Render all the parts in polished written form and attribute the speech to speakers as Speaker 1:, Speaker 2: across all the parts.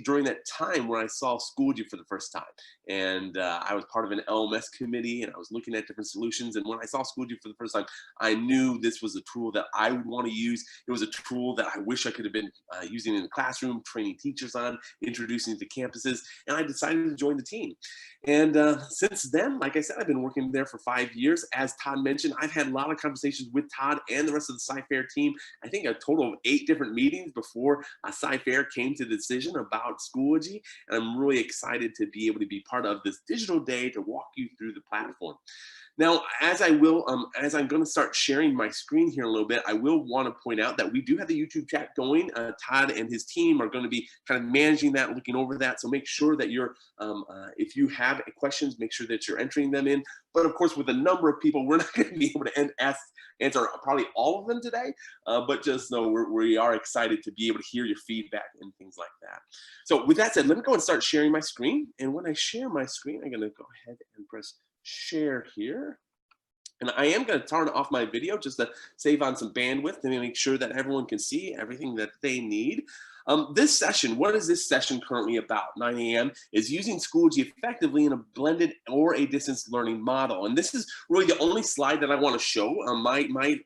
Speaker 1: during that time when I saw Schoology for the first time. And I was part of an LMS committee and I was looking at different solutions. And when I saw Schoology for the first time, I knew this was a tool that I would want to use. It was a tool that I wish I could have been using in the classroom, training teachers on, introducing to campuses. And I decided to join the team. And since then, like I said, I've been working there for 5 years. As Todd mentioned, I've had a lot of conversations with Todd and the rest of the Sci-Fair team. I think a total of 8 different meetings before Sci-Fair came to the decision about Schoology. And I'm really excited to be able to be part of this digital day to walk you through the platform. Now, as I'm going to start sharing my screen here a little bit, I will want to point out that we do have the YouTube chat going. Todd and his team are going to be kind of managing that, looking over that. So make sure that you're, if you have questions, make sure that you're entering them in. But of course, with a number of people, we're not going to be able to answer probably all of them today. But just know we are excited to be able to hear your feedback and things like that. So with that said, let me go and start sharing my screen. And when I share my screen, I'm going to go ahead and press share here. And I am going to turn off my video just to save on some bandwidth and make sure that everyone can see everything that they need. This session, what is this session currently about? 9 a.m. is using Schoology effectively in a blended or a distance learning model. And this is really the only slide that I want to show.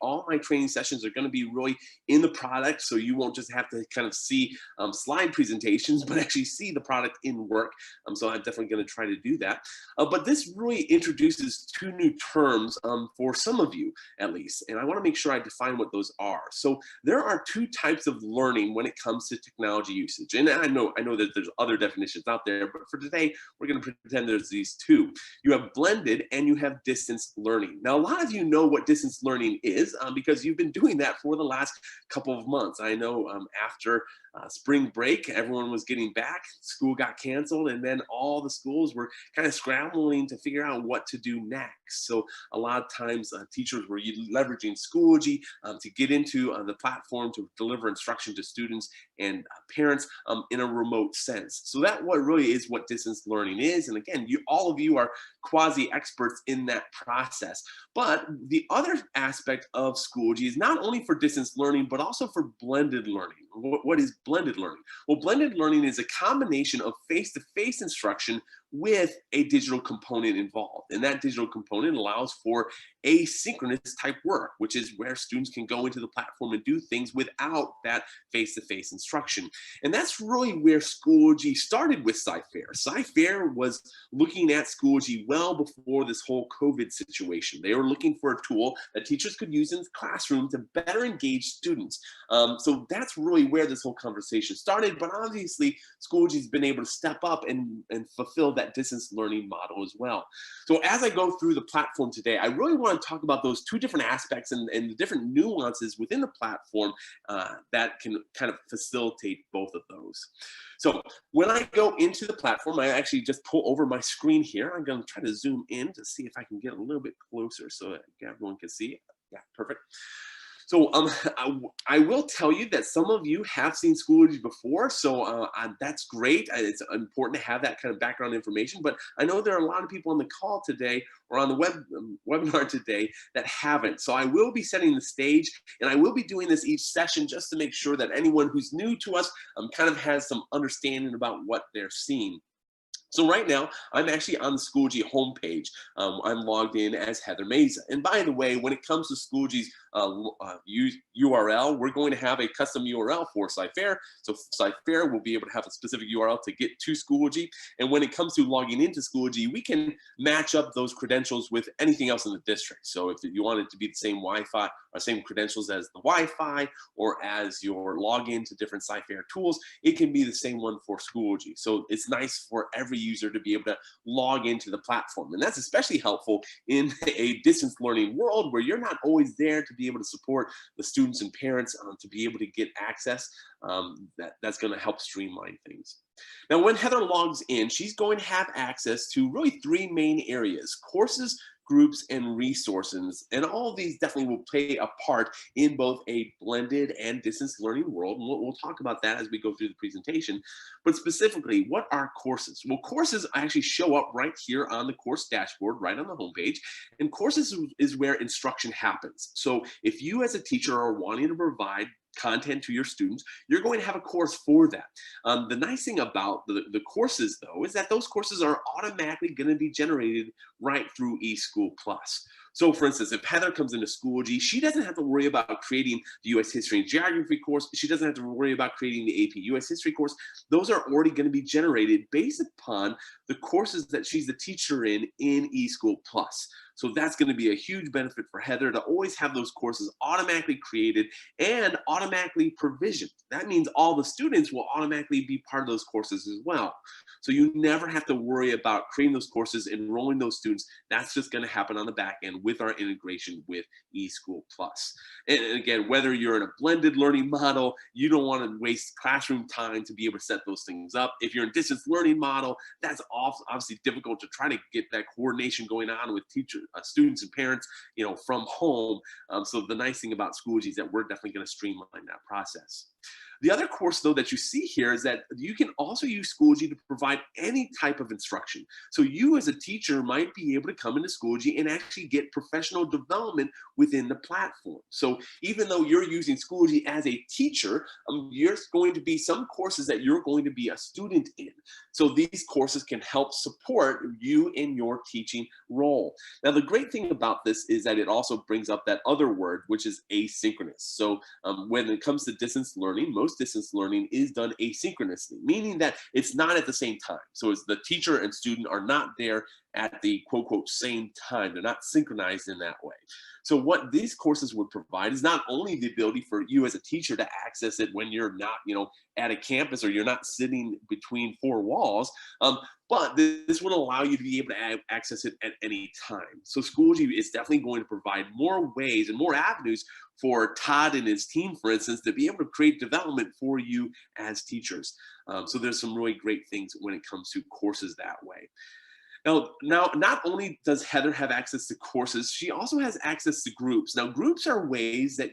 Speaker 1: All my training sessions are going to be really in the product, so you won't just have to kind of see slide presentations, but actually see the product in work. So I'm definitely going to try to do that. But this really introduces 2 new terms for some of you, at least. And I want to make sure I define what those are. So there are 2 types of learning when it comes to technology usage. And I know that there's other definitions out there, but for today, we're going to pretend there's these 2. You have blended and you have distance learning. Now, a lot of you know what distance learning is because you've been doing that for the last couple of months. I know after spring break, everyone was getting back, school got canceled, and then all the schools were kind of scrambling to figure out what to do next. So a lot of times teachers were leveraging Schoology to get into the platform to deliver instruction to students and parents in a remote sense. So that really is what distance learning is. And again, all of you are quasi experts in that process. But the other aspect of Schoology is not only for distance learning, but also for blended learning. What is blended learning? Well, blended learning is a combination of face-to-face instruction with a digital component involved. And that digital component allows for asynchronous type work, which is where students can go into the platform and do things without that face-to-face instruction. And that's really where Schoology started with Sci-Fair. Sci-Fair was looking at Schoology well before this whole COVID situation. They were looking for a tool that teachers could use in the classroom to better engage students. So that's really where this whole conversation started. But obviously, Schoology's been able to step up and fulfill that distance learning model as well. So as I go through the platform today, I really want to talk about those 2 different aspects and the different nuances within the platform that can kind of facilitate both of those. So when I go into the platform, I actually just pull over my screen here. I'm going to try to zoom in to see if I can get a little bit closer so that everyone can see. Yeah, perfect. So I will tell you that some of you have seen Schoology before, so that's great. It's important to have that kind of background information, but I know there are a lot of people on the call today or on the webinar today that haven't. So I will be setting the stage, and I will be doing this each session just to make sure that anyone who's new to us kind of has some understanding about what they're seeing. So right now, I'm actually on the Schoology homepage. I'm logged in as Heather Meza. And by the way, when it comes to Schoology's URL, we're going to have a custom URL for Sci-Fair. So Sci-Fair will be able to have a specific URL to get to Schoology. And when it comes to logging into Schoology, we can match up those credentials with anything else in the district. So if you want it to be the same Wi-Fi or same credentials as the Wi-Fi or as your login to different Sci-Fair tools, it can be the same one for Schoology. So it's nice for every user to be able to log into the platform. And that's especially helpful in a distance learning world where you're not always there to be able to support the students and parents to be able to get access. That's going to help streamline things. Now, when Heather logs in, she's going to have access to really 3 main areas: courses, groups, and resources. And all of these definitely will play a part in both a blended and distance learning world. And we'll talk about that as we go through the presentation. But specifically, what are courses? Well, courses actually show up right here on the course dashboard, right on the homepage. And courses is where instruction happens. So if you as a teacher are wanting to provide content to your students, you're going to have a course for that. The nice thing about the courses, though, is that those courses are automatically going to be generated right through eSchool Plus. So for instance, if Heather comes into Schoology, she doesn't have to worry about creating the US History and Geography course. She doesn't have to worry about creating the AP US History course. Those are already going to be generated based upon the courses that she's the teacher in eSchool Plus. So that's going to be a huge benefit for Heather to always have those courses automatically created and automatically provisioned. That means all the students will automatically be part of those courses as well. So you never have to worry about creating those courses, enrolling those students. That's just going to happen on the back end with our integration with eSchool Plus. And again, whether you're in a blended learning model, you don't want to waste classroom time to be able to set those things up. If you're in distance learning model, that's obviously difficult to try to get that coordination going on with teachers, students and parents, from home. So the nice thing about Schoology is that we're definitely going to streamline that process. The other course, though, that you see here is that you can also use Schoology to provide any type of instruction. So you as a teacher might be able to come into Schoology and actually get professional development within the platform. So even though you're using Schoology as a teacher, there's going to be some courses that you're going to be a student in. So these courses can help support you in your teaching role. Now, the great thing about this is that it also brings up that other word, which is asynchronous. So when it comes to distance learning, most distance learning is done asynchronously, meaning that it's not at the same time. So it's the teacher and student are not there at the quote, quote, same time. They're not synchronized in that way. So what these courses would provide is not only the ability for you as a teacher to access it when you're not, at a campus or you're not sitting between four walls, but this would allow you to be able to access it at any time. So Schoology is definitely going to provide more ways and more avenues for Todd and his team, for instance, to be able to create development for you as teachers. So there's some really great things when it comes to courses that way. Now, not only does Heather have access to courses, she also has access to groups. Now, groups are ways that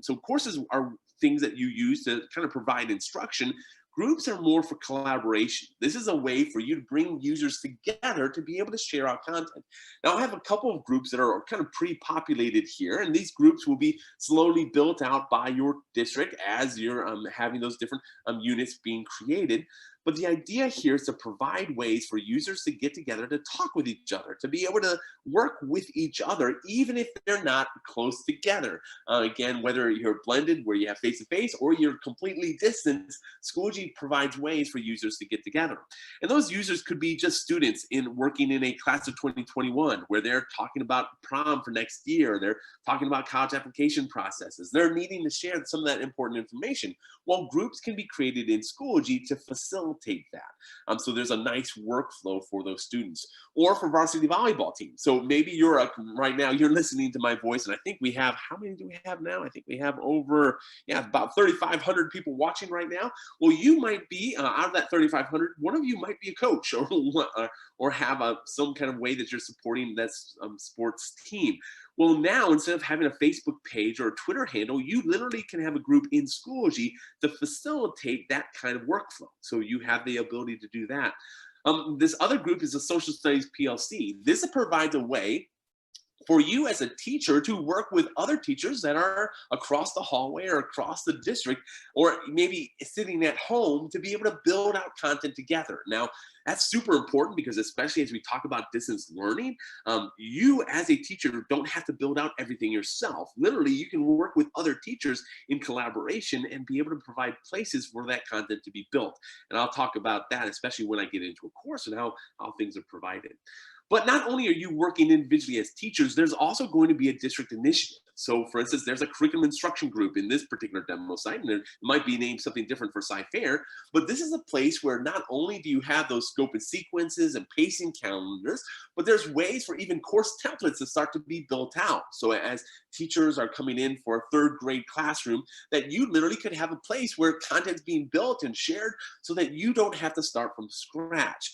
Speaker 1: so courses are things that you use to kind of provide instruction. Groups are more for collaboration. This is a way for you to bring users together to be able to share our content. Now, I have a couple of groups that are kind of pre-populated here, and these groups will be slowly built out by your district as you're having those different units being created. But the idea here is to provide ways for users to get together, to talk with each other, to be able to work with each other, even if they're not close together. Again, whether you're blended, where you have face-to-face, or you're completely distant, Schoology provides ways for users to get together. And those users could be just students working in a class of 2021, where they're talking about prom for next year, they're talking about college application processes, they're needing to share some of that important information. Well, groups can be created in Schoology to facilitate that. So there's a nice workflow for those students, or for varsity volleyball teams. So maybe right now you're listening to my voice, and I think we have, how many do we have now? I think we have over, about 3,500 people watching right now. Well, you might be out of that 3,500, one of you might be a coach, or have some kind of way that you're supporting that sports team. Well, now instead of having a Facebook page or a Twitter handle, you literally can have a group in Schoology to facilitate that kind of workflow. So you have the ability to do that. This other group is a Social Studies PLC. This provides a way for you as a teacher to work with other teachers that are across the hallway or across the district, or maybe sitting at home, to be able to build out content together. Now, that's super important because, especially as we talk about distance learning, you as a teacher don't have to build out everything yourself. Literally, you can work with other teachers in collaboration and be able to provide places for that content to be built. And I'll talk about that, especially when I get into a course and how things are provided. But not only are you working individually as teachers, there's also going to be a district initiative. So for instance, there's a curriculum instruction group in this particular demo site, and it might be named something different for Sci-Fair, but this is a place where not only do you have those scope and sequences and pacing calendars, but there's ways for even course templates to start to be built out. So as teachers are coming in for a third grade classroom, that you literally could have a place where content's being built and shared so that you don't have to start from scratch.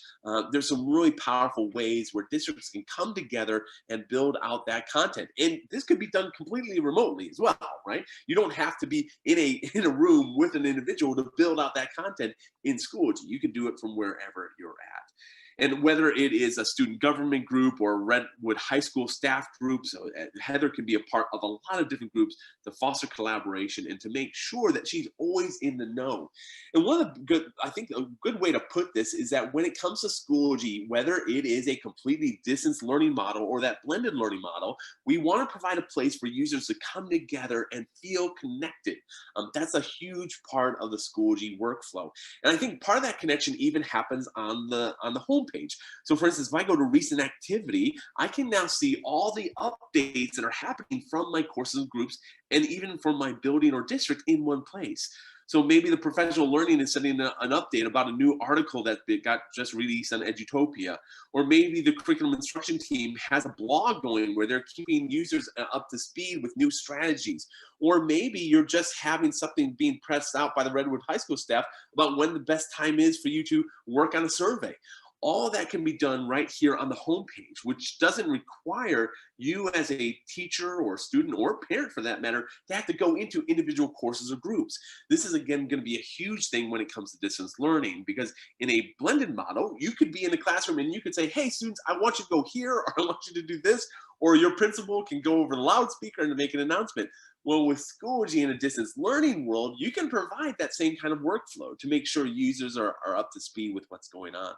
Speaker 1: There's some really powerful ways where districts can come together and build out that content. And this could be done completely remotely as well, right? You don't have to be in a room with an individual to build out that content in Schoology. You can do it from wherever you're at. And whether it is a student government group or Redwood High School staff group, so Heather can be a part of a lot of different groups to foster collaboration and to make sure that she's always in the know. And one of the I think a good way to put this is that when it comes to Schoology, whether it is a completely distance learning model or that blended learning model, we want to provide a place for users to come together and feel connected. That's a huge part of the Schoology workflow. And I think part of that connection even happens on the homepage. So for instance, if I go to recent activity, I can now see all the updates that are happening from my courses and groups and even from my building or district in one place. So maybe the professional learning is sending an update about a new article that they got just released on Edutopia. Or maybe the curriculum instruction team has a blog going where they're keeping users up to speed with new strategies. Or maybe you're just having something being pressed out by the Redwood High School staff about when the best time is for you to work on a survey. All that can be done right here on the homepage, which doesn't require you as a teacher or student or parent for that matter to have to go into individual courses or groups. This is again going to be a huge thing when it comes to distance learning, because in a blended model, you could be in the classroom and you could say, hey students, I want you to go here, or I want you to do this, or your principal can go over the loudspeaker and make an announcement. Well, with Schoology in a distance learning world, you can provide that same kind of workflow to make sure users are up to speed with what's going on.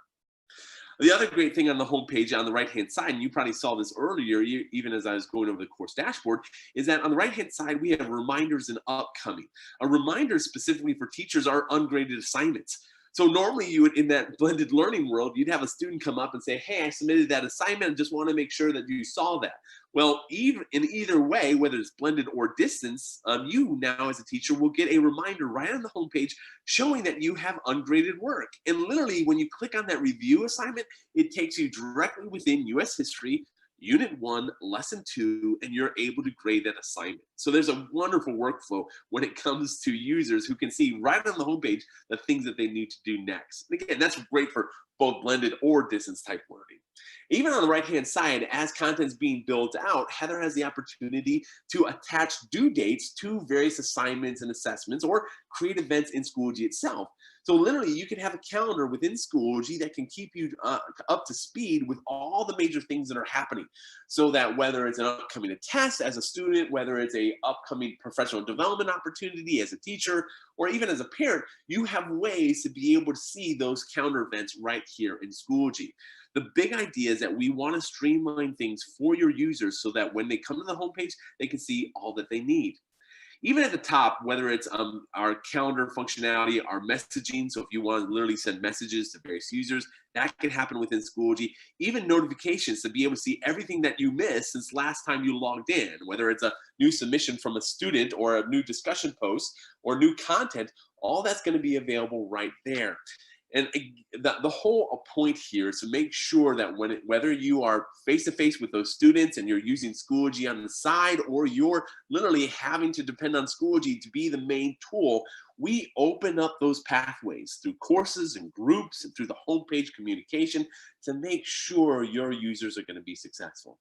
Speaker 1: The other great thing on the homepage on the right-hand side, and you probably saw this earlier, even as I was going over the course dashboard, is that on the right-hand side, we have reminders and upcoming. A reminder specifically for teachers are ungraded assignments. So normally you would, in that blended learning world, you'd have a student come up and say, hey, I submitted that assignment and just want to make sure that you saw that. Well, even in either way, whether it's blended or distance, you now as a teacher will get a reminder right on the homepage showing that you have ungraded work. And literally when you click on that review assignment, it takes you directly within US History, Unit 1, Lesson 2, and you're able to grade that assignment. So there's a wonderful workflow when it comes to users who can see right on the homepage the things that they need to do next. And again, that's great for both blended or distance type learning. Even on the right-hand side, as content's being built out, Heather has the opportunity to attach due dates to various assignments and assessments or create events in Schoology itself. So literally, you can have a calendar within Schoology that can keep you up to speed with all the major things that are happening. So that whether it's an upcoming test as a student, whether it's a upcoming professional development opportunity as a teacher, or even as a parent, you have ways to be able to see those calendar events right here in Schoology. The big idea is that we want to streamline things for your users so that when they come to the homepage, they can see all that they need. Even at the top, whether it's our calendar functionality, our messaging, so if you want to literally send messages to various users, that can happen within Schoology. Even notifications to be able to see everything that you missed since last time you logged in, whether it's a new submission from a student or a new discussion post or new content, all that's going to be available right there. And the whole point here is to make sure that whether you are face-to-face with those students and you're using Schoology on the side, or you're literally having to depend on Schoology to be the main tool, we open up those pathways through courses and groups and through the homepage communication to make sure your users are going to be successful.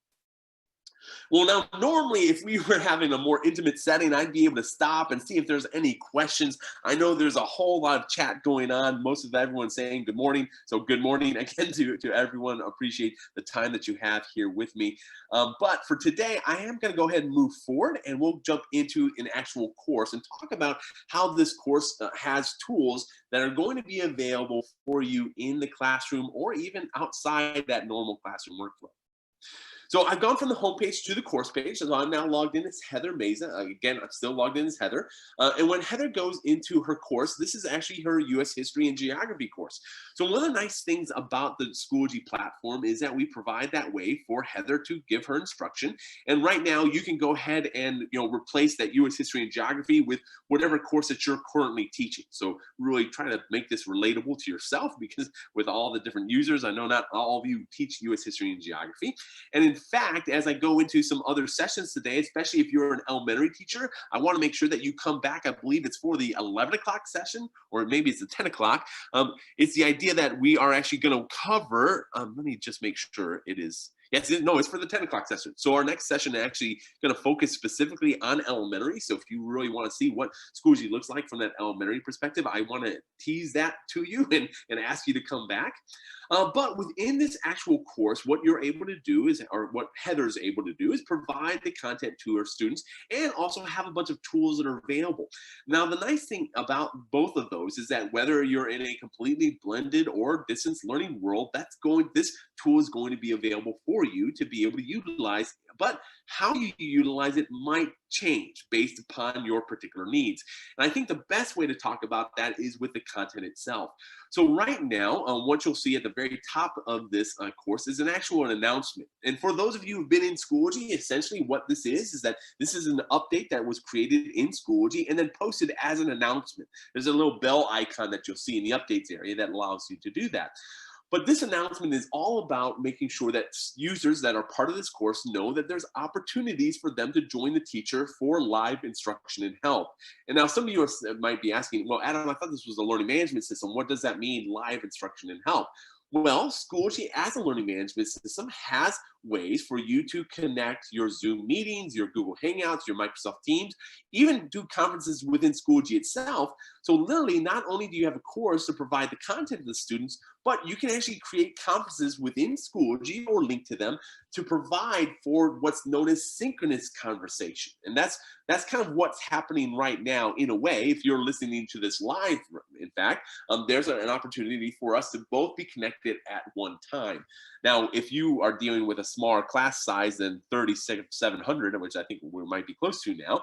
Speaker 1: Well, now, normally, if we were having a more intimate setting, I'd be able to stop and see if there's any questions. I know there's a whole lot of chat going on. Most of everyone saying good morning. So good morning again to everyone. Appreciate the time that you have here with me. But for today, I am going to go ahead and move forward, and we'll jump into an actual course and talk about how this course has tools that are going to be available for you in the classroom or even outside that normal classroom workflow. So I've gone from the homepage to the course page. So I'm now logged in as Heather Meza. Again, I'm still logged in as Heather. And when Heather goes into her course, this is actually her US History and Geography course. So one of the nice things about the Schoology platform is that we provide that way for Heather to give her instruction. And right now you can go ahead and replace that US History and Geography with whatever course that you're currently teaching. So really try to make this relatable to yourself, because with all the different users, I know not all of you teach US History and Geography. And in fact, as I go into some other sessions today, especially if you're an elementary teacher, I want to make sure that you come back. I believe it's for the 11 o'clock session, or maybe it's the 10 o'clock. It's the idea that we are actually going to cover, let me just make sure it is. Yes, no, it's for the 10 o'clock session. So our next session is actually going to focus specifically on elementary. So if you really want to see what Schoology looks like from that elementary perspective, I want to tease that to you and ask you to come back. But within this actual course, what you're able to do is, or what Heather's able to do, is provide the content to her students and also have a bunch of tools that are available. Now, the nice thing about both of those is that whether you're in a completely blended or distance learning world, this tool is going to be available for you to be able to utilize. But how you utilize it might change based upon your particular needs. And I think the best way to talk about that is with the content itself. So right now, what you'll see at the very top of this course is an actual announcement. And for those of you who've been in Schoology, essentially what this is that this is an update that was created in Schoology and then posted as an announcement. There's a little bell icon that you'll see in the updates area that allows you to do that. But this announcement is all about making sure that users that are part of this course know that there's opportunities for them to join the teacher for live instruction and help. And now some of you might be asking, well, Adam, I thought this was a learning management system. What does that mean, live instruction and help? Well, Schoology as a learning management system has ways for you to connect your Zoom meetings, your Google Hangouts, your Microsoft Teams, even do conferences within Schoology itself. So literally, not only do you have a course to provide the content to the students, but you can actually create conferences within Schoology or link to them to provide for what's known as synchronous conversation. And that's kind of what's happening right now in a way. If you're listening to this live, in fact, there's an opportunity for us to both be connected at one time. Now, if you are dealing with a smaller class size than 3,700, which I think we might be close to now,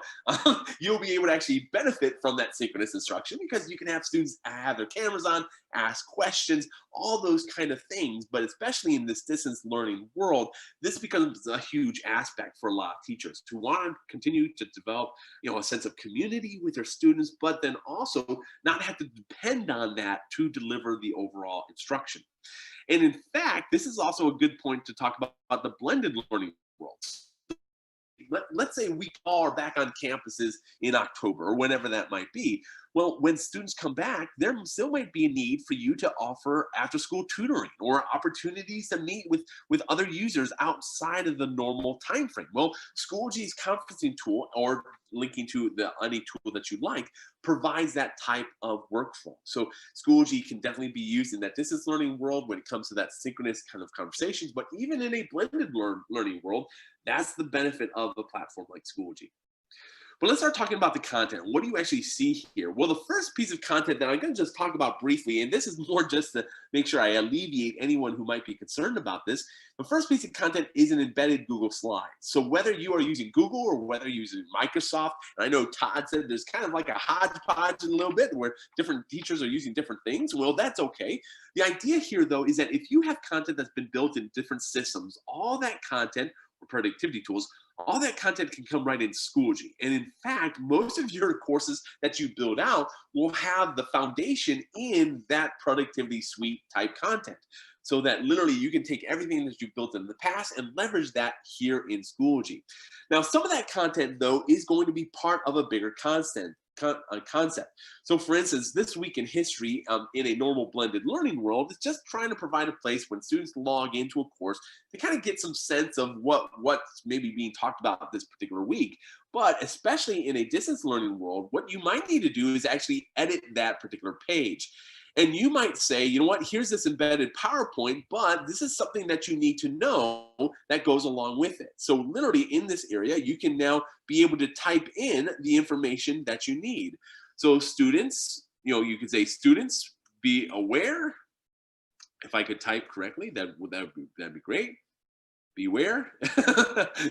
Speaker 1: you'll be able to actually benefit from that synchronous instruction because you can have students have their cameras on, ask questions, all those kind of things. But especially in this distance learning world, this becomes a huge aspect for a lot of teachers who want to continue to develop, a sense of community with their students, but then also not have to depend on that to deliver the overall instruction. And in fact, this is also a good point to talk about the blended learning world. Let's say we all are back on campuses in October or whenever that might be. Well, when students come back, there still might be a need for you to offer after-school tutoring or opportunities to meet with other users outside of the normal time frame. Well, Schoology's conferencing tool, or linking to any tool that you like, provides that type of workflow. So Schoology can definitely be used in that distance learning world when it comes to that synchronous kind of conversations, but even in a blended learning world, that's the benefit of a platform like Schoology. But let's start talking about the content. What do you actually see here? Well, the first piece of content that I'm going to just talk about briefly, and this is more just to make sure I alleviate anyone who might be concerned about this. The first piece of content is an embedded Google slide. So whether you are using Google or whether you're using Microsoft, and I know Todd said there's kind of like a hodgepodge in a little bit where different teachers are using different things. Well, that's okay. The idea here, though, is that if you have content that's been built in different systems, all that content or productivity tools, all that content can come right in Schoology. And in fact, most of your courses that you build out will have the foundation in that productivity suite type content. So that literally you can take everything that you've built in the past and leverage that here in Schoology. Now, some of that content, though, is going to be part of a bigger concept. So for instance, this week in history in a normal blended learning world is just trying to provide a place when students log into a course to kind of get some sense of what's maybe being talked about this particular week. But especially in a distance learning world, what you might need to do is actually edit that particular page. And you might say, you know what, here's this embedded PowerPoint, but this is something that you need to know that goes along with it. So literally in this area, you can now be able to type in the information that you need. So students, you could say students be aware. If I could type correctly, that'd be great. Beware.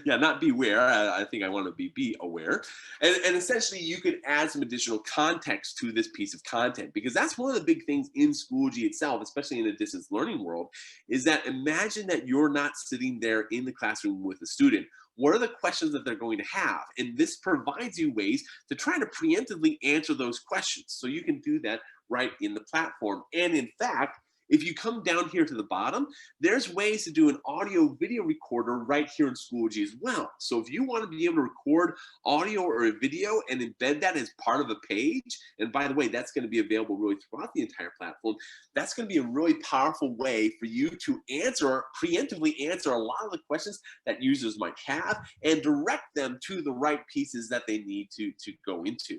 Speaker 1: Yeah, not beware. I think I want to be aware. And essentially you could add some additional context to this piece of content, because that's one of the big things in Schoology itself, especially in a distance learning world, is that imagine that you're not sitting there in the classroom with a student. What are the questions that they're going to have? And this provides you ways to try to preemptively answer those questions. So you can do that right in the platform. And in fact, If you come down here to the bottom, there's ways to do an audio video recorder right here in Schoology as well. So if you want to be able to record audio or a video and embed that as part of a page, and by the way, that's going to be available really throughout the entire platform, that's going to be a really powerful way for you to answer, preemptively answer a lot of the questions that users might have and direct them to the right pieces that they need to go into.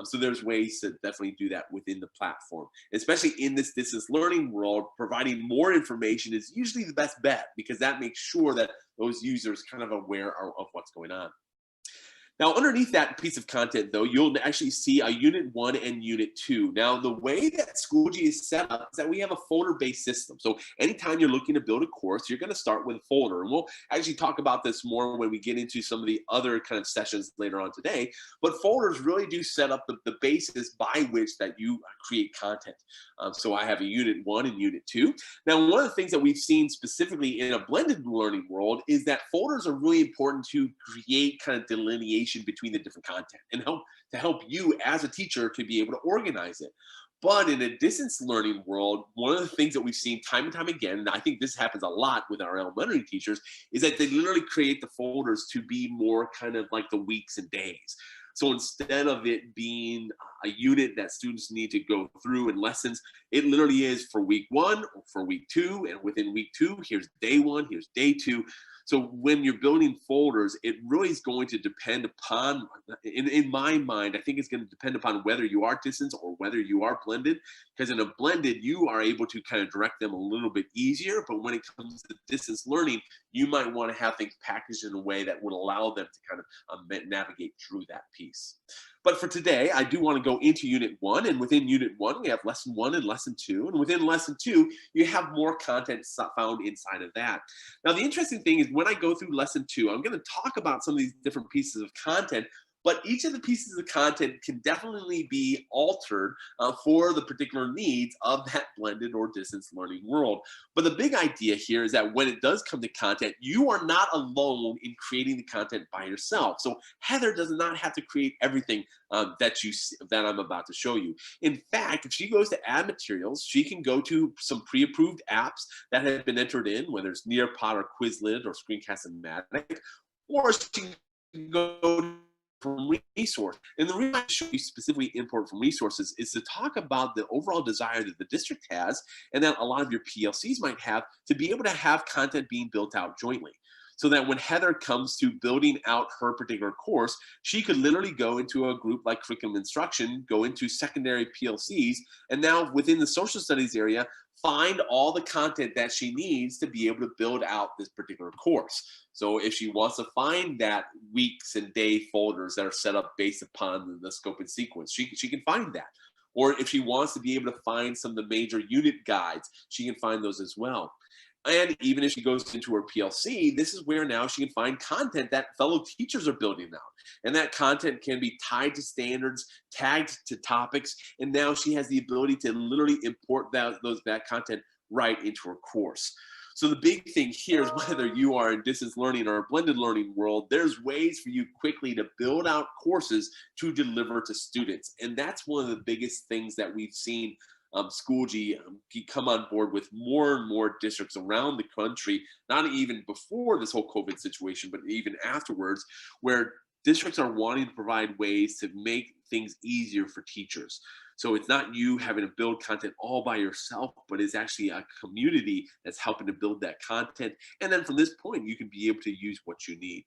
Speaker 1: So there's ways to definitely do that within the platform, especially in this distance learning world. Providing more information is usually the best bet because that makes sure that those users kind of aware of what's going on. Now, underneath that piece of content, though, you'll actually see a Unit 1 and Unit 2. Now, the way that Schoology is set up is that we have a folder-based system. So anytime you're looking to build a course, you're going to start with a folder. And we'll actually talk about this more when we get into some of the other kind of sessions later on today. But folders really do set up the basis by which that you create content. So I have a Unit 1 and Unit 2. Now, one of the things that we've seen specifically in a blended learning world is that folders are really important to create kind of delineation between the different content and help you as a teacher to be able to organize it. But in a distance learning world, one of the things that we've seen time and time again, and I think this happens a lot with our elementary teachers, is that they literally create the folders to be more kind of like the weeks and days. So instead of it being a unit that students need to go through in lessons, it literally is for week 1 or for week 2. And within week 2, here's day 1, here's day 2. So when you're building folders, it really is going to depend upon, in my mind, I think it's going to depend upon whether you are distance or whether you are blended. Because in a blended, you are able to kind of direct them a little bit easier. But when it comes to distance learning, you might want to have things packaged in a way that would allow them to kind of navigate through that piece. But for today, I do want to go into Unit 1. And within Unit 1, we have Lesson 1 and Lesson 2. And within Lesson 2, you have more content found inside of that. Now, the interesting thing is when I go through Lesson 2, I'm going to talk about some of these different pieces of content. But each of the pieces of content can definitely be altered for the particular needs of that blended or distance learning world. But the big idea here is that when it does come to content, you are not alone in creating the content by yourself. So Heather does not have to create everything that I'm about to show you. In fact, if she goes to add materials, she can go to some pre-approved apps that have been entered in, whether it's Nearpod or Quizlet or Screencast-O-Matic, or she can go from resource. And the reason I show you specifically import from resources is to talk about the overall desire that the district has and that a lot of your PLCs might have to be able to have content being built out jointly. So that when Heather comes to building out her particular course, she could literally go into a group like curriculum instruction, go into secondary PLCs, and now within the social studies area, find all the content that she needs to be able to build out this particular course. So if she wants to find that weeks and day folders that are set up based upon the scope and sequence, she can find that. Or if she wants to be able to find some of the major unit guides, she can find those as well. And even if she goes into her PLC, this is where now she can find content that fellow teachers are building out. And that content can be tied to standards, tagged to topics, and now she has the ability to literally import that content right into her course. So the big thing here is whether you are in distance learning or a blended learning world, there's ways for you quickly to build out courses to deliver to students. And that's one of the biggest things that we've seen Schoology come on board with more and more districts around the country, not even before this whole COVID situation, but even afterwards, where districts are wanting to provide ways to make things easier for teachers. So it's not you having to build content all by yourself, but it's actually a community that's helping to build that content. And then from this point, you can be able to use what you need.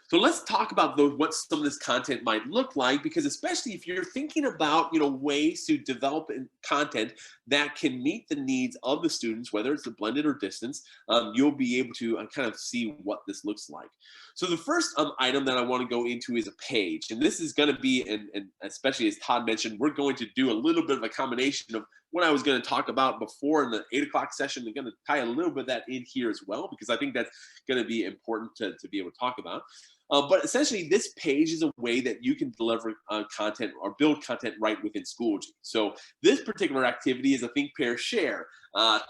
Speaker 1: So let's talk about what some of this content might look like, because especially if you're thinking about ways to develop content that can meet the needs of the students, whether it's the blended or distance, you'll be able to kind of see what this looks like. So the first item that I want to go into is a page, and this is going to be, and especially as Todd mentioned, we're going to do a little bit of a combination of what I was going to talk about before in the 8 o'clock session. We're going to tie a little bit of that in here as well, because I think that's going to be important to be able to talk about. But essentially, this page is a way that you can deliver content or build content right within Schoology. So this particular activity is a think, pair, share.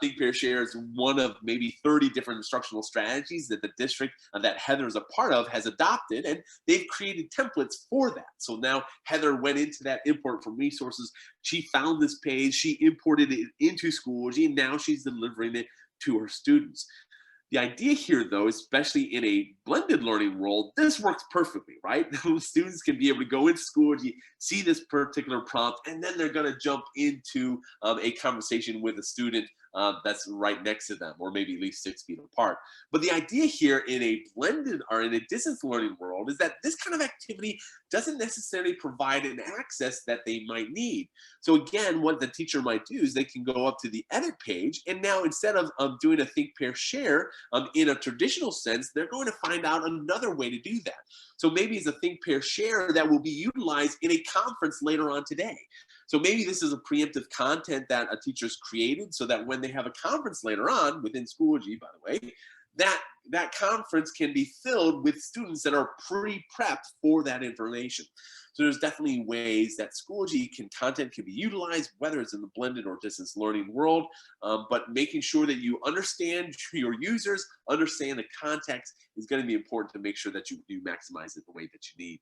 Speaker 1: Think, pair, share is one of maybe 30 different instructional strategies that the district that Heather is a part of has adopted, and they've created templates for that. So now Heather went into that import from resources. She found this page, she imported it into Schoology, and now she's delivering it to her students. The idea here, though, especially in a blended learning world, this works perfectly, right? Students can be able to go into Schoology, see this particular prompt, and then they're going to jump into a conversation with a student that's right next to them, or maybe at least 6 feet apart. But the idea here in a blended or in a distance learning world is that this kind of activity doesn't necessarily provide an access that they might need. So again, what the teacher might do is they can go up to the edit page, and now instead of doing a think, pair, share in a traditional sense, they're going to find out another way to do that. So maybe it's a think, pair, share that will be utilized in a conference later on today. So maybe this is a preemptive content that a teacher's created so that when they have a conference later on within Schoology, by the way, that conference can be filled with students that are pre-prepped for that information. So there's definitely ways that Schoology content can be utilized, whether it's in the blended or distance learning world, but making sure that you understand your users, understand the context is going to be important to make sure that you maximize it the way that you need.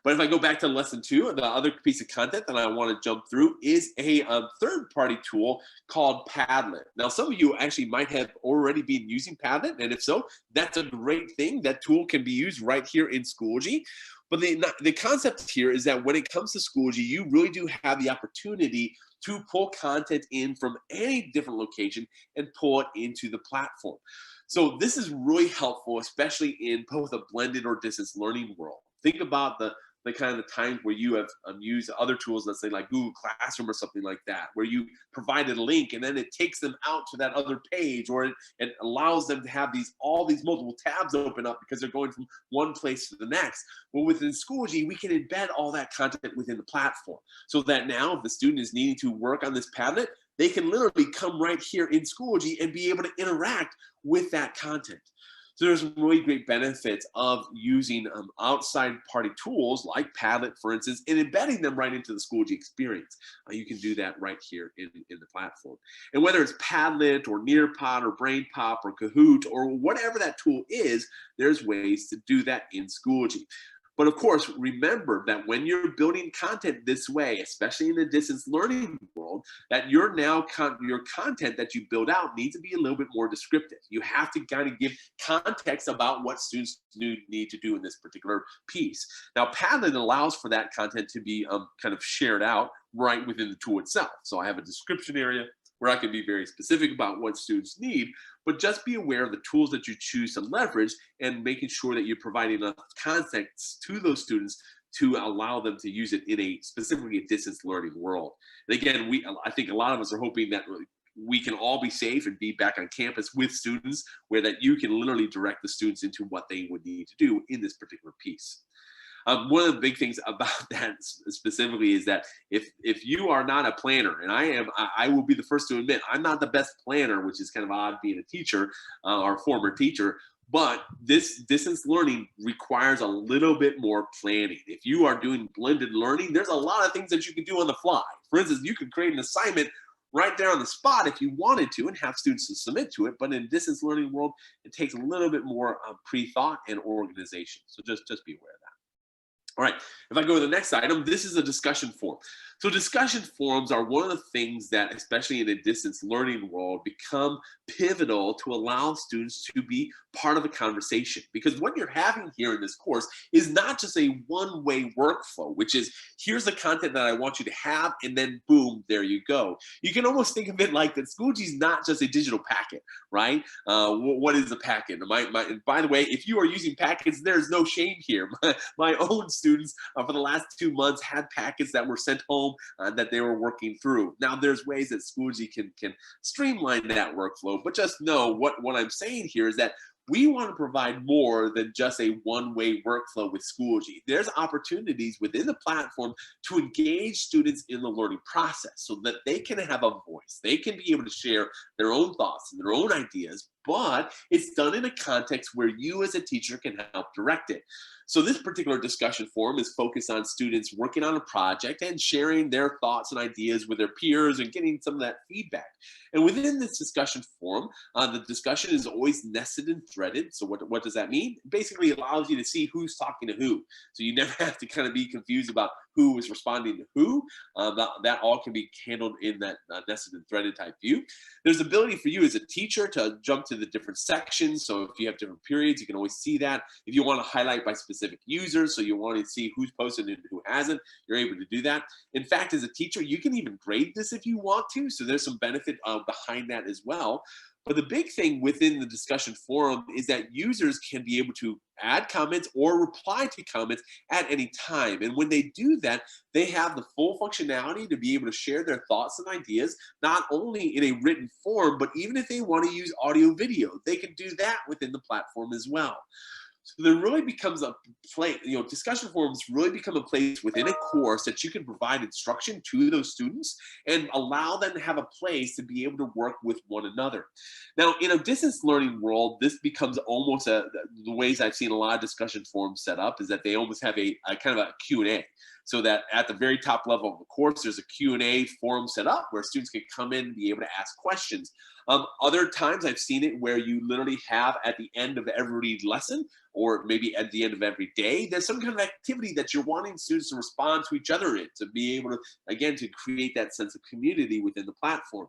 Speaker 1: But if I go back to lesson 2, the other piece of content that I want to jump through is a third-party tool called Padlet. Now, some of you actually might have already been using Padlet, and if so, that's a great thing. That tool can be used right here in Schoology. But the concept here is that when it comes to Schoology, you really do have the opportunity to pull content in from any different location and pull it into the platform. So this is really helpful, especially in both a blended or distance learning world. Think about the kind of times where you have used other tools, let's say like Google Classroom or something like that, where you provided a link and then it takes them out to that other page, or it allows them to have all these multiple tabs open up because they're going from one place to the next. Well, within Schoology, we can embed all that content within the platform so that now if the student is needing to work on this Padlet, they can literally come right here in Schoology and be able to interact with that content. So there's really great benefits of using outside party tools like Padlet, for instance, and embedding them right into the Schoology experience. You can do that right here in the platform. And whether it's Padlet or Nearpod or BrainPop or Kahoot or whatever that tool is, there's ways to do that in Schoology. But of course, remember that when you're building content this way, especially in the distance learning world, that your content that you build out needs to be a little bit more descriptive. You have to kind of give context about what students need to do in this particular piece. Now, Padlet allows for that content to be kind of shared out right within the tool itself. So I have a description area where I can be very specific about what students need, but just be aware of the tools that you choose to leverage and making sure that you're providing enough context to those students to allow them to use it in a specifically a distance learning world. And again, I think a lot of us are hoping that we can all be safe and be back on campus with students where that you can literally direct the students into what they would need to do in this particular piece. One of the big things about that specifically is that if you are not a planner, and I will be the first to admit, I'm not the best planner, which is kind of odd being a teacher or former teacher, but this distance learning requires a little bit more planning. If you are doing blended learning, there's a lot of things that you can do on the fly. For instance, you could create an assignment right there on the spot if you wanted to and have students to submit to it. But in distance learning world, it takes a little bit more pre-thought and organization. So just be aware of that. All right, if I go to the next item, this is a discussion forum. So discussion forums are one of the things that, especially in a distance learning world, become pivotal to allow students to be part of a conversation. Because what you're having here in this course is not just a one-way workflow, which is here's the content that I want you to have, and then boom, there you go. You can almost think of it like that Schoology is not just a digital packet, right? What is a packet? By the way, if you are using packets, there's no shame here. My own students for the last 2 months had packets that were sent home that they were working through. Now, there's ways that Schoology can streamline that workflow, but just know what I'm saying here is that we want to provide more than just a one-way workflow with Schoology. There's opportunities within the platform to engage students in the learning process so that they can have a voice. They can be able to share their own thoughts and their own ideas but it's done in a context where you as a teacher can help direct it. So this particular discussion forum is focused on students working on a project and sharing their thoughts and ideas with their peers and getting some of that feedback. And within this discussion forum, the discussion is always nested and threaded. So what does that mean? Basically, it allows you to see who's talking to who. So you never have to kind of be confused about who is responding to who. That all can be handled in that nested and threaded type view. There's ability for you as a teacher to jump to the different sections. So if you have different periods, you can always see that. If you want to highlight by specific users, so you want to see who's posted and who hasn't, you're able to do that. In fact, as a teacher, you can even grade this if you want to. So there's some benefit behind that as well. But the big thing within the discussion forum is that users can be able to add comments or reply to comments at any time. And when they do that, they have the full functionality to be able to share their thoughts and ideas, not only in a written form, but even if they want to use audio video, they can do that within the platform as well. So there really becomes a place, discussion forums really become a place within a course that you can provide instruction to those students and allow them to have a place to be able to work with one another. Now, in a distance learning world, this becomes almost the ways I've seen a lot of discussion forums set up is that they almost have a kind of a Q&A. So that at the very top level of the course, there's a Q&A forum set up where students can come in and be able to ask questions. Other times I've seen it where you literally have at the end of every lesson, or maybe at the end of every day, there's some kind of activity that you're wanting students to respond to each other in, to be able to, again, to create that sense of community within the platform.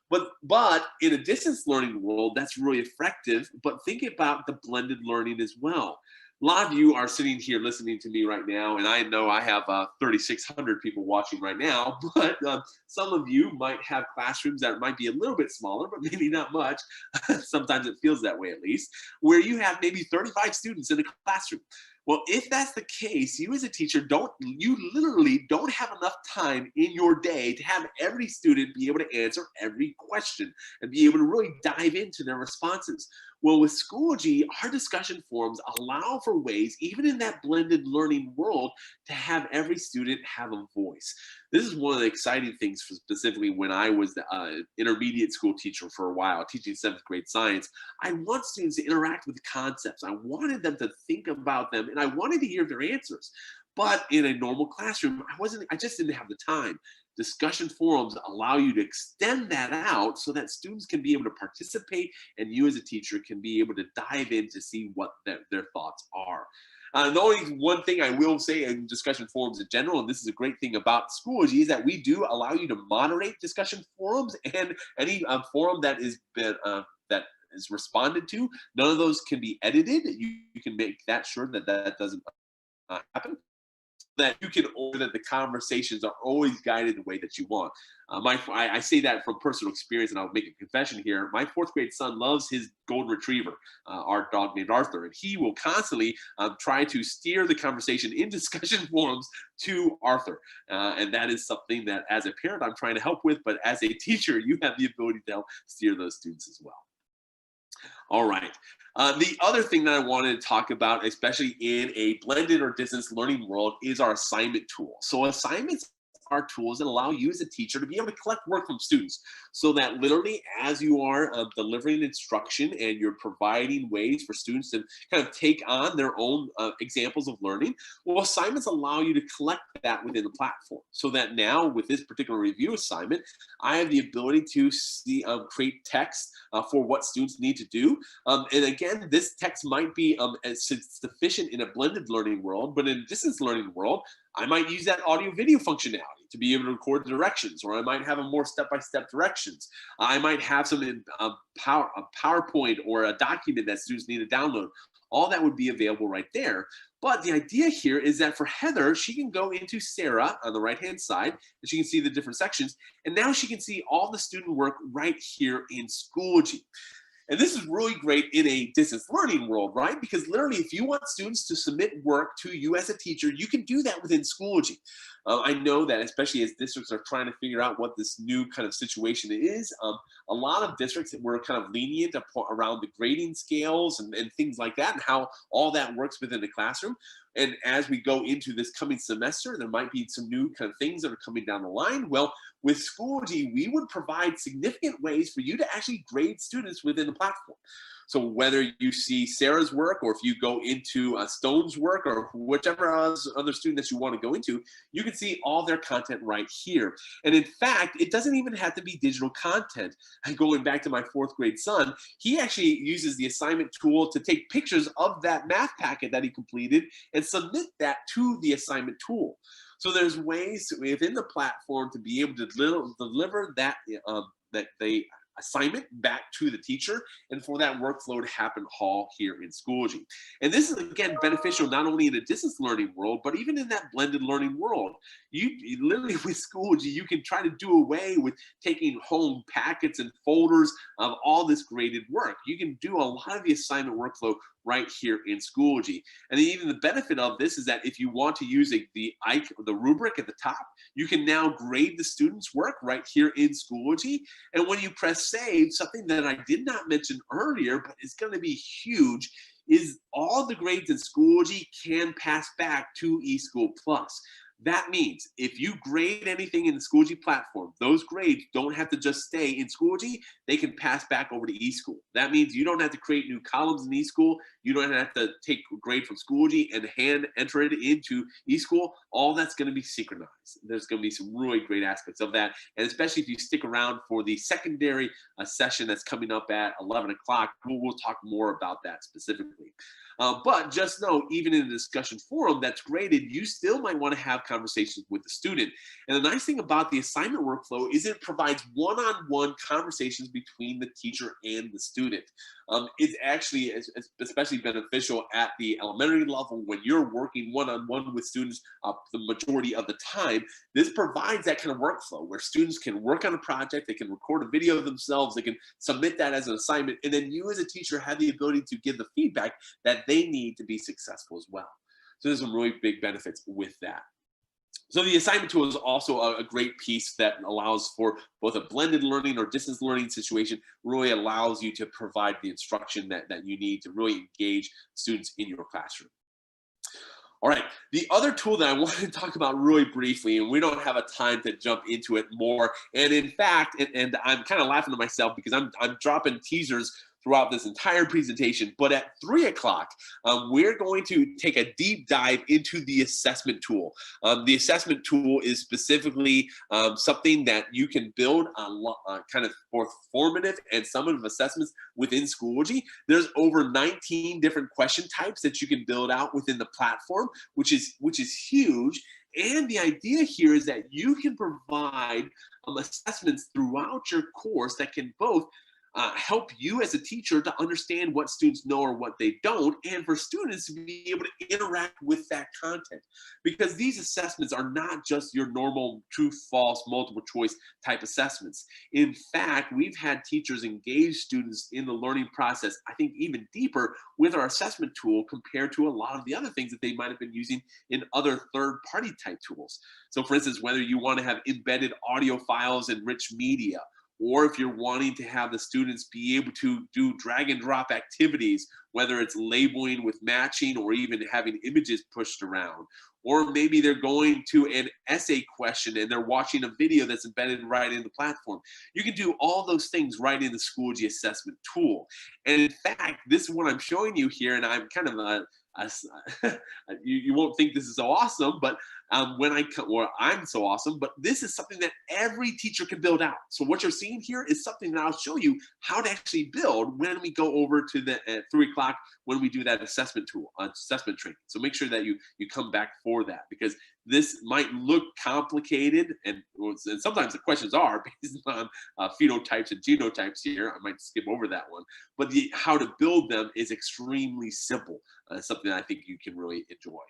Speaker 1: But in a distance learning world, that's really effective. But think about the blended learning as well. A lot of you are sitting here listening to me right now, and I know I have 3,600 people watching right now, but some of you might have classrooms that might be a little bit smaller, but maybe not much. Sometimes it feels that way at least, where you have maybe 35 students in a classroom. Well, if that's the case, you as a teacher you literally don't have enough time in your day to have every student be able to answer every question and be able to really dive into their responses. Well, with Schoology, our discussion forums allow for ways, even in that blended learning world, to have every student have a voice. This is one of the exciting things, specifically when I was the intermediate school teacher for a while, teaching 7th grade science. I want students to interact with the concepts. I wanted them to think about them, and I wanted to hear their answers. But in a normal classroom, I just didn't have the time. Discussion forums allow you to extend that out so that students can be able to participate and you as a teacher can be able to dive in to see what their thoughts are. The only one thing I will say in discussion forums in general, and this is a great thing about Schoology, is that we do allow you to moderate discussion forums, and any forum that is responded to, none of those can be edited. You can make that sure that doesn't happen, that you can order that the conversations are always guided the way that you want. I say that from personal experience, and I'll make a confession here. My 4th grade son loves his golden retriever, our dog named Arthur, and he will constantly try to steer the conversation in discussion forums to Arthur. And that is something that as a parent, I'm trying to help with, but as a teacher, you have the ability to help steer those students as well. All right. The other thing that I wanted to talk about, especially in a blended or distance learning world, is our assignment tool. So assignments are tools that allow you as a teacher to be able to collect work from students so that literally as you are delivering instruction and you're providing ways for students to kind of take on their own examples of learning, well, assignments allow you to collect that within the platform so that now with this particular review assignment, I have the ability to create text for what students need to do. And again, this text might be sufficient in a blended learning world, but in a distance learning world, I might use that audio video functionality to be able to record the directions, or I might have a more step-by-step directions. I might have some a PowerPoint or a document that students need to download. All that would be available right there. But the idea here is that for Heather, she can go into Sarah on the right-hand side, and she can see the different sections. And now she can see all the student work right here in Schoology. And this is really great in a distance learning world, right? Because literally, if you want students to submit work to you as a teacher, you can do that within Schoology. I know that especially as districts are trying to figure out what this new kind of situation is, a lot of districts were kind of lenient around the grading scales and things like that and how all that works within the classroom. And as we go into this coming semester, there might be some new kind of things that are coming down the line. Well, with Schoology, we would provide significant ways for you to actually grade students within the platform. So whether you see Sarah's work, or if you go into Stone's work, or whichever other student that you want to go into, you can see all their content right here. And in fact, it doesn't even have to be digital content. Going back to my 4th grade son, he actually uses the assignment tool to take pictures of that math packet that he completed and submit that to the assignment tool. So there's ways within the platform to be able to deliver that the assignment back to the teacher, and for that workflow to happen all here in Schoology. And this is, again, beneficial not only in a distance learning world, but even in that blended learning world. You literally, with Schoology, you can try to do away with taking home packets and folders of all this graded work. You can do a lot of the assignment workflow right here in Schoology. And even the benefit of this is that if you want to use the rubric at the top, you can now grade the student's work right here in Schoology. And when you press save, something that I did not mention earlier, but is going to be huge, is all the grades in Schoology can pass back to eSchool Plus. That means if you grade anything in the Schoology platform, those grades don't have to just stay in Schoology, they can pass back over to eSchool. That means you don't have to create new columns in eSchool. You don't have to take a grade from Schoology and hand enter it into eSchool. All that's going to be synchronized. There's going to be some really great aspects of that. And especially if you stick around for the secondary session that's coming up at 11 o'clock, we'll talk more about that specifically. But just know, even in a discussion forum that's graded, you still might want to have conversations with the student. And the nice thing about the assignment workflow is it provides one-on-one conversations between the teacher and the student. It's actually especially beneficial at the elementary level when you're working one-on-one with students the majority of the time. This provides that kind of workflow where students can work on a project, they can record a video of themselves, they can submit that as an assignment, and then you as a teacher have the ability to give the feedback that they need to be successful as well. So there's some really big benefits with that. So the assignment tool is also a great piece that allows for both a blended learning or distance learning situation, really allows you to provide the instruction that you need to really engage students in your classroom. All right, the other tool that I wanted to talk about really briefly, and we don't have a time to jump into it more, and in fact, and I'm kind of laughing to myself because I'm dropping teasers throughout this entire presentation, but at 3 o'clock, we're going to take a deep dive into the assessment tool. The assessment tool is specifically something that you can build kind of for formative and summative assessments within Schoology. There's over 19 different question types that you can build out within the platform, which is huge. And the idea here is that you can provide assessments throughout your course that can both help you as a teacher to understand what students know or what they don't, and for students to be able to interact with that content. Because these assessments are not just your normal true, false, multiple choice type assessments. In fact, we've had teachers engage students in the learning process, I think even deeper, with our assessment tool compared to a lot of the other things that they might have been using in other third-party type tools. So for instance, whether you want to have embedded audio files and rich media, or if you're wanting to have the students be able to do drag and drop activities, whether it's labeling with matching or even having images pushed around, or maybe they're going to an essay question and they're watching a video that's embedded right in the platform. You can do all those things right in the Schoology assessment tool. And in fact, this is what I'm showing you here, and I'm kind of you won't think this is so awesome, but I'm so awesome, but this is something that every teacher can build out. So what you're seeing here is something that I'll show you how to actually build when we go over to the at 3 o'clock when we do that assessment tool, assessment training. So make sure that you come back for that, because this might look complicated, and sometimes the questions are based on phenotypes and genotypes here. I might skip over that one, but how to build them is extremely simple. Something I think you can really enjoy.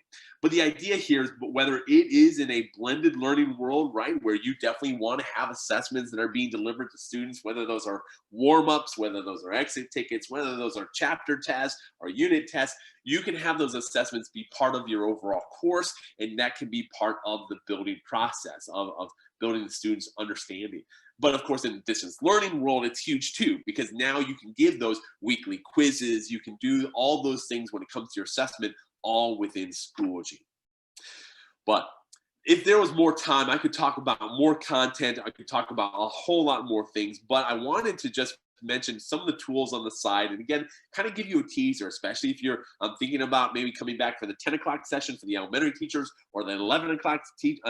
Speaker 1: But the idea here is whether it is in a blended learning world, right, where you definitely want to have assessments that are being delivered to students, whether those are warm-ups, whether those are exit tickets, whether those are chapter tests or unit tests, you can have those assessments be part of your overall course, and that can be part of the building process of building the students' understanding. But of course, in the distance learning world, it's huge too, because now you can give those weekly quizzes, you can do all those things when it comes to your assessment all within Schoology. But if there was more time, I could talk about more content. I could talk about a whole lot more things, but I wanted to just mention some of the tools on the side. And again, kind of give you a teaser, especially if you're thinking about maybe coming back for the 10 o'clock session for the elementary teachers or the 11 o'clock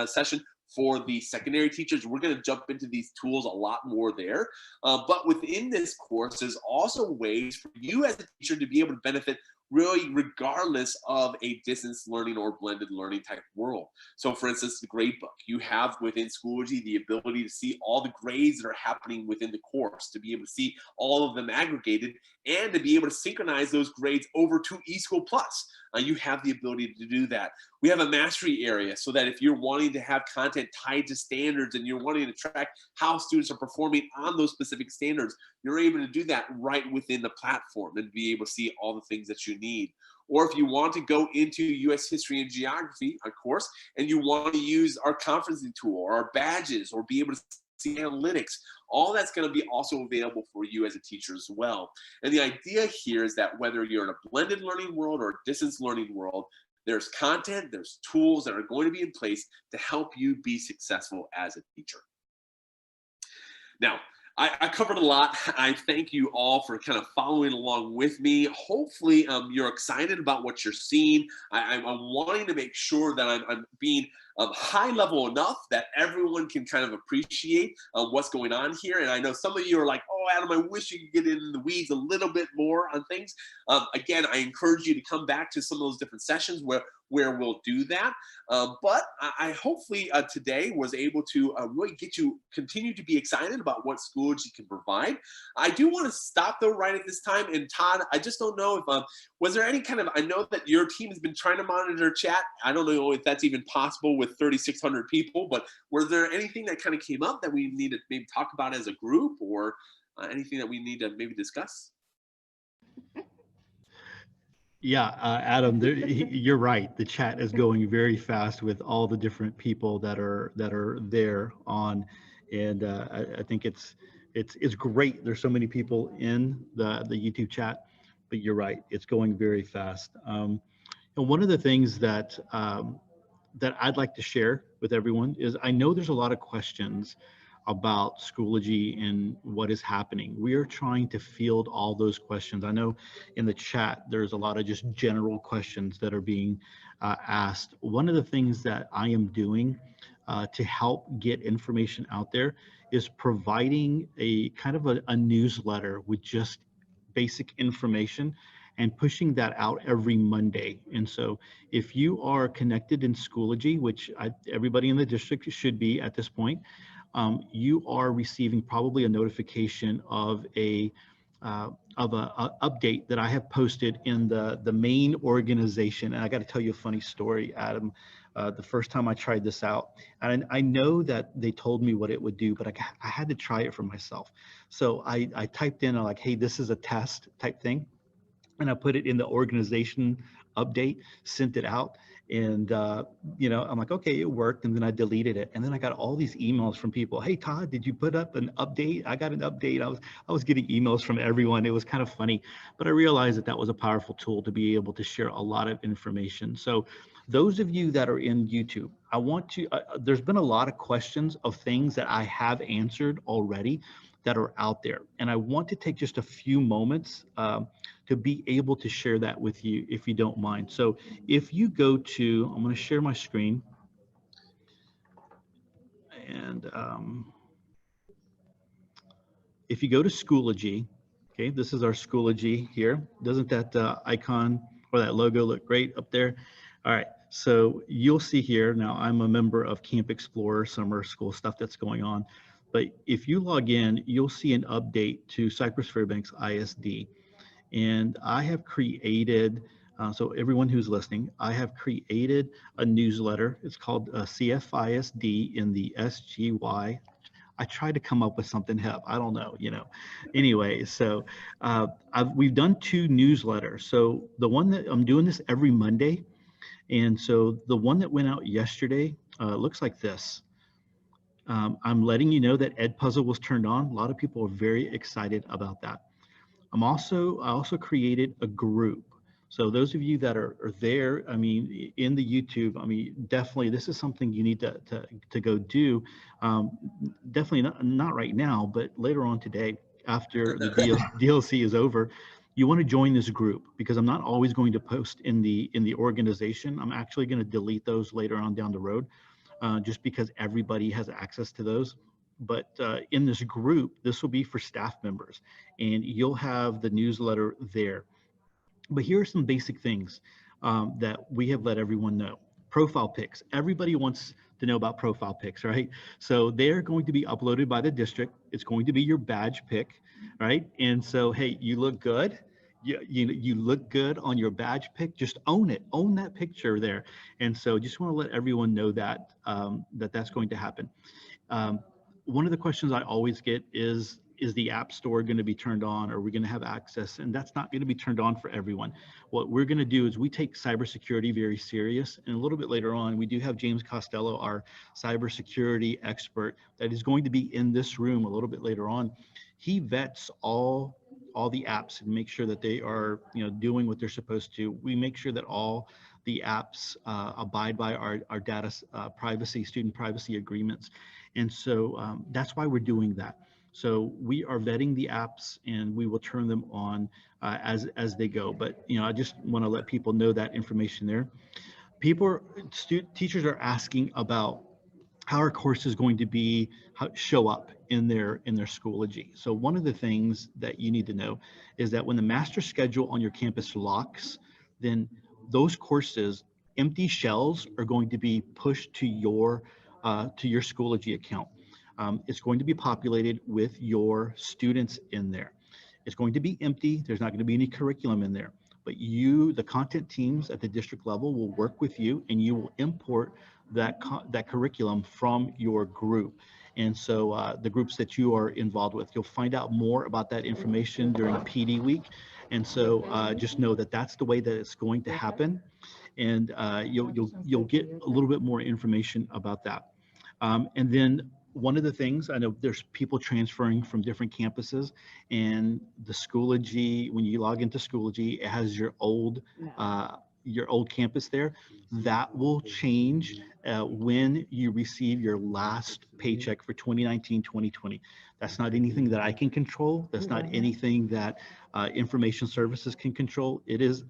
Speaker 1: session for the secondary teachers. We're going to jump into these tools a lot more there. But within this course, there's also ways for you as a teacher to be able to benefit really regardless of a distance learning or blended learning type world. So for instance, the grade book, you have within Schoology the ability to see all the grades that are happening within the course, to be able to see all of them aggregated, and to be able to synchronize those grades over to eSchool Plus. You have the ability to do that. We have a mastery area so that if you're wanting to have content tied to standards and you're wanting to track how students are performing on those specific standards, you're able to do that right within the platform and be able to see all the things that you need. Or if you want to go into US history and geography, of course, and you want to use our conferencing tool or our badges or be able to see analytics, all that's going to be also available for you as a teacher as well. And the idea here is that whether you're in a blended learning world or a distance learning world, there's content, there's tools that are going to be in place to help you be successful as a teacher. Now, I covered a lot. I thank you all for kind of following along with me. Hopefully, you're excited about what you're seeing. I'm wanting to make sure that I'm being high level enough that everyone can kind of appreciate what's going on here. And I know some of you are like, oh, Adam, I wish you could get in the weeds a little bit more on things. Again, I encourage you to come back to some of those different sessions where we'll do that. But I hopefully today was able to really get you continue to be excited about what Schoology can provide. I do want to stop though right at this time. And Todd, I just don't know if, was there any kind of, I know that your team has been trying to monitor chat. I don't know if that's even possible with 3,600 people, but was there anything that kind of came up that we need to maybe talk about as a group, or anything that we need to maybe discuss?
Speaker 2: Yeah, Adam, you're right. The chat is going very fast with all the different people that are there on, and I think it's great. There's so many people in the YouTube chat, but you're right. It's going very fast. And one of the things that that I'd like to share with everyone is I know there's a lot of questions about Schoology and what is happening. We are trying to field all those questions. I know in the chat, there's a lot of just general questions that are being asked. One of the things that I am doing to help get information out there is providing a kind of a newsletter with just basic information and pushing that out every Monday. And so if you are connected in Schoology, which everybody in the district should be at this point, you are receiving probably a notification of a update that I have posted in the main organization. And I got to tell you a funny story, Adam. The first time I tried this out, and I know that they told me what it would do, but I had to try it for myself. So I typed in like, hey, this is a test type thing, and I put it in the organization update, sent it out, and you know, I'm like, okay, it worked, and then I deleted it, and then I got all these emails from people. Hey, Todd, did you put up an update? I got an update. I was getting emails from everyone. It was kind of funny, but I realized that that was a powerful tool to be able to share a lot of information. So those of you that are in YouTube, I want to, there's been a lot of questions of things that I have answered already that are out there. And I want to take just a few moments to be able to share that with you, if you don't mind. So if you go to, I'm going to share my screen. And if you go to Schoology, okay, this is our Schoology here. Doesn't that icon or that logo look great up there? All right, so you'll see here, now I'm a member of Camp Explorer, summer school stuff that's going on. But if you log in, you'll see an update to Cypress Fairbanks ISD. And I have created, so everyone who's listening, I have created a newsletter. It's called CFISD in the SGY. I tried to come up with something hip. I don't know, you know. Anyway, so we've done 2 newsletters. So the one that I'm doing this every Monday. And so the one that went out yesterday looks like this. I'm letting you know that Edpuzzle was turned on. A lot of people are very excited about that. I also created a group. So those of you that are there, I mean, in the YouTube, I mean, definitely this is something you need to go do. Um, Definitely not right now, but later on today, after the DLC is over, you want to join this group, because I'm not always going to post in the organization. I'm actually going to delete those later on down the road, just because everybody has access to those. But in this group, this will be for staff members, and you'll have the newsletter there. But here are some basic things that we have let everyone know. Profile pics. Everybody wants to know about profile pics, right? So they're going to be uploaded by the district. It's going to be your badge pic, right? And so, hey, you look good. You look good on your badge pic. Just own it. Own that picture there. And so, just want to let everyone know that that's going to happen. Um, One of the questions I always get is the app store going to be turned on? Are we going to have access? And that's not going to be turned on for everyone. What we're going to do is we take cybersecurity very serious. And a little bit later on, we do have James Costello, our cybersecurity expert, that is going to be in this room a little bit later on. He vets all the apps and make sure that they are, doing what they're supposed to. We make sure that all the apps abide by our data privacy, student privacy agreements. And so that's why we're doing that. So we are vetting the apps, and we will turn them on as they go. But I just want to let people know that information there. Teachers are asking about how our course is going to be show up in their Schoology. So one of the things that you need to know is that when the master schedule on your campus locks, then those courses, empty shells, are going to be pushed to your Schoology account. It's going to be populated with your students in there. It's going to be empty. There's not going to be any curriculum in there. But the content teams at the district level, will work with you, and you will import that curriculum from your group. And so the groups that you are involved with, you'll find out more about that information during PD week. And so just know that that's the way that it's going to happen. And you'll get a little bit more information about that. And then one of the things, I know there's people transferring from different campuses, and the Schoology, when you log into Schoology, it has your old campus there. That will change when you receive your last paycheck for 2019, 2020. That's not anything that I can control. That's not anything that information services can control. It is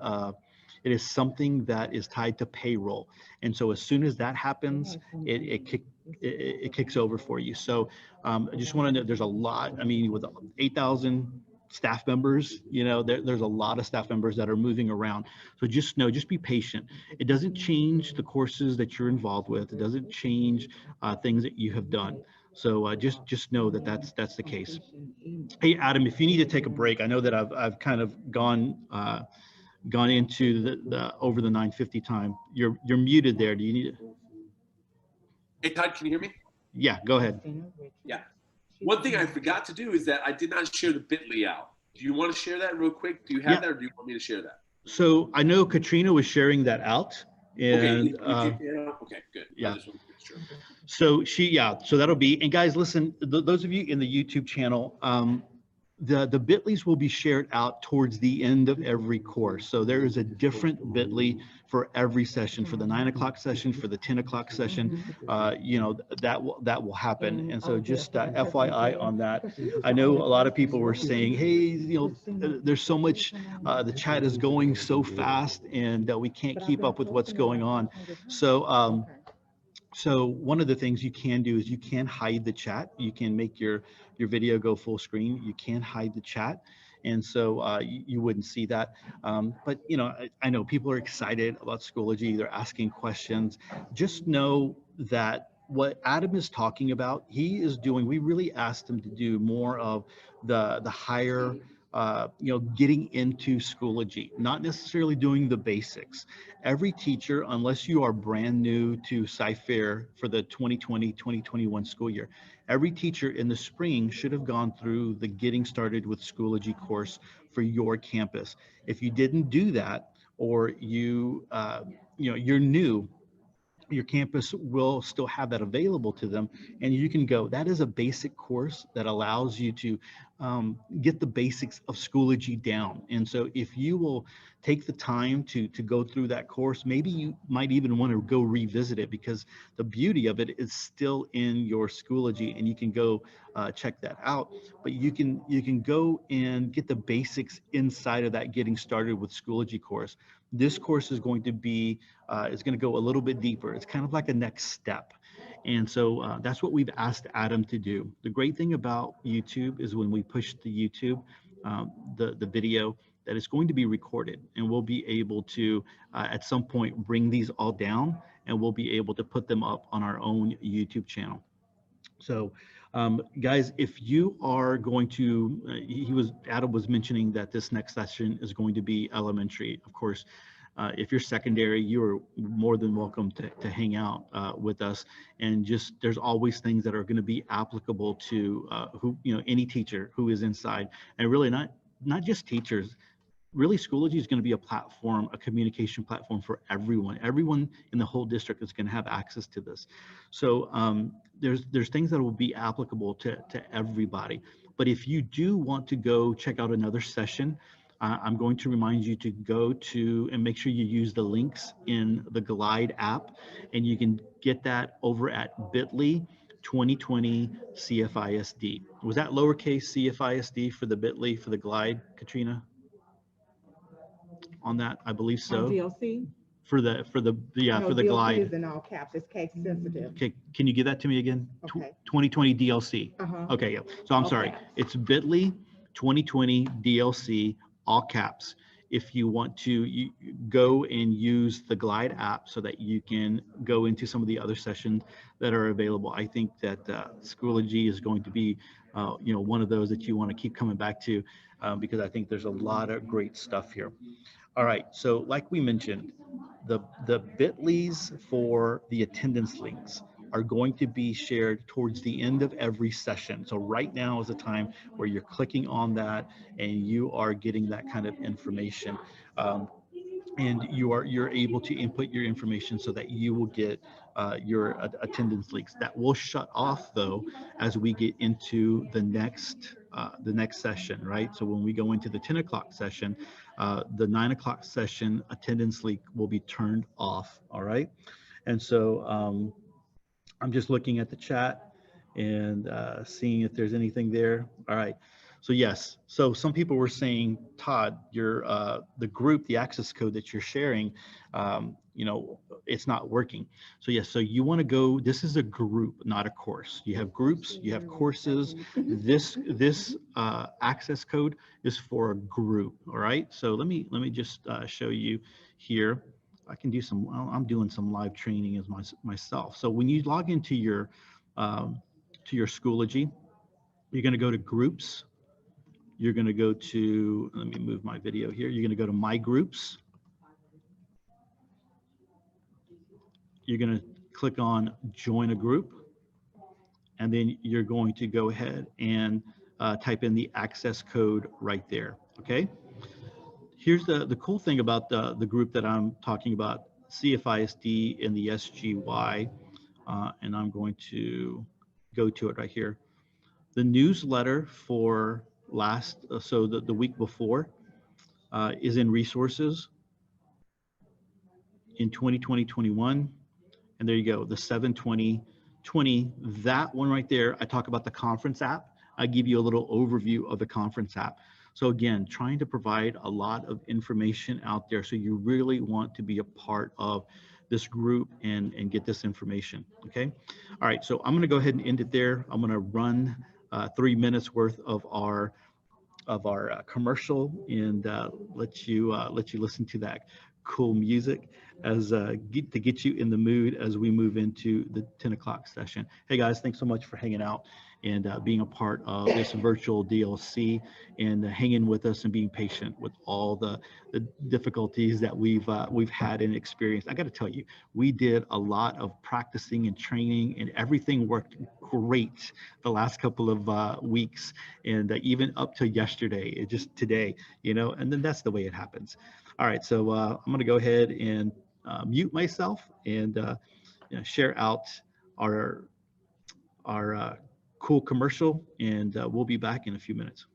Speaker 2: something that is tied to payroll. And so as soon as that happens, it kicks over for you. So I just want to know, there's a lot, I mean, with 8,000 staff members, there's a lot of staff members that are moving around. So just be patient. It doesn't change the courses that you're involved with. It doesn't change things that you have done. So just know that that's the case. Hey, Adam, if you need to take a break, I know that I've kind of gone into the over the 9:50 time. You're muted there. Do you need it?
Speaker 1: Hey, Todd, can you hear me?
Speaker 2: Yeah, go ahead.
Speaker 1: Yeah. One thing I forgot to do is that I did not share the bit.ly out. Do you want to share that real quick? Do you have that, or do you want me to share that?
Speaker 2: So I know Katrina was sharing that out. And
Speaker 1: okay, good.
Speaker 2: Yeah.
Speaker 1: I just want to make sure.
Speaker 2: So that'll be, and guys, listen, those of you in the YouTube channel, the bit.lys will be shared out towards the end of every course. So there is a different bit.ly for every session, for the 9 o'clock session, for the 10 o'clock session. That will happen. And so just FYI on that. I know a lot of people were saying, hey, there's so much, the chat is going so fast, and we can't keep up with what's going on. So one of the things you can do is you can hide the chat. You can make your video go full screen. You can hide the chat. And so you wouldn't see that. But I know people are excited about Schoology. They're asking questions. Just know that what Adam is talking about, he is doing, we really asked him to do more of the higher, getting into Schoology, not necessarily doing the basics. Every teacher, unless you are brand new to Cyfair for the 2020-2021 school year, every teacher in the spring should have gone through the Getting Started with Schoology course for your campus. If you didn't do that, or you're new, your campus will still have that available to them, and you can go. That is a basic course that allows you to get the basics of Schoology down. And so if you will take the time to go through that course, maybe you might even want to go revisit it, because the beauty of it is still in your Schoology, and you can go check that out. But you can go and get the basics inside of that getting started with Schoology course. This course is going to be is going to go a little bit deeper. It's kind of like a next step. And so that's what we've asked Adam to do. The great thing about YouTube is when we push the YouTube, the video, that it's going to be recorded, and we'll be able to at some point bring these all down, and we'll be able to put them up on our own YouTube channel. So, guys, if you are going to, Adam was mentioning that this next session is going to be elementary. Of course, if you're secondary, you're more than welcome to hang out with us. And just, there's always things that are going to be applicable to any teacher who is inside, and really not just teachers. Really, Schoology is going to be a platform, a communication platform for everyone. Everyone in the whole district is going to have access to this. So there's things that will be applicable to everybody. But if you do want to go check out another session, I'm going to remind you to go to and make sure you use the links in the Glide app, and you can get that over at bit.ly 2020 CFISD. Was that lowercase CFISD for the bit.ly for the Glide, Katrina? On that, I believe
Speaker 3: On
Speaker 2: so.
Speaker 3: DLC?
Speaker 2: For the yeah,
Speaker 3: No,
Speaker 2: for the
Speaker 3: DLC
Speaker 2: Glide.
Speaker 3: is in all caps. It's case sensitive.
Speaker 2: Okay, can you give that to me again?
Speaker 3: Okay.
Speaker 2: 2020 DLC.
Speaker 3: Uh-huh.
Speaker 2: Okay, yeah. So I'm
Speaker 3: All
Speaker 2: sorry.
Speaker 3: caps.
Speaker 2: It's bit.ly 2020 DLC, all caps. If you want to go and use the Glide app so that you can go into some of the other sessions that are available. I think that Schoology is going to be one of those that you want to keep coming back to, because I think there's a lot of great stuff here. All right, so like we mentioned, the bit.lys for the attendance links are going to be shared towards the end of every session. So right now is a time where you're clicking on that and you are getting that kind of information. And you're able to input your information so that you will get your attendance links. That will shut off though as we get into the next session, right? So when we go into the 10 o'clock session, the 9 o'clock session attendance link will be turned off. All right, and so I'm just looking at the chat and seeing if there's anything there. All right. So yes, so some people were saying, Todd, your the group, the access code that you're sharing, it's not working. So yes, so you want to go. This is a group, not a course. You have groups, you have courses. This access code is for a group. All right. So let me just show you here. I can do some. Well, I'm doing some live training as myself. So when you log into your Schoology, you're going to go to groups. You're going to go to, let me move my video here. You're going to go to my groups. You're going to click on join a group. And then you're going to go ahead and type in the access code right there. Okay. Here's the cool thing about the group that I'm talking about, CFISD and the SGY. And I'm going to go to it right here. The newsletter for so the week before is in resources in 2020-21. And there you go, the 7/20/20, that one right there. I talk about the conference app. I give you a little overview of the conference app. So again, trying to provide a lot of information out there. So you really want to be a part of this group and get this information, okay? All right, so I'm gonna go ahead and end it there. I'm gonna run 3 minutes worth of our commercial and let you listen to that cool music as to get you in the mood as we move into the 10 o'clock session. Hey guys, thanks so much for hanging out and being a part of this virtual DLC and hanging with us and being patient with all the difficulties that we've had and experienced. I got to tell you, we did a lot of practicing and training, and everything worked great the last couple of weeks, and even up to yesterday, just today, and then that's the way it happens. All right, so I'm going to go ahead and mute myself and share out our cool commercial, and we'll be back in a few minutes.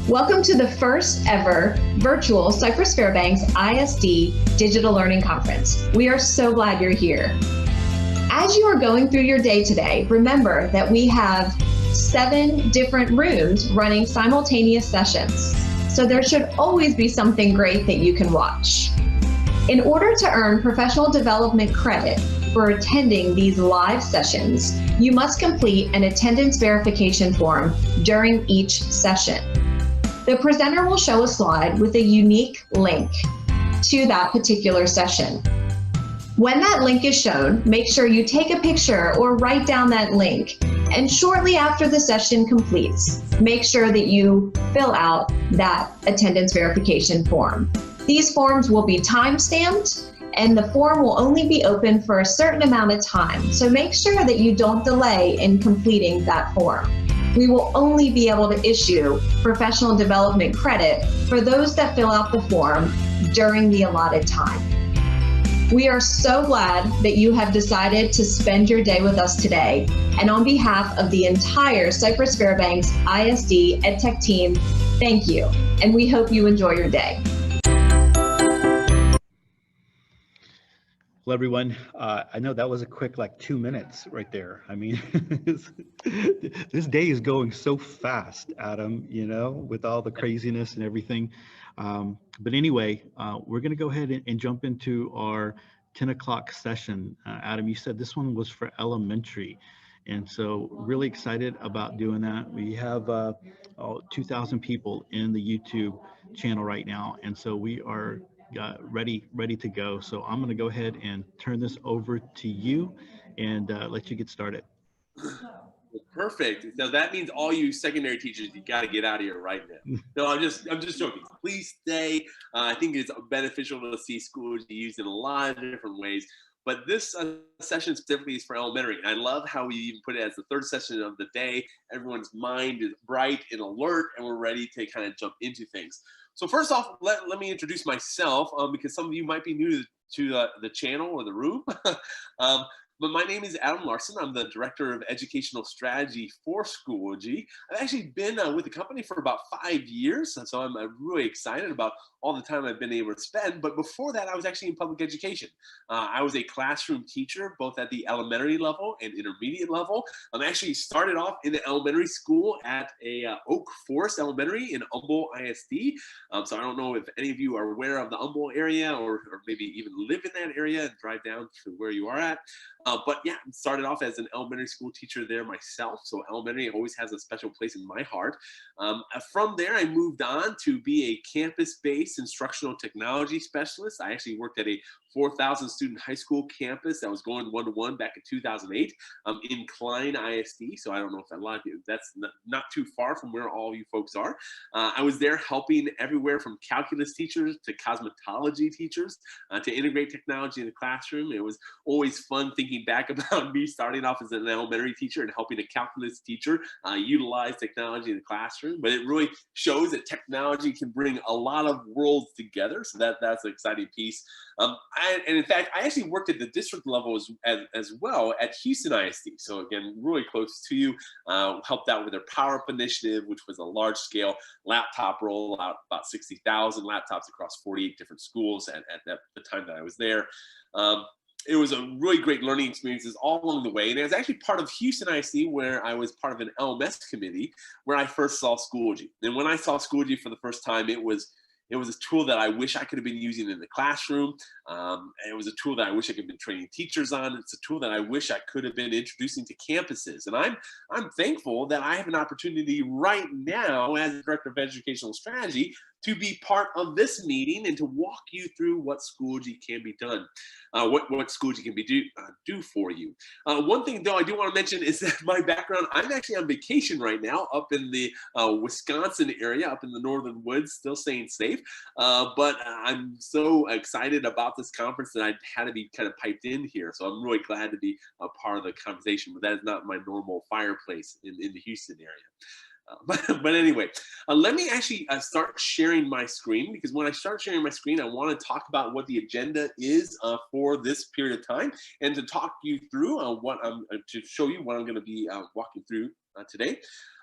Speaker 4: Welcome to the first ever virtual Cypress Fairbanks ISD Digital Learning Conference. We are so glad you're here. As you are going through your day today, remember that we have 7 different rooms running simultaneous sessions. So there should always be something great that you can watch. In order to earn professional development credit for attending these live sessions, you must complete an attendance verification form during each session. The presenter will show a slide with a unique link to that particular session. When that link is shown, make sure you take a picture or write down that link. And shortly after the session completes, make sure that you fill out that attendance verification form. These forms will be time-stamped, and the form will only be open for a certain amount of time. So make sure that you don't delay in completing that form. We will only be able to issue professional development credit for those that fill out the form during the allotted time. We are so glad that you have decided to spend your day with us today. And on behalf of the entire Cypress Fairbanks ISD EdTech team, thank you. And we hope you enjoy your day.
Speaker 2: Well, everyone, I know that was a quick, like 2 minutes right there. I mean, this day is going so fast, Adam, you know, with all the craziness and everything. But anyway, we're going to go ahead and jump into our 10 o'clock session. Adam, you said this one was for elementary. And so really excited about doing that. We have 2,000 people in the YouTube channel right now. And so we are ready to go. So I'm going to go ahead and turn this over to you and let you get started.
Speaker 1: Perfect. So that means all you secondary teachers, you got to get out of here right now. No, I'm just joking. Please stay. I think it's beneficial to see Schoology used in a lot of different ways. But this session specifically is for elementary. And I love how we even put it as the third session of the day. Everyone's mind is bright and alert, and we're ready to kind of jump into things. So first off, let me introduce myself because some of you might be new to the channel or the room. But my name is Adam Larson. I'm the Director of Educational Strategy for Schoology. I've actually been with the company for about 5 years, and so I'm really excited about all the time I've been able to spend. But before that, I was actually in public education. I was a classroom teacher, both at the elementary level and intermediate level. I actually started off in the elementary school at a Oak Forest Elementary in Humboldt ISD. So I don't know if any of you are aware of the Humboldt area or maybe even live in that area and drive down to where you are at. But yeah, started off as an elementary school teacher there myself. So elementary always has a special place in my heart. From there, I moved on to be a campus-based instructional technology specialist. I actually worked at a 4,000 student high school campus that was going one-to-one back in 2008 in Klein ISD. So I don't know if a lot of you, that's not too far from where all you folks are. I was there helping everywhere from calculus teachers to cosmetology teachers to integrate technology in the classroom. It was always fun thinking thinking back about me starting off as an elementary teacher and helping a calculus teacher utilize technology in the classroom. But it really shows that technology can bring a lot of worlds together. So that's an exciting piece. And in fact, I actually worked at the district level as well at Houston ISD. So again, really close to you, helped out with their Power Up initiative, which was a large scale laptop rollout, about 60,000 laptops across 48 different schools at the time that I was there. It was a really great learning experiences all along the way. And it was actually part of Houston ISD where I was part of an LMS committee where I first saw Schoology. And when I saw Schoology for the first time, it was a tool that I wish I could have been using in the classroom. It was a tool that I wish I could have been training teachers on. It's a tool that I wish I could have been introducing to campuses. And I'm thankful that I have an opportunity right now as the Director of Educational Strategy to be part of this meeting and to walk you through what Schoology can be done, what Schoology can do for you. One thing though I do want to mention is that my background, I'm actually on vacation right now up in the Wisconsin area, up in the northern woods, still staying safe. But I'm so excited about this conference that I had to be kind of piped in here. So I'm really glad to be a part of the conversation, but that is not my normal fireplace in the Houston area. But anyway, let me actually start sharing my screen, because when I start sharing my screen, I want to talk about what the agenda is for this period of time, and to talk you through to show you what I'm going to be walking through today.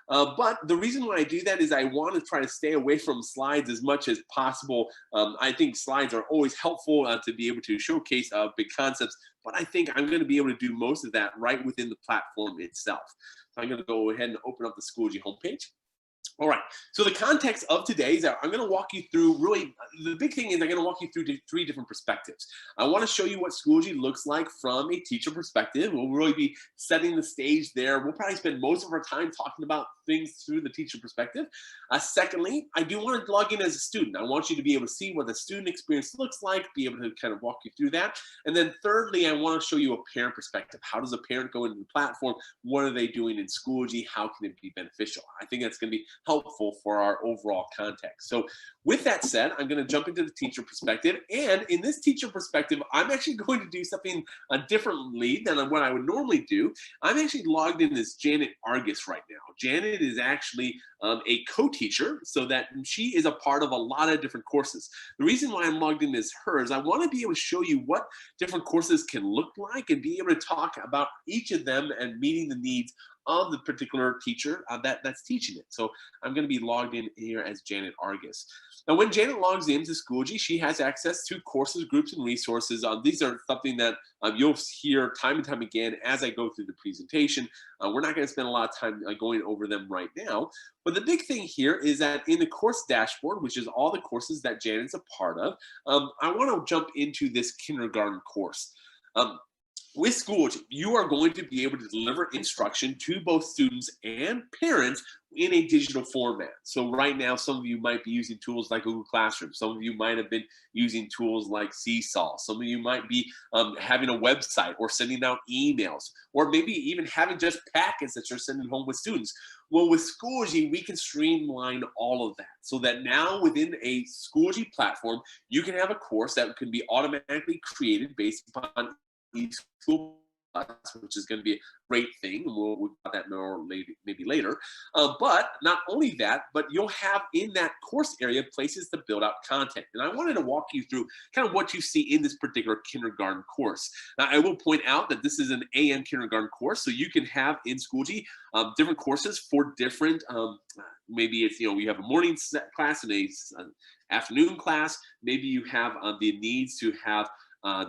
Speaker 1: But the reason why I do that is I want to try to stay away from slides as much as possible. I think slides are always helpful to be able to showcase big concepts, but I think I'm going to be able to do most of that right within the platform itself. So I'm going to go ahead and open up the Schoology homepage. All right, so the context of today is that I'm going to walk you through, really, the big thing is I'm going to walk you through three different perspectives. I want to show you what Schoology looks like from a teacher perspective. We'll really be setting the stage there. We'll probably spend most of our time talking about things through the teacher perspective. Secondly, I do want to log in as a student. I want you to be able to see what the student experience looks like, be able to kind of walk you through that. And then thirdly, I want to show you a parent perspective. How does a parent go into the platform? What are they doing in Schoology? How can it be beneficial? I think that's going to be helpful for our overall context. So with that said, I'm going to jump into the teacher perspective. And in this teacher perspective, I'm actually going to do something differently than what I would normally do. I'm actually logged in as Janet Argus right now. Janet is actually a co-teacher, so that she is a part of a lot of different courses. The reason why I'm logged in as hers, I want to be able to show you what different courses can look like and be able to talk about each of them and meeting the needs of the particular teacher that's teaching it. So I'm going to be logged in here as Janet Argus. Now, when Janet logs into Schoology, she has access to courses, groups, and resources. These are something that you'll hear time and time again as I go through the presentation. We're not going to spend a lot of time going over them right now. But the big thing here is that in the course dashboard, which is all the courses that Janet's a part of, I want to jump into this kindergarten course. With Schoology, you are going to be able to deliver instruction to both students and parents in a digital format. So right now, some of you might be using tools like Google Classroom. Some of you might have been using tools like Seesaw. Some of you might be having a website or sending out emails, or maybe even having just packets that you're sending home with students. Well, with Schoology, we can streamline all of that so that now within a Schoology platform, you can have a course that can be automatically created based upon each school, which is going to be a great thing. We'll talk about that more maybe later. But not only that, but you'll have in that course area places to build out content. And I wanted to walk you through kind of what you see in this particular kindergarten course. Now, I will point out that this is an AM kindergarten course, so you can have in Schoology different courses for different, maybe it's, you have a morning class and an afternoon class. Maybe you have the needs to have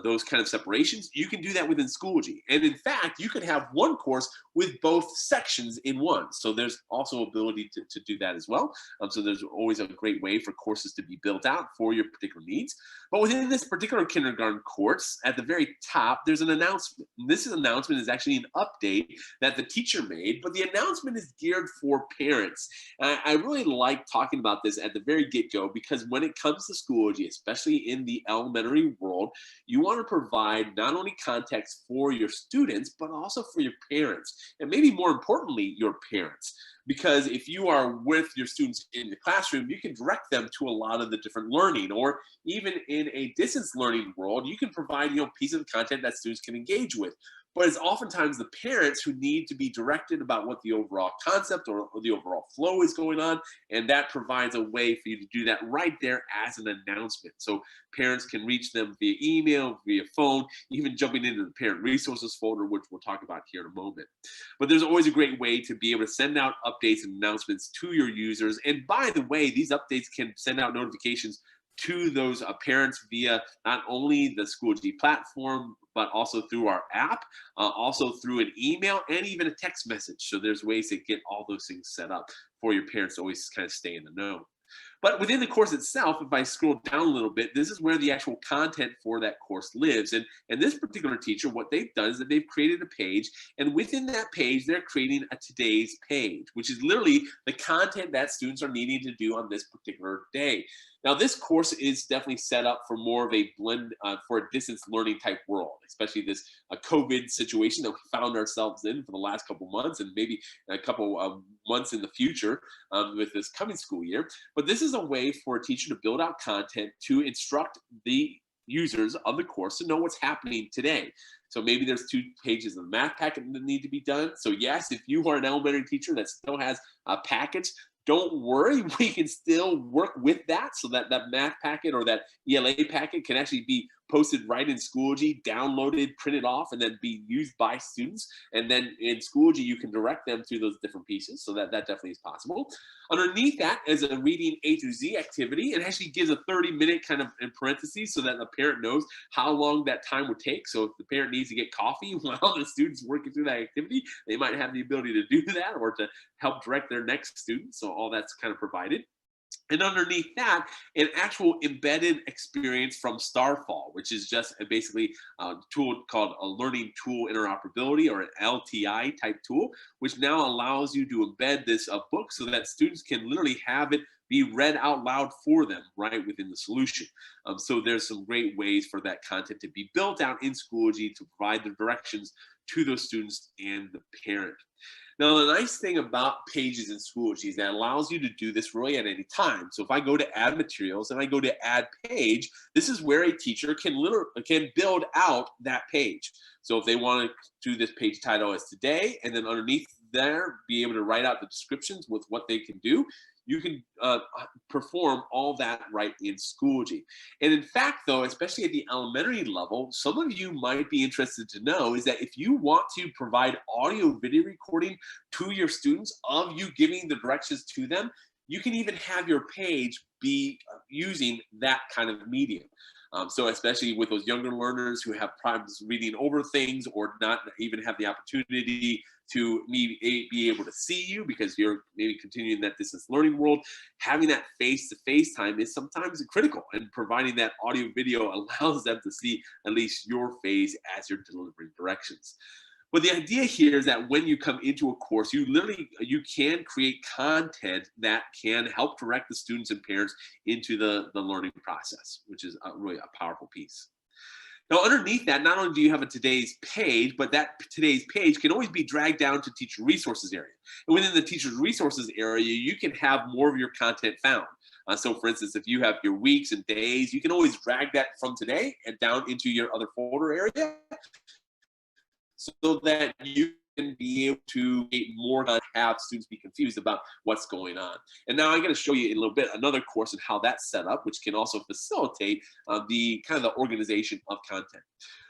Speaker 1: those kind of separations. You can do that within Schoology. And in fact, you can have one course with both sections in one. So there's also ability to do that as well. So there's always a great way for courses to be built out for your particular needs. But within this particular kindergarten course, at the very top, there's an announcement. And this announcement is actually an update that the teacher made, but the announcement is geared for parents. I really like talking about this at the very get-go, because when it comes to Schoology, especially in the elementary world, you want to provide not only context for your students, but also for your parents, and maybe more importantly, your parents. Because if you are with your students in the classroom, you can direct them to a lot of the different learning, or even in a distance learning world, you can provide, pieces of content that students can engage with. But it's oftentimes the parents who need to be directed about what the overall concept or the overall flow is going on. And that provides a way for you to do that right there as an announcement. So parents can reach them via email, via phone, even jumping into the parent resources folder, which we'll talk about here in a moment. But there's always a great way to be able to send out updates and announcements to your users. And by the way, these updates can send out notifications to those parents via not only the Schoology platform, but also through our app, also through an email and even a text message. So there's ways to get all those things set up for your parents to always kind of stay in the know. But within the course itself, if I scroll down a little bit, this is where the actual content for that course lives. And this particular teacher, what they've done is that they've created a page, and within that page, they're creating a today's page, which is literally the content that students are needing to do on this particular day. Now, this course is definitely set up for more of a blend for a distance learning type world, especially this COVID situation that we found ourselves in for the last couple months and maybe a couple of months in the future with this coming school year. But this is a way for a teacher to build out content to instruct the users of the course to know what's happening today. So maybe there's 2 pages of the math packet that need to be done. So yes, if you are an elementary teacher that still has packets, don't worry, we can still work with that so that that math packet or that ELA packet can actually be posted right in Schoology, downloaded, printed off, and then be used by students. And then in Schoology, you can direct them to those different pieces. So that definitely is possible. Underneath that is a reading A through Z activity. It actually gives a 30-minute kind of in parentheses so that the parent knows how long that time would take. So if the parent needs to get coffee while the student's working through that activity, they might have the ability to do that or to help direct their next student. So all that's kind of provided. And underneath that, an actual embedded experience from Starfall, which is just basically a tool called a learning tool interoperability or an LTI type tool, which now allows you to embed this book so that students can literally have it be read out loud for them right within the solution. So there's some great ways for that content to be built out in Schoology to provide the directions to those students and the parent. Now, the nice thing about pages in Schoology is that it allows you to do this really at any time. So if I go to add materials and I go to add page, this is where a teacher can build out that page. So if they want to do this page title as today, and then underneath there, be able to write out the descriptions with what they can do, you can perform all that right in Schoology. And in fact, though, especially at the elementary level, some of you might be interested to know is that if you want to provide audio video recording to your students of you giving the directions to them, you can even have your page be using that kind of medium. So especially with those younger learners who have problems reading over things or not even have the opportunity to maybe be able to see you because you're maybe continuing that distance learning world, having that face-to-face time is sometimes critical, and providing that audio video allows them to see at least your face as you're delivering directions. But the idea here is that when you come into a course, you can create content that can help direct the students and parents into the learning process, which is really a powerful piece. Now, underneath that, not only do you have a today's page, but that today's page can always be dragged down to teacher resources area. And within the teacher's resources area, you can have more of your content found. So for instance, if you have your weeks and days, you can always drag that from today and down into your other folder area, so that you can be able to get more, have students be confused about what's going on. And now I'm going to show you in a little bit another course and how that's set up, which can also facilitate the kind of the organization of content.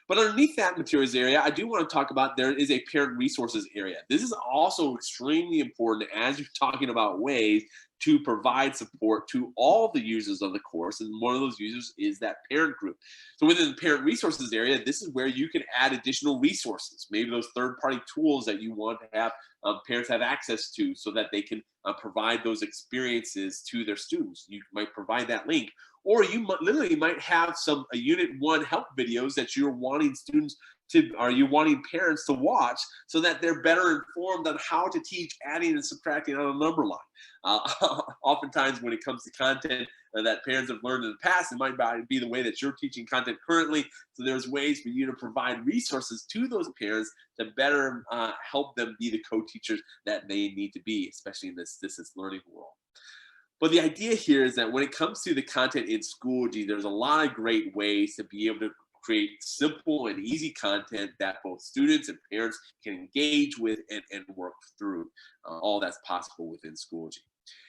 Speaker 1: But underneath that materials area, I do want to talk about there is a parent resources area. This is also extremely important as you're talking about ways to provide support to all the users of the course. And one of those users is that parent group. So within the parent resources area, this is where you can add additional resources, maybe those third-party tools that you want to have parents have access to so that they can provide those experiences to their students. You might provide that link. Or you literally might have some Unit 1 help videos that you're wanting students to, or you wanting parents to watch so that they're better informed on how to teach adding and subtracting on a number line. Oftentimes when it comes to content that parents have learned in the past, it might be the way that you're teaching content currently. So there's ways for you to provide resources to those parents to better help them be the co-teachers that they need to be, especially in this distance learning world. But the idea here is that when it comes to the content in Schoology, there's a lot of great ways to be able to create simple and easy content that both students and parents can engage with and work through. All that's possible within Schoology.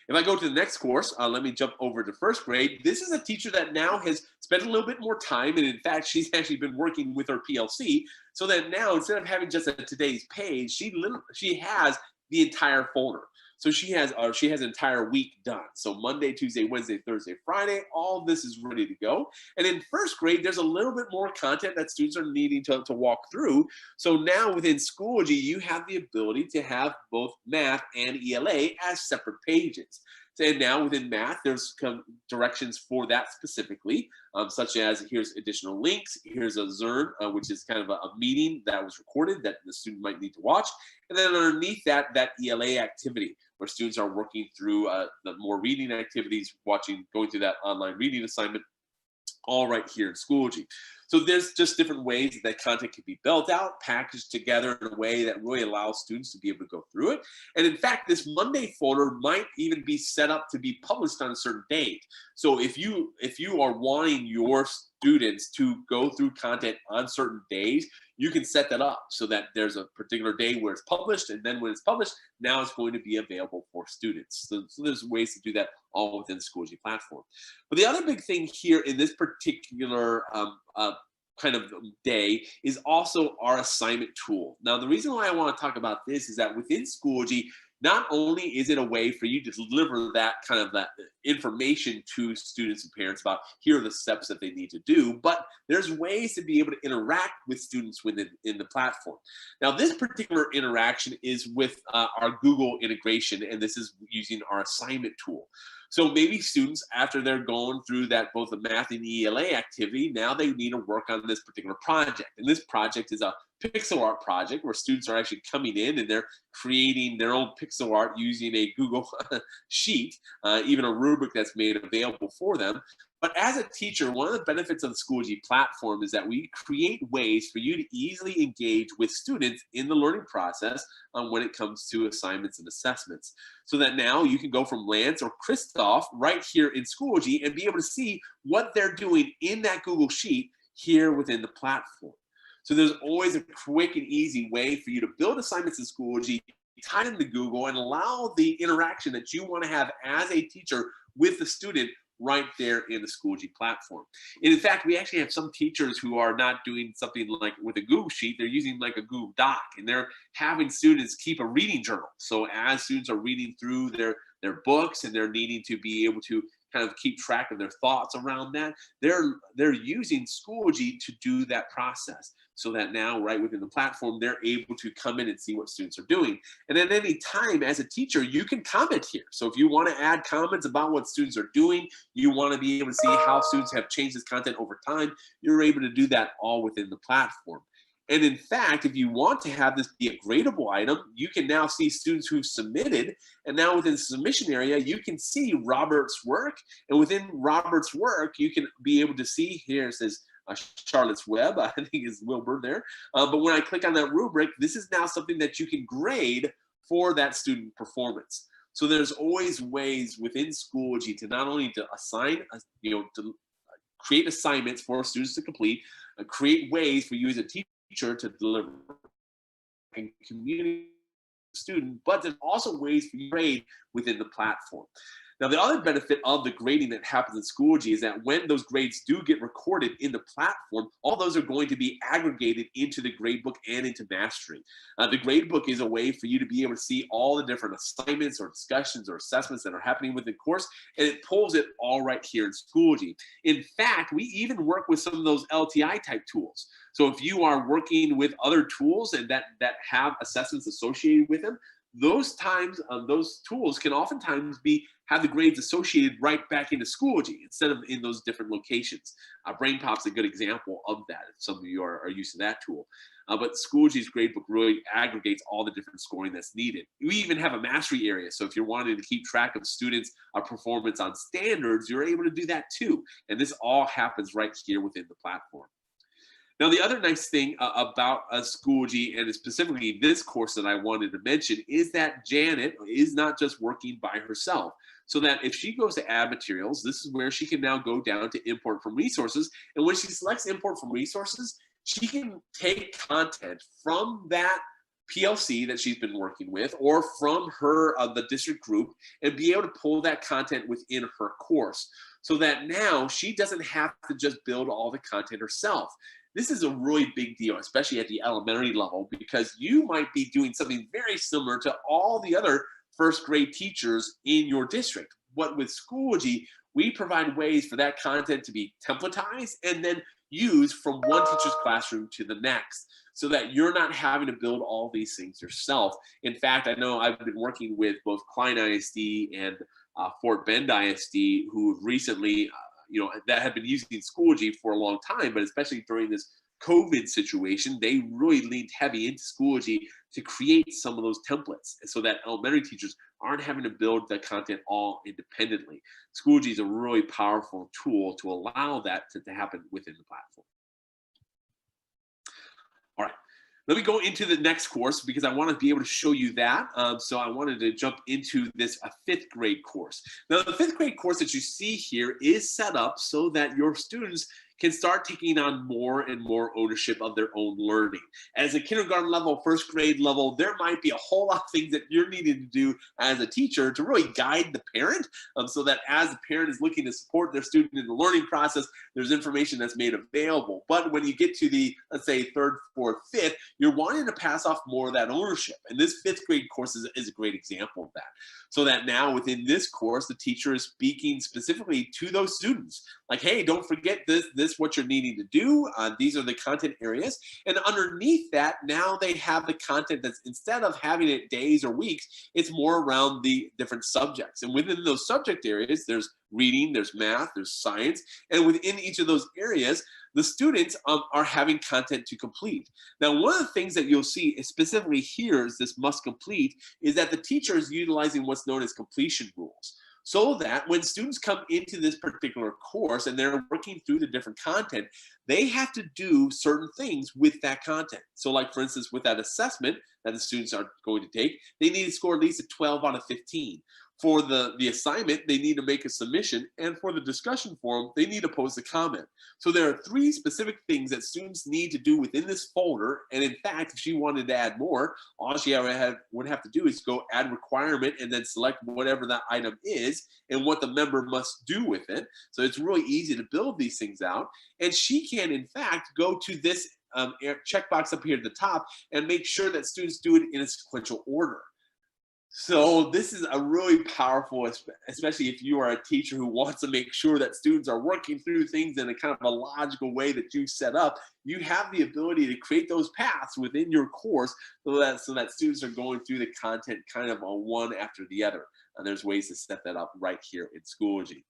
Speaker 1: If I go to the next course, let me jump over to first grade. This is a teacher that now has spent a little bit more time, and in fact, she's actually been working with her PLC, so that now instead of having just a today's page, she has the entire folder. So she has an entire week done. So Monday, Tuesday, Wednesday, Thursday, Friday, all of this is ready to go. And in first grade, there's a little bit more content that students are needing to walk through. So now within Schoology, you have the ability to have both math and ELA as separate pages. And now within math, there's directions for that specifically, such as here's additional links, here's a Zern, which is kind of a meeting that was recorded that the student might need to watch. And then underneath that ELA activity, where students are working through the more reading activities, going through that online reading assignment, all right here in Schoology. So there's just different ways that content can be built out, packaged together in a way that really allows students to be able to go through it. And in fact, this Monday folder might even be set up to be published on a certain date. So if you are wanting your students to go through content on certain days, you can set that up so that there's a particular day where it's published, and then when it's published, now it's going to be available for students. So there's ways to do that all within the Schoology platform. But the other big thing here in this particular kind of day is also our assignment tool. Now, the reason why I want to talk about this is that within Schoology, not only is it a way for you to deliver that information to students and parents about here are the steps that they need to do, but there's ways to be able to interact with students within the platform. Now, this particular interaction is with our Google integration, and this is using our assignment tool. So maybe students, after they're going through that both the math and ELA activity, now they need to work on this particular project. And this project is a pixel art project where students are actually coming in and they're creating their own pixel art using a Google sheet, even a rubric that's made available for them. But as a teacher, one of the benefits of the Schoology platform is that we create ways for you to easily engage with students in the learning process when it comes to assignments and assessments. So that now you can go from Lance or Christoph right here in Schoology and be able to see what they're doing in that Google Sheet here within the platform. So there's always a quick and easy way for you to build assignments in Schoology, tie them to Google, and allow the interaction that you want to have as a teacher with the student right there in the Schoology platform. And in fact, we actually have some teachers who are not doing something like with a Google Sheet, they're using like a Google Doc, and they're having students keep a reading journal. So as students are reading through their books and they're needing to be able to kind of keep track of their thoughts around that, they're using Schoology to do that process. So that now, right within the platform, they're able to come in and see what students are doing. And at any time, as a teacher, you can comment here. So if you want to add comments about what students are doing, you want to be able to see how students have changed this content over time, you're able to do that all within the platform. And in fact, if you want to have this be a gradable item, you can now see students who've submitted. And now within the submission area, you can see Robert's work. And within Robert's work, you can be able to see here, it says Charlotte's Web, I think is Wilbur there. But when I click on that rubric, this is now something that you can grade for that student performance. So there's always ways within Schoology to not only to assign, to create assignments for students to complete, create ways for you as a teacher to deliver and communicate with the student, but there's also ways for you to grade within the platform. Now, the other benefit of the grading that happens in Schoology is that when those grades do get recorded in the platform, all those are going to be aggregated into the gradebook and into Mastery. The gradebook is a way for you to be able to see all the different assignments or discussions or assessments that are happening within the course, and it pulls it all right here in Schoology. In fact, we even work with some of those LTI type tools. So if you are working with other tools and that have assessments associated with them, those tools can oftentimes have the grades associated right back into Schoology instead of in those different locations. BrainPop's a good example of that if some of you are used to that tool. But Schoology's gradebook really aggregates all the different scoring that's needed. We even have a mastery area. So if you're wanting to keep track of students' performance on standards, you're able to do that too. And this all happens right here within the platform. Now, the other nice thing about Schoology, and specifically this course that I wanted to mention, is that Janet is not just working by herself. So that if she goes to add materials, this is where she can now go down to import from resources. And when she selects import from resources, she can take content from that PLC that she's been working with, or from her the district group, and be able to pull that content within her course, so that now she doesn't have to just build all the content herself. This is a really big deal, especially at the elementary level, because you might be doing something very similar to all the other first grade teachers in your district. But with Schoology, we provide ways for that content to be templatized and then used from one teacher's classroom to the next, so that you're not having to build all these things yourself. In fact, I know I've been working with both Klein ISD and Fort Bend ISD, who recently, that have been using Schoology for a long time, but especially during this COVID situation, they really leaned heavy into Schoology to create some of those templates, so that elementary teachers aren't having to build the content all independently. Schoology is a really powerful tool to allow that to happen within the platform. All right, let me go into the next course, because I want to be able to show you that. So I wanted to jump into this fifth grade course. Now, the fifth grade course that you see here is set up so that your students can start taking on more and more ownership of their own learning. As a kindergarten level, first grade level, there might be a whole lot of things that you're needing to do as a teacher to really guide the parent, so that as the parent is looking to support their student in the learning process, there's information that's made available. But when you get to the, let's say, third, fourth, fifth, you're wanting to pass off more of that ownership. And this fifth grade course is a great example of that. So that now within this course, the teacher is speaking specifically to those students. Like, hey, don't forget this what you're needing to do. These are the content areas. And underneath that, now they have the content that's, instead of having it days or weeks, it's more around the different subjects. And within those subject areas, there's reading, there's math, there's science. And within each of those areas, the students are having content to complete. Now, one of the things that you'll see specifically here is this must complete, is that the teacher is utilizing what's known as completion rules. So that when students come into this particular course and they're working through the different content, they have to do certain things with that content. So like, for instance, with that assessment that the students are going to take, they need to score at least a 12 out of 15. For the assignment, they need to make a submission, and for the discussion forum, they need to post a comment. So there are 3 specific things that students need to do within this folder, and in fact, if she wanted to add more, all she would have to do is go add requirement and then select whatever that item is and what the member must do with it. So it's really easy to build these things out, and she can, in fact, go to this checkbox up here at the top and make sure that students do it in a sequential order. So this is a really powerful, especially if you are a teacher who wants to make sure that students are working through things in a kind of a logical way that you set up. You have the ability to create those paths within your course so that students are going through the content kind of on one after the other. And there's ways to set that up right here in Schoology.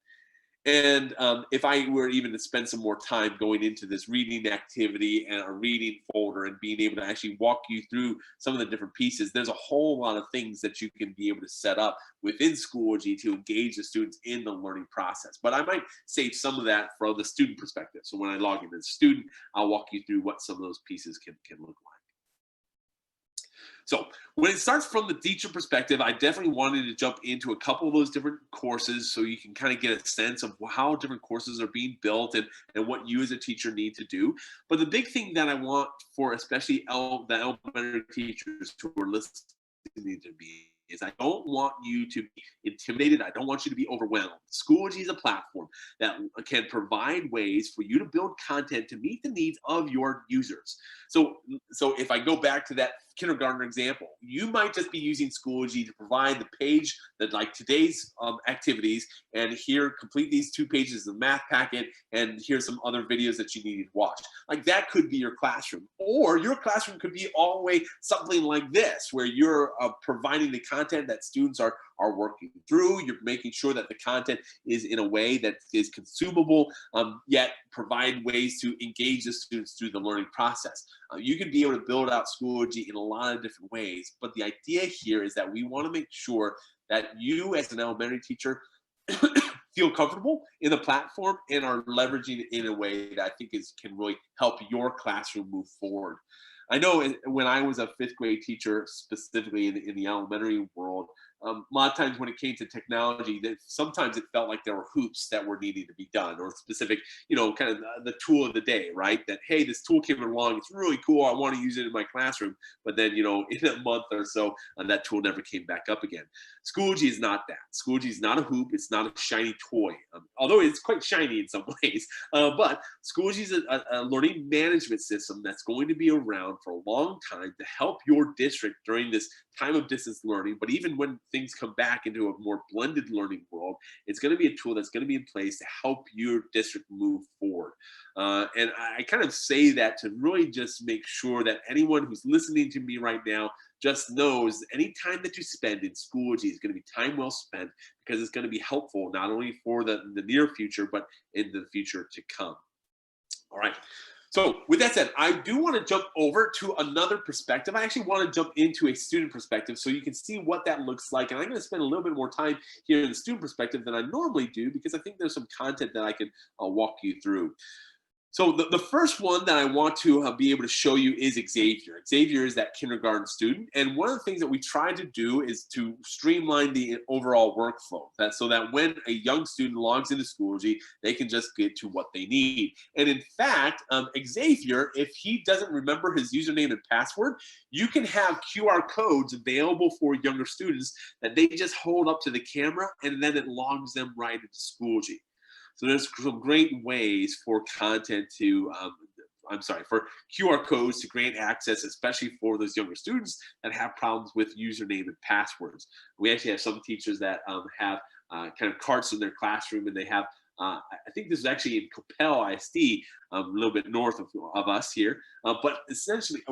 Speaker 1: And if I were even to spend some more time going into this reading activity and a reading folder and being able to actually walk you through some of the different pieces, there's a whole lot of things that you can be able to set up within Schoology to engage the students in the learning process. But I might save some of that from the student perspective. So when I log in as a student, I'll walk you through what some of those pieces can look like. So when it starts from the teacher perspective, I definitely wanted to jump into a couple of those different courses so you can kind of get a sense of how different courses are being built and what you as a teacher need to do. But the big thing that I want for especially the elementary teachers who are listening to me is I don't want you to be intimidated. I don't want you to be overwhelmed. Schoology is a platform that can provide ways for you to build content to meet the needs of your users. So if I go back to that kindergarten example, you might just be using Schoology to provide the page that, like today's activities, and here complete these 2 pages of math packet, and here's some other videos that you need to watch. Like that could be your classroom, or your classroom could be all the way something like this, where you're providing the content that students are working through. You're making sure that the content is in a way that is consumable, yet provide ways to engage the students through the learning process. You can be able to build out Schoology in a lot of different ways, but the idea here is that we want to make sure that you as an elementary teacher feel comfortable in the platform and are leveraging it in a way that I think can really help your classroom move forward. I know when I was a 5th grade teacher, specifically in the elementary world, a lot of times when it came to technology, that sometimes it felt like there were hoops that were needing to be done, or specific, kind of the tool of the day, right? That, hey, this tool came along, it's really cool, I want to use it in my classroom. But then, in a month or so, that tool never came back up again. Schoology is not that. Schoology is not a hoop, it's not a shiny toy, although it's quite shiny in some ways. But Schoology is a learning management system that's going to be around for a long time to help your district during this time of distance learning. But even when things come back into a more blended learning world, it's going to be a tool that's going to be in place to help your district move forward. And I kind of say that to really just make sure that anyone who's listening to me right now just knows any time that you spend in Schoology is going to be time well spent, because it's going to be helpful not only for the near future, but in the future to come. All right. So with that said, I do want to jump over to another perspective. I actually want to jump into a student perspective so you can see what that looks like. And I'm going to spend a little bit more time here in the student perspective than I normally do, because I think there's some content that I can walk you through. So the first one that I want to be able to show you is Xavier. Xavier is that kindergarten student. And one of the things that we try to do is to streamline the overall workflow, so that when a young student logs into Schoology, they can just get to what they need. And in fact, Xavier, if he doesn't remember his username and password, you can have QR codes available for younger students that they just hold up to the camera, and then it logs them right into Schoology. So there's some great ways for content to, for QR codes to grant access, especially for those younger students that have problems with username and passwords. We actually have some teachers that have kind of carts in their classroom, and they have, I think this is actually in Coppell ISD, a little bit north of us here. But essentially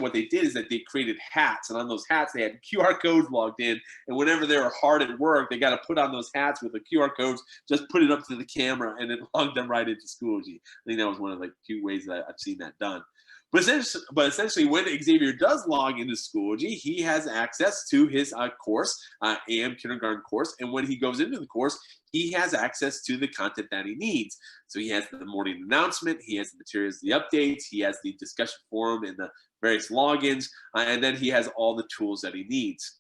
Speaker 1: what they did is that they created hats, and on those hats they had QR codes logged in. And whenever they were hard at work, they got to put on those hats with the QR codes, just put it up to the camera, and it logged them right into Schoology. I think that was one of the few ways that I've seen that done. But essentially, when Xavier does log into Schoology, he has access to his course, AM kindergarten course. And when he goes into the course, he has access to the content that he needs. So he has the morning announcement, he has the materials, the updates, he has the discussion forum and the various logins, and then he has all the tools that he needs.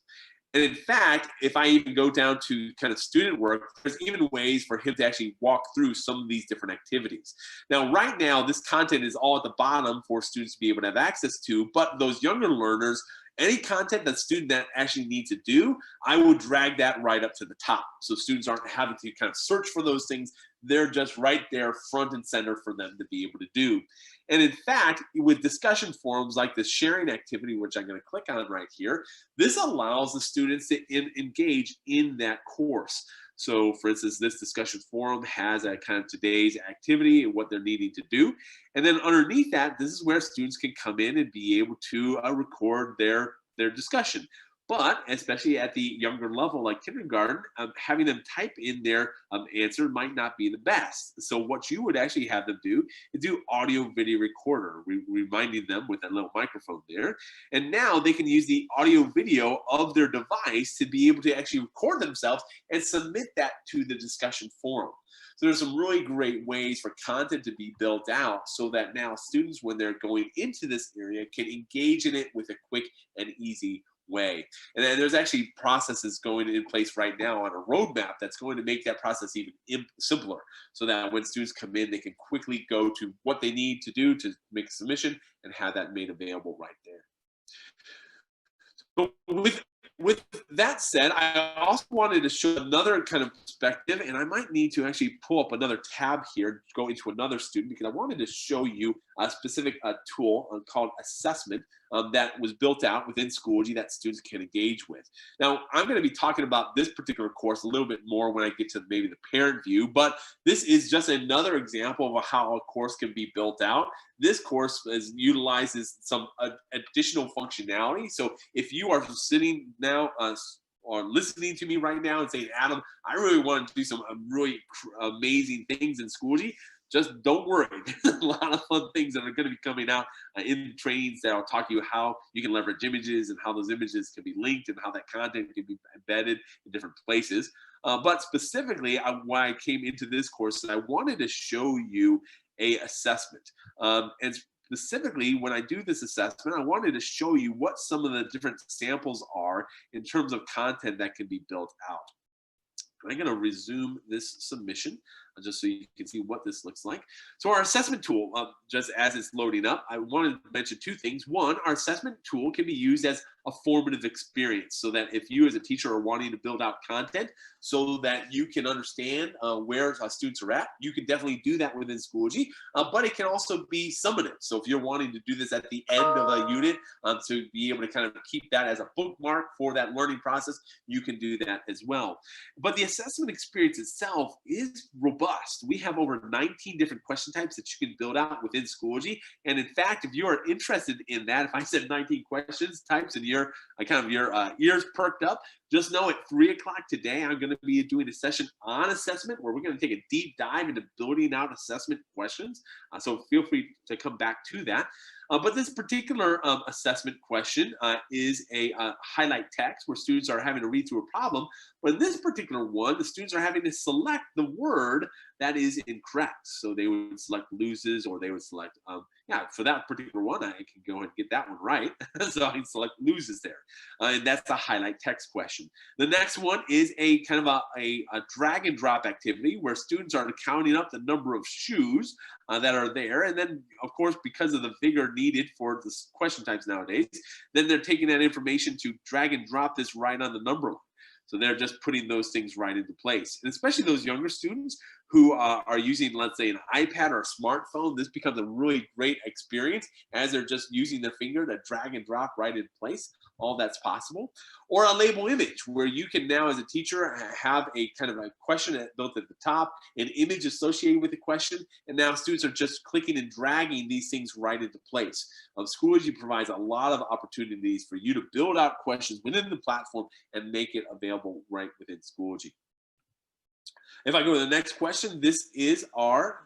Speaker 1: And in fact, if I even go down to kind of student work, there's even ways for him to actually walk through some of these different activities. Now, right now, this content is all at the bottom for students to be able to have access to, but those younger learners, any content that student that actually needs to do, I would drag that right up to the top. So students aren't having to kind of search for those things. They're just right there front and center for them to be able to do. And in fact, with discussion forums like this sharing activity, which I'm going to click on right here, this allows the students to engage in that course. So for instance, this discussion forum has a kind of today's activity and what they're needing to do. And then underneath that, this is where students can come in and be able to record their discussion. But especially at the younger level, like kindergarten, having them type in their answer might not be the best. So what you would actually have them do is do audio video recorder, reminding them with that little microphone there. And now they can use the audio video of their device to be able to actually record themselves and submit that to the discussion forum. So there's some really great ways for content to be built out so that now students, when they're going into this area, can engage in it with a quick and easy way. And then there's actually processes going in place right now on a roadmap that's going to make that process even simpler, so that when students come in, they can quickly go to what they need to do to make a submission and have that made available right there. So with that said, I also wanted to show another kind of perspective, and I might need to actually pull up another tab here, go into another student, because I wanted to show you a specific tool called assessment that was built out within Schoology that students can engage with. Now, I'm going to be talking about this particular course a little bit more when I get to maybe the parent view, but this is just another example of how a course can be built out. This course utilizes some additional functionality. So if you are sitting now or listening to me right now and saying, Adam, I really want to do some really amazing things in Schoology, just don't worry. There's a lot of fun things that are going to be coming out in trainings that will talk to you how you can leverage images and how those images can be linked and how that content can be embedded in different places. But specifically, why I came into this course is I wanted to show you a assessment. And specifically, when I do this assessment, I wanted to show you what some of the different samples are in terms of content that can be built out. I'm going to resume this submission just so you can see what this looks like. So our assessment tool, just as it's loading up, I wanted to mention two things. One, our assessment tool can be used as a formative experience, so that if you as a teacher are wanting to build out content so that you can understand where students are at, you can definitely do that within Schoology, but it can also be summative. So if you're wanting to do this at the end of a unit to be able to kind of keep that as a bookmark for that learning process, you can do that as well. But the assessment experience itself is robust. We have over 19 different question types that you can build out within Schoology. And in fact, if you are interested in that, if I said 19 questions types and your ears perked up, just know at 3 o'clock today, I'm going to be doing a session on assessment where we're going to take a deep dive into building out assessment questions. So feel free to come back to that. But this particular assessment question is a highlight text where students are having to read through a problem. But in this particular one, the students are having to select the word that is incorrect. So they would select loses, or they would select, for that particular one, I can go ahead and get that one right. So I can select loses there. And that's the highlight text question. The next one is a kind of a drag and drop activity where students are counting up the number of shoes that are there. And then, of course, because of the vigor needed for the question types nowadays, then they're taking that information to drag and drop this right on the number line. So they're just putting those things right into place. And especially those younger students who are using, let's say, an iPad or a smartphone, this becomes a really great experience as they're just using their finger to drag and drop right in place. All that's possible. Or a label image where you can now, as a teacher, have a kind of a question built at the top, an image associated with the question, and now students are just clicking and dragging these things right into place. Schoology provides a lot of opportunities for you to build out questions within the platform and make it available right within Schoology. If I go to the next question, this is our,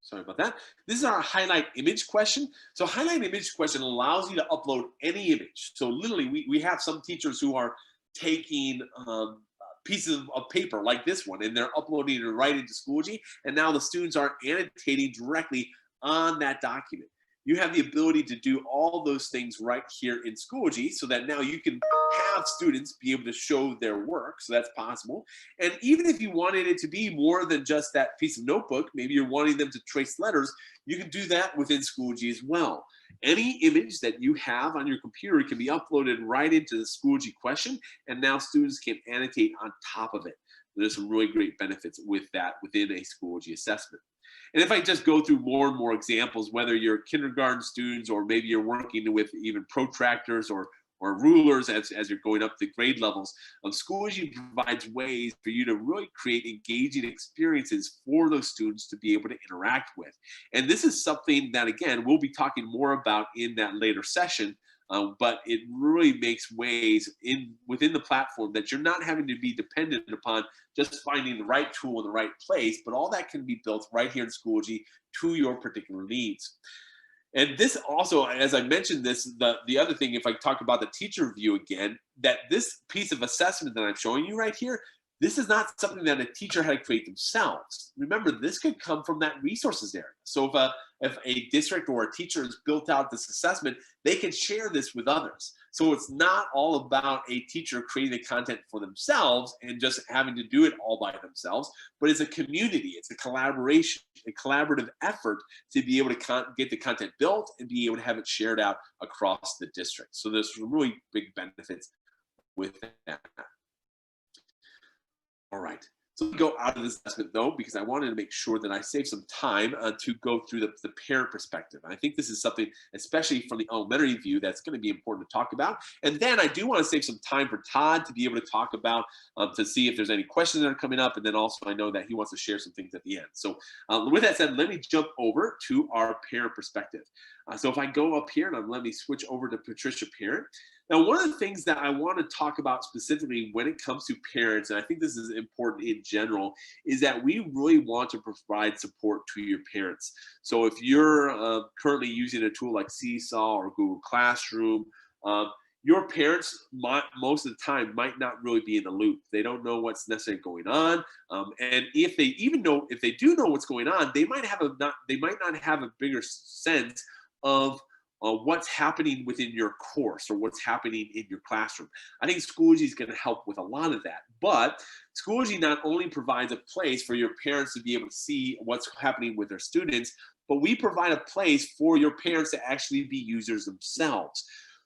Speaker 1: sorry about that. This is our highlight image question. So highlight image question allows you to upload any image. So literally we have some teachers who are taking pieces of paper like this one, and they're uploading it right into Schoology. And now the students are annotating directly on that document. You have the ability to do all those things right here in Schoology, so that now you can have students be able to show their work. So that's possible. And even if you wanted it to be more than just that piece of notebook, maybe you're wanting them to trace letters, you can do that within Schoology as well. Any image that you have on your computer can be uploaded right into the Schoology question, and now students can annotate on top of it. There's some really great benefits with that within a Schoology assessment. And if I just go through more and more examples, whether you're kindergarten students or maybe you're working with even protractors or rulers as you're going up the grade levels, Schoology provides ways for you to really create engaging experiences for those students to be able to interact with. And this is something that, again, we'll be talking more about in that later session. But it really makes ways within the platform that you're not having to be dependent upon just finding the right tool in the right place, but all that can be built right here in Schoology to your particular needs. And this also, as I mentioned this, the other thing, if I talk about the teacher view again, that this piece of assessment that I'm showing you right here, this is not something that a teacher had to create themselves. Remember, this could come from that resources area. So if a district or a teacher has built out this assessment, they can share this with others. So it's not all about a teacher creating the content for themselves and just having to do it all by themselves, but it's a community, it's a collaboration, a collaborative effort to be able to get the content built and be able to have it shared out across the district. So there's some really big benefits with that. All right, so we go out of this assessment though, because I wanted to make sure that I save some time to go through the parent perspective. And I think this is something, especially from the elementary view, that's going to be important to talk about. And then I do want to save some time for Todd to be able to talk about, to see if there's any questions that are coming up. And then also I know that he wants to share some things at the end. So with that said, let me jump over to our parent perspective. So if I go up here and let me switch over to Patricia Parent. Now, one of the things that I want to talk about specifically when it comes to parents, and I think this is important in general, is that we really want to provide support to your parents. So if you're currently using a tool like Seesaw or Google Classroom, your parents most of the time might not really be in the loop. They don't know what's necessarily going on, and if they do know what's going on, they might not have a bigger sense of what's happening within your course or what's happening in your classroom. I think Schoology is going to help with a lot of that. But Schoology not only provides a place for your parents to be able to see what's happening with their students, but we provide a place for your parents to actually be users themselves.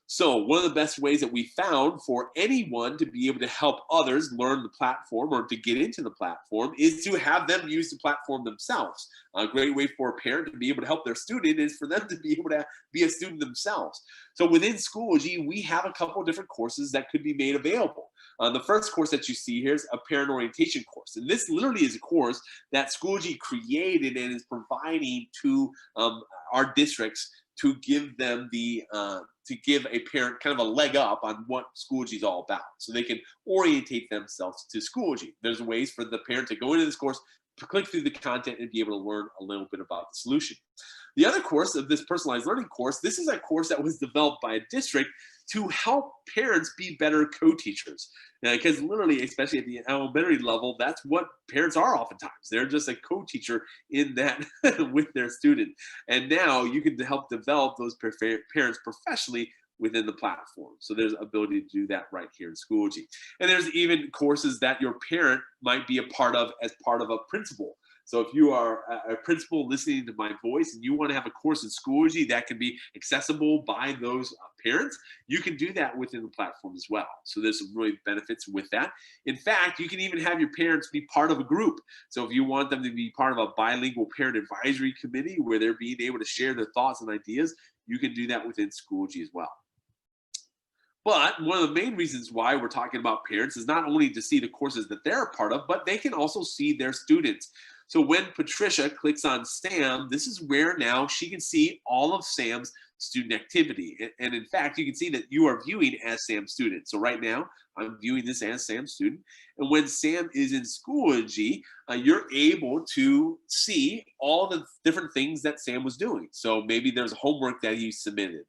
Speaker 1: So one of the best ways that we found for anyone to be able to help others learn the platform or to get into the platform is to have them use the platform themselves. A great way for a parent to be able to help their student is for them to be able to be a student themselves. So within Schoology, we have a couple of different courses that could be made available. The first course that you see here is a parent orientation course. And this literally is a course that Schoology created and is providing to our districts to give them to give a parent kind of a leg up on what Schoology is all about, so they can orientate themselves to Schoology. There's ways for the parent to go into this course, to click through the content, and be able to learn a little bit about the solution. The other course of this personalized learning course, this is a course that was developed by a district to help parents be better co-teachers. Because literally, especially at the elementary level, that's what parents are oftentimes. They're just a co-teacher in that with their student. And now you can help develop those parents professionally within the platform. So there's ability to do that right here in Schoology. And there's even courses that your parent might be a part of as part of a principal. So if you are a principal listening to my voice and you want to have a course in Schoology that can be accessible by those parents, you can do that within the platform as well. So there's some really benefits with that. In fact, you can even have your parents be part of a group. So if you want them to be part of a bilingual parent advisory committee where they're being able to share their thoughts and ideas, you can do that within Schoology as well. But one of the main reasons why we're talking about parents is not only to see the courses that they're a part of, but they can also see their students. So when Patricia clicks on Sam, this is where now she can see all of Sam's student activity. And in fact, you can see that you are viewing as Sam's student. So right now, I'm viewing this as Sam's student. And when Sam is in Schoology, you're able to see all the different things that Sam was doing. So maybe there's homework that he submitted.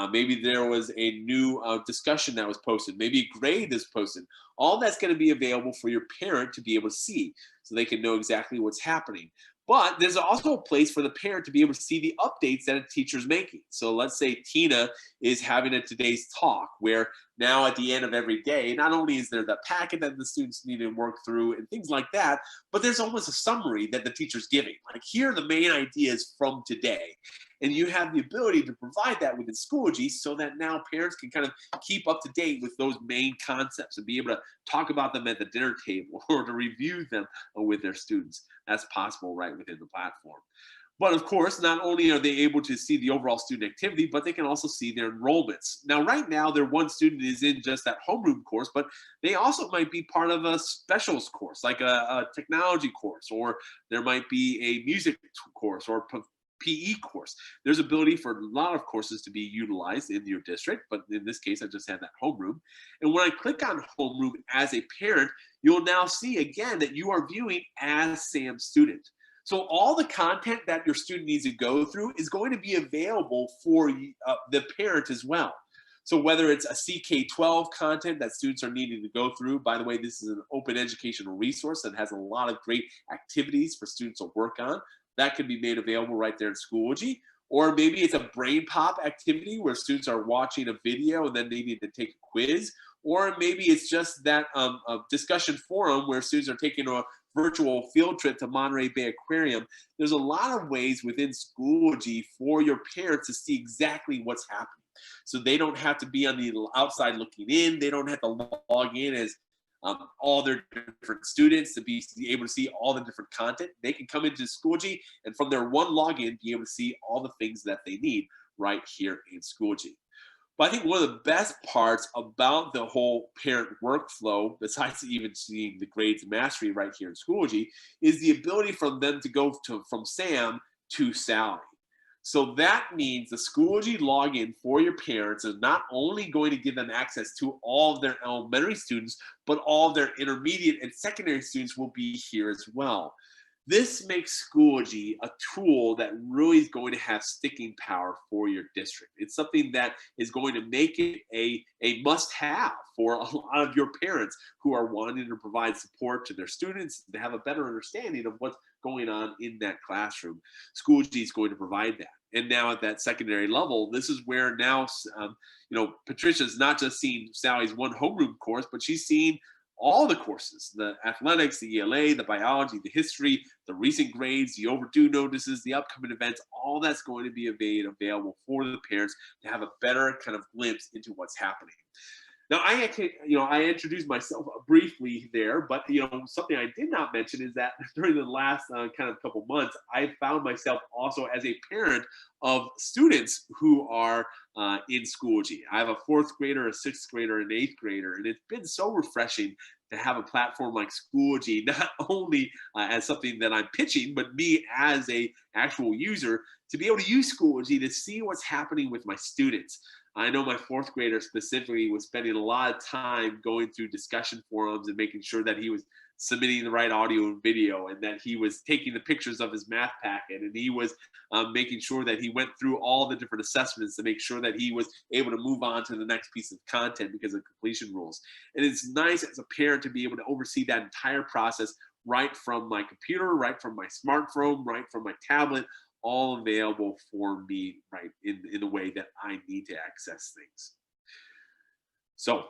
Speaker 1: Maybe there was a new discussion that was posted. Maybe a grade is posted. All that's going to be available for your parent to be able to see so they can know exactly what's happening. But there's also a place for the parent to be able to see the updates that a teacher's making. So let's say Tina is having a today's talk where now at the end of every day, not only is there the packet that the students need to work through and things like that, but there's almost a summary that the teacher's giving. Like, here are the main ideas from today. And you have the ability to provide that within Schoology so that now parents can kind of keep up to date with those main concepts and be able to talk about them at the dinner table or to review them with their students. That's possible right within the platform. But of course, not only are they able to see the overall student activity, but they can also see their enrollments. Now, right now, their one student is in just that homeroom course, but they also might be part of a specials course, like a technology course, or there might be a music course or PE course. There's ability for a lot of courses to be utilized in your district, but in this case, I just had that homeroom. And when I click on homeroom as a parent, you'll now see again that you are viewing as Sam's student. So all the content that your student needs to go through is going to be available for the parent as well. So whether it's a CK12 content that students are needing to go through, by the way, this is an open educational resource that has a lot of great activities for students to work on. That can be made available right there in Schoology. Or maybe it's a brain pop activity where students are watching a video and then they need to take a quiz. Or maybe it's just that a discussion forum where students are taking a virtual field trip to Monterey Bay Aquarium. There's a lot of ways within Schoology for your parents to see exactly what's happening. So they don't have to be on the outside looking in. They don't have to log in as all their different students to be able to see all the different content. They can come into Schoology and from their one login be able to see all the things that they need right here in Schoology. But I think one of the best parts about the whole parent workflow, besides even seeing the grades mastery right here in Schoology, is the ability for them to go from Sam to Sally. So that means the Schoology login for your parents is not only going to give them access to all of their elementary students, but all of their intermediate and secondary students will be here as well. This makes Schoology a tool that really is going to have sticking power for your district. It's something that is going to make it a must-have for a lot of your parents who are wanting to provide support to their students to have a better understanding of what's going on in that classroom. Schoology is going to provide that. And now at that secondary level, this is where now, Patricia's not just seeing Sally's one homeroom course, but she's seeing all the courses, the athletics, the ELA, the biology, the history, the recent grades, the overdue notices, the upcoming events, all that's going to be available for the parents to have a better kind of glimpse into what's happening. Now, I introduced myself briefly there, but something I did not mention is that during the last kind of couple months, I found myself also as a parent of students who are in Schoology. I have a 4th grader, a 6th grader, and an 8th grader, and it's been so refreshing to have a platform like Schoology, not only as something that I'm pitching, but me as a actual user to be able to use Schoology to see what's happening with my students. I know my 4th grader specifically was spending a lot of time going through discussion forums and making sure that he was submitting the right audio and video, and that he was taking the pictures of his math packet, and he was making sure that he went through all the different assessments to make sure that he was able to move on to the next piece of content because of completion rules. And it's nice as a parent to be able to oversee that entire process right from my computer, right from my smartphone, right from my tablet, all available for me right in the way that I need to access things. So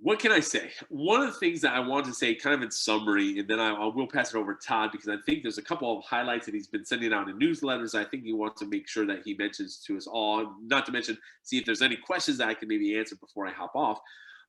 Speaker 1: what can I say? One of the things that I want to say kind of in summary, and then I will pass it over to Todd, because I think there's a couple of highlights that he's been sending out in newsletters. I think he wants to make sure that he mentions to us all, not to mention, see if there's any questions that I can maybe answer before I hop off.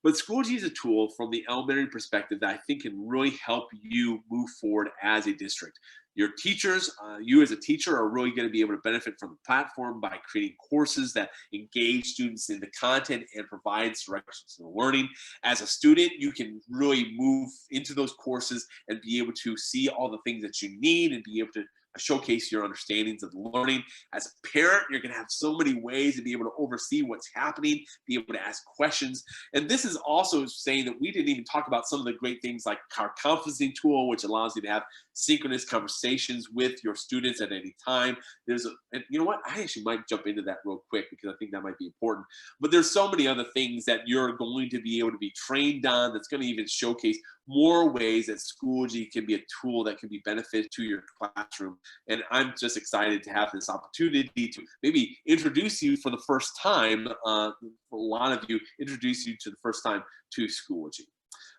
Speaker 1: But Schoology is a tool from the elementary perspective that I think can really help you move forward as a district. Your teachers, you as a teacher are really going to be able to benefit from the platform by creating courses that engage students in the content and provides directions to the learning. As a student, you can really move into those courses and be able to see all the things that you need and be able to showcase your understandings of the learning. As a parent, you're going to have so many ways to be able to oversee what's happening, be able to ask questions. And this is also saying that we didn't even talk about some of the great things like our conferencing tool, which allows you to have synchronous conversations with your students at any time. And you know what? I actually might jump into that real quick because I think that might be important. But there's so many other things that you're going to be able to be trained on that's going to even showcase more ways that Schoology can be a tool that can be beneficial to your classroom. And I'm just excited to have this opportunity to maybe introduce you for the first time, for a lot of you, introduce you to the first time to Schoology.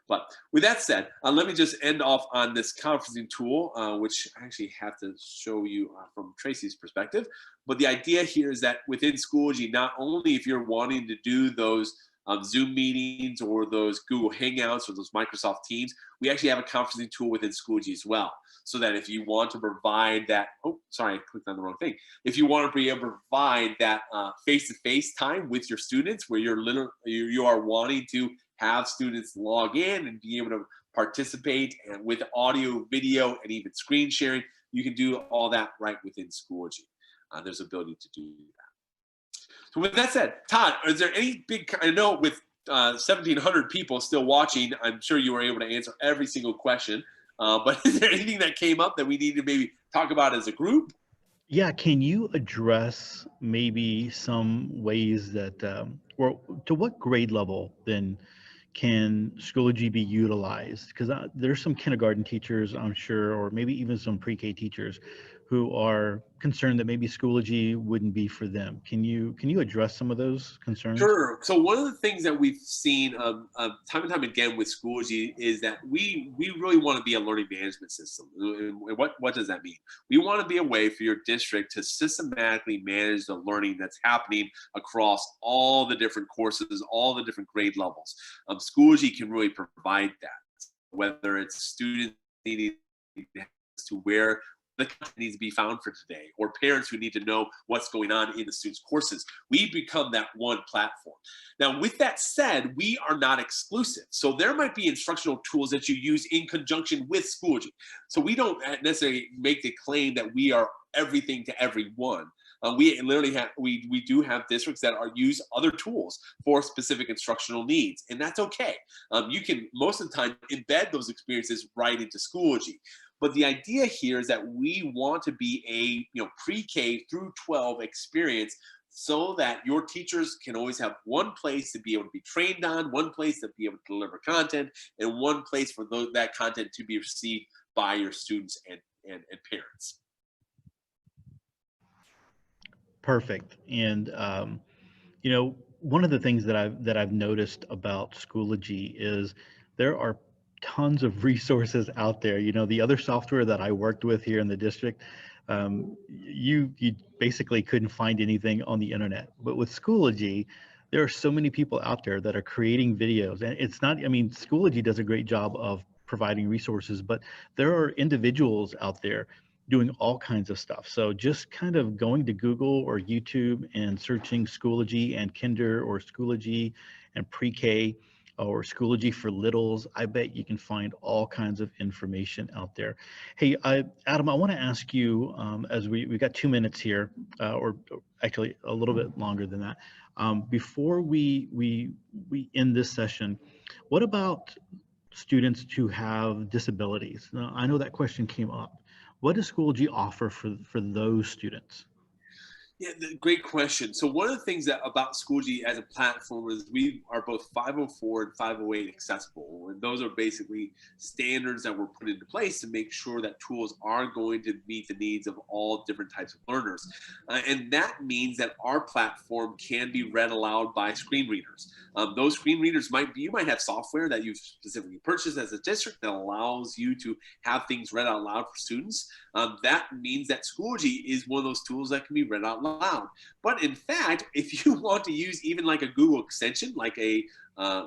Speaker 1: But with that said, let me just end off on this conferencing tool, which I actually have to show you from Tracy's perspective. But the idea here is that within Schoology, not only if you're wanting to do those Zoom meetings or those Google Hangouts or those Microsoft Teams, we actually have a conferencing tool within Schoology as well. So that if you want to provide that, oh, sorry, I clicked on the wrong thing. If you want to be able to provide that face-to-face time with your students where you are wanting to have students log in and be able to participate and with audio, video, and even screen sharing, you can do all that right within Schoology. There's ability to do that. So with that said, Todd, is there any big, I know with 1,700 people still watching, I'm sure you were able to answer every single question, but is there anything that came up that we need to maybe talk about as a group?
Speaker 2: Yeah, can you address maybe some ways that, or to what grade level then can Schoology be utilized? Because there's some kindergarten teachers, I'm sure, or maybe even some pre-K teachers who are concerned that maybe Schoology wouldn't be for them. Can you address some of those concerns?
Speaker 1: Sure. So one of the things that we've seen time and time again with Schoology is that we really want to be a learning management system. And what does that mean? We want to be a way for your district to systematically manage the learning that's happening across all the different courses, all the different grade levels. Schoology can really provide that, whether it's students needing to where the content needs to be found for today, or parents who need to know what's going on in the students' courses. We become that one platform. Now, with that said, we are not exclusive. So there might be instructional tools that you use in conjunction with Schoology. So we don't necessarily make the claim that we are everything to everyone. We literally have, we do have districts that are use other tools for specific instructional needs, and that's okay. You can most of the time embed those experiences right into Schoology. But the idea here is that we want to be a pre-K through 12 experience, so that your teachers can always have one place to be able to be trained on, one place to be able to deliver content, and one place for that content to be received by your students and parents.
Speaker 2: Perfect. And one of the things that I've noticed about Schoology is there are tons of resources out there. The other software that I worked with here in the district, you basically couldn't find anything on the internet. But with Schoology, there are so many people out there that are creating videos, and it's not. I mean, Schoology does a great job of providing resources, but there are individuals out there doing all kinds of stuff. So just kind of going to Google or YouTube and searching Schoology and Kinder, or Schoology and pre-K, or Schoology for littles, I bet you can find all kinds of information out there. Hey, Adam, I want to ask you, as we got 2 minutes here, or actually a little bit longer than that, before we end this session, what about students who have disabilities? Now, I know that question came up. What does Schoology offer for those students?
Speaker 1: Yeah, great question. So one of the things that about Schoology as a platform is we are both 504 and 508 accessible. And those are basically standards that were put into place to make sure that tools are going to meet the needs of all different types of learners. And that means that our platform can be read aloud by screen readers. Those screen readers you might have software that you've specifically purchased as a district that allows you to have things read out loud for students. That means that Schoology is one of those tools that can be read out loud. But in fact, if you want to use even like a Google extension, like a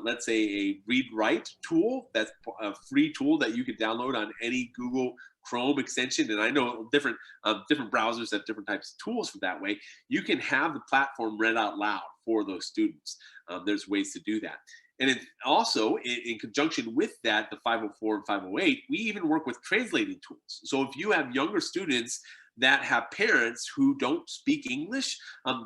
Speaker 1: let's say a read-write tool, that's a free tool that you can download on any Google Chrome extension, and I know different browsers have different types of tools for that way. You can have the platform read out loud for those students. There's ways to do that. And also, in conjunction with that, the 504 and 508, we even work with translating tools. So if you have younger students that have parents who don't speak English,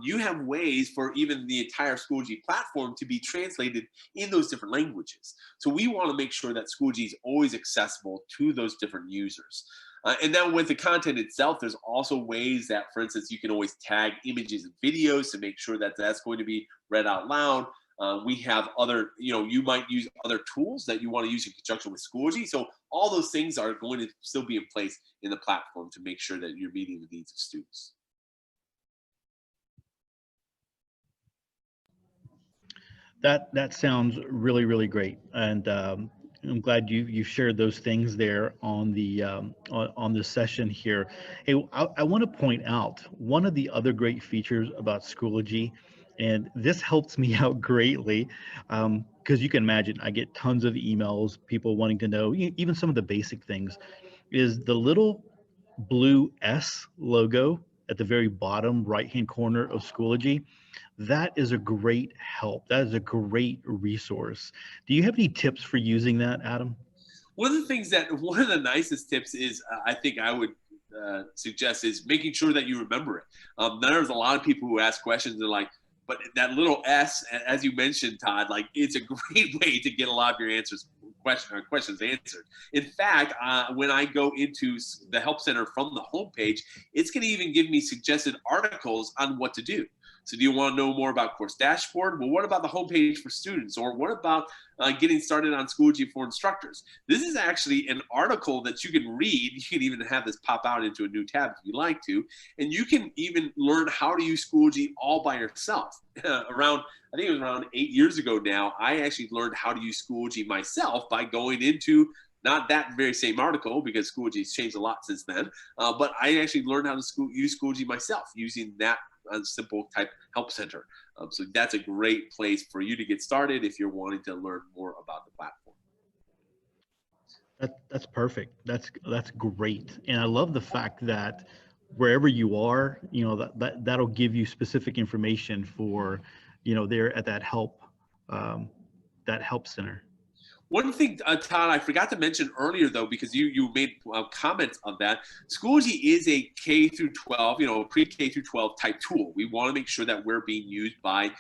Speaker 1: you have ways for even the entire Schoology platform to be translated in those different languages. So we want to make sure that Schoology is always accessible to those different users. And then with the content itself, there's also ways that, for instance, you can always tag images and videos to make sure that that's going to be read out loud. We have other, you might use other tools that you want to use in conjunction with Schoology. So all those things are going to still be in place in the platform to make sure that you're meeting the needs of students.
Speaker 2: That sounds really, really great. And I'm glad you shared those things there on the on the session here. Hey, I want to point out one of the other great features about Schoology, and this helps me out greatly, because you can imagine I get tons of emails, people wanting to know even some of the basic things, is the little blue S logo at the very bottom right-hand corner of Schoology. That is a great help. That is a great resource. Do you have any tips for using that, Adam?
Speaker 1: One of the nicest tips is, I think I would suggest, is making sure that you remember it. There's a lot of people who ask questions and like, but that little S, as you mentioned, Todd, like it's a great way to get a lot of your questions answered. In fact, when I go into the Help Center from the homepage, it's going to even give me suggested articles on what to do. So do you want to know more about Course Dashboard? Well, what about the homepage for students? Or what about getting started on Schoology for instructors? This is actually an article that you can read. You can even have this pop out into a new tab if you like to. And you can even learn how to use Schoology all by yourself. I think it was around 8 years ago now, I actually learned how to use Schoology myself by going into not that very same article, because Schoology has changed a lot since then, but I actually learned how to use Schoology myself using that simple type help center. So that's a great place for you to get started if you're wanting to learn more about the platform.
Speaker 2: That's perfect. That's great. And I love the fact that wherever you are, that'll give you specific information for, there at that help center.
Speaker 1: One thing, Todd, I forgot to mention earlier, though, because you made comments on that. Schoology is a K through 12, pre-K through 12 type tool. We want to make sure that we're being used by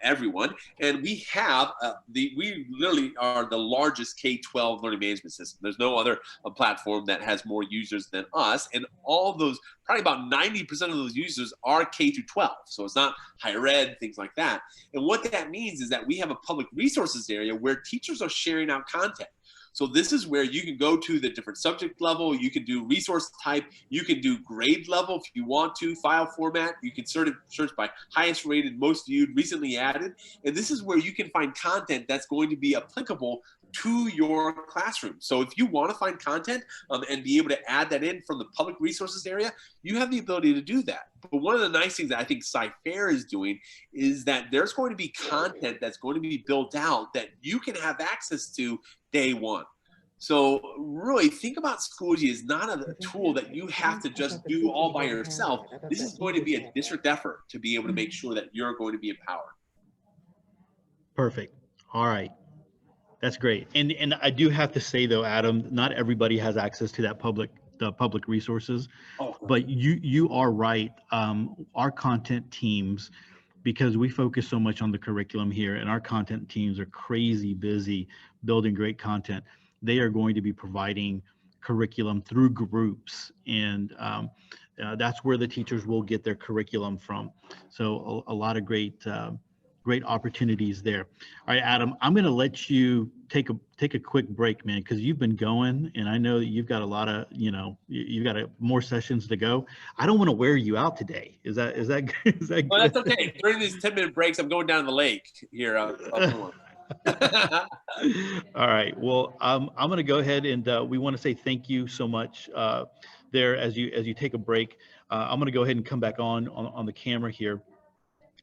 Speaker 1: everyone, and we have we literally are the largest K-12 learning management system. There's no other platform that has more users than us, and all of those, probably about 90% of those users are K through 12. So it's not higher ed, things like that. And what that means is that we have a public resources area where teachers are sharing out content. So this is where you can go to the different subject level, you can do resource type, you can do grade level if you want to, file format, you can search by highest rated, most viewed, recently added. And this is where you can find content that's going to be applicable to your classroom. So if you want to find content and be able to add that in from the public resources area, you have the ability to do that. But one of the nice things that I think CyFair is doing is that there's going to be content that's going to be built out that you can have access to day one. So really think about Schoology as not a tool that you have to just do all by yourself. This is going to be a district effort to be able to make sure that you're going to be empowered.
Speaker 2: Perfect. All right. That's great. And I do have to say though, Adam, not everybody has access to that the public resources, but you are right. Our content teams, because we focus so much on the curriculum here, and our content teams are crazy busy building great content. They are going to be providing curriculum through groups, and that's where the teachers will get their curriculum from. So a lot of great opportunities there. All right, Adam, I'm going to let you take a quick break, man, because you've been going, and I know that you've got a lot of, you've got more sessions to go. I don't want to wear you out today. Is that good?
Speaker 1: Well, that's okay. During these 10-minute breaks, I'm going down to the lake here.
Speaker 2: All right. Well, I'm going to go ahead and we want to say thank you so much there as you take a break. I'm going to go ahead and come back on the camera here,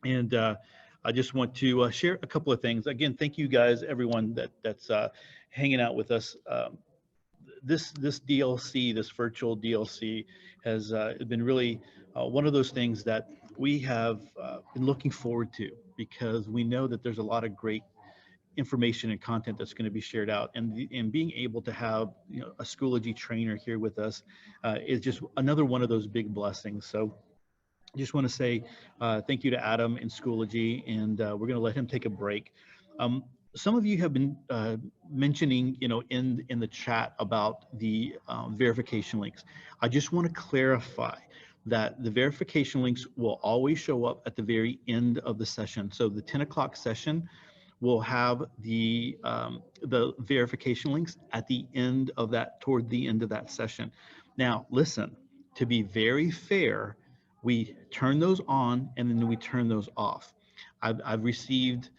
Speaker 2: and I just want to share a couple of things. Again, thank you guys, everyone that's hanging out with us. This DLC, this virtual DLC, has been really one of those things that we have been looking forward to, because we know that there's a lot of great information and content that's going to be shared out, and being able to have a Schoology trainer here with us is just another one of those big blessings. So I just want to say thank you to Adam and Schoology, and we're going to let him take a break. Some of you have been mentioning, in the chat about the verification links. I just want to clarify that the verification links will always show up at the very end of the session. So the 10 o'clock session will have the verification links at the end of that, toward the end of that session. Now, listen, to be very fair, we turn those on and then we turn those off. I've received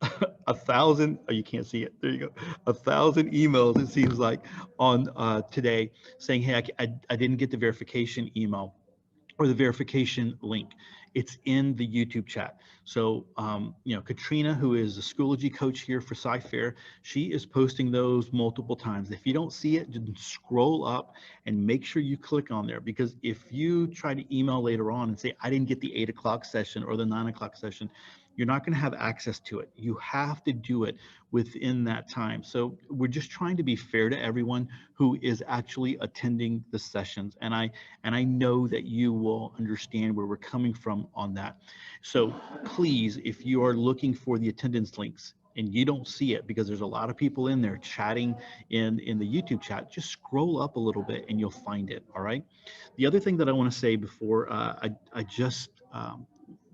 Speaker 2: 1,000, oh, you can't see it, there you go, 1,000 emails, it seems like, on today saying, hey, I didn't get the verification email or the verification link. It's in the YouTube chat. So, Katrina, who is a Schoology coach here for CyFair, she is posting those multiple times. If you don't see it, just scroll up and make sure you click on there, because if you try to email later on and say, I didn't get the 8 o'clock session or the 9 o'clock session, you're not going to have access to it. You have to do it within that time. So we're just trying to be fair to everyone who is actually attending the sessions. And I know that you will understand where we're coming from on that. So please, if you are looking for the attendance links and you don't see it because there's a lot of people in there chatting in the YouTube chat, just scroll up a little bit and you'll find it. All right. The other thing that I want to say before I just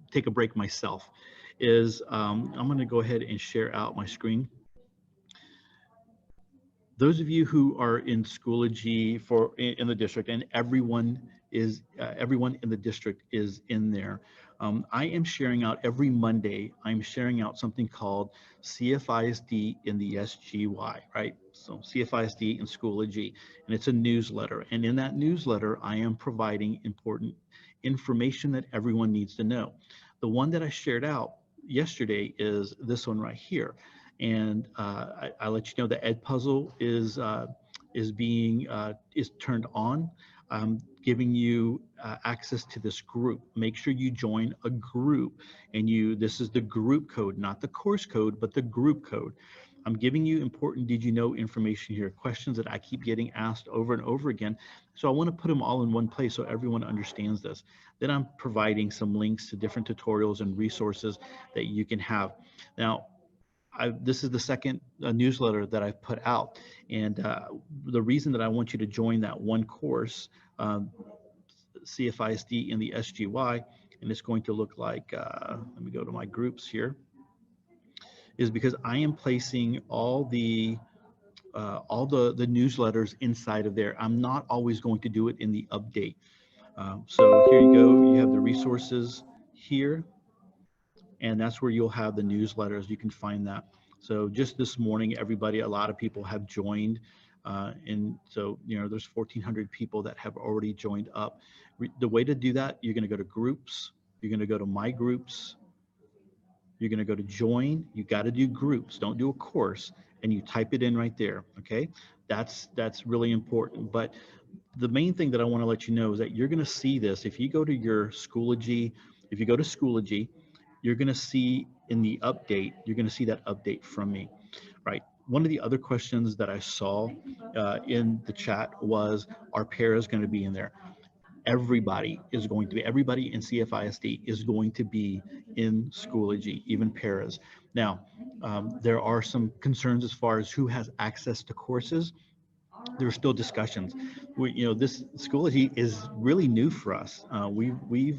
Speaker 2: take a break myself is I'm going to go ahead and share out my screen. Those of you who are in Schoology in the district, and everyone in the district is in there. I am sharing out every Monday. I'm sharing out something called CFISD in the SGY, right? So CFISD in Schoology, and it's a newsletter. And in that newsletter, I am providing important information that everyone needs to know. The one that I shared out yesterday is this one right here, and I let you know the Ed Puzzle is turned on. I'm giving you access to this group. Make sure you join a group, and this is the group code, not the course code, but the group code. I'm giving you important did you know information here, questions that I keep getting asked over and over again. So I want to put them all in one place so everyone understands this. Then I'm providing some links to different tutorials and resources that you can have. Now, this is the second newsletter that I've put out. And the reason that I want you to join that one course, CFISD in the SGY, and it's going to look like, let me go to my groups here, is because I am placing all the newsletters inside of there. I'm not always going to do it in the update. So here you go, you have the resources here, and that's where you'll have the newsletters. You can find that. So just this morning, everybody, a lot of people have joined. And so, there's 1,400 people that have already joined up. The way to do that, you're going to go to groups, you're going to go to my groups, you're going to go to join. You got to do groups, don't do a course, and you type it in right there. Okay, that's really important. But the main thing that I want to let you know is that you're going to see this if you go to your Schoology. If you go to Schoology, you're going to see in the update, you're going to see that update from me, right? One of the other questions that I saw in the chat was, are paras going to be in there? Everybody is going to be, everybody in CFISD is going to be in Schoology, even paras. Now, there are some concerns as far as who has access to courses. There are still discussions. This Schoology is really new for us. We've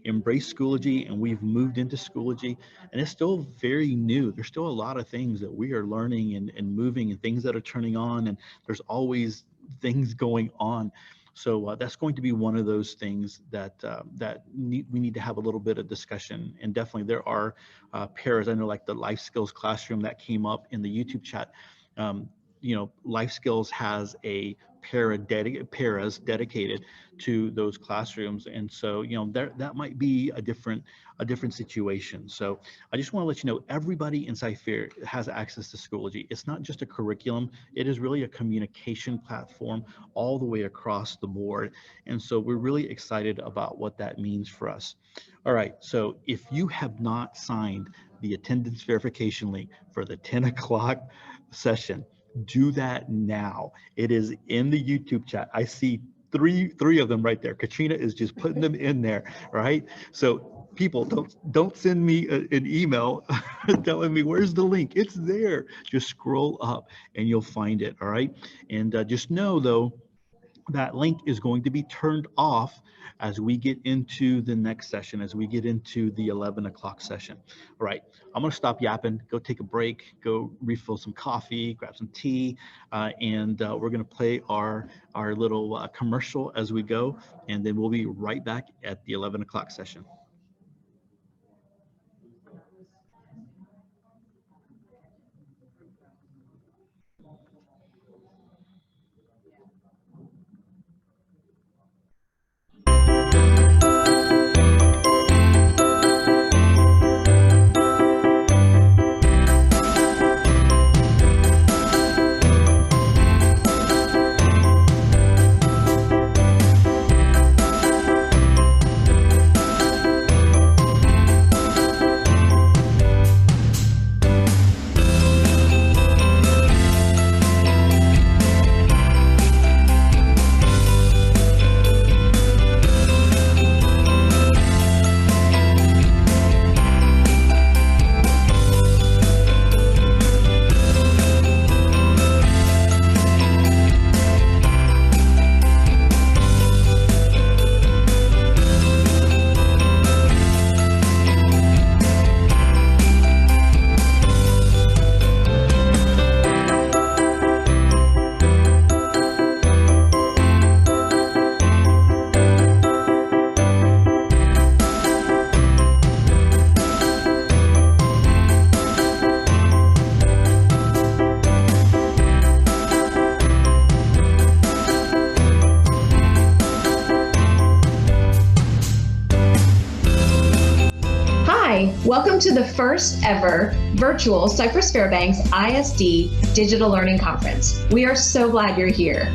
Speaker 2: embraced Schoology and we've moved into Schoology, and it's still very new. There's still a lot of things that we are learning and moving, and things that are turning on, and there's always things going on. So that's going to be one of those things that we need to have a little bit of discussion. And definitely there are paras. I know, like the Life Skills Classroom that came up in the YouTube chat. Life Skills has a paras dedicated to those classrooms, and so that might be a different situation. So I just want to let you know, everybody in Cypher has access to Schoology. It's not just a curriculum; it is really a communication platform all the way across the board. And so we're really excited about what that means for us. All right, so if you have not signed the attendance verification link for the 10 o'clock session, do that now. It is in the YouTube chat. I see three of them right there. Katrina is just putting them in there, right? So people, don't send me an email telling me where's the link. It's there. Just scroll up and you'll find it. All right. And just know though, that link is going to be turned off as we get into the next session, as we get into the 11 o'clock session. All right, I'm gonna stop yapping, go take a break, go refill some coffee, grab some tea, and we're gonna play our little commercial as we go, and then we'll be right back at the 11 o'clock session.
Speaker 4: Welcome to the first ever virtual Cypress Fairbanks ISD Digital Learning Conference. We are so glad you're here.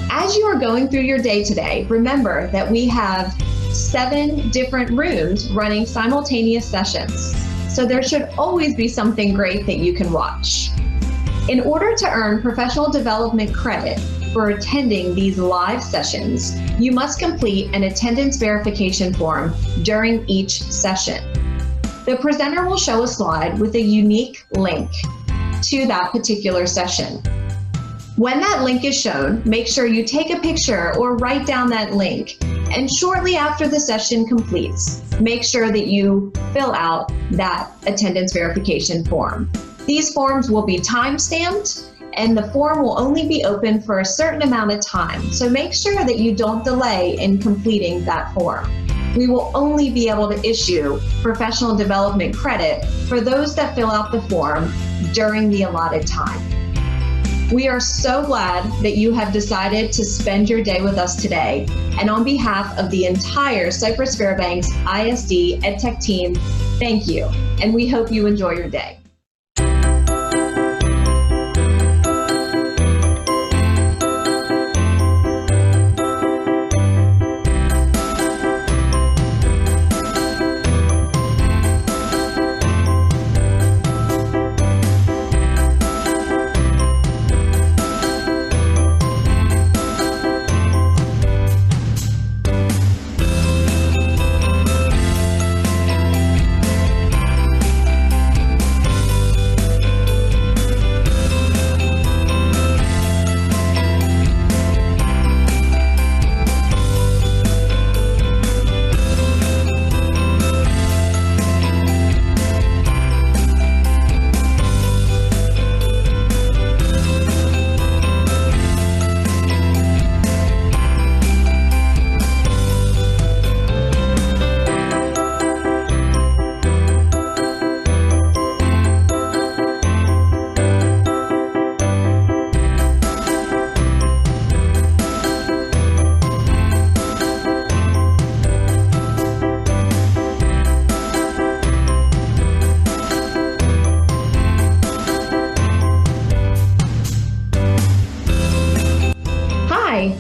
Speaker 4: As you are going through your day today, remember that we have 7 different rooms running simultaneous sessions. so there should always be something great that you can watch. In order to earn professional development credit for attending these live sessions, you must complete an attendance verification form during each session. The presenter will show a slide with a unique link to that particular session. When that link is shown, make sure you take a picture or write down that link. And shortly after the session completes, make sure that you fill out that attendance verification form. These forms will be time-stamped, and the form will only be open for a certain amount of time. So make sure that you don't delay in completing that form. We will only be able to issue professional development credit for those that fill out the form during the allotted time. We are so glad that you have decided to spend your day with us today. And on behalf of the entire Cypress Fairbanks ISD EdTech team, thank you. And we hope you enjoy your day.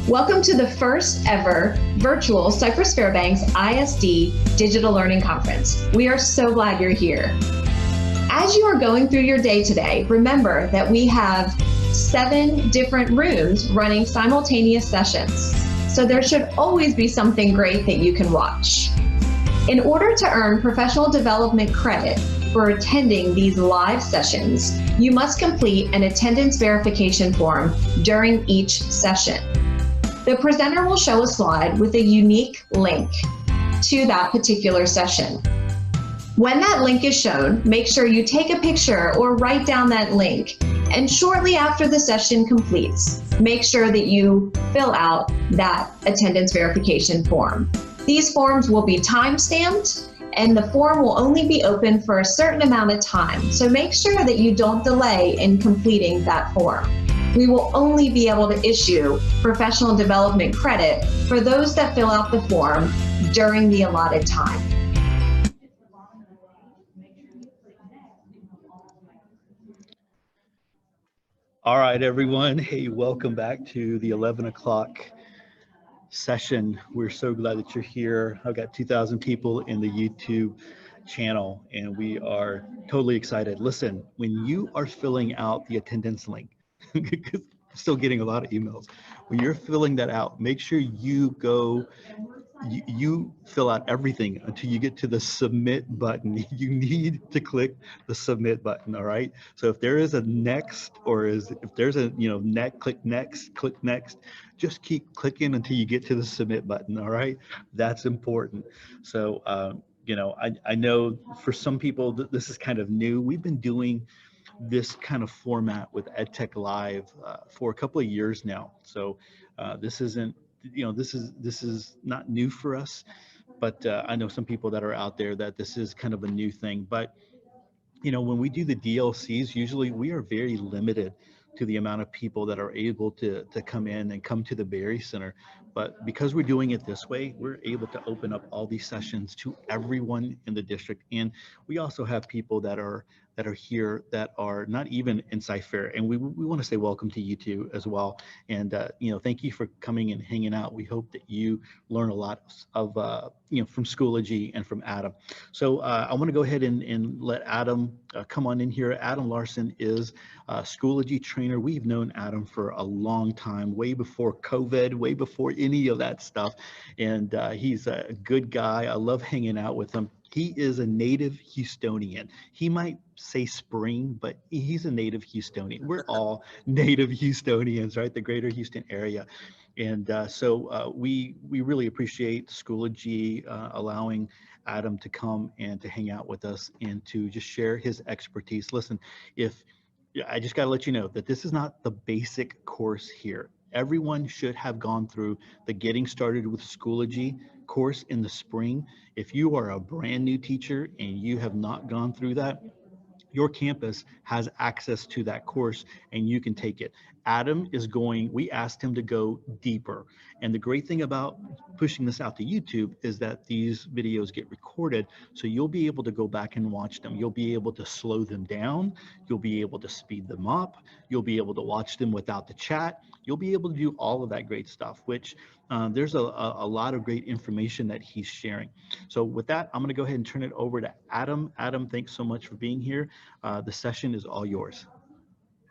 Speaker 4: Welcome to the first ever virtual Cypress Fairbanks ISD Digital Learning Conference. We are so glad you're here. As you are going through your day today, remember that we have 7 different rooms running simultaneous sessions. So there should always be something great that you can watch. In order to earn professional development credit for attending these live sessions, you must complete an attendance verification form during each session. The presenter will show a slide with a unique link to that particular session. When that link is shown, make sure you take a picture or write down that link. And shortly after the session completes, make sure that you fill out that attendance verification form. These forms will be time-stamped, and the form will only be open for a certain amount of time. So make sure that you don't delay in completing that form. We will only be able to issue professional development credit for those that fill out the form during the allotted time.
Speaker 2: All right, everyone. Hey, welcome back to the 11 o'clock session. We're so glad that you're here. I've got 2,000 people in the YouTube channel, and we are totally excited. Listen, when you are filling out the attendance link, because I'm still getting a lot of emails, when you're filling that out, make sure you go, you fill out everything until you get to the submit button. You need to click the submit button. All right. So if there is a next, or if there's a, click next, just keep clicking until you get to the submit button. All right. That's important. So, I know for some people this is kind of new. We've been doing this kind of format with EdTech Live for a couple of years now. So this isn't, this is not new for us, but I know some people that are out there that this is kind of a new thing. But when we do the DLCs, usually we are very limited to the amount of people that are able to come in and come to the Berry Center. But because we're doing it this way, we're able to open up all these sessions to everyone in the district. And we also have people that that are here that are not even in Cyfair. And we want to say welcome to you too as well. And, thank you for coming and hanging out. We hope that you learn a lot of, from Schoology and from Adam. So I want to go ahead and let Adam come on in here. Adam Larson is a Schoology trainer. We've known Adam for a long time, way before COVID, way before any of that stuff. And he's a good guy. I love hanging out with him. He is a native Houstonian. He might say spring, but he's a native Houstonian. We're all native Houstonians, right? The greater Houston area. And so we really appreciate Schoology allowing Adam to come and to hang out with us and to just share his expertise. Listen, I just got to let you know that this is not the basic course here. Everyone should have gone through the Getting Started with Schoology course in the spring. If you are a brand new teacher and you have not gone through that, your campus has access to that course and you can take it. Adam we asked him to go deeper. And the great thing about pushing this out to YouTube is that these videos get recorded. So you'll be able to go back and watch them. You'll be able to slow them down. You'll be able to speed them up. You'll be able to watch them without the chat. You'll be able to do all of that great stuff, which there's a lot of great information that he's sharing. So with that, I'm going to go ahead and turn it over to Adam. Adam, thanks so much for being here. The session is all yours.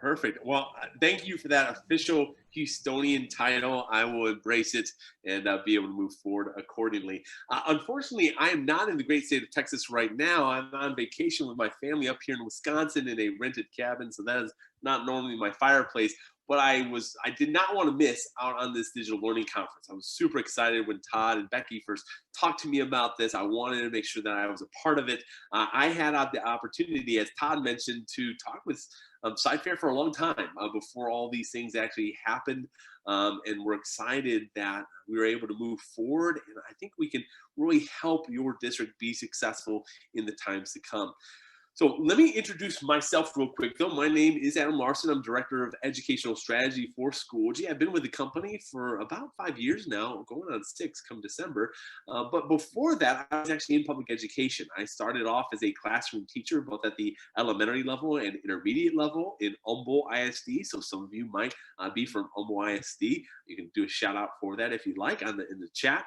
Speaker 1: Perfect. Well, thank you for that official Houstonian title. I will embrace it and be able to move forward accordingly. Unfortunately, I am not in the great state of Texas right now. I'm on vacation with my family up here in Wisconsin in a rented cabin, so that is not normally my fireplace. But I did not want to miss out on this digital learning conference. I was super excited when Todd and Becky first talked to me about this. I wanted to make sure that I was a part of it. I had the opportunity, as Todd mentioned, to talk with Cyfair for a long time before all these things actually happened. And we're excited that we were able to move forward. And I think we can really help your district be successful in the times to come. So let me introduce myself real quick, though. My name is Adam Larson. I'm Director of Educational Strategy for Schoology. I've been with the company for about 5 years now, going on 6 come December. But before that, I was actually in public education. I started off as a classroom teacher, both at the elementary level and intermediate level in Humboldt ISD. So some of you might be from Humboldt ISD. You can do a shout out for that if you'd like in the chat.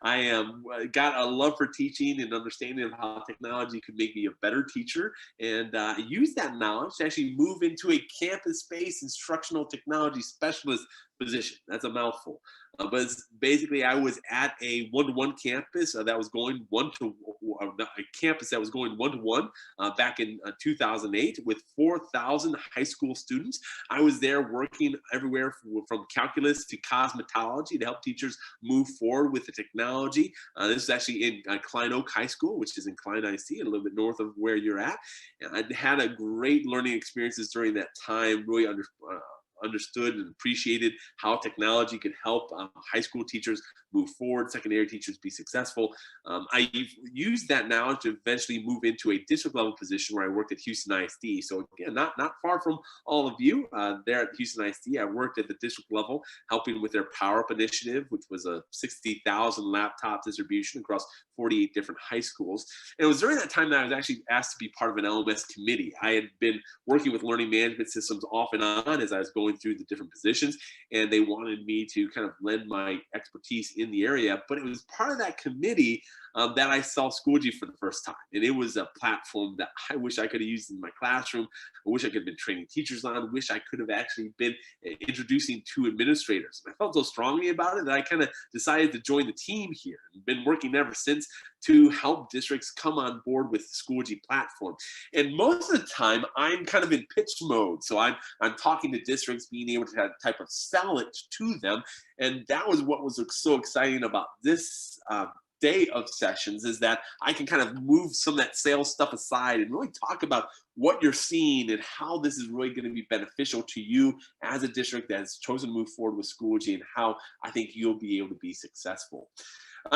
Speaker 1: I got a love for teaching and understanding of how technology could make me a better teacher, and use that knowledge to actually move into a campus-based instructional technology specialist position. That's a mouthful. But basically, I was at a one-to-one campus that was going one-to-one back in 2008 with 4,000 high school students. I was there working everywhere from calculus to cosmetology to help teachers move forward with the technology. This is actually in Klein Oak High School, which is in Klein IC, a little bit north of where you're at. And I had a great learning experiences during that time, really understood and appreciated how technology could help high school teachers move forward, secondary teachers be successful. I used that knowledge to eventually move into a district level position where I worked at Houston ISD. So again, not far from all of you there at Houston ISD. I worked at the district level, helping with their Power Up initiative, which was a 60,000 laptop distribution across 48 different high schools. And it was during that time that I was actually asked to be part of an LMS committee. I had been working with learning management systems off and on as I was going through the different positions, and they wanted me to kind of lend my expertise in the area. But it was part of that committee that I saw Schoology for the first time. And it was a platform that I wish I could have used in my classroom. I wish I could have been training teachers on. I wish I could have actually been introducing to administrators. And I felt so strongly about it that I kind of decided to join the team here and been working ever since to help districts come on board with the Schoology platform. And most of the time, I'm kind of in pitch mode. So I'm talking to districts, being able to type of sell it to them. And that was what was so exciting about this day of sessions, is that I can kind of move some of that sales stuff aside and really talk about what you're seeing and how this is really going to be beneficial to you as a district that has chosen to move forward with Schoology, and how I think you'll be able to be successful.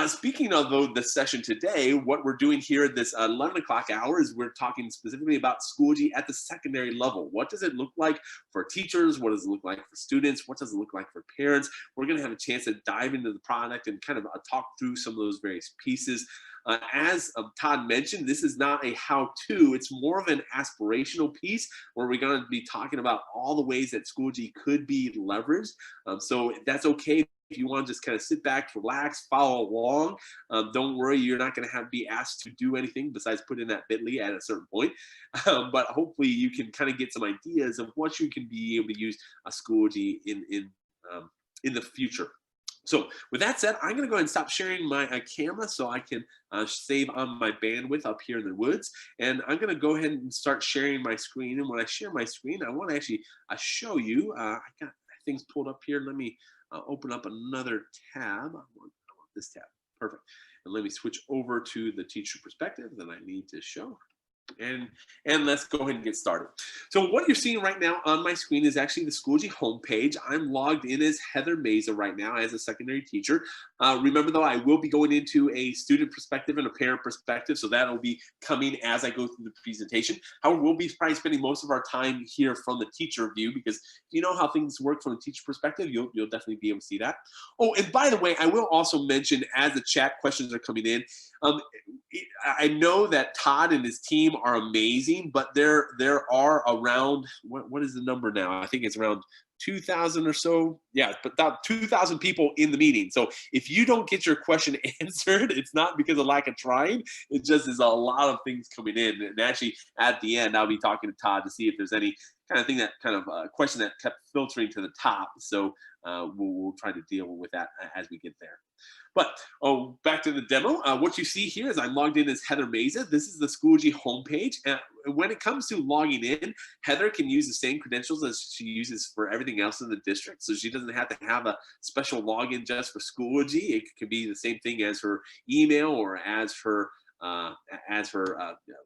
Speaker 1: Speaking of the session today, what we're doing here at this 11 o'clock hour is we're talking specifically about Schoology at the secondary level. What does it look like for teachers? What does it look like for students? What does it look like for parents? We're going to have a chance to dive into the product and kind of talk through some of those various pieces. As Todd mentioned, this is not a how-to, it's more of an aspirational piece where we're going to be talking about all the ways that Schoology could be leveraged. So that's okay if you want to just kind of sit back, relax, follow along. Don't worry, you're not going to be asked to do anything besides put in that bit.ly at a certain point. But hopefully you can kind of get some ideas of what you can be able to use Schoology in the future. So with that said, I'm going to go ahead and stop sharing my camera so I can save on my bandwidth up here in the woods. And I'm going to go ahead and start sharing my screen. And when I share my screen, I want to actually show you. I got things pulled up here. Let me open up another tab. I want this tab. Perfect. And let me switch over to the teacher perspective that I need to show. And let's go ahead and get started. So what you're seeing right now on my screen is actually the Schoology homepage. I'm logged in as Heather Meza right now as a secondary teacher. Remember though, I will be going into a student perspective and a parent perspective, so that'll be coming as I go through the presentation. However, we'll be probably spending most of our time here from the teacher view, because you know how things work from a teacher perspective, you'll definitely be able to see that. Oh, and by the way, I will also mention as the chat questions are coming in, I know that Todd and his team are amazing, but there are around, what is the number now? I think it's around 2,000 or so. Yeah, but about 2,000 people in the meeting. So if you don't get your question answered, it's not because of lack of trying. It just is a lot of things coming in. And actually, at the end, I'll be talking to Todd to see if there's any kind of thing that kind of question that kept filtering to the top. So we'll try to deal with that as we get there. But back to the demo. What you see here is I'm logged in as Heather Meza. This is the Schoology homepage. When it comes to logging in, Heather can use the same credentials as she uses for everything else in the district. So she doesn't have to have a special login just for Schoology. It can be the same thing as her email or as her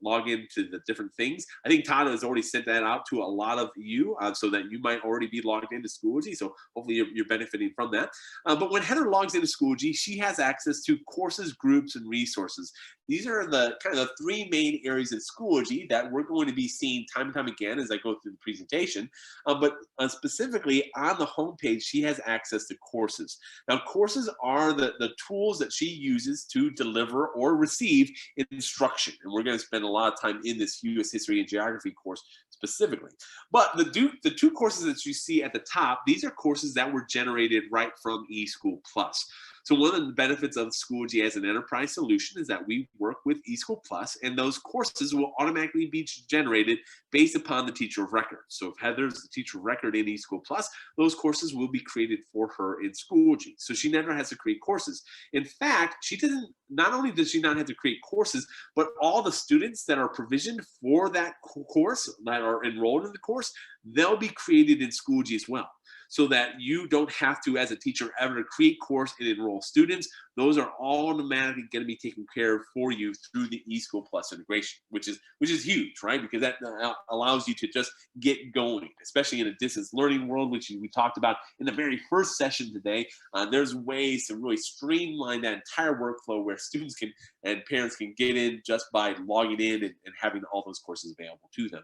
Speaker 1: login to the different things. I think Todd has already sent that out to a lot of you, so that you might already be logged into Schoology. So hopefully you're benefiting from that. But when Heather logs into Schoology, she has access to courses, groups, and resources. These are the kind of the three main areas in Schoology that we're going to be seeing time and time again as I go through the presentation. But specifically on the homepage, she has access to courses. Now, courses are the tools that she uses to deliver or receive instruction. And we're going to spend a lot of time in this U.S. History and Geography course specifically. But the two courses that you see at the top, these are courses that were generated right from eSchool Plus. So one of the benefits of Schoology as an enterprise solution is that we work with eSchool Plus, and those courses will automatically be generated based upon the teacher of record. So if Heather's the teacher of record in eSchool Plus, those courses will be created for her in Schoology. So she never has to create courses. In fact, not only does she not have to create courses, but all the students that are provisioned for that course, that are enrolled in the course, they'll be created in Schoology as well, so that you don't have to, as a teacher, ever create course and enroll students. Those are all automatically going to be taken care of for you through the eSchool Plus integration, which is huge, right? Because that allows you to just get going, especially in a distance learning world, which we talked about in the very first session today. There's ways to really streamline that entire workflow where students and parents can get in just by logging in and having all those courses available to them.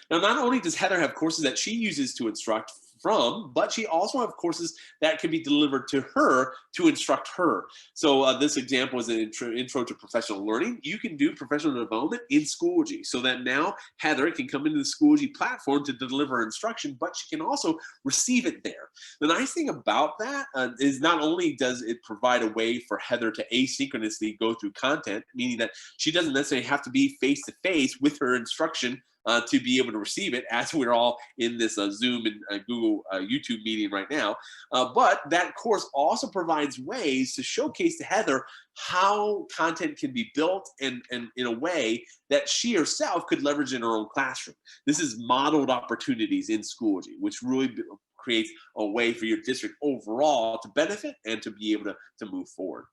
Speaker 1: Now, not only does Heather have courses that she uses to instruct from, but she also has courses that can be delivered to her to instruct her. So this example is an intro to professional learning. You can do professional development in Schoology, so that now Heather can come into the Schoology platform to deliver instruction, but she can also receive it there. The nice thing about that is not only does it provide a way for Heather to asynchronously go through content, meaning that she doesn't necessarily have to be face-to-face with her instruction to be able to receive it, as we're all in this Zoom and Google YouTube meeting right now. But that course also provides ways to showcase to Heather how content can be built and in a way that she herself could leverage in her own classroom. This is modeled opportunities in Schoology, which really creates a way for your district overall to benefit and to be able to move forward.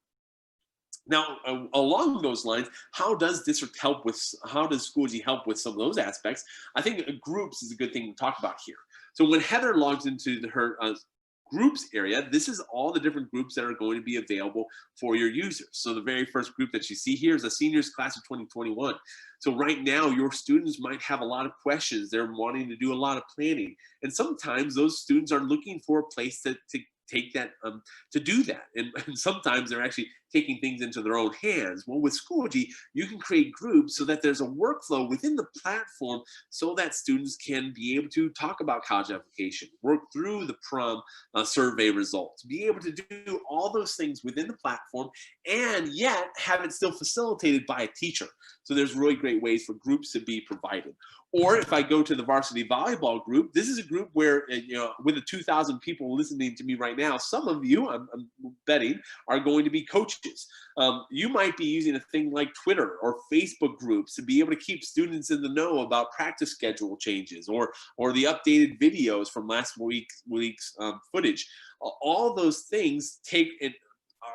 Speaker 1: Now, along those lines, how does Schoology help with some of those aspects? I think groups is a good thing to talk about here. So when Heather logs into her groups area, this is all the different groups that are going to be available for your users. So the very first group that you see here is a seniors class of 2021. So right now, your students might have a lot of questions. They're wanting to do a lot of planning. And sometimes those students are looking for a place to take that, to do that. And sometimes they're actually taking things into their own hands. Well, with Schoology, you can create groups so that there's a workflow within the platform so that students can be able to talk about college application, work through the prom survey results, be able to do all those things within the platform, and yet have it still facilitated by a teacher. So there's really great ways for groups to be provided. Or if I go to the varsity volleyball group, this is a group where, with the 2,000 people listening to me right now, some of you, I'm betting, are going to be coaches. You might be using a thing like Twitter or Facebook groups to be able to keep students in the know about practice schedule changes or the updated videos from last week's footage. All those things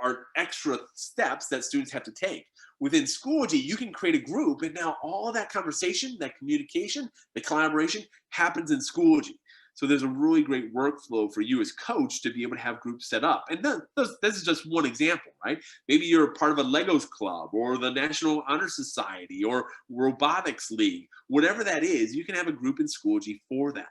Speaker 1: are extra steps that students have to take. Within Schoology, you can create a group, and now all of that conversation, that communication, the collaboration happens in Schoology. So there's a really great workflow for you as coach to be able to have groups set up. And this is just one example, right? Maybe you're a part of a Legos club or the National Honor Society or Robotics League. Whatever that is, you can have a group in Schoology for that.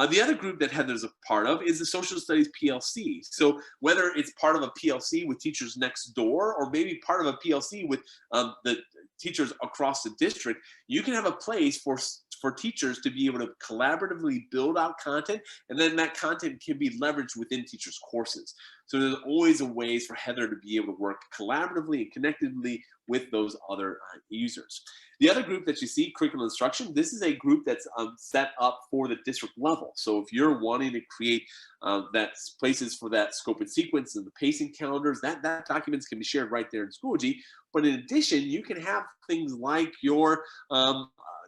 Speaker 1: The other group that Heather's a part of is the Social Studies PLC. So whether it's part of a PLC with Teachers Next Door or maybe part of a PLC with the teachers across the district, you can have a place for teachers to be able to collaboratively build out content, and then that content can be leveraged within teachers' courses. So there's always a ways for Heather to be able to work collaboratively and connectively with those other users. The other group that you see, Curriculum Instruction, this is a group that's set up for the district level. So if you're wanting to create that places for that scope and sequence and the pacing calendars, that documents can be shared right there in Schoology. But in addition, you can have things like your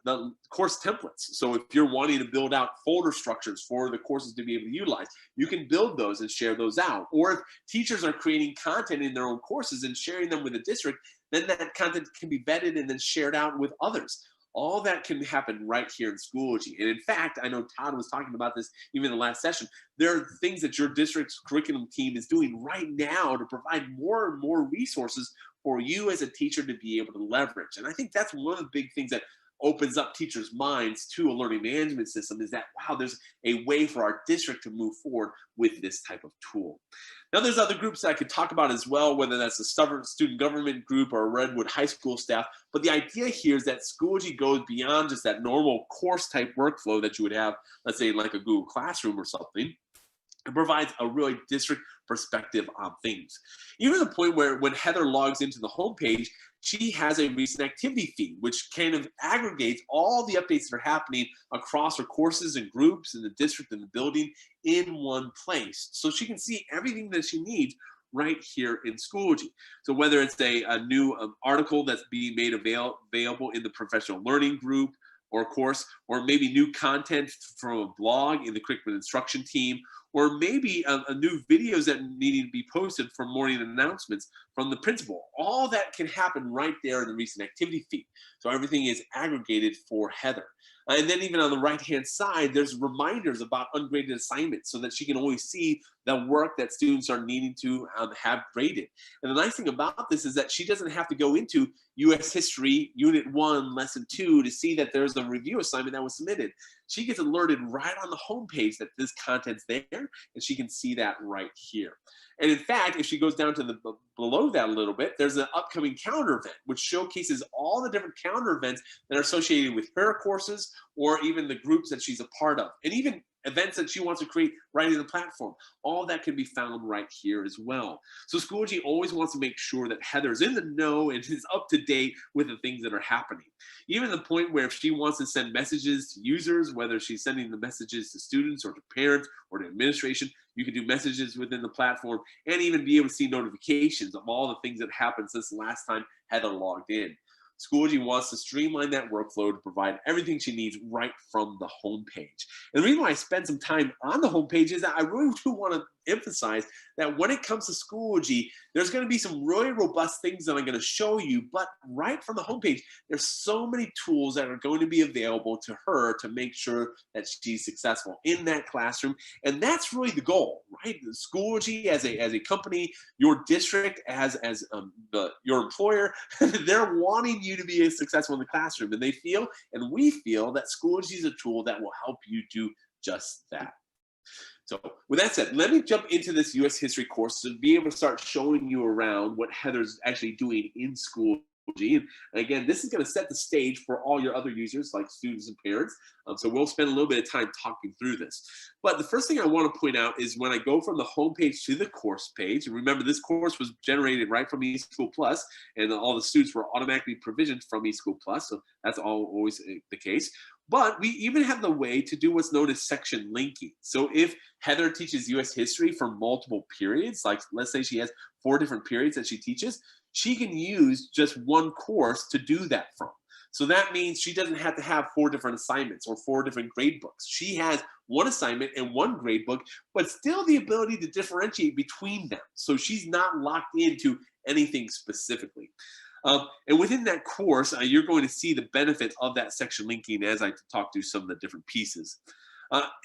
Speaker 1: the course templates. So if you're wanting to build out folder structures for the courses to be able to utilize, you can build those and share those out. Or if teachers are creating content in their own courses and sharing them with the district, then that content can be vetted and then shared out with others. All that can happen right here in Schoology. And in fact, I know Todd was talking about this even in the last session. There are things that your district's curriculum team is doing right now to provide more and more resources for you as a teacher to be able to leverage. And I think that's one of the big things that opens up teachers' minds to a learning management system, is that, wow, there's a way for our district to move forward with this type of tool. Now, there's other groups that I could talk about as well, whether that's a student government group or a Redwood High School staff. But the idea here is that Schoology goes beyond just that normal course type workflow that you would have, let's say like a Google Classroom or something. It provides a really district perspective on things. Even to the point where when Heather logs into the homepage, she has a recent activity feed, which kind of aggregates all the updates that are happening across her courses and groups in the district and the building in one place. So she can see everything that she needs right here in Schoology. So whether it's a new article that's being made available in the professional learning group or course, or maybe new content from a blog in the curriculum instruction team, or maybe a new videos that needing to be posted for morning announcements from the principal. All that can happen right there in the recent activity feed. So everything is aggregated for Heather. And then even on the right-hand side, there's reminders about ungraded assignments so that she can always see the work that students are needing to have graded. And the nice thing about this is that she doesn't have to go into U.S. History, Unit 1, Lesson 2 to see that there's a review assignment that was submitted. She gets alerted right on the homepage that this content's there, and she can see that right here. And in fact, if she goes down to below that a little bit, there's an upcoming calendar event, which showcases all the different calendar events that are associated with her courses or even the groups that she's a part of, and even events that she wants to create right in the platform. All that can be found right here as well. So Schoology always wants to make sure that Heather's in the know and is up to date with the things that are happening. Even the point where if she wants to send messages to users, whether she's sending the messages to students or to parents or to administration, you can do messages within the platform and even be able to see notifications of all the things that happened since the last time Heather logged in. Schoology wants to streamline that workflow to provide everything she needs right from the homepage. And the reason why I spend some time on the homepage is that I really do want to emphasize that when it comes to Schoology, there's going to be some really robust things that I'm going to show you, but right from the homepage, there's so many tools that are going to be available to her to make sure that she's successful in that classroom. And that's really the goal, right? Schoology as a company, your district as your employer, they're wanting you to be successful in the classroom, and they feel, and we feel, that Schoology is a tool that will help you do just that. So with that said, let me jump into this US history course to be able to start showing you around what Heather's actually doing in Schoology. And again, this is going to set the stage for all your other users like students and parents. So we'll spend a little bit of time talking through this. But the first thing I want to point out is when I go from the home page to the course page, and remember this course was generated right from eSchool Plus, and all the students were automatically provisioned from eSchool Plus. So that's always the case. But we even have the way to do what's known as section linking. So if Heather teaches US history for multiple periods, like let's say she has 4 different periods that she teaches, she can use just one course to do that from. So that means she doesn't have to have 4 different assignments or 4 different grade books. She has one assignment and one grade book, but still the ability to differentiate between them. So she's not locked into anything specifically. And within that course, you're going to see the benefit of that section linking as I talk through some of the different pieces.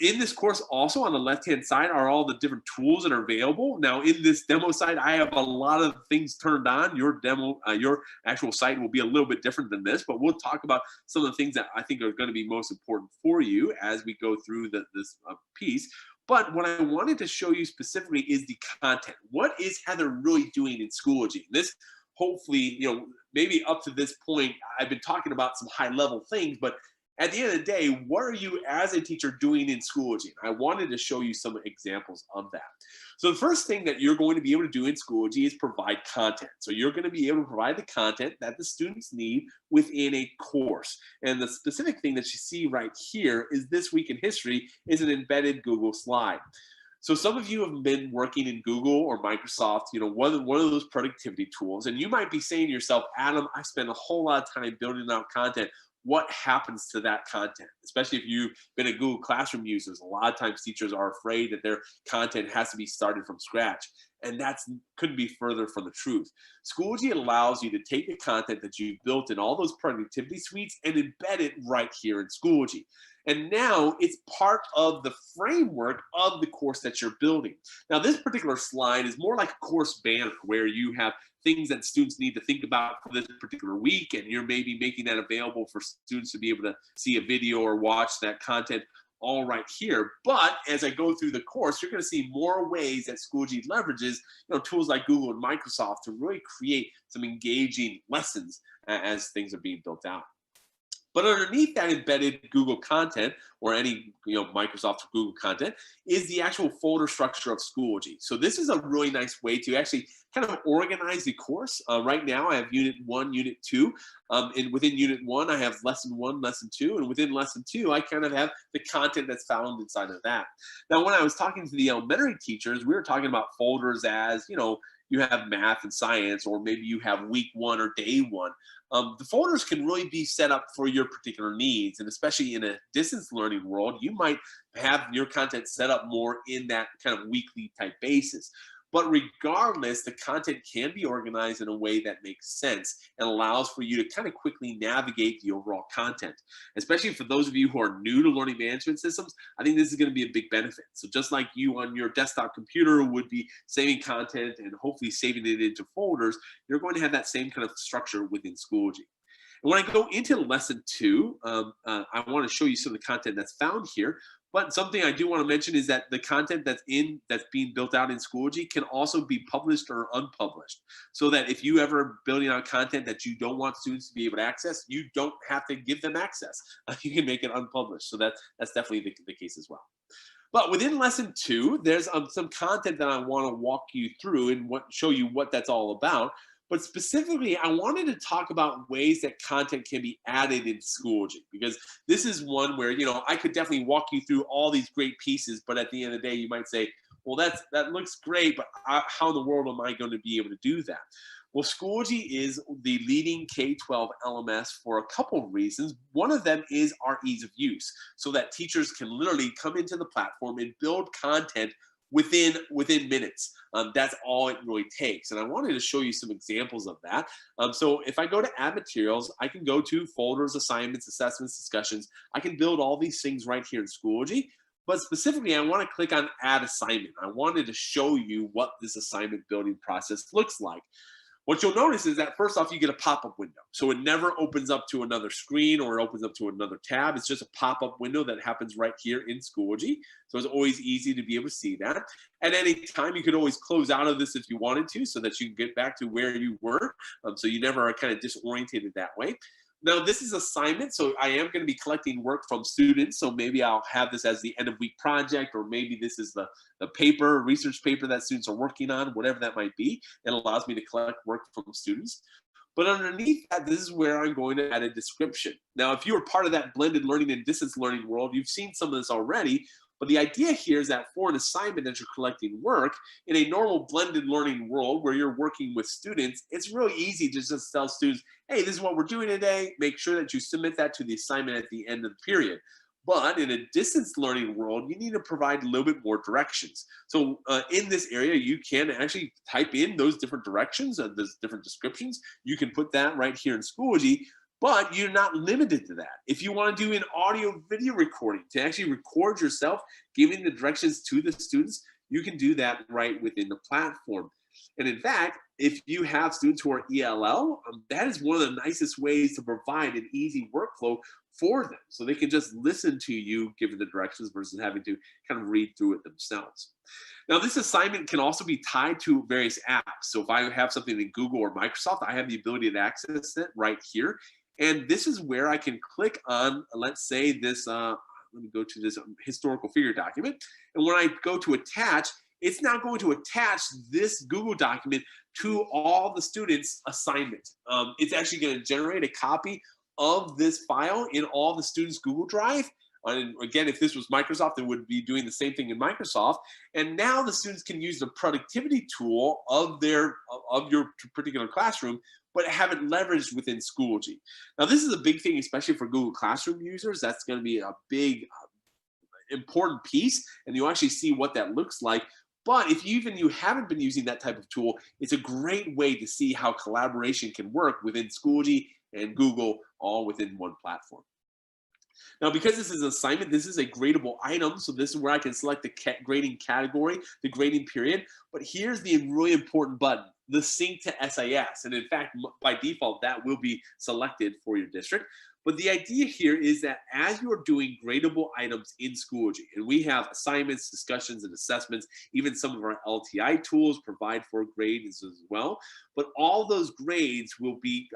Speaker 1: In this course, also on the left-hand side are all the different tools that are available. Now, in this demo site, I have a lot of things turned on. Your demo, your actual site will be a little bit different than this, but we'll talk about some of the things that I think are going to be most important for you as we go through this piece. But what I wanted to show you specifically is the content. What is Heather really doing in Schoology? This, hopefully, maybe up to this point, I've been talking about some high-level things, but at the end of the day, what are you as a teacher doing in Schoology? I wanted to show you some examples of that. So the first thing that you're going to be able to do in Schoology is provide content. So you're going to be able to provide the content that the students need within a course. And the specific thing that you see right here is This Week in History is an embedded Google slide. So some of you have been working in Google or Microsoft, one of those productivity tools, and you might be saying to yourself, Adam, I spend a whole lot of time building out content. What happens to that content? Especially if you've been a Google Classroom user, a lot of times teachers are afraid that their content has to be started from scratch. And that couldn't be further from the truth. Schoology allows you to take the content that you've built in all those productivity suites and embed it right here in Schoology. And now it's part of the framework of the course that you're building. Now, this particular slide is more like a course banner where you have things that students need to think about for this particular week, and you're maybe making that available for students to be able to see a video or watch that content all right here. But as I go through the course, you're going to see more ways that Schoology leverages tools like Google and Microsoft to really create some engaging lessons as things are being built out. But underneath that embedded Google content, or any Microsoft or Google content, is the actual folder structure of Schoology. So this is a really nice way to actually kind of organize the course. Right now I have Unit 1, Unit 2. And within Unit 1, I have Lesson 1, Lesson 2. And within Lesson 2, I kind of have the content that's found inside of that. Now, when I was talking to the elementary teachers, we were talking about folders as, you have math and science, or maybe you have week 1 or day 1. The folders can really be set up for your particular needs, and especially in a distance learning world, you might have your content set up more in that kind of weekly type basis. But regardless, the content can be organized in a way that makes sense and allows for you to kind of quickly navigate the overall content. Especially for those of you who are new to learning management systems, I think this is going to be a big benefit. So just like you on your desktop computer would be saving content and hopefully saving it into folders, you're going to have that same kind of structure within Schoology. And when I go into Lesson 2, I want to show you some of the content that's found here. But something I do want to mention is that the content that's being built out in Schoology can also be published or unpublished. So that if you ever building out content that you don't want students to be able to access, you don't have to give them access. You can make it unpublished. So that's definitely the case as well. But within Lesson 2, there's some content that I want to walk you through and show you what that's all about. But specifically, I wanted to talk about ways that content can be added in Schoology, because this is one where, I could definitely walk you through all these great pieces, but at the end of the day, you might say, Well, that looks great, but how in the world am I going to be able to do that? Well, Schoology is the leading K-12 LMS for a couple of reasons. One of them is our ease of use, so that teachers can literally come into the platform and build content within minutes. That's all it really takes. And I wanted to show you some examples of that. So if I go to add materials, I can go to folders, assignments, assessments, discussions. I can build all these things right here in Schoology. But specifically, I want to click on add assignment. I wanted to show you what this assignment building process looks like. What you'll notice is that first off, you get a pop-up window. So it never opens up to another screen or opens up to another tab. It's just a pop-up window that happens right here in Schoology. So it's always easy to be able to see that. At any time, you could always close out of this if you wanted to, so that you can get back to where you were. So you never are kind of disoriented that way. Now, this is assignment, so I am going to be collecting work from students. So maybe I'll have this as the end of week project, or maybe this is the paper, research paper that students are working on, whatever that might be. It allows me to collect work from students. But underneath that, this is where I'm going to add a description. Now, if you are part of that blended learning and distance learning world, you've seen some of this already. But the idea here is that for an assignment that you're collecting work, in a normal blended learning world where you're working with students, it's really easy to just tell students, hey, this is what we're doing today. Make sure that you submit that to the assignment at the end of the period. But in a distance learning world, you need to provide a little bit more directions. So in this area, you can actually type in those different directions, those different descriptions. You can put that right here in Schoology. But you're not limited to that. If you want to do an audio video recording to actually record yourself, giving the directions to the students, you can do that right within the platform. And in fact, if you have students who are ELL, that is one of the nicest ways to provide an easy workflow for them. So they can just listen to you giving the directions versus having to kind of read through it themselves. Now, this assignment can also be tied to various apps. So if I have something in Google or Microsoft, I have the ability to access it right here. And this is where I can click on, let's say this, let me go to this historical figure document. And when I go to attach, it's now going to attach this Google document to all the students' assignments. It's actually going to generate a copy of this file in all the students' Google Drive. And again, if this was Microsoft, it would be doing the same thing in Microsoft. And now the students can use the productivity tool of your particular classroom, but have it leveraged within Schoology. Now, this is a big thing, especially for Google Classroom users. That's going to be a big, important piece, and you'll actually see what that looks like. But if you haven't been using that type of tool, it's a great way to see how collaboration can work within Schoology and Google, all within one platform. Now, because this is an assignment, this is a gradable item. So this is where I can select the grading category, the grading period. But here's the really important button, the sync to SIS. And in fact, by default, that will be selected for your district. But the idea here is that as you are doing gradable items in Schoology, and we have assignments, discussions, and assessments, even some of our LTI tools provide for grades as well. But all those grades will be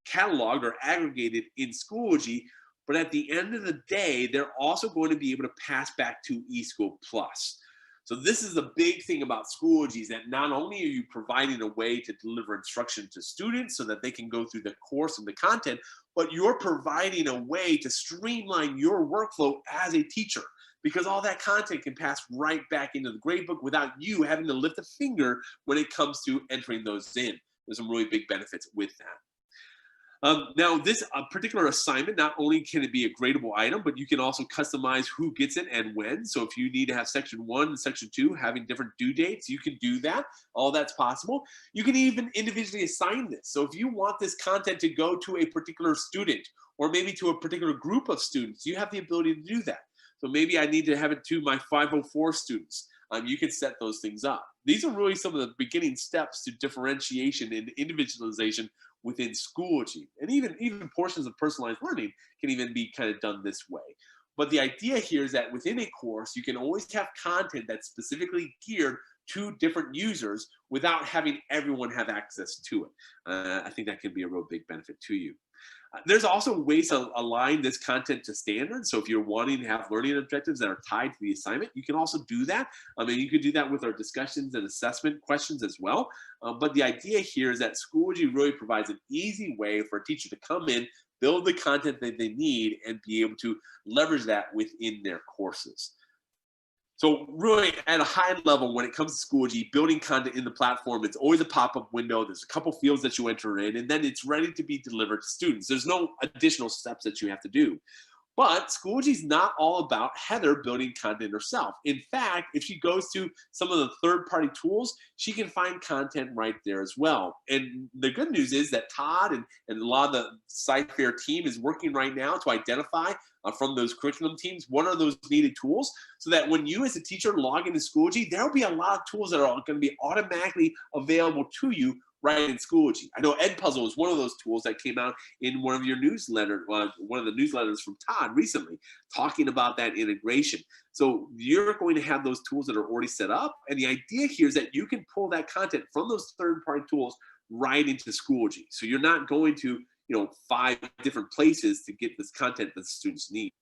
Speaker 1: cataloged or aggregated in Schoology. But at the end of the day, they're also going to be able to pass back to eSchool Plus. So this is the big thing about Schoology, is that not only are you providing a way to deliver instruction to students so that they can go through the course and the content, but you're providing a way to streamline your workflow as a teacher, because all that content can pass right back into the gradebook without you having to lift a finger when it comes to entering those in. There's some really big benefits with that. Now, this particular assignment, not only can it be a gradable item, but you can also customize who gets it and when. So if you need to have section 1 and section 2 having different due dates, you can do that. All that's possible. You can even individually assign this. So if you want this content to go to a particular student, or maybe to a particular group of students, you have the ability to do that. So maybe I need to have it to my 504 students. You can set those things up. These are really some of the beginning steps to differentiation and individualization within Schoology. And even portions of personalized learning can even be kind of done this way. But the idea here is that within a course, you can always have content that's specifically geared to different users without having everyone have access to it. I think that can be a real big benefit to you. There's also ways to align this content to standards. So if you're wanting to have learning objectives that are tied to the assignment, you can also do that. I mean, you could do that with our discussions and assessment questions as well. But the idea here is that Schoology really provides an easy way for a teacher to come in, build the content that they need, and be able to leverage that within their courses. So really at a high level, when it comes to Schoology, building content in the platform, it's always a pop-up window. There's a couple fields that you enter in, and then it's ready to be delivered to students. There's no additional steps that you have to do. But Schoology is not all about Heather building content herself. In fact, if she goes to some of the third-party tools, she can find content right there as well. And the good news is that Todd and a lot of the CyFair team is working right now to identify from those curriculum teams what are those needed tools, so that when you as a teacher log into Schoology, there will be a lot of tools that are going to be automatically available to you right in Schoology. I know Edpuzzle is one of those tools that came out in one of your newsletters, one of the newsletters from Todd recently, talking about that integration. So you're going to have those tools that are already set up, and the idea here is that you can pull that content from those third-party tools right into Schoology. So you're not going to, 5 different places to get this content that the students need.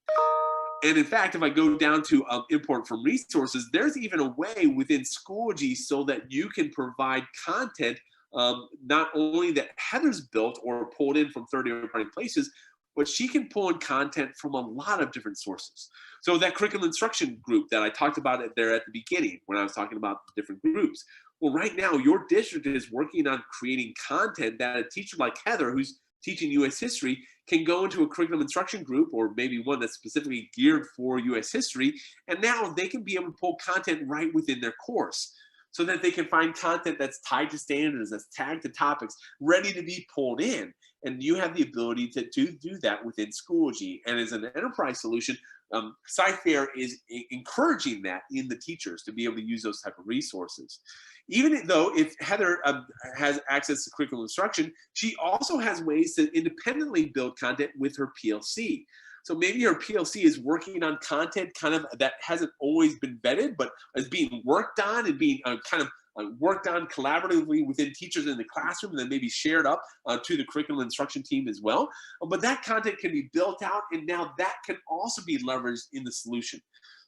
Speaker 1: And in fact, if I go down to import from resources, there's even a way within Schoology so that you can provide content not only that Heather's built or pulled in from third-party places, but she can pull in content from a lot of different sources. So that curriculum instruction group that I talked about there at the beginning when I was talking about the different groups. Well, right now, your district is working on creating content that a teacher like Heather, who's teaching U.S. history, can go into a curriculum instruction group, or maybe one that's specifically geared for U.S. history, and now they can be able to pull content right within their course, so that they can find content that's tied to standards, that's tagged to topics, ready to be pulled in. And you have the ability to do that within Schoology. And as an enterprise solution, CyFair is encouraging that in the teachers to be able to use those type of resources. Even though if Heather has access to curriculum instruction, she also has ways to independently build content with her PLC. So maybe your PLC is working on content kind of that hasn't always been vetted, but is being worked on and being worked on collaboratively within teachers in the classroom, and then maybe shared up to the curriculum instruction team as well. But that content can be built out, and now that can also be leveraged in the solution.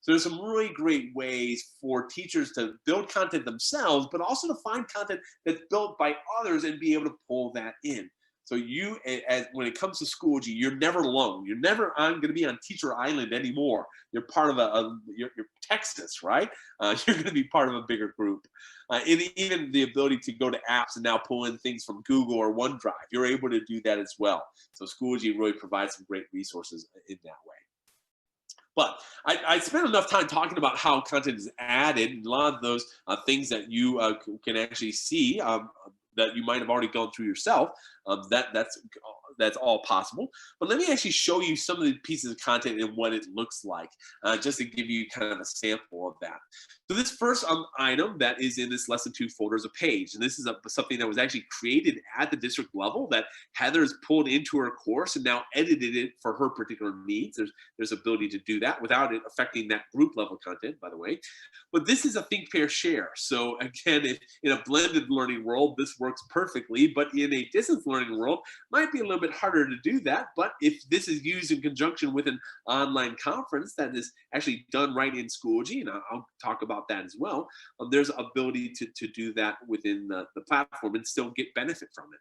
Speaker 1: So there's some really great ways for teachers to build content themselves, but also to find content that's built by others and be able to pull that in. So you, when it comes to Schoology, you're never alone. You're never going to be on Teacher Island anymore. You're part of you're Texas, right? You're going to be part of a bigger group. And even the ability to go to apps and now pull in things from Google or OneDrive, you're able to do that as well. So Schoology really provides some great resources in that way. But I spent enough time talking about how content is added, and a lot of those things that you can actually see that you might have already gone through yourself. That's all possible. But let me actually show you some of the pieces of content and what it looks like, just to give you kind of a sample of that. So this first item that is in this lesson 2 folder is a page, and this is something that was actually created at the district level that Heather's pulled into her course and now edited it for her particular needs. There's ability to do that without it affecting that group level content, by the way. But this is a think, pair, share. So again, if in a blended learning world, this works perfectly, but in a distance learning world, might be a little bit harder to do that. But if this is used in conjunction with an online conference that is actually done right in Schoology, and I'll talk about that as well, there's ability to do that within the platform and still get benefit from it.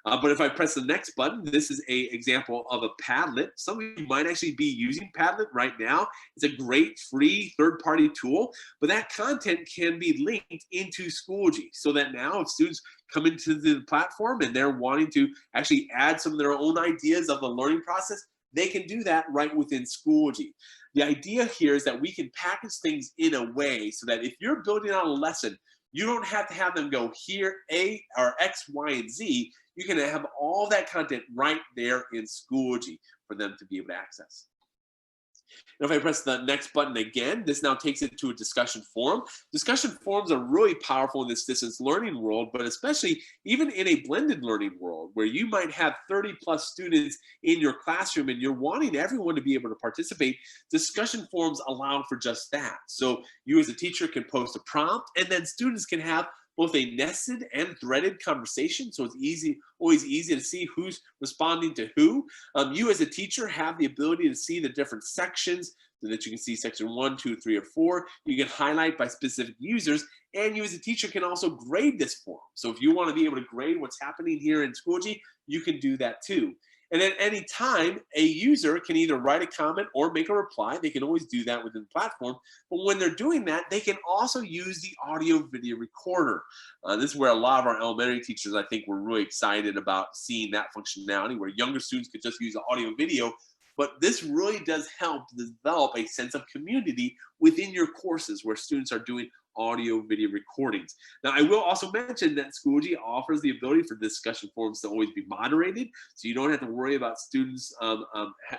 Speaker 1: But if I press the next button, this is an example of a Padlet. Some of you might actually be using Padlet right now. It's a great free third-party tool, but that content can be linked into Schoology, so that now if students come into the platform and they're wanting to actually add some of their own ideas of the learning process, they can do that right within Schoology. The idea here is that we can package things in a way so that if you're building out a lesson, you don't have to have them go here, A or X, Y, and Z. You can have all that content right there in Schoology for them to be able to access. And if I press the next button again, this now takes it to a discussion forum. Discussion forums are really powerful in this distance learning world, but especially even in a blended learning world where you might have 30+ students in your classroom and you're wanting everyone to be able to participate. Discussion forums allow for just that. So you as a teacher can post a prompt, and then students can have both a nested and threaded conversation, so it's always easy to see who's responding to who. You as a teacher have the ability to see the different sections, so that you can see section 1, 2, 3, or 4. You can highlight by specific users, and you as a teacher can also grade this forum. So if you want to be able to grade what's happening here in Schoology, you can do that too. And at any time, a user can either write a comment or make a reply. They can always do that within the platform. But when they're doing that, they can also use the audio video recorder. This is where a lot of our elementary teachers, I think, were really excited about seeing that functionality where younger students could just use audio video. But this really does help develop a sense of community within your courses where students are doing audio video recordings. Now, I will also mention that Schoology offers the ability for discussion forums to always be moderated, so you don't have to worry about students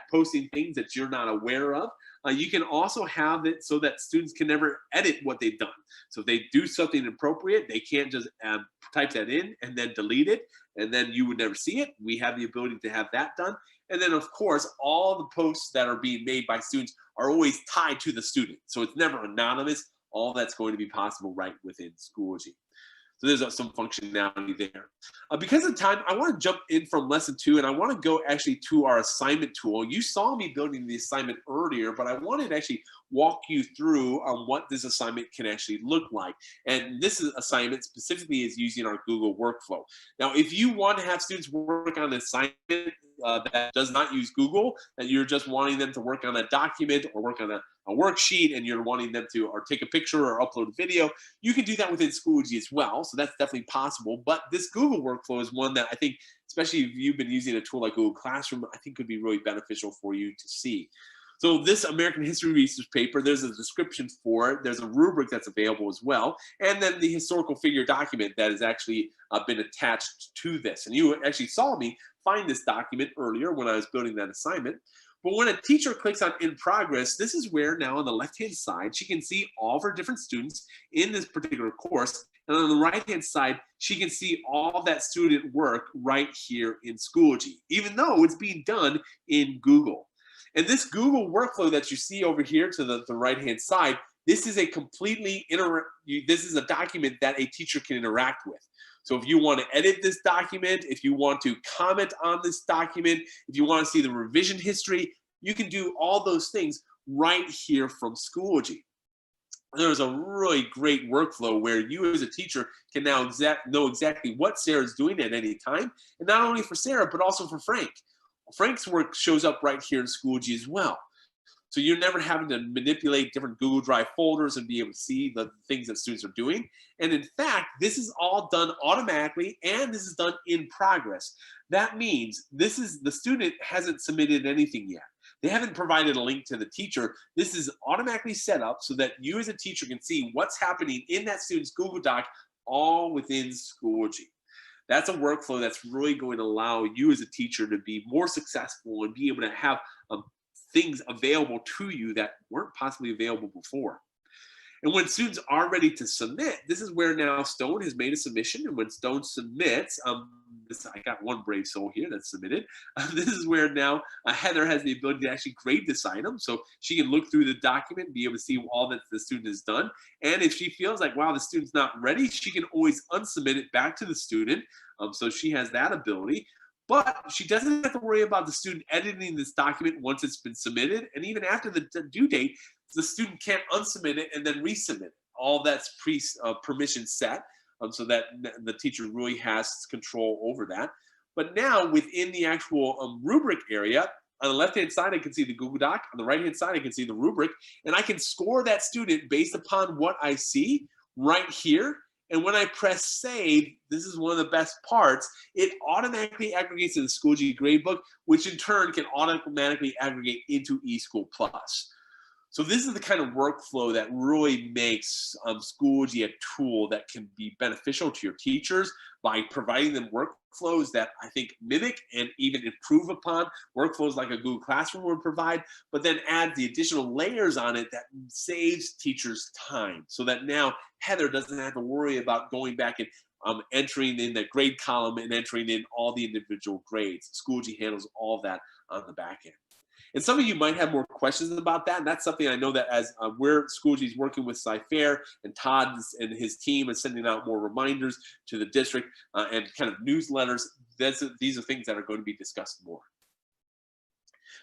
Speaker 1: posting things that you're not aware of. You can also have it so that students can never edit what they've done. So if they do something inappropriate, they can't just type that in and then delete it, and then you would never see it. We have the ability to have that done. And then, of course, all the posts that are being made by students are always tied to the student. So it's never anonymous. All that's going to be possible right within Schoology. So there's some functionality there. Because of time, I want to jump in from lesson 2, and I want to go actually to our assignment tool. You saw me building the assignment earlier, but I wanted to actually walk you through what this assignment can actually look like. And this assignment specifically is using our Google workflow. Now, if you want to have students work on an assignment that does not use Google, and you're just wanting them to work on a document or work on a worksheet, and you're wanting them to or take a picture or upload a video, you can do that within Schoology as well. So that's definitely possible. But this Google workflow is one that I think, especially if you've been using a tool like Google Classroom, I think could be really beneficial for you to see. So this American History Research paper, there's a description for it. There's a rubric that's available as well. And then the historical figure document that has actually been attached to this. And you actually saw me find this document earlier when I was building that assignment. But when a teacher clicks on in progress, this is where now on the left-hand side, she can see all of her different students in this particular course. And on the right-hand side, she can see all that student work right here in Schoology, even though it's being done in Google. And this Google workflow that you see over here to the right-hand side, this is a completely this is a document that a teacher can interact with. So if you want to edit this document, if you want to comment on this document, if you want to see the revision history, you can do all those things right here from Schoology. There's a really great workflow where you as a teacher can now know exactly what Sarah's doing at any time. And not only for Sarah, but also for Frank. Frank's work shows up right here in Schoology as well. So you're never having to manipulate different Google Drive folders and be able to see the things that students are doing. And in fact, this is all done automatically, and this is done in progress. That means the student hasn't submitted anything yet. They haven't provided a link to the teacher. This is automatically set up so that you as a teacher can see what's happening in that student's Google Doc all within Schoology. That's a workflow that's really going to allow you as a teacher to be more successful and be able to have things available to you that weren't possibly available before. And when students are ready to submit, this is where now Stone has made a submission. And when Stone submits, I got one brave soul here that submitted. This is where now Heather has the ability to actually grade this item. So she can look through the document, be able to see all that the student has done. And if she feels like, wow, the student's not ready, she can always unsubmit it back to the student. So she has that ability. But she doesn't have to worry about the student editing this document once it's been submitted. And even after the due date, the student can't unsubmit it and then resubmit it. All that's permission set so that the teacher really has control over that. But now within the actual rubric area, on the left-hand side, I can see the Google Doc. On the right-hand side, I can see the rubric. And I can score that student based upon what I see right here. And when I press save, this is one of the best parts, it automatically aggregates to the Schoology gradebook, which in turn can automatically aggregate into eSchool Plus. So this is the kind of workflow that really makes Schoology a tool that can be beneficial to your teachers by providing them workflows that I think mimic and even improve upon workflows like a Google Classroom would provide, but then add the additional layers on it that saves teachers time so that now Heather doesn't have to worry about going back and entering in the grade column and entering in all the individual grades. Schoology handles all of that on the back end. And some of you might have more questions about that. And that's something I know that as Schoology is working with Cyfair and Todd and his team and sending out more reminders to the district and kind of newsletters, these are things that are going to be discussed more.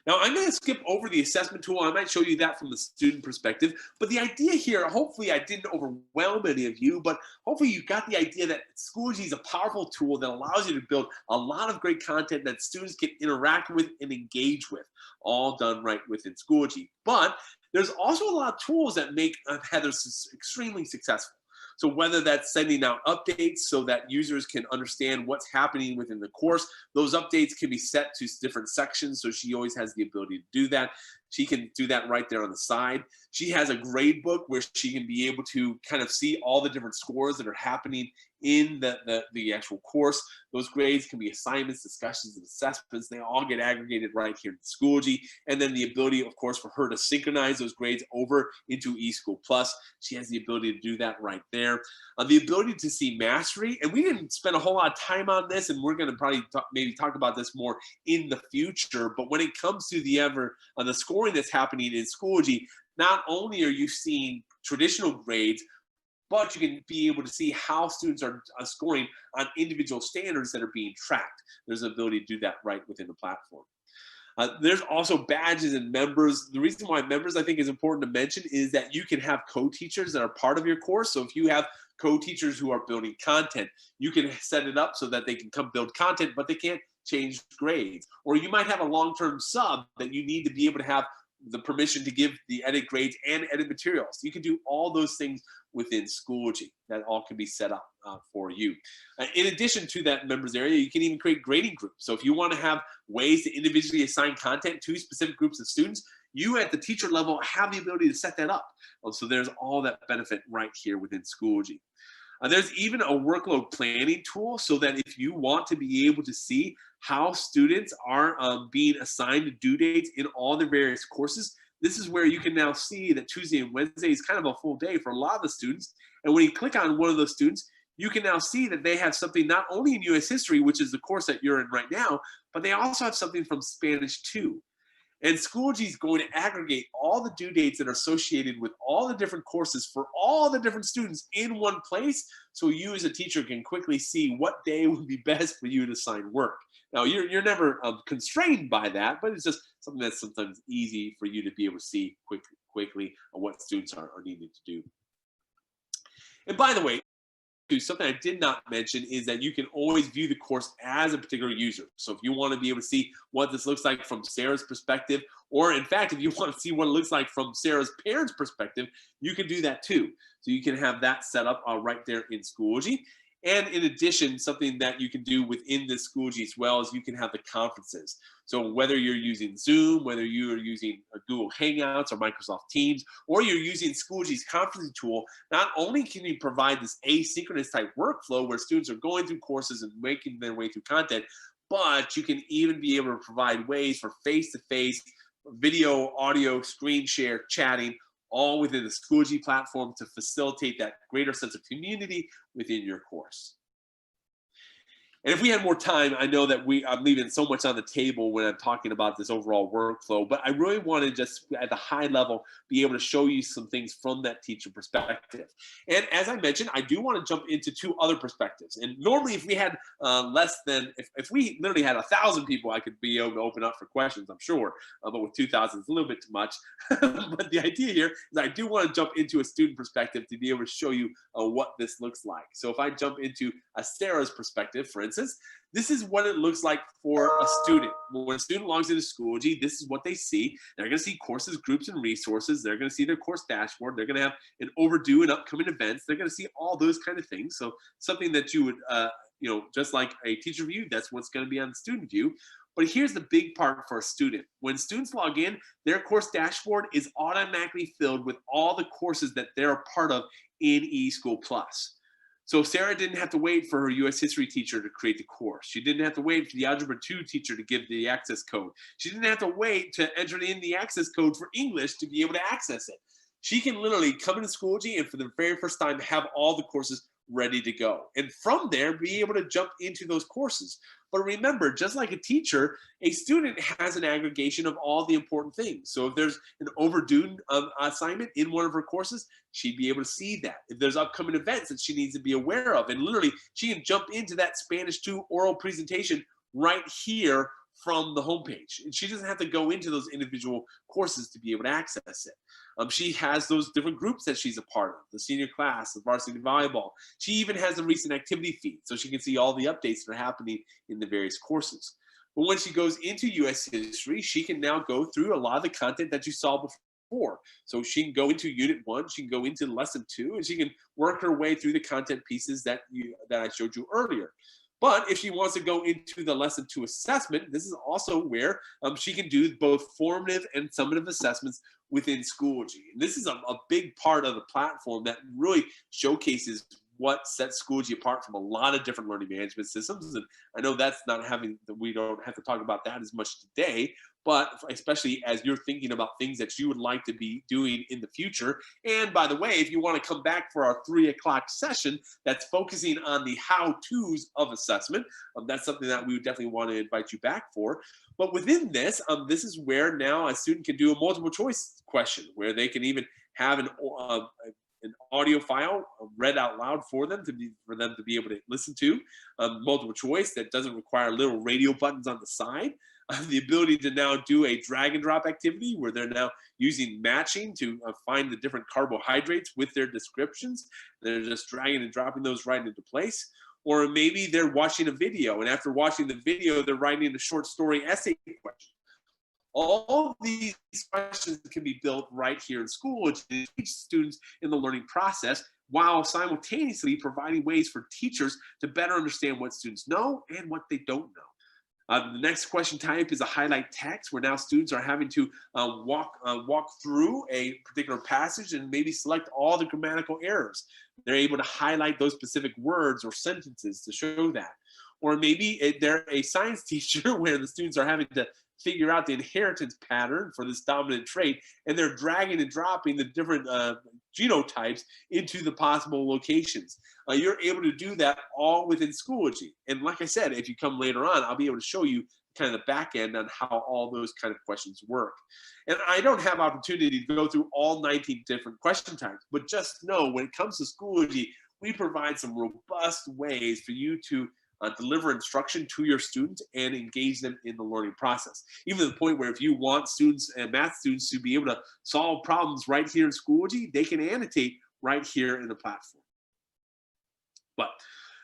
Speaker 1: Now, I'm going to skip over the assessment tool. I might show you that from the student perspective. But the idea here, hopefully I didn't overwhelm any of you, but hopefully you got the idea that Schoology is a powerful tool that allows you to build a lot of great content that students can interact with and engage with, all done right within Schoology. But there's also a lot of tools that make Heather extremely successful. So whether that's sending out updates so that users can understand what's happening within the course, those updates can be set to different sections, so she always has the ability to do that. She can do that right there on the side. She has a grade book where she can be able to kind of see all the different scores that are happening in the actual course. Those grades can be assignments, discussions, and assessments. They all get aggregated right here in Schoology. And then the ability, of course, for her to synchronize those grades over into eSchool Plus. She has the ability to do that right there. The ability to see mastery, and we didn't spend a whole lot of time on this, and we're going to probably maybe talk about this more in the future. But when it comes to the scoring that's happening in Schoology, not only are you seeing traditional grades, but you can be able to see how students are scoring on individual standards that are being tracked. There's an ability to do that right within the platform. There's also badges and members. The reason why members I think is important to mention is that you can have co-teachers that are part of your course. So if you have co-teachers who are building content, you can set it up so that they can come build content, but they can't change grades. Or you might have a long-term sub that you need to be able to have the permission to give the edit grades and edit materials. You can do all those things within Schoology. That all can be set up for you. In addition to that members area, you can even create grading groups. So if you want to have ways to individually assign content to specific groups of students, you at the teacher level have the ability to set that up. So there's all that benefit right here within Schoology. There's even a workload planning tool so that if you want to be able to see how students are being assigned due dates in all their various courses, this is where you can now see that Tuesday and Wednesday is kind of a full day for a lot of the students. And when you click on one of those students, you can now see that they have something not only in US history, which is the course that you're in right now, but they also have something from Spanish 2. And Schoology is going to aggregate all the due dates that are associated with all the different courses for all the different students in one place, so you as a teacher can quickly see what day would be best for you to assign work. Now, you're never constrained by that, but it's just something that's sometimes easy for you to be able to see quickly on what students are needing to do. And by the way, something I did not mention is that you can always view the course as a particular user. So if you want to be able to see what this looks like from Sarah's perspective, or in fact, if you want to see what it looks like from Sarah's parents' perspective, you can do that too. So you can have that set up right there in Schoology. And in addition, something that you can do within this Schoology as well is you can have the conferences. So whether you're using Zoom, whether you're using Google Hangouts or Microsoft Teams, or you're using Schoology's conferencing tool, not only can you provide this asynchronous type workflow where students are going through courses and making their way through content, but you can even be able to provide ways for face-to-face video, audio, screen share, chatting, all within the Schoology platform to facilitate that greater sense of community within your course. And if we had more time, I know that I'm leaving so much on the table when I'm talking about this overall workflow, but I really want to just at the high level be able to show you some things from that teacher perspective. And as I mentioned, I do want to jump into 2 other perspectives. And normally if we had if we literally had 1,000 people, I could be able to open up for questions, I'm sure. But with 2,000, it's a little bit too much. But the idea here is I do want to jump into a student perspective to be able to show you what this looks like. So if I jump into Sarah's perspective, for instance, this is what it looks like for a student. When a student logs into Schoology, this is what they see. They're going to see courses, groups, and resources. They're going to see their course dashboard. They're going to have an overdue and upcoming events. They're going to see all those kind of things. So something that you would, just like a teacher view, that's what's going to be on the student view. But here's the big part for a student. When students log in, their course dashboard is automatically filled with all the courses that they're a part of in eSchool Plus. So Sarah didn't have to wait for her US history teacher to create the course. She didn't have to wait for the Algebra 2 teacher to give the access code. She didn't have to wait to enter in the access code for English to be able to access it. She can literally come into Schoology and for the very first time have all the courses ready to go. And from there, be able to jump into those courses. But remember, just like a teacher, a student has an aggregation of all the important things. So if there's an overdue assignment in one of her courses, she'd be able to see that. If there's upcoming events that she needs to be aware of, and literally she can jump into that Spanish 2 oral presentation right here from the homepage. And she doesn't have to go into those individual courses to be able to access it. She has those different groups that she's a part of, the senior class, the varsity volleyball. She even has a recent activity feed, so she can see all the updates that are happening in the various courses. But when she goes into U.S. history, she can now go through a lot of the content that you saw before. So she can go into Unit 1, she can go into Lesson 2, and she can work her way through the content pieces that I showed you earlier. But if she wants to go into the Lesson 2 assessment, this is also where she can do both formative and summative assessments within Schoology. And this is a big part of the platform that really showcases what sets Schoology apart from a lot of different learning management systems. And I know we don't have to talk about that as much today, but especially as you're thinking about things that you would like to be doing in the future. And by the way, if you want to come back for our 3 o'clock session that's focusing on the how-tos of assessment, that's something that we would definitely want to invite you back for. But within this, this is where now a student can do a multiple choice question, where they can even have an audio file read out loud for them to be able to listen to, multiple choice that doesn't require little radio buttons on the side. The ability to now do a drag and drop activity where they're now using matching to find the different carbohydrates with their descriptions. They're just dragging and dropping those right into place. Or maybe they're watching a video, and after watching the video, they're writing a short story essay question. All these questions can be built right here in Schoology to teach students in the learning process, while simultaneously providing ways for teachers to better understand what students know and what they don't know. The next question type is a highlight text, where now students are having to walk through a particular passage and maybe select all the grammatical errors. They're able to highlight those specific words or sentences to show that. Or maybe they're a science teacher where the students are having to figure out the inheritance pattern for this dominant trait, and they're dragging and dropping the different genotypes into the possible locations. You're able to do that all within Schoology. And like I said, if you come later on, I'll be able to show you kind of the back end on how all those kind of questions work. And I don't have opportunity to go through all 19 different question types, but just know when it comes to Schoology, we provide some robust ways for you to deliver instruction to your students and engage them in the learning process. Even to the point where if you want students and math students to be able to solve problems right here in Schoology, they can annotate right here in the platform. But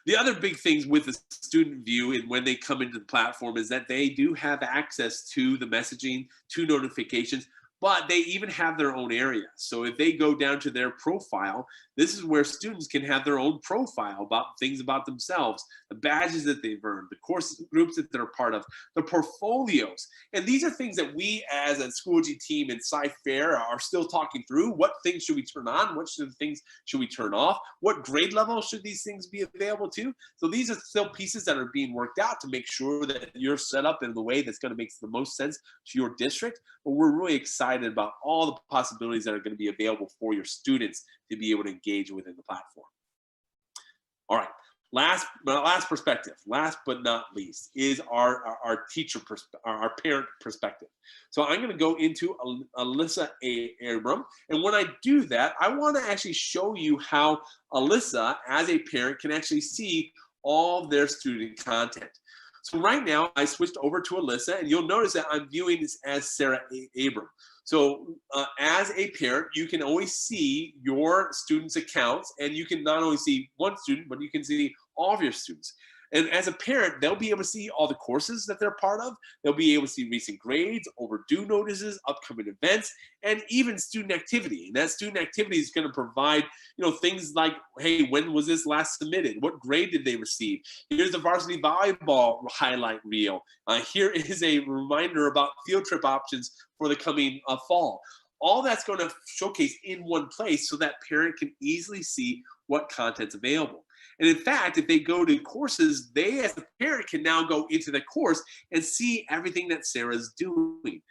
Speaker 1: the other big things with the student view and when they come into the platform is that they do have access to the messaging, to notifications, but they even have their own area. So if they go down to their profile, this is where students can have their own profile about things about themselves, the badges that they've earned, the course groups that they're a part of, the portfolios. And these are things that we as a Schoology team in Sci-Fair are still talking through. What things should we turn on? What things should we turn off? What grade level should these things be available to? So these are still pieces that are being worked out to make sure that you're set up in the way that's going to make the most sense to your district. But we're really excited about all the possibilities that are going to be available for your students to be able to engage within the platform. All right, last perspective, last but not least, is our teacher our parent perspective. So I'm going to go into Alyssa Abram, and when I do that, I want to actually show you how Alyssa, as a parent, can actually see all their student content. So right now, I switched over to Alyssa, and you'll notice that I'm viewing this as Sarah Abram. So as a parent, you can always see your students' accounts, and you can not only see one student, but you can see all of your students. And as a parent, they'll be able to see all the courses that they're part of. They'll be able to see recent grades, overdue notices, upcoming events, and even student activity. And that student activity is going to provide, things like, hey, when was this last submitted? What grade did they receive? Here's the varsity volleyball highlight reel. Here is a reminder about field trip options for the coming fall. All that's going to showcase in one place so that parent can easily see what content's available. And in fact, if they go to courses, they as a parent can now go into the course and see everything that Sarah's doing.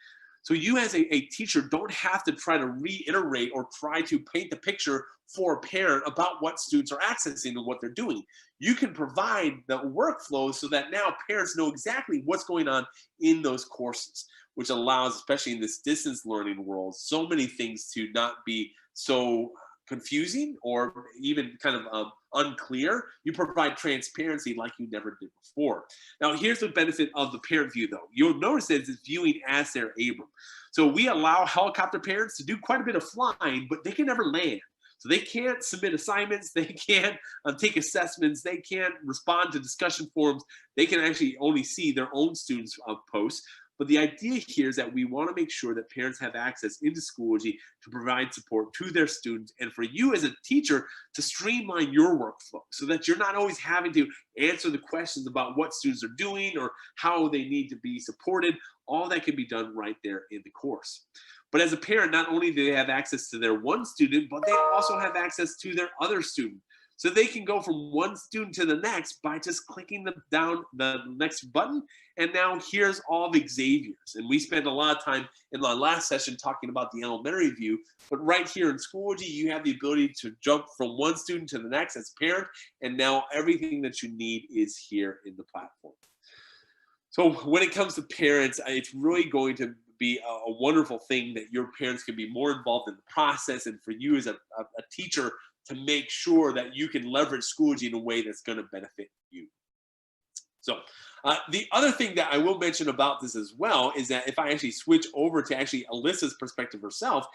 Speaker 1: So you as a teacher don't have to try to reiterate or try to paint the picture for a parent about what students are accessing and what they're doing. You can provide the workflow so that now parents know exactly what's going on in those courses, which allows, especially in this distance learning world, so many things to not be so confusing or even kind of unclear, you provide transparency like you never did before. Now, here's the benefit of the parent view, though. You'll notice that it's viewing as their Abram. So we allow helicopter parents to do quite a bit of flying, but they can never land. So they can't submit assignments, they can't take assessments, they can't respond to discussion forums. They can actually only see their own students' posts. But the idea here is that we want to make sure that parents have access into Schoology to provide support to their students, and for you as a teacher to streamline your workflow so that you're not always having to answer the questions about what students are doing or how they need to be supported. All that can be done right there in the course. But as a parent, not only do they have access to their one student, but they also have access to their other student. So they can go from one student to the next by just clicking down the next button. And now here's all the Xaviers. And we spent a lot of time in the last session talking about the elementary view. But right here in Schoology, you have the ability to jump from one student to the next as a parent. And now everything that you need is here in the platform. So when it comes to parents, it's really going to be a wonderful thing that your parents can be more involved in the process, and for you as a teacher to make sure that you can leverage Schoology in a way that's going to benefit you. So the other thing that I will mention about this as well is that if I actually switch over to actually Alyssa's perspective herself,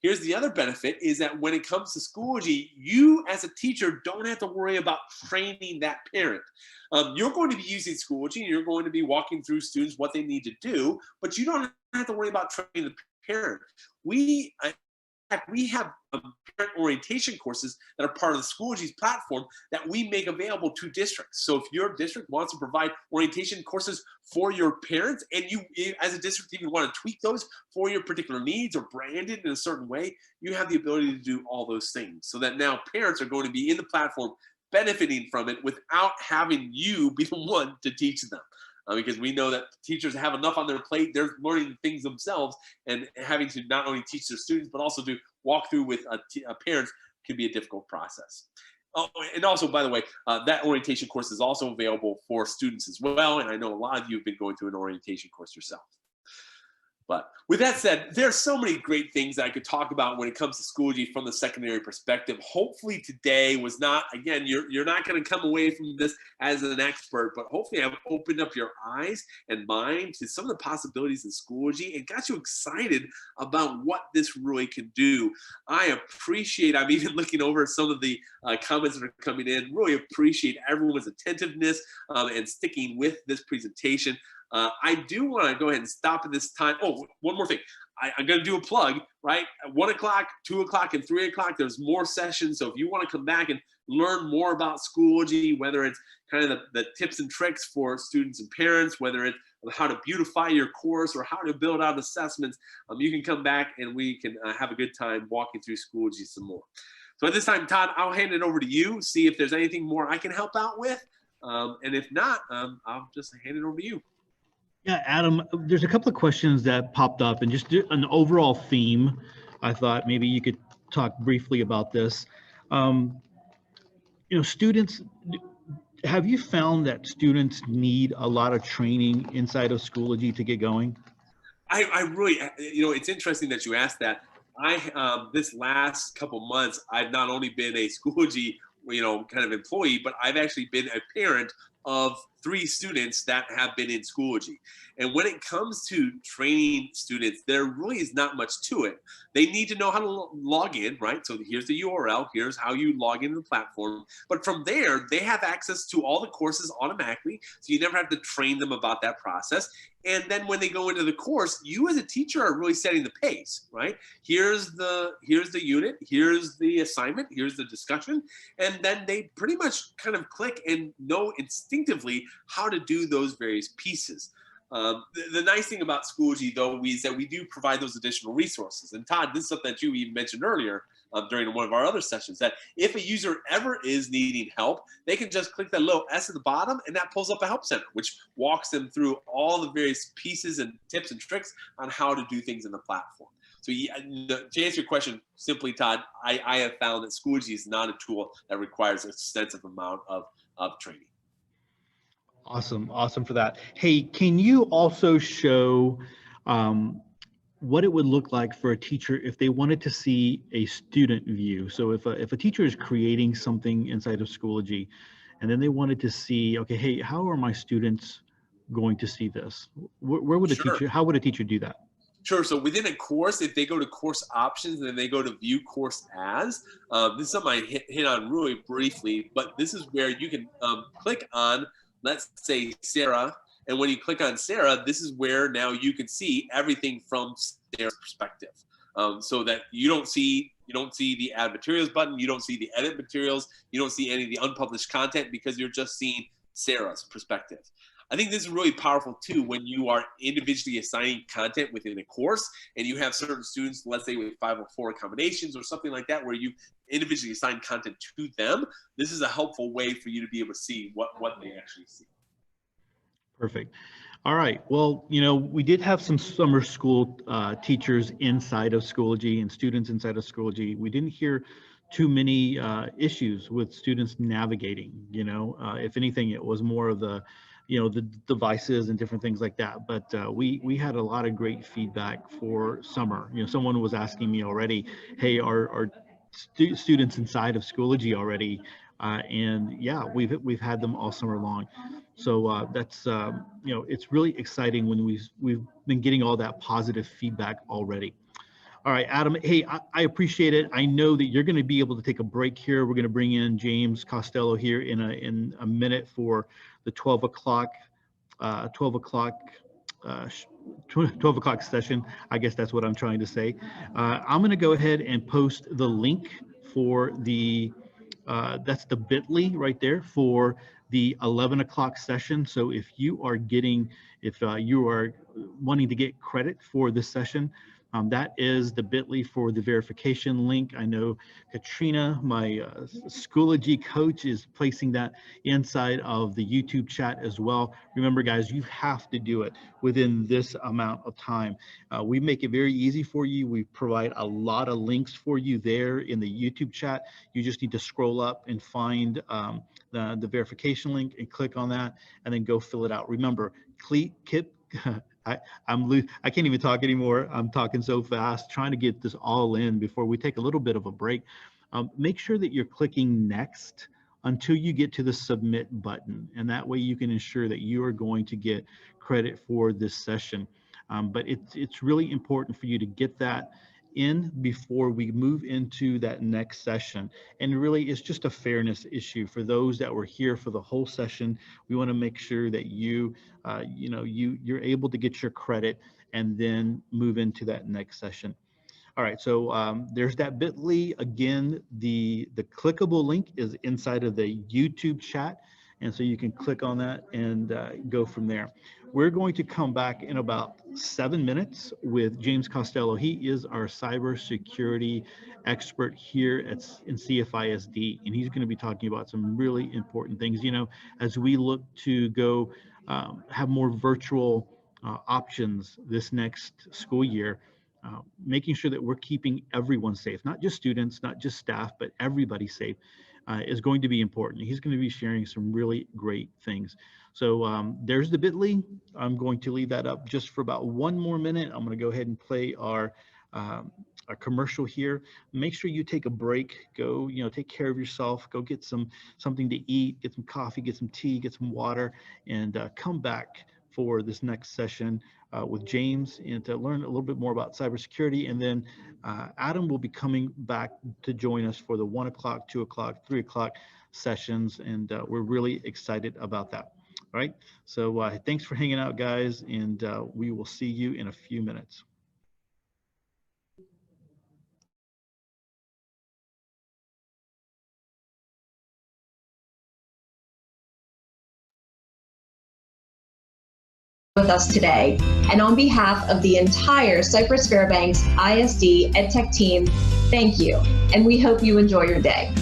Speaker 1: here's the other benefit is that when it comes to Schoology, you as a teacher don't have to worry about training that parent. You're going to be using Schoology and you're going to be walking through students what they need to do, but you don't have to worry about training the parent. We have parent orientation courses that are part of the Schoology's platform that we make available to districts. So if your district wants to provide orientation courses for your parents, and you as a district even want to tweak those for your particular needs or brand it in a certain way, you have the ability to do all those things so that now parents are going to be in the platform benefiting from it without having you be the one to teach them. Because we know that teachers have enough on their plate, they're learning things themselves, and having to not only teach their students, but also to walk through with parents can be a difficult process. Oh, and also, by the way, that orientation course is also available for students as well, and I know a lot of you have been going through an orientation course yourself. But with that said, there's so many great things that I could talk about when it comes to Schoology from the secondary perspective. Hopefully today was not, again, you're not going to come away from this as an expert, but hopefully I've opened up your eyes and mind to some of the possibilities in Schoology and got you excited about what this really can do. I appreciate, I'm even looking over some of the comments that are coming in, really appreciate everyone's attentiveness and sticking with this presentation. I do want to go ahead and stop at this time. Oh, one more thing. I'm going to do a plug, right? At 1 o'clock, 2 o'clock, and 3 o'clock, there's more sessions. So if you want to come back and learn more about Schoology, whether it's kind of the tips and tricks for students and parents, whether it's how to beautify your course or how to build out assessments, you can come back and we can have a good time walking through Schoology some more. So at this time, Todd, I'll hand it over to you, see if there's anything more I can help out with. And if not, I'll just hand it over to you.
Speaker 2: Yeah, Adam, there's a couple of questions that popped up, and just an overall theme. I thought maybe you could talk briefly about this. Students, have you found that students need a lot of training inside of Schoology to get going?
Speaker 1: I really, it's interesting that you asked that. This last couple months, I've not only been a Schoology, kind of employee, but I've actually been a parent of 3 students that have been in Schoology. And when it comes to training students, there really is not much to it. They need to know how to log in, right? So here's the URL, here's how you log into the platform. But from there, they have access to all the courses automatically, so you never have to train them about that process. And then when they go into the course, you as a teacher are really setting the pace, right? Here's the unit, here's the assignment, here's the discussion, and then they pretty much kind of click and know instinctively how to do those various pieces. The nice thing about Schoology, though, is that we do provide those additional resources. And Todd, this is something that you even mentioned earlier during one of our other sessions, that if a user ever is needing help, they can just click that little S at the bottom, and that pulls up a help center, which walks them through all the various pieces and tips and tricks on how to do things in the platform. So to answer your question simply, Todd, I have found that Schoology is not a tool that requires an extensive amount of training.
Speaker 2: Awesome for that. Hey, can you also show what it would look like for a teacher if they wanted to see a student view. So if a teacher is creating something inside of Schoology, and then they wanted to see, okay, hey, how are my students going to see this? Where would a
Speaker 1: Sure.
Speaker 2: teacher, how would a teacher do that?
Speaker 1: Sure. So within a course, if they go to course options and then they go to view course as, this is something I hit on really briefly, but this is where you can click on, let's say, Sarah. And when you click on Sarah, this is where now you can see everything from Sarah's perspective. So that you don't see the add materials button, you don't see the edit materials, you don't see any of the unpublished content because you're just seeing Sarah's perspective. I think this is really powerful too when you are individually assigning content within a course and you have certain students, let's say with 504 accommodations or something like that, where you individually assign content to them. This is a helpful way for you to be able to see what they actually see.
Speaker 2: Perfect. All right. Well, you know, we did have some summer school teachers inside of Schoology and students inside of Schoology. We didn't hear too many issues with students navigating. You know, if anything, it was more of the, you know, the devices and different things like that. But we had a lot of great feedback for summer. You know, someone was asking me already, hey, are students inside of Schoology already? And yeah, we've had them all summer long. So that's you know, it's really exciting when we've been getting all that positive feedback already. All right, Adam, hey, I appreciate it. I know that you're going to be able to take a break here. We're going to bring in James Costello here in a minute for the 12 o'clock session. I guess that's what I'm trying to say. I'm going to go ahead and post the link for the that's the bit.ly right there for the 11 o'clock session. So if you are you are wanting to get credit for this session, that is the bit.ly for the verification link. I know Katrina, my Schoology coach, is placing that inside of the YouTube chat as well. Remember, guys, you have to do it within this amount of time. We make it very easy for you. We provide a lot of links for you there in the YouTube chat. You just need to scroll up and find the verification link and click on that and then go fill it out. Remember, I can't even talk anymore. I'm talking so fast, trying to get this all in before we take a little bit of a break. Make sure that you're clicking next until you get to the submit button. And that way you can ensure that you are going to get credit for this session. But it's really important for you to get that in before we move into that next session. And really, it's just a fairness issue for those that were here for the whole session. We want to make sure that you're able to get your credit and then move into that next session. All right, so there's that bit.ly. Again, the clickable link is inside of the YouTube chat. And so you can click on that and go from there. We're going to come back in about 7 minutes with James Costello. He is our cybersecurity expert here in CFISD, and he's going to be talking about some really important things. You know, as we look to go have more virtual options this next school year, making sure that we're keeping everyone safe, not just students, not just staff, but everybody safe. Is going to be important. He's going to be sharing some really great things. So there's the bit.ly. I'm going to leave that up just for about 1 more minute. I'm going to go ahead and play our commercial here. Make sure you take a break. Go, take care of yourself. Go get something to eat, get some coffee, get some tea, get some water, and come back for this next session with James and to learn a little bit more about cybersecurity. And then Adam will be coming back to join us for the 1 o'clock, 2 o'clock, 3 o'clock sessions. And we're really excited about that. All right. So thanks for hanging out, guys. And we will see you in a few minutes.
Speaker 4: With us today. And on behalf of the entire Cypress Fairbanks ISD EdTech team, thank you. And we hope you enjoy your day.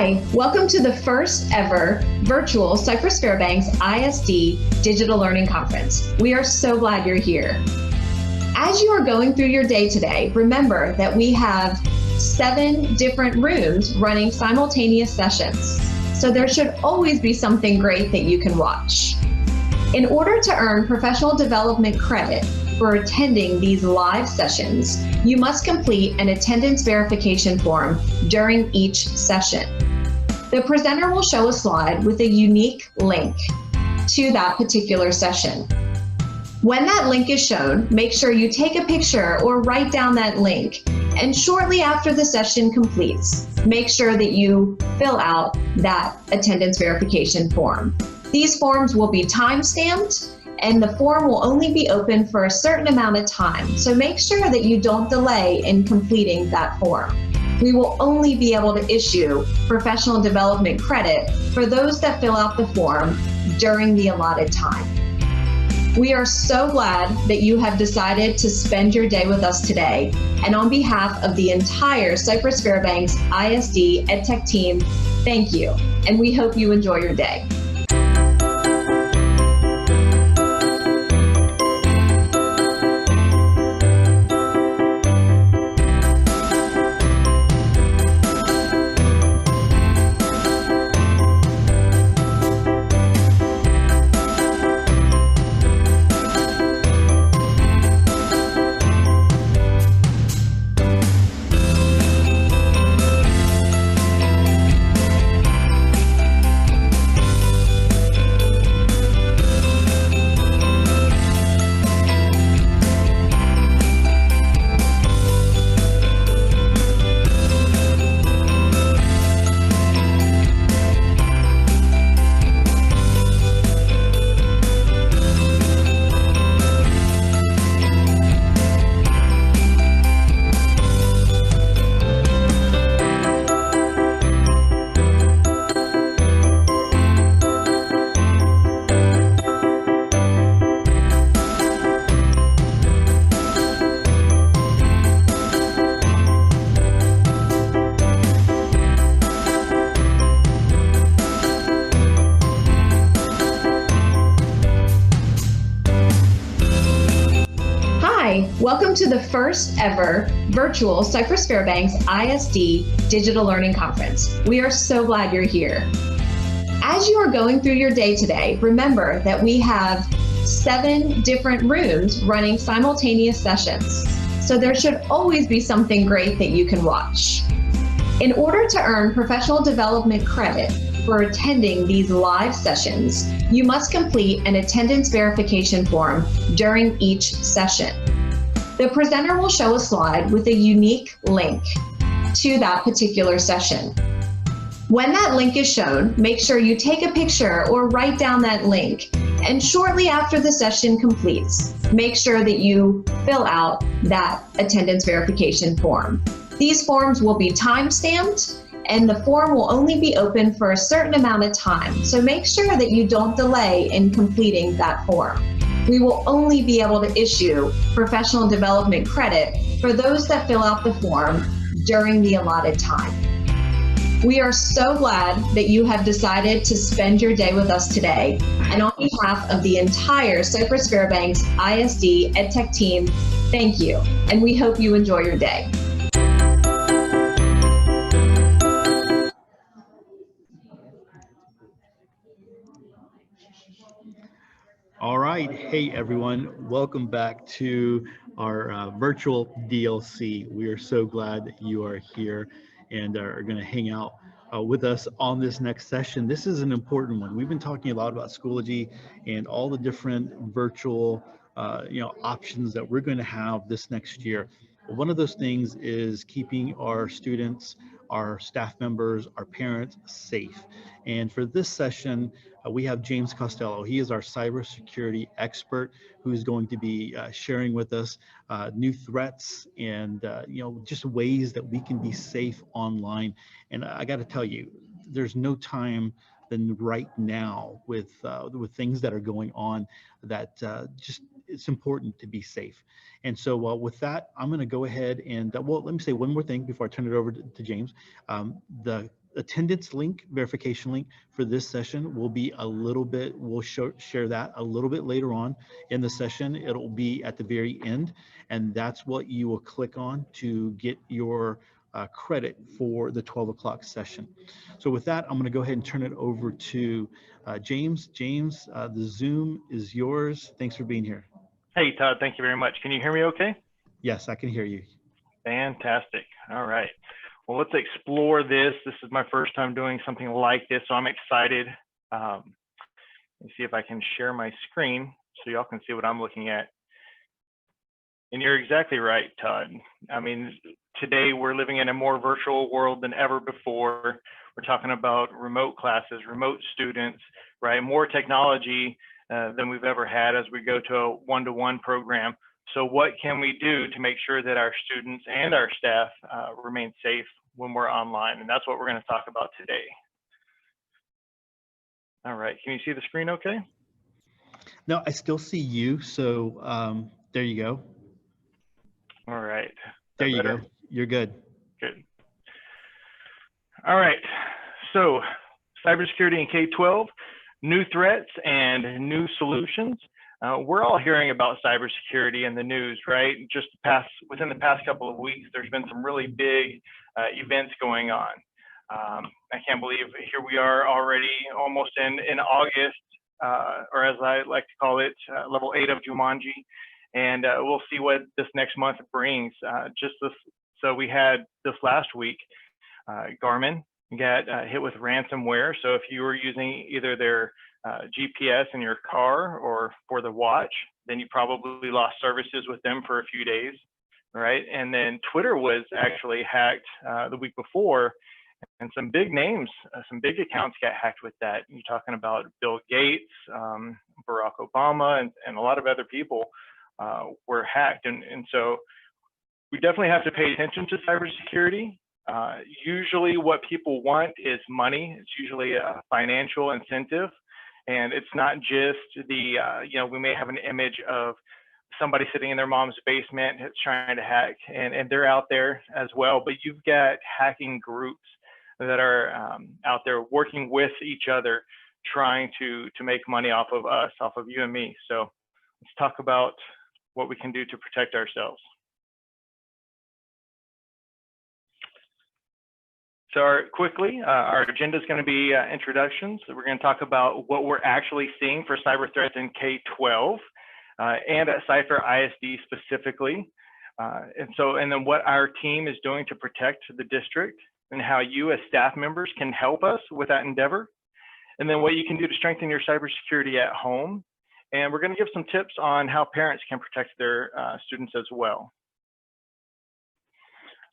Speaker 4: Hi, welcome to the first ever virtual Cypress Fairbanks ISD Digital Learning Conference. We are so glad you're here. As you are going through your day today, remember that we have 7 different rooms running simultaneous sessions. So there should always be something great that you can watch. In order to earn professional development credit for attending these live sessions, you must complete an attendance verification form during each session. The presenter will show a slide with a unique link to that particular session. When that link is shown, make sure you take a picture or write down that link. And shortly after the session completes, make sure that you fill out that attendance verification form. These forms will be time-stamped, and the form will only be open for a certain amount of time. So make sure that you don't delay in completing that form. We will only be able to issue professional development credit for those that fill out the form during the allotted time. We are so glad that you have decided to spend your day with us today. And on behalf of the entire Cypress Fairbanks ISD EdTech team, thank you. And we hope you enjoy your day. Welcome to the first ever virtual Cypress Fairbanks ISD Digital Learning Conference. We are so glad you're here. As you are going through your day today, remember that we have 7 different rooms running simultaneous sessions. So there should always be something great that you can watch. In order to earn professional development credit for attending these live sessions, you must complete an attendance verification form during each session. The presenter will show a slide with a unique link to that particular session. When that link is shown, make sure you take a picture or write down that link. And shortly after the session completes, make sure that you fill out that attendance verification form. These forms will be time-stamped, and the form will only be open for a certain amount of time. So make sure that you don't delay in completing that form. We will only be able to issue professional development credit for those that fill out the form during the allotted time. We are so glad that you have decided to spend your day with us today. And on behalf of the entire Cypress Fairbanks ISD EdTech team, thank you. And we hope you enjoy your day.
Speaker 2: All right. Hey, everyone. Welcome back to our virtual DLC. We are so glad that you are here and are going to hang out with us on this next session. This is an important one. We've been talking a lot about Schoology and all the different virtual options that we're going to have this next year. One of those things is keeping our students, our staff members, our parents safe. And for this session, we have James Costello. He is our cybersecurity expert who's going to be sharing with us new threats and just ways that we can be safe online. And I got to tell you, there's no time than right now with things that are going on that just it's important to be safe. And so with that, I'm going to go ahead and well, let me say one more thing before I turn it over to James. The attendance link, verification link for this session will be a little bit, we'll share that a little bit later on in the session. It'll be at the very end, and that's what you will click on to get your credit for the 12 o'clock session. So with that, I'm going to go ahead and turn it over to James. James, the Zoom is yours. Thanks for being here.
Speaker 5: Hey, Todd, thank you very much. Can you hear me okay?
Speaker 2: Yes, I can hear you.
Speaker 5: Fantastic. All right. Well, let's explore this. This is my first time doing something like this, so I'm excited. Let me see if I can share my screen so y'all can see what I'm looking at. And you're exactly right, Todd. I mean, today we're living in a more virtual world than ever before. We're talking about remote classes, remote students, right? More technology than we've ever had as we go to a one-to-one program. So what can we do to make sure that our students and our staff remain safe when we're online? And that's what we're going to talk about today. All right, can you see the screen okay?
Speaker 2: No, I still see you. So there you go.
Speaker 5: All right.
Speaker 2: There you go. You're good.
Speaker 5: Good. All right. So cybersecurity in K-12, new threats and new solutions. We're all hearing about cybersecurity in the news, right? Just within the past couple of weeks, there's been some really big events going on. I can't believe here we are already almost in August, or as I like to call it, level 8 of Jumanji. And we'll see what this next month brings. So we had this last week, Garmin got hit with ransomware. So if you were using either their GPS in your car or for the watch, then you probably lost services with them for a few days, right? And then Twitter was actually hacked the week before, and some big names, some big accounts got hacked with that. You're talking about Bill Gates, Barack Obama, and a lot of other people were hacked. And so we definitely have to pay attention to cybersecurity. Usually what people want is money. It's usually a financial incentive. And it's not just the, we may have an image of somebody sitting in their mom's basement trying to hack, and they're out there as well. But you've got hacking groups that are out there working with each other, trying to make money off of us, off of you and me. So let's talk about what we can do to protect ourselves. So quickly, our agenda is going to be introductions. So we're going to talk about what we're actually seeing for cyber threats in K-12 and at CFISD specifically. And then what our team is doing to protect the district and how you as staff members can help us with that endeavor. And then what you can do to strengthen your cybersecurity at home. And we're going to give some tips on how parents can protect their students as well.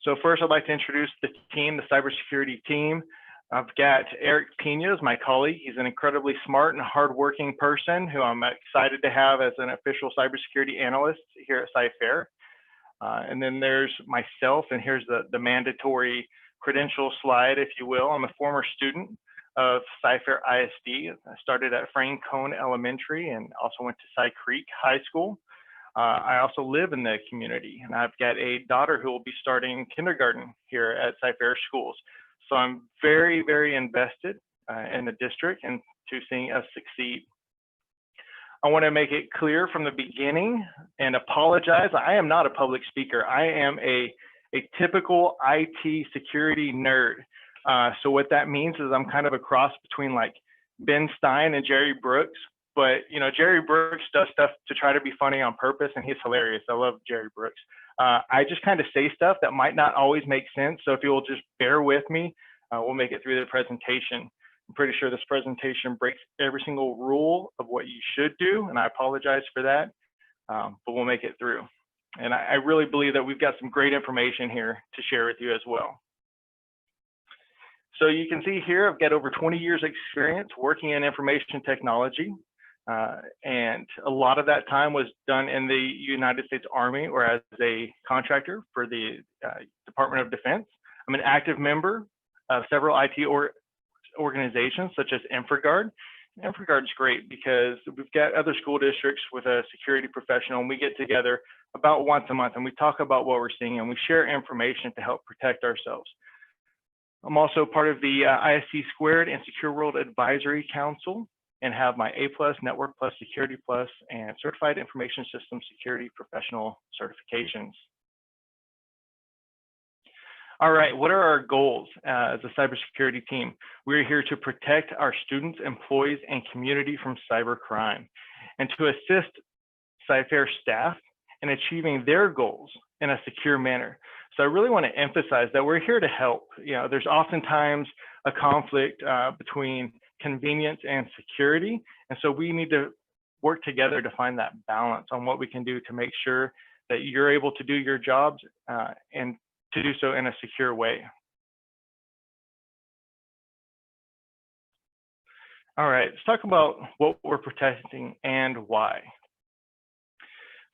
Speaker 5: So first, I'd like to introduce the team, the cybersecurity team. I've got Eric Pena as my colleague. He's an incredibly smart and hardworking person who I'm excited to have as an official cybersecurity analyst here at CyFair. And then there's myself, and here's the mandatory credential slide, if you will. I'm a former student of CyFair ISD. I started at Frayne Cone Elementary and also went to Cy Creek High School. I also live in the community, and I've got a daughter who will be starting kindergarten here at CyFair schools. So I'm very, very invested in the district and to seeing us succeed. I want to make it clear from the beginning and apologize. I am not a public speaker. I am a typical IT security nerd. So what that means is I'm kind of a cross between like Ben Stein and Jerry Brooks. But, Jerry Brooks does stuff to try to be funny on purpose, and he's hilarious. I love Jerry Brooks. I just kind of say stuff that might not always make sense. So if you will just bear with me, we'll make it through the presentation. I'm pretty sure this presentation breaks every single rule of what you should do, and I apologize for that, but we'll make it through. And I really believe that we've got some great information here to share with you as well. So you can see here, I've got over 20 years experience working in information technology. And a lot of that time was done in the United States Army or as a contractor for the Department of Defense. I'm an active member of several IT organizations such as InfraGard. InfraGard is great because we've got other school districts with a security professional, and we get together about once a month and we talk about what we're seeing and we share information to help protect ourselves. I'm also part of the ISC Squared and Secure World Advisory Council, and have my A+, Network+, Security+, and Certified Information System Security Professional certifications. All right, what are our goals as a cybersecurity team? We're here to protect our students, employees, and community from cybercrime, and to assist CyFair staff in achieving their goals in a secure manner. So I really want to emphasize that we're here to help. You know, there's oftentimes a conflict between convenience and security, and so we need to work together to find that balance on what we can do to make sure that you're able to do your jobs and to do so in a secure way. All right, let's talk about what we're protecting and why.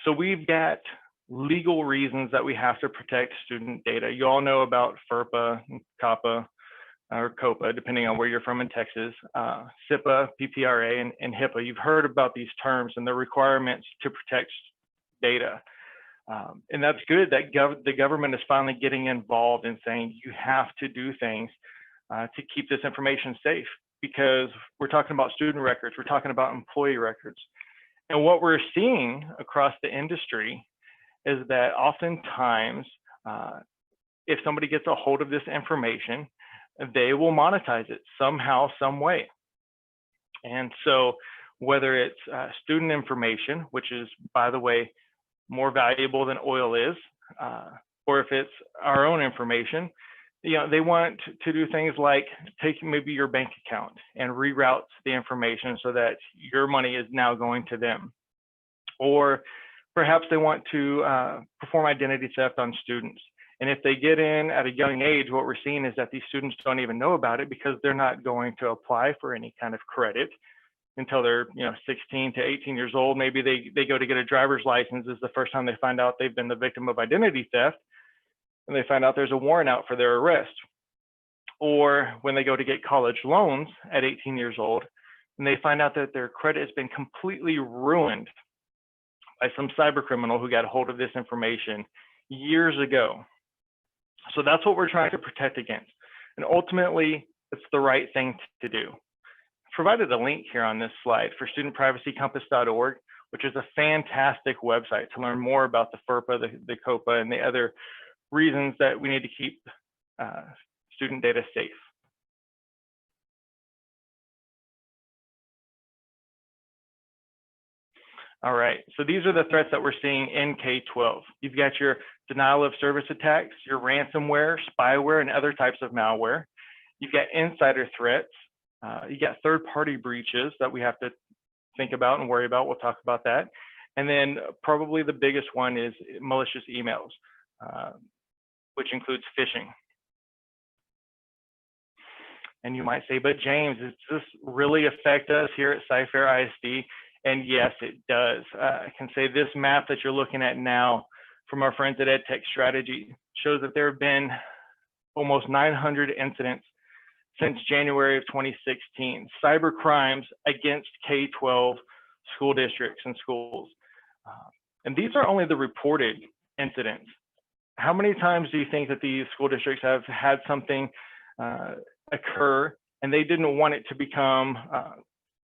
Speaker 5: So we've got legal reasons that we have to protect student data. You all know about FERPA, COPPA, or COPA, depending on where you're from in Texas, CIPA, PPRA, and HIPAA. You've heard about these terms and the requirements to protect data. And that's good that the government is finally getting involved in saying you have to do things to keep this information safe, because we're talking about student records, we're talking about employee records. And what we're seeing across the industry is that oftentimes, if somebody gets a hold of this information, they will monetize it somehow, some way. And so whether it's student information, which is, by the way, more valuable than oil is, or if it's our own information, you know, they want to do things like take maybe your bank account and reroute the information so that your money is now going to them. Or perhaps they want to perform identity theft on students. And if they get in at a young age, what we're seeing is that these students don't even know about it because they're not going to apply for any kind of credit until they're 16 to 18 years old. Maybe they go to get a driver's license is the first time they find out they've been the victim of identity theft, and they find out there's a warrant out for their arrest. Or when they go to get college loans at 18 years old, and they find out that their credit has been completely ruined by some cyber criminal who got a hold of this information years ago. So that's what we're trying to protect against. And ultimately, it's the right thing to do. Provided a link here on this slide for studentprivacycompass.org, which is a fantastic website to learn more about the FERPA, the COPA, and the other reasons that we need to keep student data safe. All right, so these are the threats that we're seeing in K-12. You've got your denial of service attacks, your ransomware, spyware, and other types of malware. You've got insider threats. You got third-party breaches that we have to think about and worry about. We'll talk about that. And then probably the biggest one is malicious emails, which includes phishing. And you might say, but James, does this really affect us here at CyFair ISD? And yes, it does. I can say this map that you're looking at now from our friends at EdTech Strategy shows that there have been almost 900 incidents since January of 2016, cyber crimes against K-12 school districts and schools. And these are only the reported incidents. How many times do you think that these school districts have had something occur and they didn't want it to become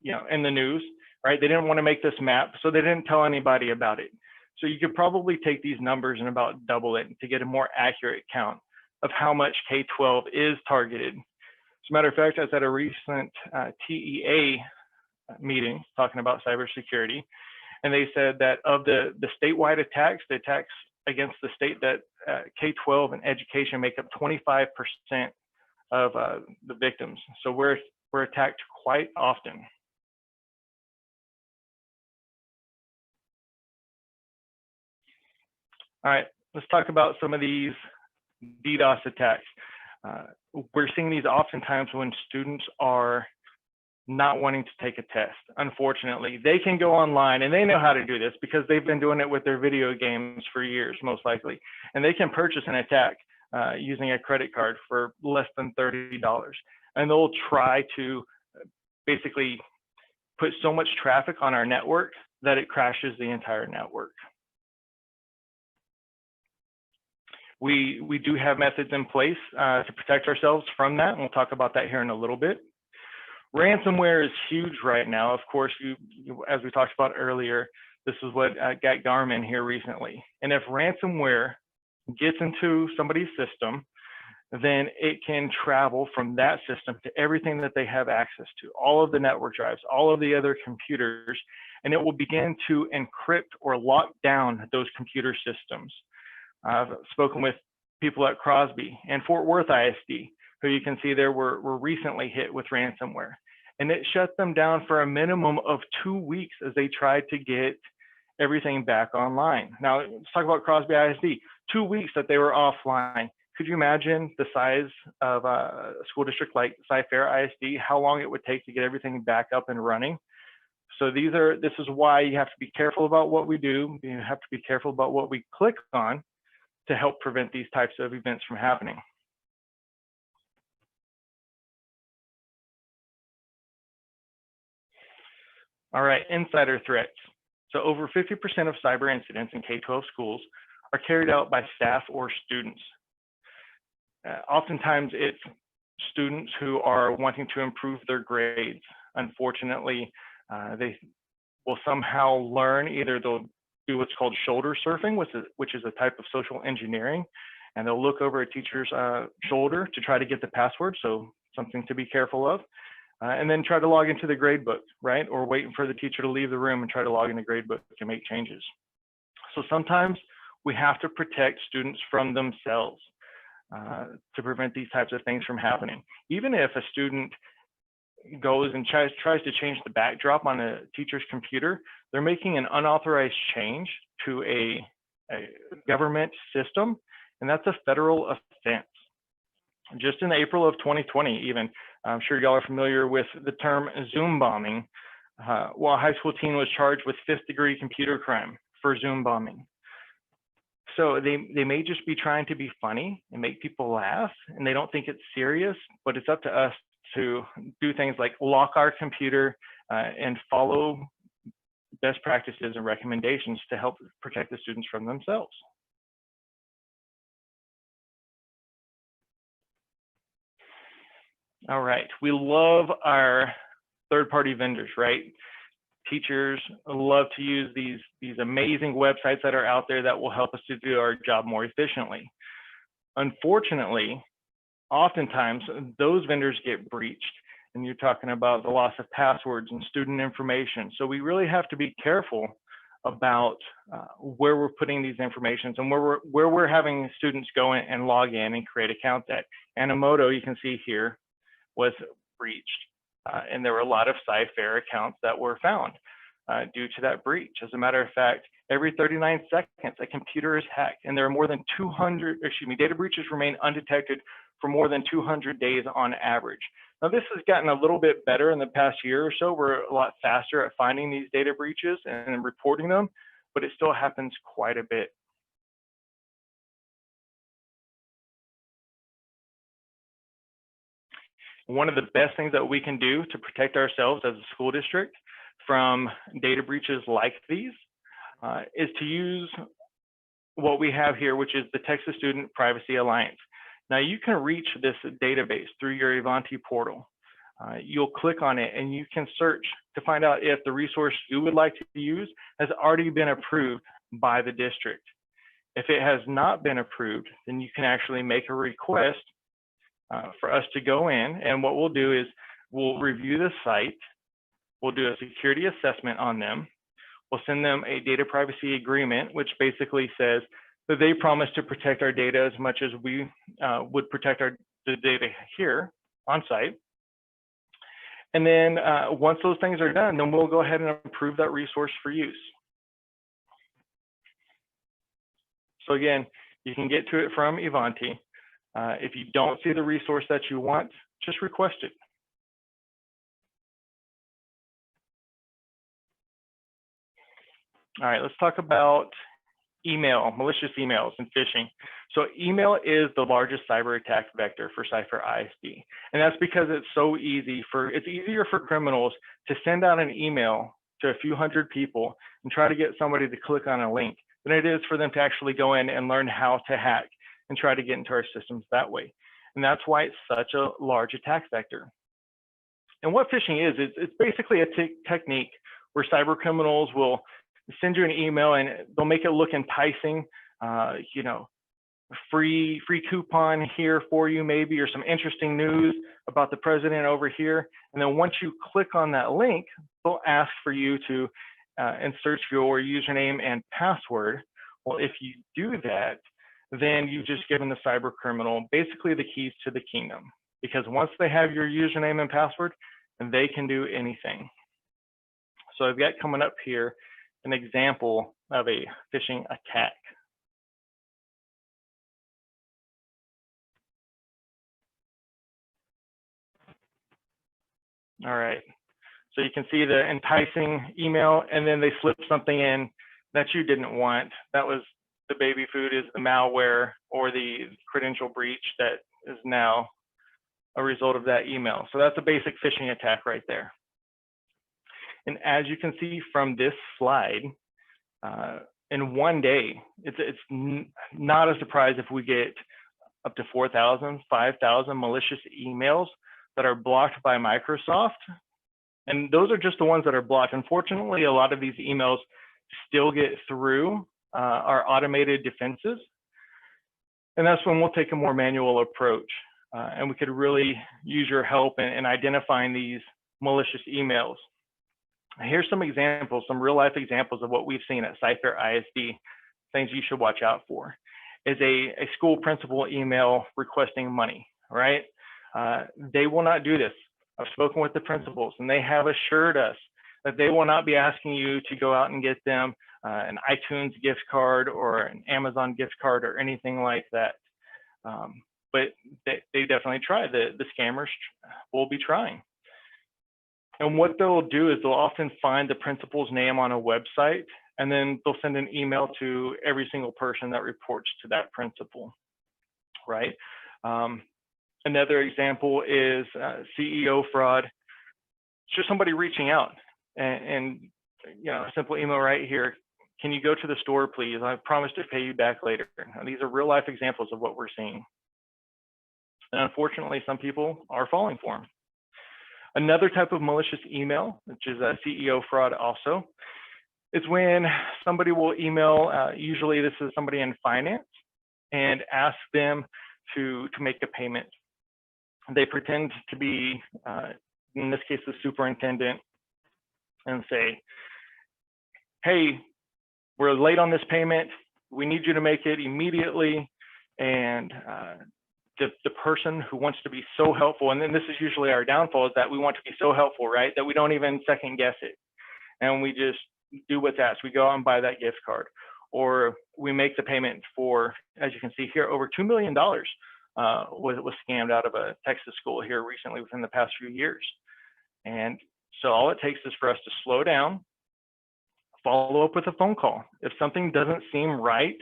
Speaker 5: in the news, right? They didn't want to make this map, so they didn't tell anybody about it. So you could probably take these numbers and about double it to get a more accurate count of how much K-12 is targeted. As a matter of fact, I was at a recent TEA meeting talking about cybersecurity, and they said that of the statewide attacks, the attacks against the state, that K-12 and education make up 25% of the victims. So we're attacked quite often. All right, let's talk about some of these DDoS attacks. We're seeing these oftentimes when students are not wanting to take a test. Unfortunately, they can go online and they know how to do this because they've been doing it with their video games for years, most likely. And they can purchase an attack using a credit card for less than $30. And they'll try to basically put so much traffic on our network that it crashes the entire network. We do have methods in place to protect ourselves from that, and we'll talk about that here in a little bit. Ransomware is huge right now. Of course, as we talked about earlier, this is what got Garmin here recently. And if ransomware gets into somebody's system, then it can travel from that system to everything that they have access to, all of the network drives, all of the other computers, and it will begin to encrypt or lock down those computer systems. I've spoken with people at Crosby and Fort Worth ISD, who you can see there were recently hit with ransomware. And it shut them down for a minimum of 2 weeks as they tried to get everything back online. Now, let's talk about Crosby ISD. 2 weeks that they were offline. Could you imagine the size of a school district like Cyfair ISD, how long it would take to get everything back up and running? So this is why you have to be careful about what we do. You have to be careful about what we click on to help prevent these types of events from happening. All right, insider threats. So over 50% of cyber incidents in K-12 schools are carried out by staff or students. Oftentimes it's students who are wanting to improve their grades. Unfortunately, they will somehow learn, either they'll do what's called shoulder surfing, which is a type of social engineering, and they'll look over a teacher's shoulder to try to get the password, so something to be careful of. And then try to log into the gradebook, right? Or waiting for the teacher to leave the room and try to log in the gradebook to make changes. So sometimes we have to protect students from themselves to prevent these types of things from happening. Even if a student goes and tries to change the backdrop on a teacher's computer, they're making an unauthorized change to a government system, and that's a federal offense. Just in April of 2020, even, I'm sure y'all are familiar with the term Zoom bombing. While a high school teen was charged with 5th-degree computer crime for Zoom bombing. So they may just be trying to be funny and make people laugh, and they don't think it's serious, but it's up to us to do things like lock our computer and follow best practices and recommendations to help protect the students from themselves. All right, we love our third-party vendors, right? Teachers love to use these amazing websites that are out there that will help us to do our job more efficiently. Unfortunately, oftentimes those vendors get breached, and you're talking about the loss of passwords and student information. So we really have to be careful about where we're putting these informations and where we're having students go in and log in and create accounts at. Animoto, you can see here, was breached, and there were a lot of Cyfair accounts that were found due to that breach. As a matter of fact, every 39 seconds, a computer is hacked, and there are more than 200, data breaches remain undetected for more than 200 days on average. Now, this has gotten a little bit better in the past year or so. We're a lot faster at finding these data breaches and reporting them, but it still happens quite a bit. One of the best things that we can do to protect ourselves as a school district from data breaches like these is to use what we have here, which is the Texas Student Privacy Alliance. Now, you can reach this database through your Ivanti portal. You'll click on it and you can search to find out if the resource you would like to use has already been approved by the district. If it has not been approved, then you can actually make a request for us to go in, and what we'll do is we'll review the site, we'll do a security assessment on them, we'll send them a data privacy agreement, which basically says that they promise to protect our data as much as we would protect the data here on site. And then once those things are done, then we'll go ahead and approve that resource for use. So again, you can get to it from Ivanti. If you don't see the resource that you want, just request it. All right, let's talk about email, malicious emails and phishing. So email is the largest cyber attack vector for Cypher ISD. And that's because it's so easy it's easier for criminals to send out an email to a few hundred people and try to get somebody to click on a link than it is for them to actually go in and learn how to hack and try to get into our systems that way. And that's why it's such a large attack vector. And what phishing is, it's basically a technique where cyber criminals will send you an email and they'll make it look enticing, you know, free coupon here for you maybe, or some interesting news about the president over here. And then once you click on that link, they'll ask for you to insert your username and password. Well, if you do that, then you've just given the cyber criminal basically the keys to the kingdom, because once they have your username and password, they can do anything. So I've got coming up here an example of a phishing attack. All right, so you can see the enticing email, and then they slip something in that you didn't want. That was the baby food is the malware or the credential breach that is now a result of that email. So that's a basic phishing attack right there. And as you can see from this slide, in one day, it's not a surprise if we get up to 4,000, 5,000 malicious emails that are blocked by Microsoft. And those are just the ones that are blocked. Unfortunately, a lot of these emails still get through our automated defenses. And that's when we'll take a more manual approach. And we could really use your help in identifying these malicious emails. Here's some examples, some real life examples of what we've seen at CyFISD, things you should watch out for. Is a school principal email requesting money, right? They will not do this. I've spoken with the principals and they have assured us that they will not be asking you to go out and get them an iTunes gift card or an Amazon gift card or anything like that. But they definitely try. The scammers will be trying. And what they'll do is they'll often find the principal's name on a website, and then they'll send an email to every single person that reports to that principal, right? Another example is CEO fraud. It's just somebody reaching out and you know, a simple email right here. Can you go to the store, please? I promise to pay you back later. Now, these are real life examples of what we're seeing. And unfortunately, some people are falling for them. Another type of malicious email, which is a CEO fraud also, is when somebody will email, usually this is somebody in finance, and ask them to make a payment. They pretend to be, in this case, the superintendent, and say, hey, we're late on this payment. We need you to make it immediately. And the person who wants to be so helpful, and then this is usually our downfall, is that we want to be so helpful, right, that we don't even second guess it. And we just do what's asked. We go out and buy that gift card. Or we make the payment for, as you can see here, over $2 million was scammed out of a Texas school here recently within the past few years. And so all it takes is for us to slow down, follow up with a phone call. If something doesn't seem right,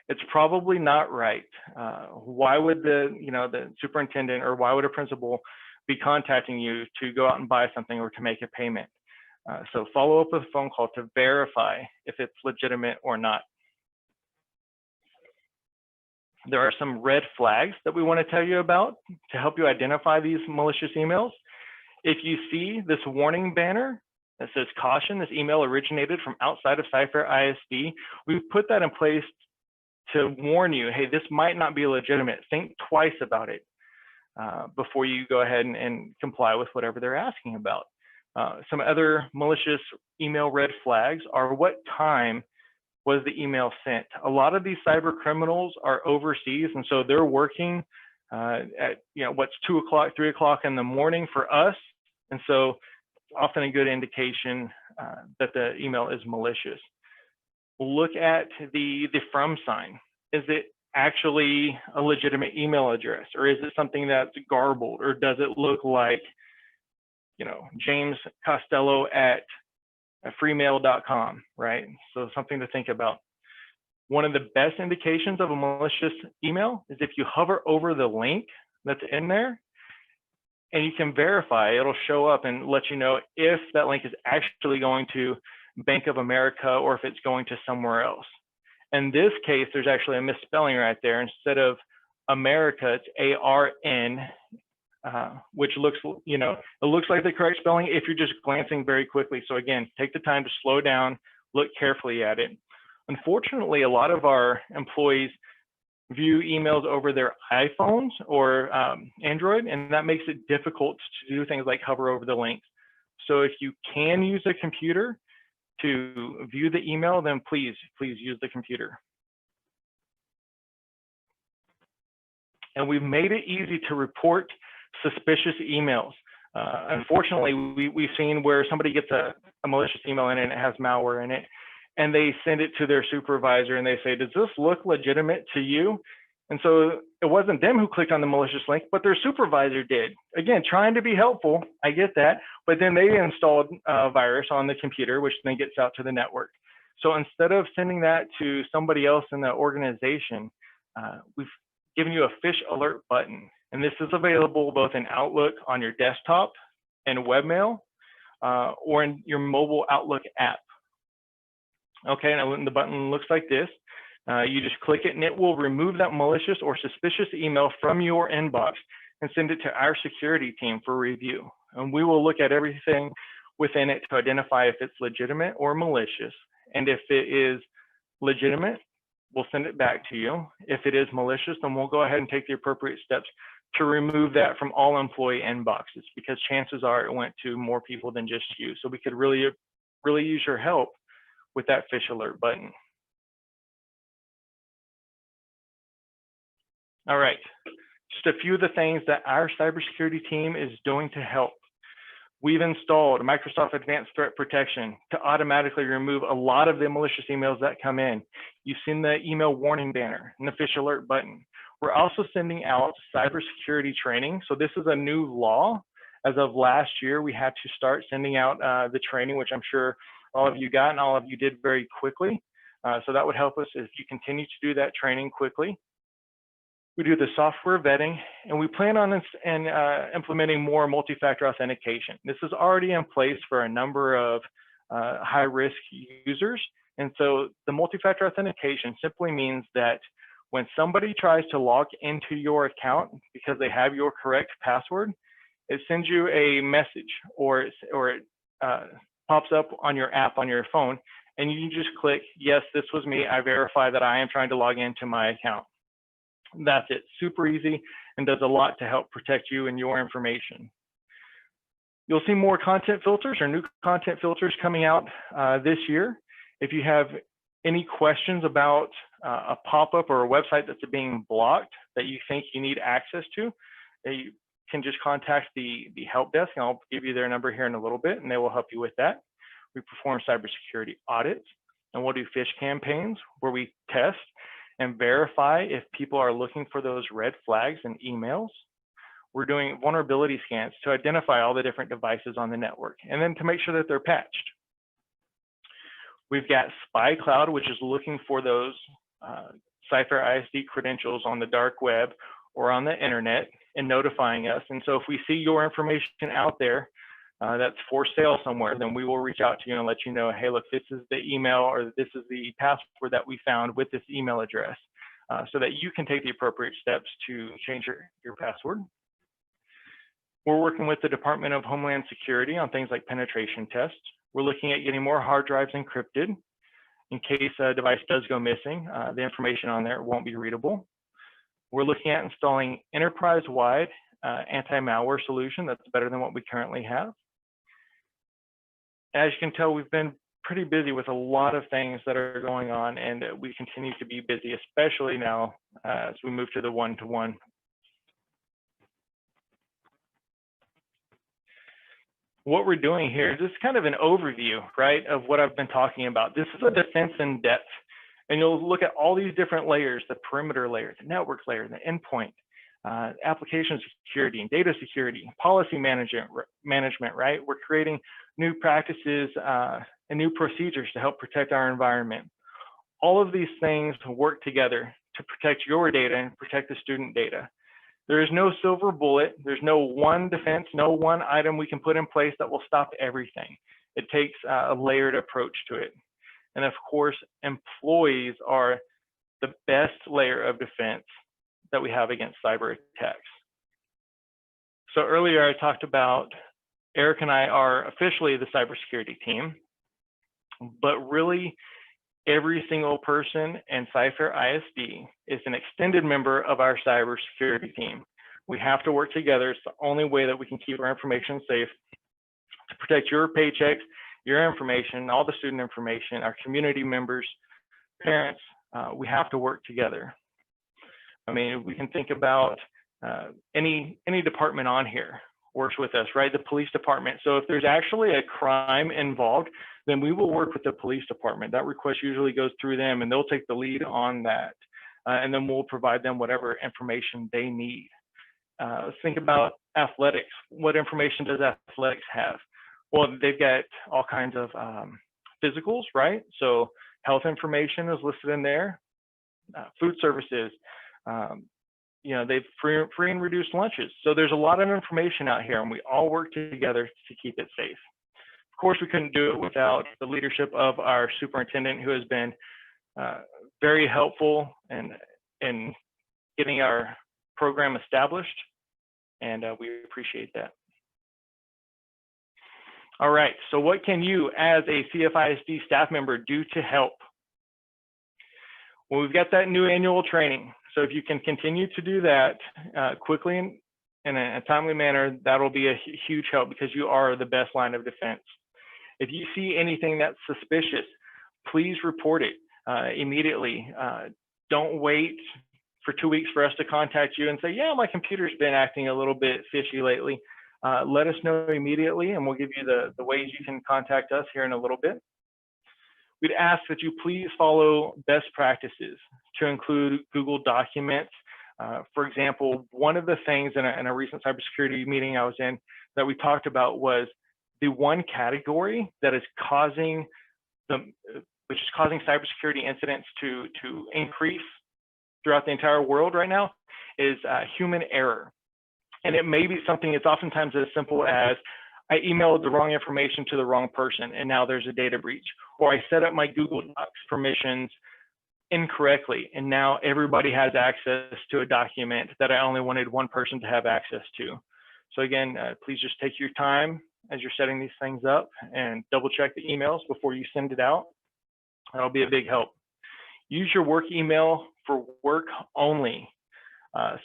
Speaker 5: it's probably not right. Why would the superintendent or why would a principal be contacting you to go out and buy something or to make a payment? So follow up with a phone call to verify if it's legitimate or not. There are some red flags that we want to tell you about to help you identify these malicious emails. If you see this warning banner that says caution, this email originated from outside of CyFISD, we've put that in place to warn you, hey, this might not be legitimate. Think twice about it before you go ahead and comply with whatever they're asking about. Some other malicious email red flags are what time was the email sent. A lot of these cyber criminals are overseas, and so they're working at what's 2 o'clock, 3 o'clock in the morning for us, and so often a good indication that the email is malicious. Look at the from sign. Is it actually a legitimate email address, or is it something that's garbled, or does it look like, James Costello at freemail.com, right? So something to think about. One of the best indications of a malicious email is if you hover over the link that's in there, and you can verify, it'll show up and let you know if that link is actually going to Bank of America or if it's going to somewhere else. In this case, there's actually a misspelling right there. Instead of America, it's ARN, which looks, you know, it looks like the correct spelling if you're just glancing very quickly. So again, take the time to slow down, look carefully at it. Unfortunately, a lot of our employees view emails over their iPhones or Android, and that makes it difficult to do things like hover over the links. So if you can use a computer to view the email, then please use the computer. And we've made it easy to report suspicious emails. Unfortunately, we've seen where somebody gets a malicious email in it and it has malware in it, and they send it to their supervisor and they say, does this look legitimate to you? And so it wasn't them who clicked on the malicious link, but their supervisor did. Again, trying to be helpful, I get that, but then they installed a virus on the computer, which then gets out to the network. So instead of sending that to somebody else in the organization, we've given you a fish alert button. And this is available both in Outlook on your desktop and webmail, or in your mobile Outlook app. Okay, now the button looks like this. You just click it and it will remove that malicious or suspicious email from your inbox and send it to our security team for review. And we will look at everything within it to identify if it's legitimate or malicious. And if it is legitimate, we'll send it back to you. If it is malicious, then we'll go ahead and take the appropriate steps to remove that from all employee inboxes, because chances are it went to more people than just you. So we could really use your help with that fish alert button. All right, just a few of the things that our cybersecurity team is doing to help. We've installed Microsoft Advanced Threat Protection to automatically remove a lot of the malicious emails that come in. You've seen the email warning banner and the fish alert button. We're also sending out cybersecurity training. So this is a new law. As of last year, we had to start sending out the training, which I'm sure all of you got and all of you did very quickly. So that would help us if you continue to do that training quickly. We do the software vetting, and we plan on implementing more multi-factor authentication. This is already in place for a number of high-risk users. And so the multi-factor authentication simply means that when somebody tries to log into your account because they have your correct password, it sends you a message, or it pops up on your app on your phone, and you just click, yes, this was me. I verify that I am trying to log into my account. That's it, super easy, and does a lot to help protect you and your information. You'll see more content filters or new content filters coming out this year. If you have any questions about a pop-up or a website that's being blocked that you think you need access to, you can just contact the help desk, and I'll give you their number here in a little bit, and they will help you with that. We perform cybersecurity audits, and we'll do phish campaigns where we test and verify if people are looking for those red flags in emails. We're doing vulnerability scans to identify all the different devices on the network, and then to make sure that they're patched. We've got Spy Cloud, which is looking for those CFISD credentials on the dark web or on the internet and notifying us. And so if we see your information out there that's for sale somewhere, then we will reach out to you and let you know, hey, look, this is the email or this is the password that we found with this email address, so that you can take the appropriate steps to change your password. We're working with the Department of Homeland Security on things like penetration tests. We're looking at getting more hard drives encrypted in case a device does go missing. The information on there won't be readable. We're looking at installing enterprise-wide anti-malware solution that's better than what we currently have. As you can tell, we've been pretty busy with a lot of things that are going on, and we continue to be busy, especially now as we move to the one-to-one. What we're doing here is just kind of an overview, right, of what I've been talking about. This is a defense in depth, and you'll look at all these different layers: the perimeter layer, the network layer, the endpoint, application security and data security, policy management, right? We're creating new practices and new procedures to help protect our environment. All of these things work together to protect your data and protect the student data. There is no silver bullet. There's no one defense, no one item we can put in place that will stop everything. It takes a layered approach to it. And of course, employees are the best layer of defense that we have against cyber attacks. So earlier I talked about Eric and I are officially the cybersecurity team, but really every single person in CFISD is an extended member of our cybersecurity team. We have to work together. It's the only way that we can keep our information safe to protect your paychecks, your information, all the student information, our community members, parents. We have to work together. I mean, we can think about any department on here works with us, right? The police department. So if there's actually a crime involved, then we will work with the police department. That request usually goes through them and they'll take the lead on that. And then we'll provide them whatever information they need. Let's think about athletics. What information does athletics have? Well, they've got all kinds of physicals, right? So health information is listed in there, food services, they've free and reduced lunches. So there's a lot of information out here and we all work together to keep it safe. Of course, we couldn't do it without the leadership of our superintendent, who has been very helpful in getting our program established, and we appreciate that. All right, so what can you as a CFISD staff member do to help? Well, we've got that new annual training. So if you can continue to do that quickly and in a timely manner, that'll be a huge help because you are the best line of defense. If you see anything that's suspicious, please report it immediately. Don't wait for 2 weeks for us to contact you and say, yeah, my computer's been acting a little bit fishy lately. Let us know immediately and we'll give you the ways you can contact us here in a little bit. We'd ask that you please follow best practices to include Google Documents. For example, one of the things in a recent cybersecurity meeting I was in that we talked about was the one category that is causing cybersecurity incidents to increase throughout the entire world right now is human error. And it may be something that's oftentimes as simple as I emailed the wrong information to the wrong person and now there's a data breach, or I set up my Google Docs permissions incorrectly and now everybody has access to a document that I only wanted one person to have access to. So again, please just take your time as you're setting these things up and double check the emails before you send it out. That'll be a big help. Use your work email for work only.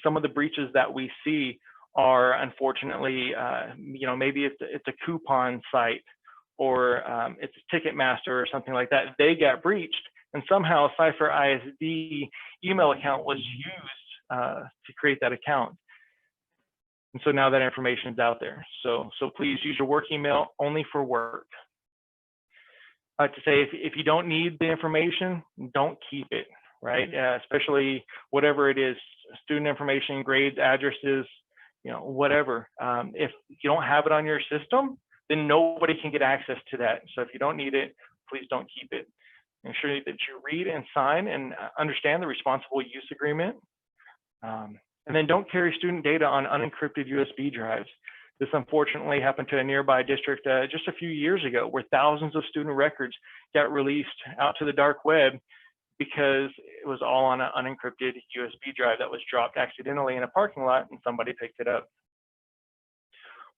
Speaker 5: Some of the breaches that we see are unfortunately, maybe it's a coupon site or it's a Ticketmaster or something like that. They got breached and somehow CFISD email account was used to create that account. And so now that information is out there. So please use your work email only for work. I like to say if you don't need the information, don't keep it, right? Especially whatever it is, student information, grades, addresses, whatever. If you don't have it on your system, then nobody can get access to that. So if you don't need it, please don't keep it. Ensure that you read and sign and understand the responsible use agreement. And then don't carry student data on unencrypted USB drives. This unfortunately happened to a nearby district just a few years ago, where thousands of student records got released out to the dark web because it was all on an unencrypted USB drive that was dropped accidentally in a parking lot and somebody picked it up.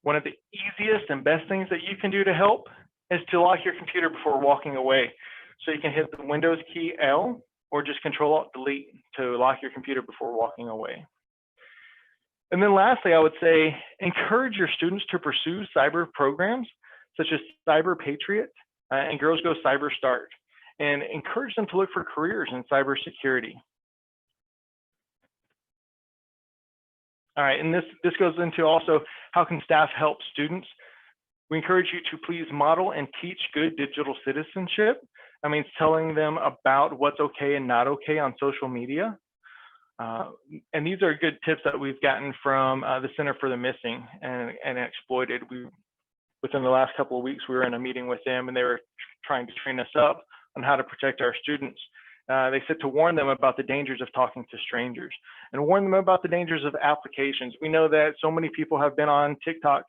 Speaker 5: One of the easiest and best things that you can do to help is to lock your computer before walking away. So you can hit the Windows key L or just Control-Alt-Delete to lock your computer before walking away. And then lastly, I would say, encourage your students to pursue cyber programs such as Cyber Patriot and Girls Go Cyber Start, and encourage them to look for careers in cybersecurity. All right, and this goes into also how can staff help students. We encourage you to please model and teach good digital citizenship. That means telling them about what's okay and not okay on social media. And these are good tips that we've gotten from the Center for the Missing and Exploited. Within the last couple of weeks, we were in a meeting with them and they were trying to train us up on how to protect our students. They said to warn them about the dangers of talking to strangers and warn them about the dangers of applications. We know that so many people have been on TikTok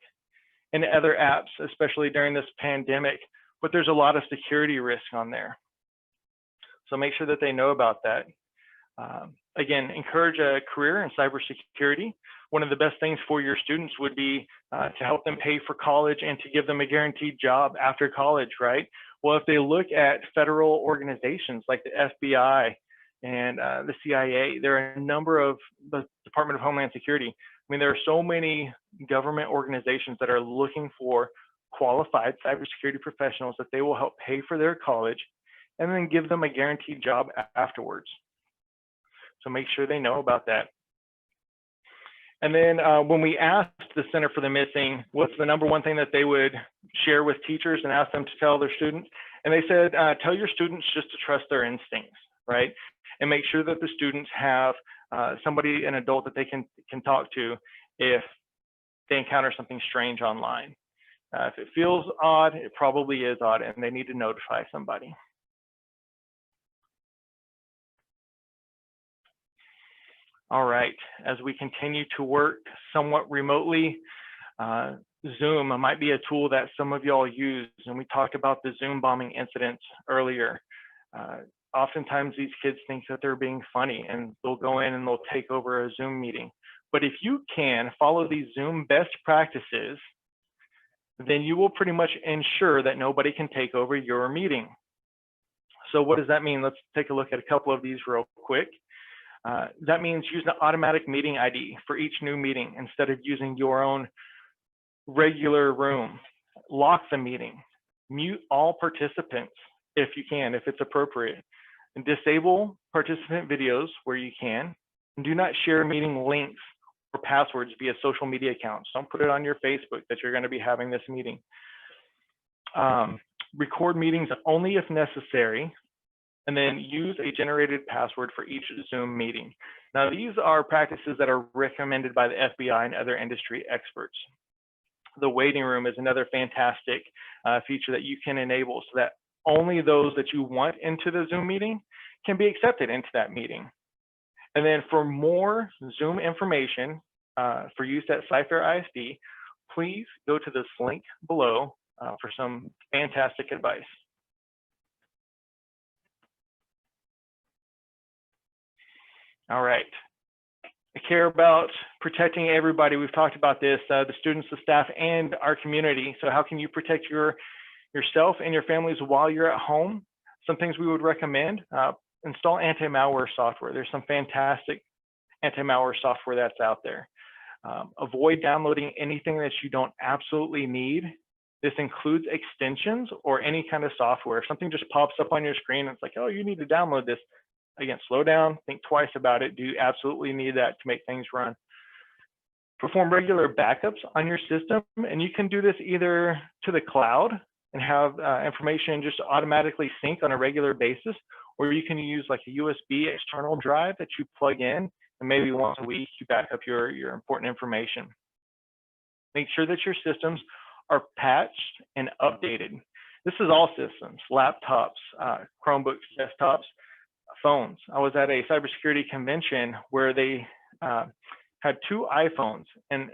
Speaker 5: and other apps, especially during this pandemic, but there's a lot of security risk on there. So make sure that they know about that. again, encourage a career in cybersecurity. One of the best things for your students would be to help them pay for college and to give them a guaranteed job after college, right? Well, if they look at federal organizations like the FBI and the CIA, there are a number of the Department of Homeland Security. I mean, there are so many government organizations that are looking for qualified cybersecurity professionals that they will help pay for their college and then give them a guaranteed job afterwards. So make sure they know about that. And then when we asked the Center for the Missing, what's the number one thing that they would share with teachers and ask them to tell their students? And they said, tell your students just to trust their instincts, right? And make sure that the students have somebody, an adult that they can talk to if they encounter something strange online. If it feels odd, it probably is odd, and they need to notify somebody. All right, as we continue to work somewhat remotely, Zoom might be a tool that some of y'all use, and we talked about the Zoom bombing incidents earlier. Oftentimes these kids think that they're being funny and they'll go in and they'll take over a Zoom meeting. But if you can follow these Zoom best practices, then you will pretty much ensure that nobody can take over your meeting. So what does that mean? Let's take a look at a couple of these real quick. That means use an automatic meeting ID for each new meeting instead of using your own regular room. Lock the meeting. Mute all participants if you can, if it's appropriate. And disable participant videos where you can. And do not share meeting links or passwords via social media accounts. Don't put it on your Facebook that you're going to be having this meeting. Record meetings only if necessary, and then use a generated password for each Zoom meeting. Now, these are practices that are recommended by the FBI and other industry experts. The waiting room is another fantastic feature that you can enable so that only those that you want into the Zoom meeting can be accepted into that meeting. And then for more Zoom information for use at CyFair-ISD, please go to this link below for some fantastic advice. All right. I care about protecting everybody. We've talked about this, the students, the staff, and our community. So how can you protect yourself and your families while you're at home? Some things we would recommend, install anti-malware software. There's some fantastic anti-malware software that's out there. Avoid downloading anything that you don't absolutely need. This includes extensions or any kind of software. If something just pops up on your screen, it's like, oh, you need to download this. Again, slow down, think twice about it. Do you absolutely need that to make things run? Perform regular backups on your system, and you can do this either to the cloud and have information just automatically sync on a regular basis, or you can use like a USB external drive that you plug in, and maybe once a week you back up your important information. Make sure that your systems are patched and updated. This is all systems, laptops, Chromebooks, desktops, phones. I was at a cybersecurity convention where they had 2 iPhones and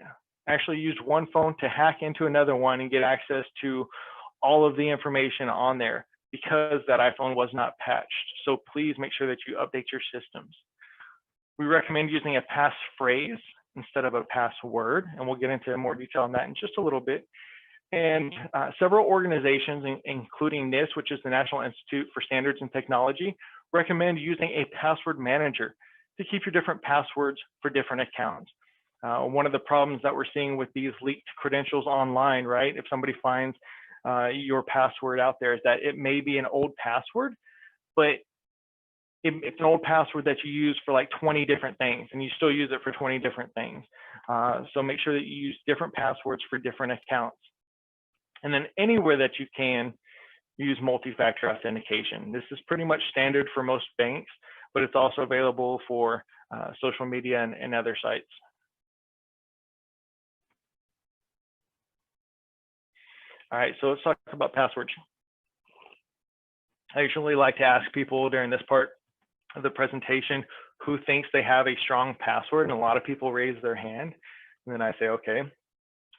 Speaker 5: actually used one phone to hack into another one and get access to all of the information on there because that iPhone was not patched. So please make sure that you update your systems. We recommend using a passphrase instead of a password, and we'll get into more detail on that in just a little bit. And several organizations, including NIST, which is the National Institute for Standards and Technology, recommend using a password manager to keep your different passwords for different accounts. One of the problems that we're seeing with these leaked credentials online, right? If somebody finds your password out there, is that it may be an old password, but it's an old password that you use for like 20 different things, and you still use it for 20 different things. So make sure that you use different passwords for different accounts. And then anywhere that you can, use multi-factor authentication. This is pretty much standard for most banks, but it's also available for social media and other sites. All right, so let's talk about passwords. I usually like to ask people during this part of the presentation who thinks they have a strong password, and a lot of people raise their hand. And then I say, okay,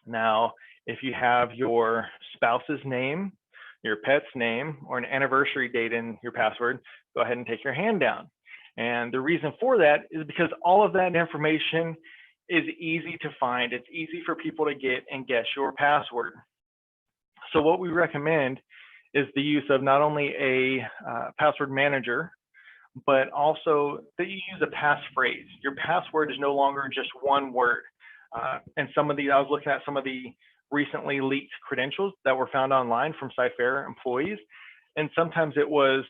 Speaker 5: now if you have your spouse's name, your pet's name, or an anniversary date in your password, go ahead and take your hand down. And the reason for that is because all of that information is easy to find. It's easy for people to get and guess your password. So what we recommend is the use of not only a password manager, but also that you use a passphrase. Your password is no longer just one word. And some of the, I was looking at some of the recently leaked credentials that were found online from Cyfair employees. And sometimes it was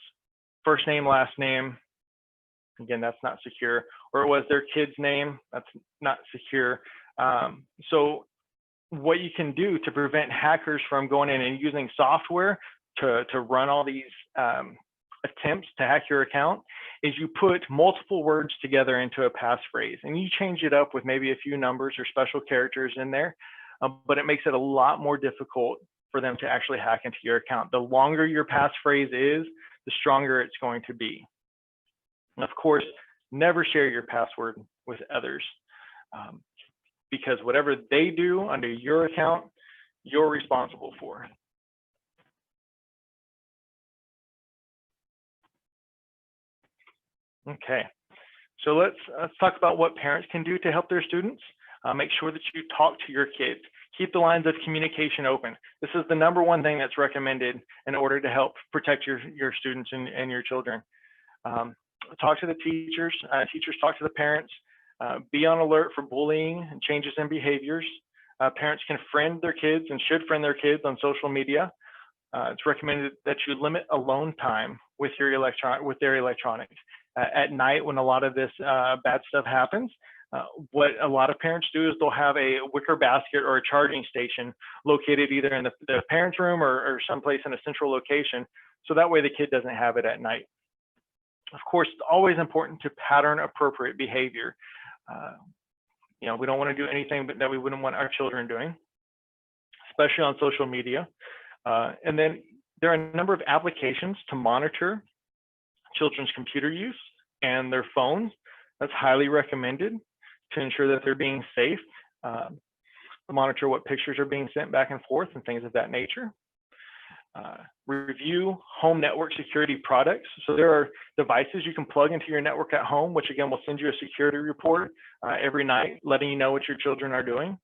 Speaker 5: first name, last name. Again, that's not secure. Or it was their kid's name. That's not secure. So what you can do to prevent hackers from going in and using software to run all these attempts to hack your account is you put multiple words together into a passphrase, and you change it up with maybe a few numbers or special characters in there, but it makes it a lot more difficult for them to actually hack into your account. The longer your passphrase is, the stronger it's going to be. And of course, never share your password with others, because whatever they do under your account, you're responsible for. Okay, so let's talk about what parents can do to help their students. Make sure that you talk to your kids. Keep the lines of communication open. This is the #1 thing that's recommended in order to help protect your students and your children. Talk to the teachers. Teachers talk to the parents. Be on alert for bullying and changes in behaviors. Parents can friend their kids and should friend their kids on social media. It's recommended that you limit alone time with their electronics. At night, when a lot of this bad stuff happens, what a lot of parents do is they'll have a wicker basket or a charging station located either in the parents' room or someplace in a central location, so that way the kid doesn't have it at night. Of course, it's always important to pattern appropriate behavior. You know, we don't want to do anything that we wouldn't want our children doing, especially on social media. And then there are a number of applications to monitor children's computer use and their phones. That's highly recommended to ensure that they're being safe. Monitor what pictures are being sent back and forth and things of that nature. Review home network security products. So there are devices you can plug into your network at home, which again will send you a security report every night, letting you know what your children are doing.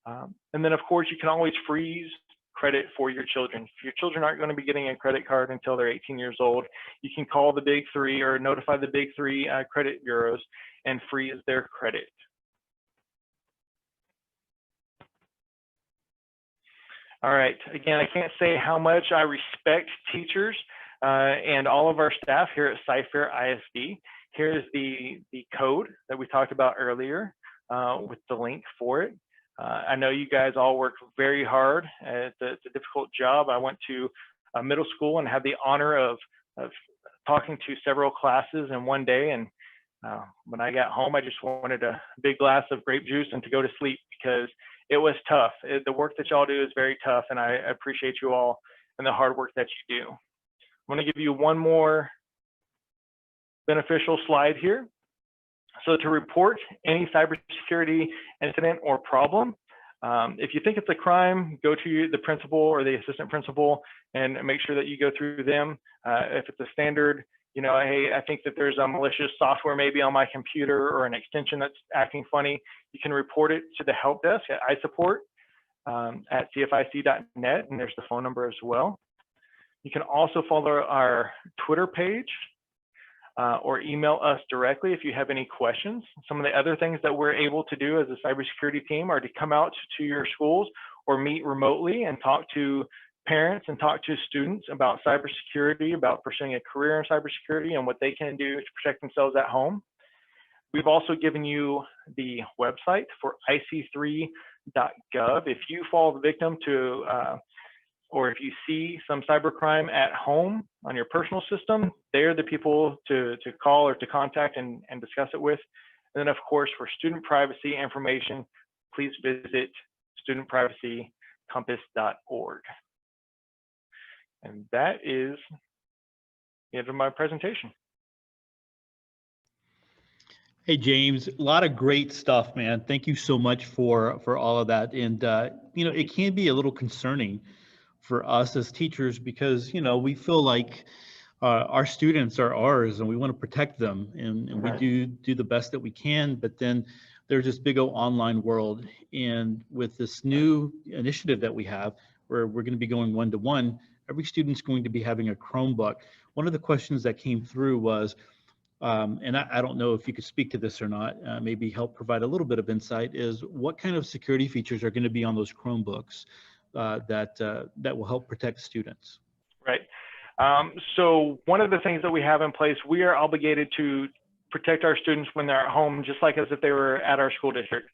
Speaker 5: And then of course, you can always freeze credit for your children. If your children aren't going to be getting a credit card until they're 18 years old, you can call the big three or notify the big three credit bureaus and freeze their credit. All right, again, I can't say how much I respect teachers and all of our staff here at Cyfair ISD. Here's the code that we talked about earlier with the link for it. I know you guys all work very hard. It's a difficult job. I went to middle school and had the honor of talking to several classes in one day. And when I got home, I just wanted a big glass of grape juice and to go to sleep because it was tough. The work that y'all do is very tough, and I appreciate you all and the hard work that you do. I'm going to give you one more beneficial slide here. So to report any cybersecurity incident or problem, if you think it's a crime, go to the principal or the assistant principal and make sure that you go through them. If it's a standard, you know, hey, I think that there's a malicious software maybe on my computer or an extension that's acting funny, you can report it to the help desk at iSupport at CFISD.net, and there's the phone number as well. You can also follow our Twitter page or email us directly if you have any questions. Some of the other things that we're able to do as a cybersecurity team are to come out to your schools or meet remotely and talk to parents and talk to students about cybersecurity, about pursuing a career in cybersecurity and what they can do to protect themselves at home. We've also given you the website for ic3.gov. If you fall the victim to, or if you see some cybercrime at home on your personal system, they're the people to call or to contact and discuss it with. And then of course, for student privacy information, please visit studentprivacycompass.org. And that is the end of my presentation.
Speaker 2: Hey, James, a lot of great stuff, man. Thank you so much for all of that. And, you know, it can be a little concerning for us as teachers because, you know, we feel like our students are ours and we want to protect them, and we do the best that we can, but then there's this big old online world. And with this new initiative that we have, where we're going to be going one-to-one, every student's going to be having a Chromebook. One of the questions that came through was, and I don't know if you could speak to this or not, maybe help provide a little bit of insight, is what kind of security features are going to be on those Chromebooks that will help protect students?
Speaker 5: Right. So one of the things that we have in place, we are obligated to protect our students when they're at home, just like as if they were at our school district.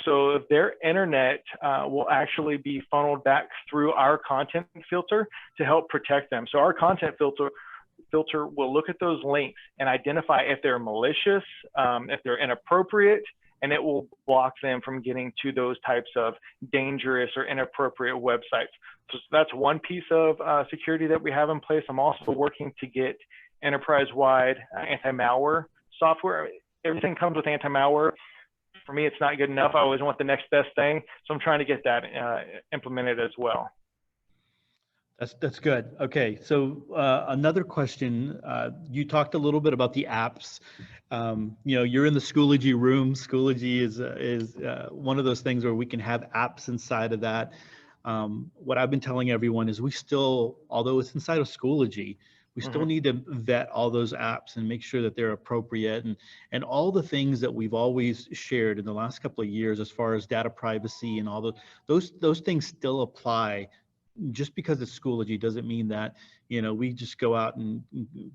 Speaker 5: So their internet will actually be funneled back through our content filter to help protect them. So our content filter will look at those links and identify if they're malicious, if they're inappropriate, and it will block them from getting to those types of dangerous or inappropriate websites. So that's one piece of security that we have in place. I'm also working to get enterprise-wide anti-malware software. Everything comes with anti-malware. For me, it's not good enough. I always want the next best thing. So I'm trying to get that implemented as well.
Speaker 2: That's good. Okay, so another question. You talked a little bit about the apps. You're in the Schoology room. Schoology is one of those things where we can have apps inside of that. What I've been telling everyone is we still, although it's inside of Schoology, we still need to vet all those apps and make sure that they're appropriate, and all the things that we've always shared in the last couple of years as far as data privacy and all those things still apply. Just because it's Schoology doesn't mean that, we just go out and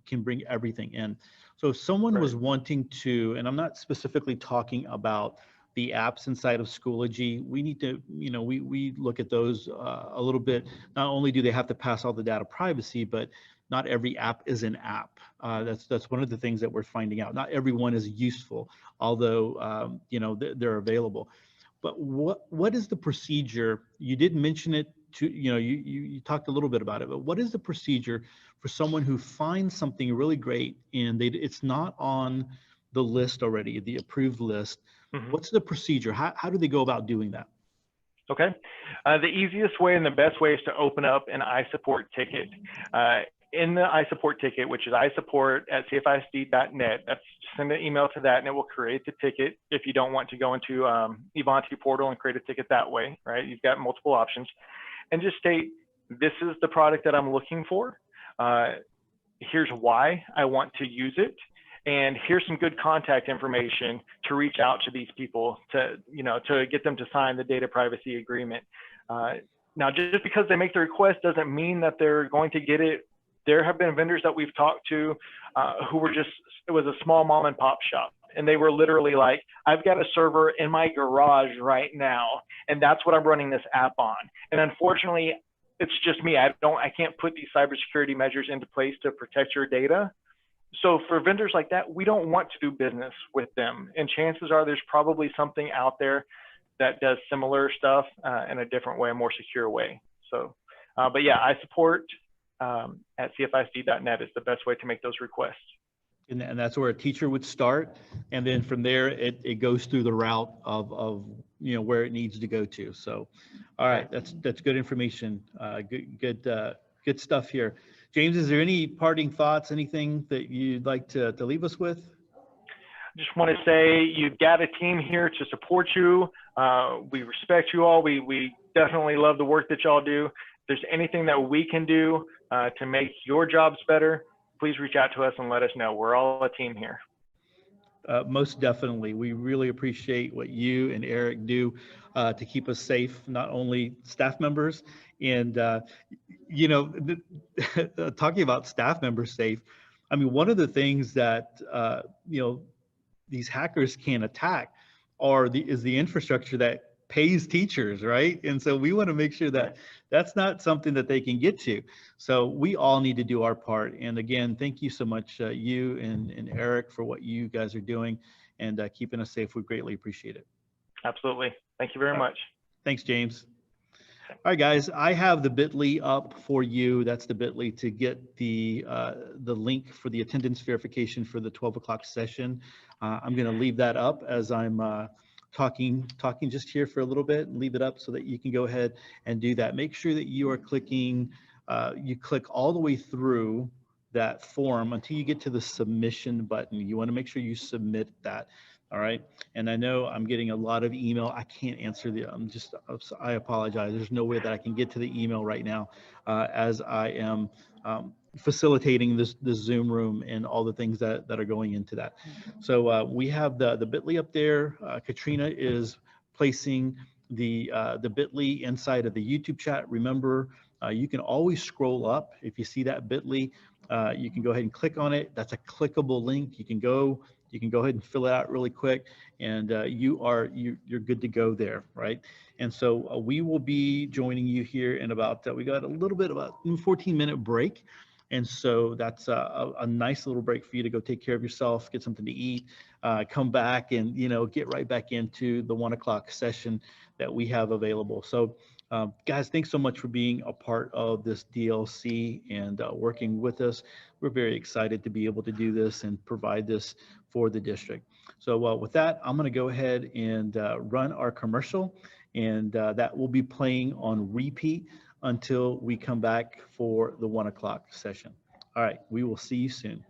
Speaker 2: can bring everything in. So if someone was wanting to, and I'm not specifically talking about the apps inside of Schoology, we need to, we look at those a little bit. Not only do they have to pass all the data privacy, but not every app is an app. That's one of the things that we're finding out. Not everyone is useful, although, they're available. But what is the procedure? You did mention it. You talked a little bit about it, but what is the procedure for someone who finds something really great and it's not on the list already, the approved list? What's the procedure? How do they go about doing that?
Speaker 5: Okay. The easiest way and the best way is to open up an iSupport ticket. In the iSupport ticket, which is iSupport@cfisd.net, that's send an email to that and it will create the ticket. If you don't want to go into Ivanti portal and create a ticket that way, right? You've got multiple options. And just state, this is the product that I'm looking for. Here's why I want to use it. And here's some good contact information to reach out to these people to get them to sign the data privacy agreement. Now, just because they make the request doesn't mean that they're going to get it. There have been vendors that we've talked to who were it was a small mom and pop shop. And they were literally like, I've got a server in my garage right now, and that's what I'm running this app on. And unfortunately, it's just me. I can't put these cybersecurity measures into place to protect your data. So for vendors like that, we don't want to do business with them. And chances are there's probably something out there that does similar stuff in a different way, a more secure way. So, but yeah, iSupport at CFISD.net is the best way to make those requests.
Speaker 2: And that's where a teacher would start, and then from there it goes through the route of where it needs to go to. So, all right, that's good information. Good stuff here. James, is there any parting thoughts? Anything that you'd like to leave us with?
Speaker 5: Just want to say you've got a team here to support you. We respect you all. We definitely love the work that y'all do. If there's anything that we can do to make your jobs better, please reach out to us and let us know. We're all a team here.
Speaker 2: Most definitely. We really appreciate what you and Eric do to keep us safe, not only staff members. And, talking about staff members safe, I mean, one of the things that, these hackers can attack is the infrastructure that pays teachers, right? And so we want to make sure that that's not something that they can get to. So we all need to do our part. And again, thank you so much, you and Eric, for what you guys are doing and keeping us safe. We greatly appreciate it.
Speaker 5: Absolutely. Thank you very much.
Speaker 2: Thanks, James. All right, guys, I have the bit.ly up for you. That's the bit.ly to get the link for the attendance verification for the 12 o'clock session. I'm going to leave that up as I'm talking just here for a little bit, and leave it up so that you can go ahead and do that. Make sure that you are clicking, you click all the way through that form until you get to the submission button. You want to make sure you submit that. All right. And I know I'm getting a lot of email. I can't answer I apologize. There's no way that I can get to the email right now as I am facilitating this Zoom room and all the things that are going into that. So we have the bit.ly up there. Katrina is placing the bit.ly inside of the YouTube chat. Remember, you can always scroll up. If you see that bit.ly, you can go ahead and click on it. That's a clickable link. You can go ahead and fill it out really quick, and you're good to go there, right? And so we will be joining you here in about, we got a little bit of a 14-minute break. And so that's a nice little break for you to go take care of yourself, get something to eat, come back and, get right back into the 1 o'clock session that we have available. So guys, thanks so much for being a part of this DLC and working with us. We're very excited to be able to do this and provide this for the district. So with that, I'm going to go ahead and run our commercial, and that will be playing on repeat until we come back for the 1 o'clock session. All right, we will see you soon.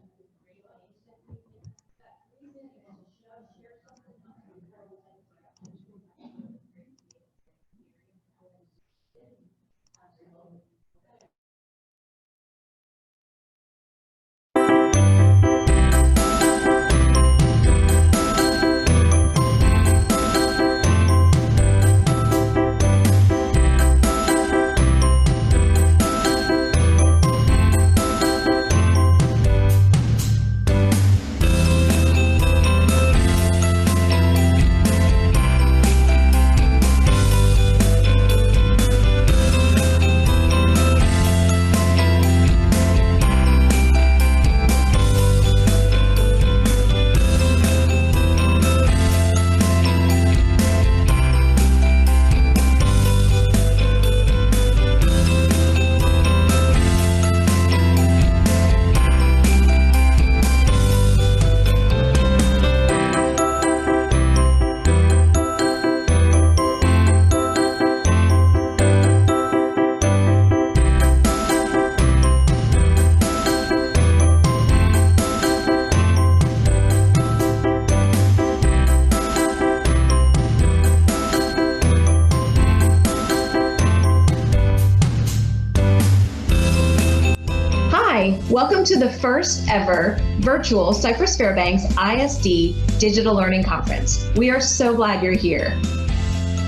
Speaker 4: Welcome to the first ever virtual Cypress Fairbanks ISD Digital Learning Conference. We are so glad you're here.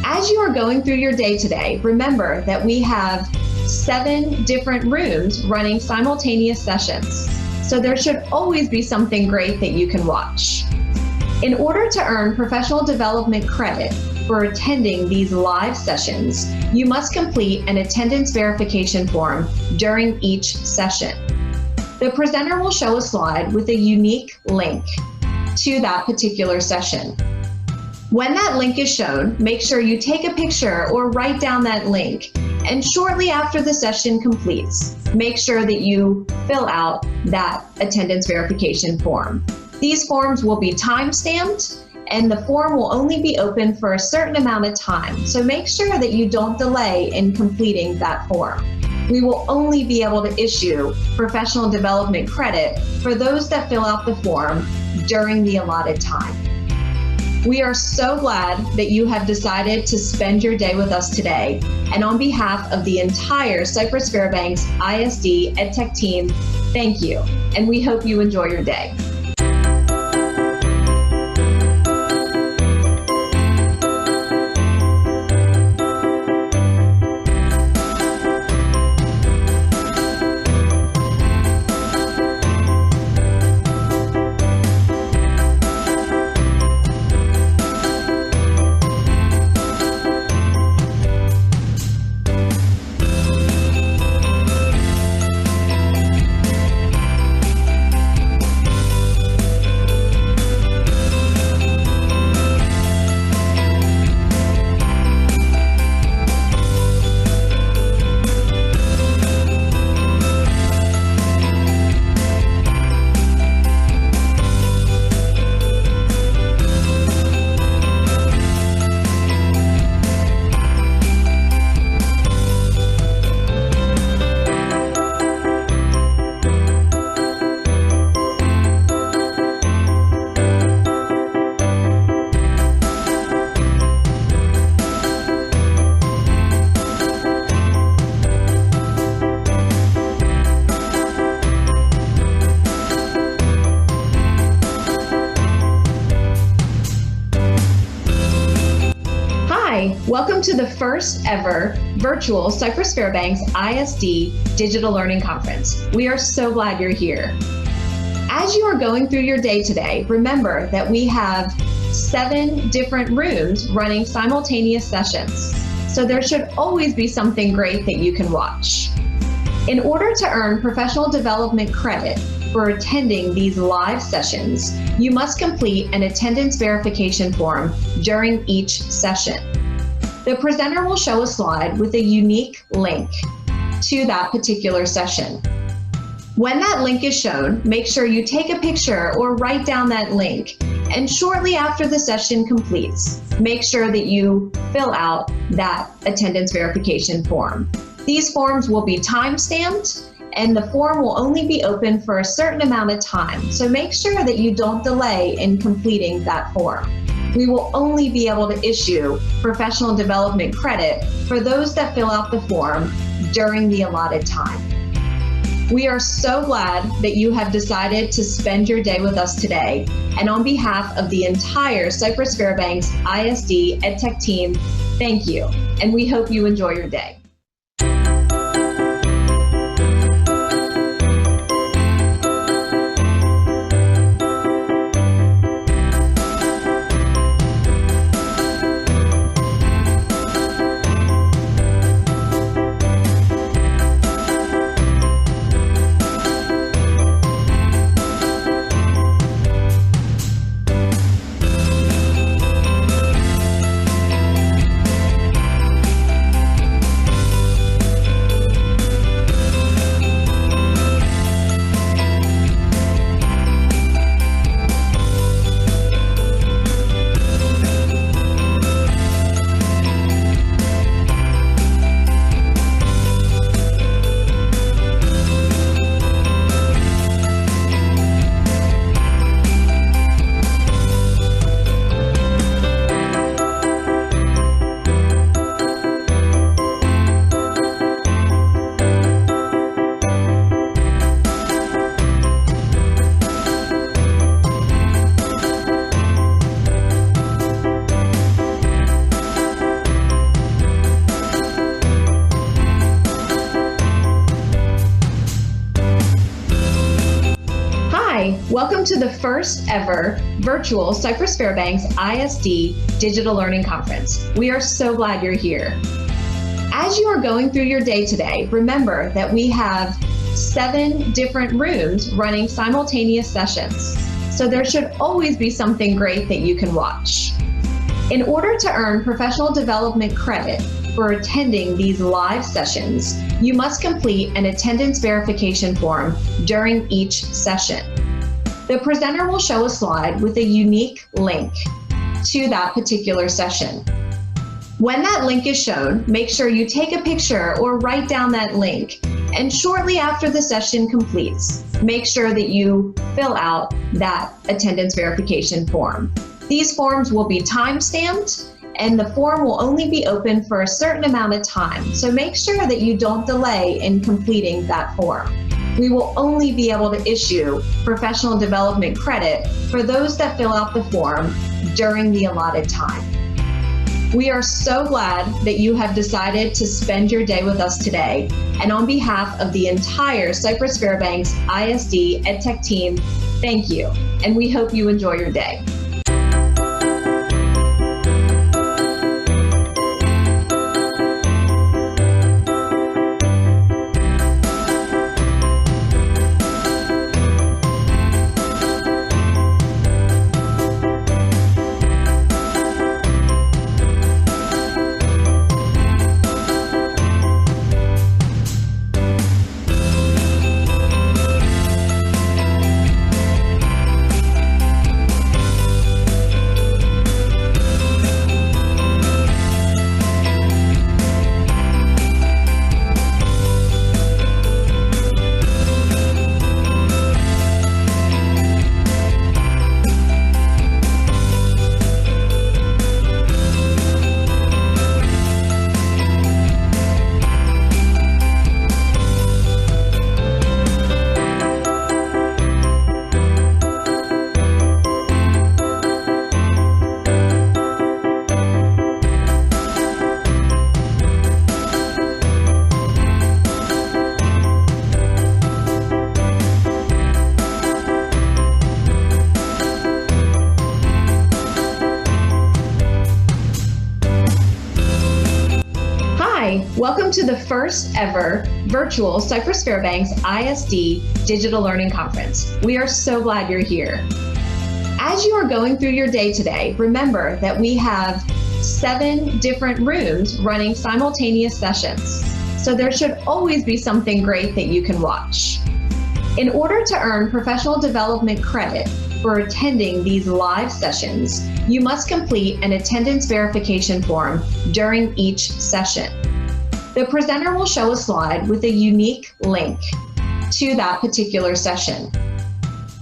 Speaker 4: As you are going through your day today, remember that we have 7 different rooms running simultaneous sessions. So there should always be something great that you can watch. In order to earn professional development credit for attending these live sessions, you must complete an attendance verification form during each session. The presenter will show a slide with a unique link to that particular session. When that link is shown, make sure you take a picture or write down that link. And shortly after the session completes, make sure that you fill out that attendance verification form. These forms will be time-stamped, and the form will only be open for a certain amount of time. So make sure that you don't delay in completing that form. We will only be able to issue professional development credit for those that fill out the form during the allotted time. We are so glad that you have decided to spend your day with us today. And on behalf of the entire Cypress Fairbanks ISD EdTech team, thank you. And we hope you enjoy your day. Welcome to the first ever virtual Cypress Fairbanks ISD Digital Learning Conference. We are so glad you're here. As you are going through your day today, remember that we have 7 different rooms running simultaneous sessions. So there should always be something great that you can watch. In order to earn professional development credit for attending these live sessions, you must complete an attendance verification form during each session. The presenter will show a slide with a unique link to that particular session. When that link is shown, make sure you take a picture or write down that link. And shortly after the session completes, make sure that you fill out that attendance verification form. These forms will be time-stamped, and the form will only be open for a certain amount of time. So make sure that you don't delay in completing that form. We will only be able to issue professional development credit for those that fill out the form during the allotted time. We are so glad that you have decided to spend your day with us today. And on behalf of the entire Cypress Fairbanks ISD EdTech team, thank you. And we hope you enjoy your day. Welcome to the first ever virtual Cypress Fairbanks ISD Digital Learning Conference. We are so glad you're here. As you are going through your day today, remember that we have 7 different rooms running simultaneous sessions. So there should always be something great that you can watch. In order to earn professional development credit for attending these live sessions, you must complete an attendance verification form during each session. The presenter will show a slide with a unique link to that particular session. When that link is shown, make sure you take a picture or write down that link. And shortly after the session completes, make sure that you fill out that attendance verification form. These forms will be time-stamped, and the form will only be open for a certain amount of time. So make sure that you don't delay in completing that form. We will only be able to issue professional development credit for those that fill out the form during the allotted time. We are so glad that you have decided to spend your day with us today. And on behalf of the entire Cypress Fairbanks ISD EdTech team, thank you. And we hope you enjoy your day. Welcome to the first ever virtual Cypress Fairbanks ISD Digital Learning Conference. We are so glad you're here. As you are going through your day today, remember that we have 7 different rooms running simultaneous sessions. So there should always be something great that you can watch. In order to earn professional development credit for attending these live sessions, you must complete an attendance verification form during each session. The presenter will show a slide with a unique link to that particular session.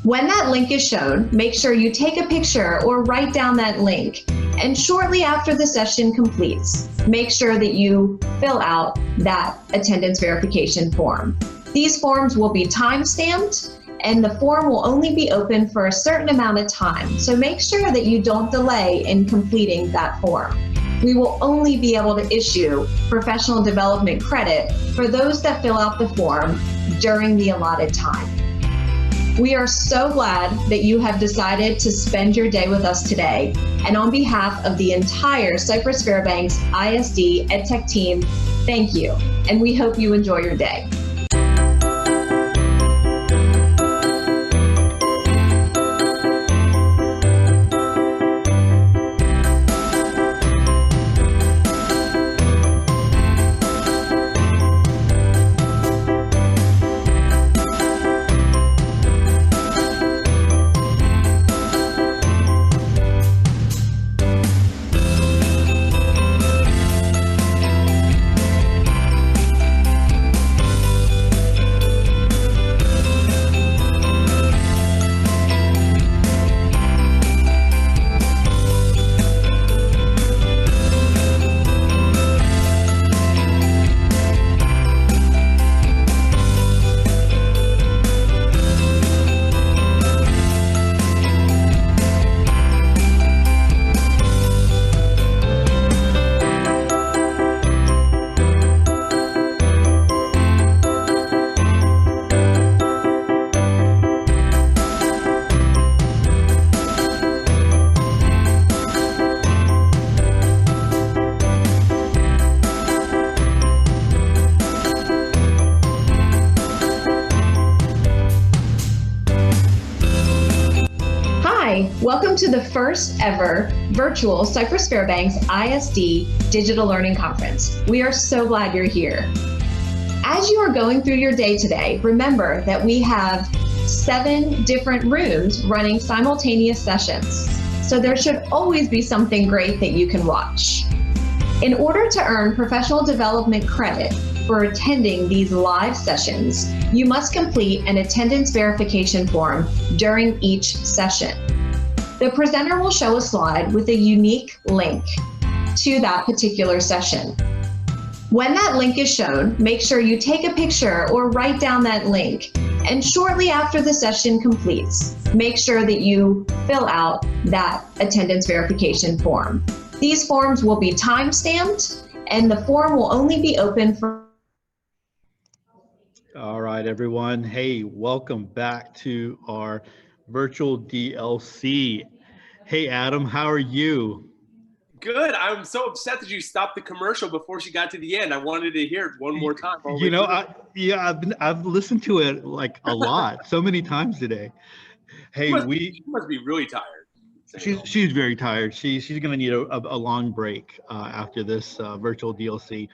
Speaker 4: When that link is shown, make sure you take a picture or write down that link. And shortly after the session completes, make sure that you fill out that attendance verification form. These forms will be time-stamped, and the form will only be open for a certain amount of time. So make sure that you don't delay in completing that form. We will only be able to issue professional development credit for those that fill out the form during the allotted time. We are so glad that you have decided to spend your day with us today. And on behalf of the entire Cypress Fairbanks ISD EdTech team, thank you. And we hope you enjoy your day. Welcome to the first ever virtual Cypress Fairbanks ISD Digital Learning Conference. We are so glad you're here. As you are going through your day today, remember that we have 7 different rooms running simultaneous sessions. So there should always be something great that you can watch. In order to earn professional development credit for attending these live sessions, you must complete an attendance verification form during each session. The presenter will show a slide with a unique link to that particular session. When that link is shown, make sure you take a picture or write down that link. And shortly after the session completes, make sure that you fill out that attendance verification form. These forms will be time-stamped, and the form will only be open for...
Speaker 2: All right, everyone. Hey, welcome back to our virtual DLC. Hey, Adam, how are you?
Speaker 1: Good. I'm so upset that you stopped the commercial before she got to the end. I wanted to hear it one more time.
Speaker 2: You know, I've listened to it like a lot, so many times today. Hey,
Speaker 1: she must be really tired.
Speaker 2: She's very tired. She's going to need a long break after this virtual DLC.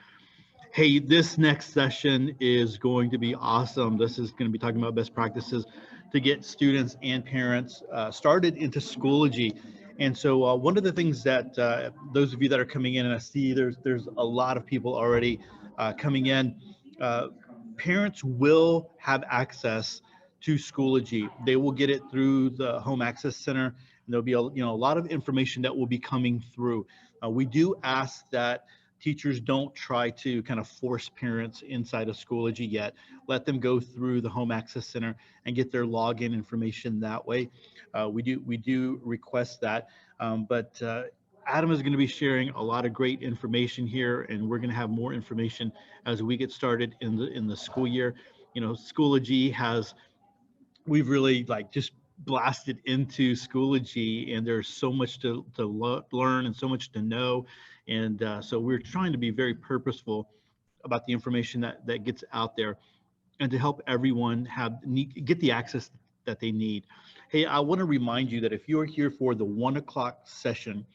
Speaker 2: Hey, this next session is going to be awesome. This is going to be talking about best practices to get students and parents started into Schoology. And so one of the things that those of you that are coming in, and I see there's a lot of people already coming in, parents will have access to Schoology. They will get it through the Home Access Center, and there'll be a lot of information that will be coming through. We do ask that teachers don't try to kind of force parents inside of Schoology yet. Let them go through the Home Access Center and get their login information that way. We do request that, but Adam is going to be sharing a lot of great information here, and we're going to have more information as we get started in the school year. You know, Schoology we've really just blasted into Schoology, and there's so much to learn and so much to know. And so we're trying to be very purposeful about the information that gets out there, and to help everyone get the access that they need. Hey, I want to remind you that if you're here for the 1 o'clock session,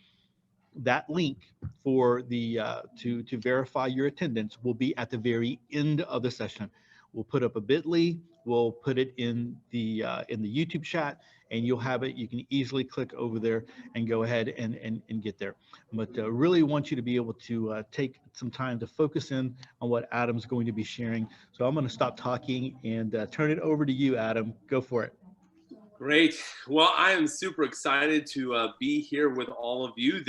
Speaker 2: that link for the to verify your attendance will be at the very end of the session. We'll put up a bit.ly, we'll put it in the YouTube chat, and you'll have it. You can easily click over there and go ahead and get there. But really want you to be able to take some time to focus in on what Adam's going to be sharing. So I'm going to stop talking and turn it over to you, Adam. Go for it.
Speaker 1: Great. Well, I am super excited to be here with all of you.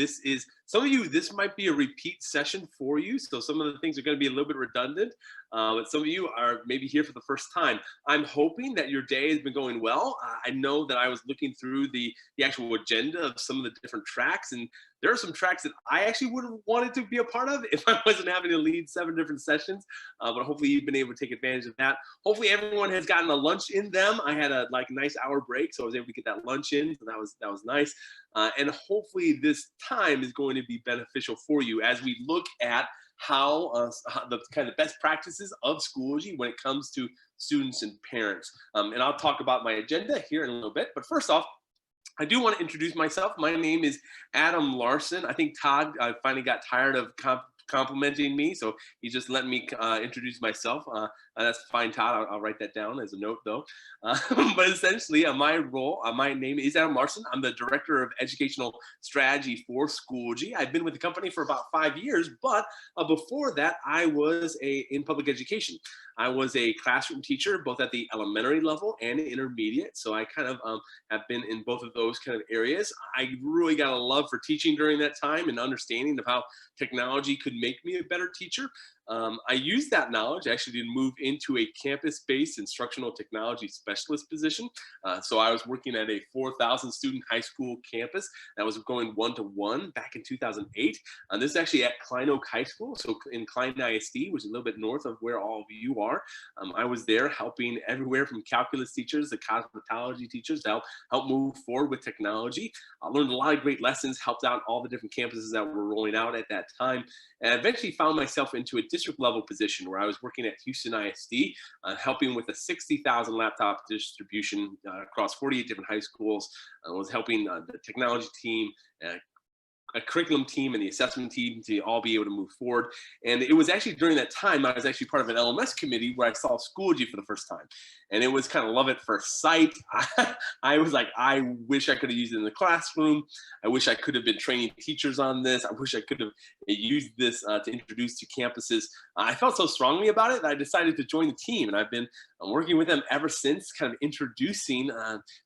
Speaker 1: Some of you, this might be a repeat session for you. So some of the things are going to be a little bit redundant, but some of you are maybe here for the first time. I'm hoping that your day has been going well. I know that I was looking through the actual agenda of some of the different tracks, and there are some tracks that I actually would have wanted to be a part of if I wasn't having to lead 7 different sessions, but hopefully you've been able to take advantage of that. Hopefully everyone has gotten a lunch in them. I had a nice hour break, so I was able to get that lunch in, so that was nice. And hopefully this time is going to be beneficial for you as we look at how the kind of best practices of Schoology when it comes to students and parents. And I'll talk about my agenda here in a little bit, but first off, I do want to introduce myself. My name is Adam Larson. I think Todd finally got tired of complimenting me, so he just let me introduce myself. That's fine, Todd. I'll write that down as a note, though. But essentially, my role, my name is Adam Larson. I'm the Director of Educational Strategy for Schoology. I've been with the company for about 5 years, but before that, I was in public education. I was a classroom teacher, both at the elementary level and intermediate. So I kind of have been in both of those kind of areas. I really got a love for teaching during that time and understanding of how technology could make me a better teacher. I used that knowledge actually to move into a campus-based instructional technology specialist position. So I was working at a 4,000 student high school campus that was going 1-to-1 back in 2008. This is actually at Klein Oak High School, so in Klein ISD, which is a little bit north of where all of you are. I was there helping everywhere from calculus teachers to cosmetology teachers to help move forward with technology. I learned a lot of great lessons, helped out all the different campuses that were rolling out at that time, and I eventually found myself into a district level position where I was working at Houston ISD, helping with a 60,000 laptop distribution across 48 different high schools. I was helping the technology team, a curriculum team, and the assessment team to all be able to move forward. And it was actually during that time I was actually part of an LMS committee where I saw Schoology for the first time. And it was kind of love at first sight. I was like, I wish I could have used it in the classroom. I wish I could have been training teachers on this. I wish I could have used this to introduce to campuses. I felt so strongly about it that I decided to join the team. And I've been working with them ever since, kind of introducing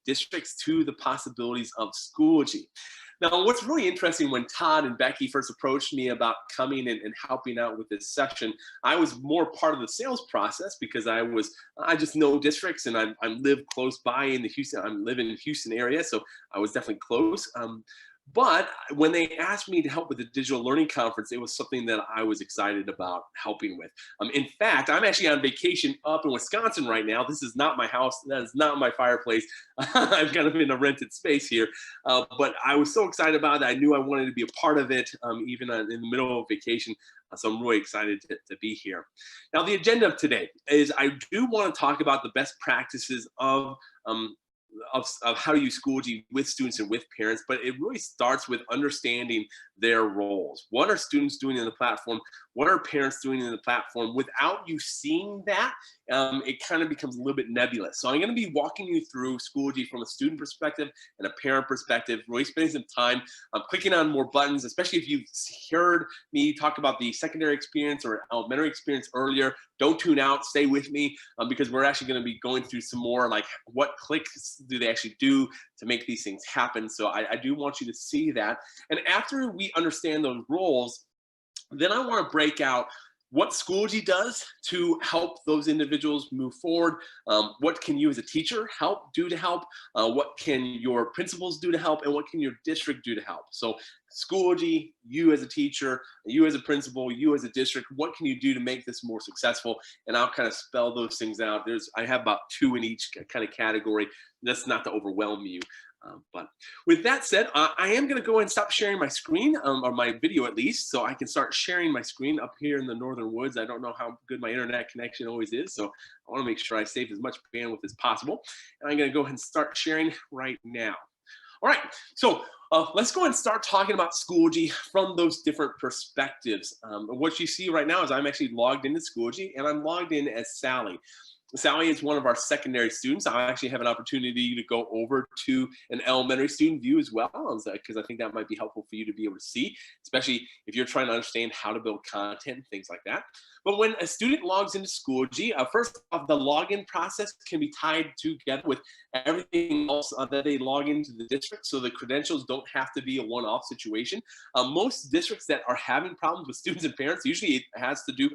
Speaker 1: districts to the possibilities of Schoology. Now, what's really interesting, when Todd and Becky first approached me about coming and helping out with this section, I was more part of the sales process because I just know districts, and I live close by in the Houston, I live in the Houston area, so I was definitely close. But when they asked me to help with the digital learning conference, it was something that I was excited about helping with. In fact, I'm actually on vacation up in Wisconsin right now. This is not my house. That is not my fireplace. I'm kind of in a rented space here. But I was so excited about it. I knew I wanted to be a part of it, even in the middle of vacation. So I'm really excited to be here. Now, the agenda of today is I do want to talk about the best practices of how to use Schoology with students and with parents, but it really starts with understanding their roles. What are students doing in the platform? What are parents doing in the platform? Without you seeing that, it kind of becomes a little bit nebulous. So I'm going to be walking you through Schoology from a student perspective and a parent perspective, really spending some time clicking on more buttons, especially if you've heard me talk about the secondary experience or elementary experience earlier. Don't tune out, stay with me, because we're actually going to be going through some more, like, what clicks do they actually do to make these things happen. So I do want you to see that. And after we understand those roles, then I want to break out what Schoology does to help those individuals move forward. What can you as a teacher do to help? What can your principals do to help? And what can your district do to help? So Schoology, you as a teacher, you as a principal, you as a district, what can you do to make this more successful? And I'll kind of spell those things out. I have about 2 in each kind of category. That's not to overwhelm you. But with that said, I am going to go ahead and stop sharing my screen, or my video at least, so I can start sharing my screen up here in the northern woods. I don't know how good my internet connection always is, so I want to make sure I save as much bandwidth as possible. And I'm going to go ahead and start sharing right now. All right, so let's go ahead and start talking about Schoology from those different perspectives. What you see right now is I'm actually logged into Schoology, and I'm logged in as Sally. Sally is one of our secondary students. I actually have an opportunity to go over to an elementary student view as well, because I think that might be helpful for you to be able to see, especially if you're trying to understand how to build content and things like that. But when a student logs into Schoology, first off, the login process can be tied together with everything else that they log into the district, so the credentials don't have to be a one-off situation. Most districts that are having problems with students and parents, usually it has to do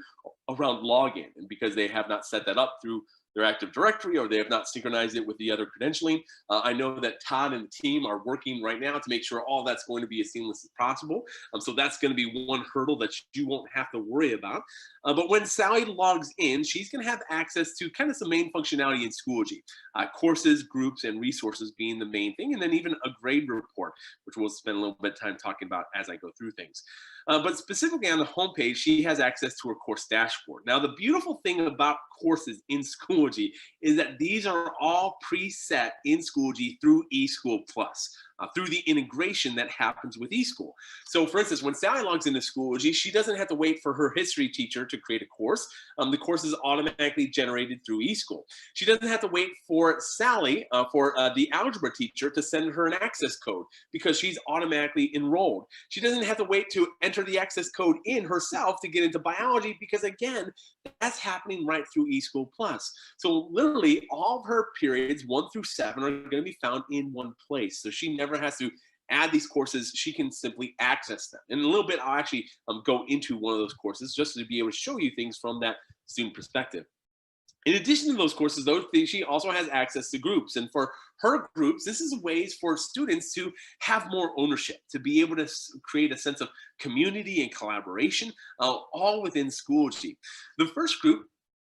Speaker 1: around login, and because they have not set that up through their Active Directory, or they have not synchronized it with the other credentialing. I know that Todd and the team are working right now to make sure all that's going to be as seamless as possible. So that's going to be one hurdle that you won't have to worry about. But when Sally logs in, she's going to have access to kind of some main functionality in Schoology. Courses, groups, and resources being the main thing, and then even a grade report, which we'll spend a little bit of time talking about as I go through things. But specifically on the homepage, she has access to her course dashboard. Now, the beautiful thing about courses in Schoology is that these are all preset in Schoology through eSchool Plus, through the integration that happens with eSchool. So for instance, when Sally logs into Schoology, she doesn't have to wait for her history teacher to create a course. The course is automatically generated through eSchool. She doesn't have to wait for Sally, for the algebra teacher to send her an access code, because she's automatically enrolled. She doesn't have to wait to enter the access code in herself to get into biology, because again, that's happening right through eSchool Plus. So literally all of her periods 1 through 7 are going to be found in one place. So she never has to add these courses. She can simply access them. In a little bit, I'll actually go into one of those courses just to be able to show you things from that student perspective. In addition to those courses, though, she also has access to groups. And for her groups, this is ways for students to have more ownership, to be able to create a sense of community and collaboration, all within Schoology. The first group,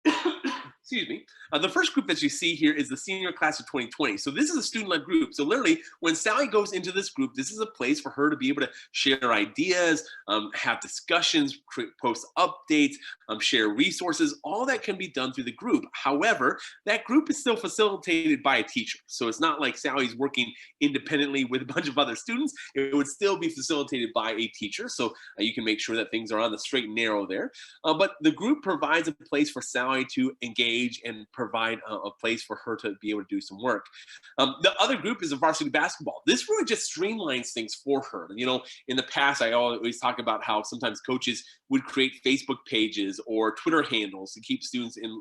Speaker 1: excuse me, the first group that you see here is the senior class of 2020. So this is a student-led group. So literally, when Sally goes into this group, this is a place for her to be able to share ideas, have discussions, post updates, share resources. All that can be done through the group. However, that group is still facilitated by a teacher. So it's not like Sally's working independently with a bunch of other students. It would still be facilitated by a teacher. So you can make sure that things are on the straight and narrow there. But the group provides a place for Sally to engage and provide a place for her to be able to do some work. The other group is a varsity basketball. This really just streamlines things for her. You know, in the past, I always talk about how sometimes coaches would create Facebook pages or Twitter handles to keep students in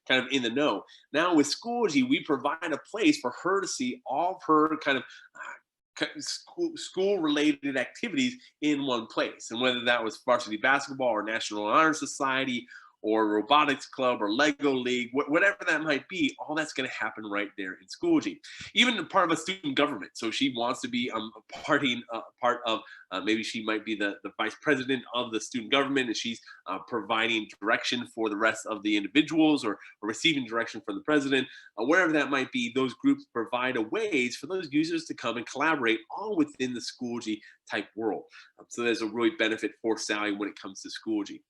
Speaker 1: kind of in the know. Now with Schoology, we provide a place for her to see all of her kind of school-related activities in one place. And whether that was varsity basketball or National Honor Society or robotics club or Lego league, whatever that might be, all that's going to happen right there in Schoology. Even part of a student government. So she wants to be part of, maybe she might be the vice president of the student government, and she's providing direction for the rest of the individuals, or receiving direction from the president, wherever that might be. Those groups provide a ways for those users to come and collaborate all within the Schoology type world. So there's a really benefit for Sally when it comes to Schoology.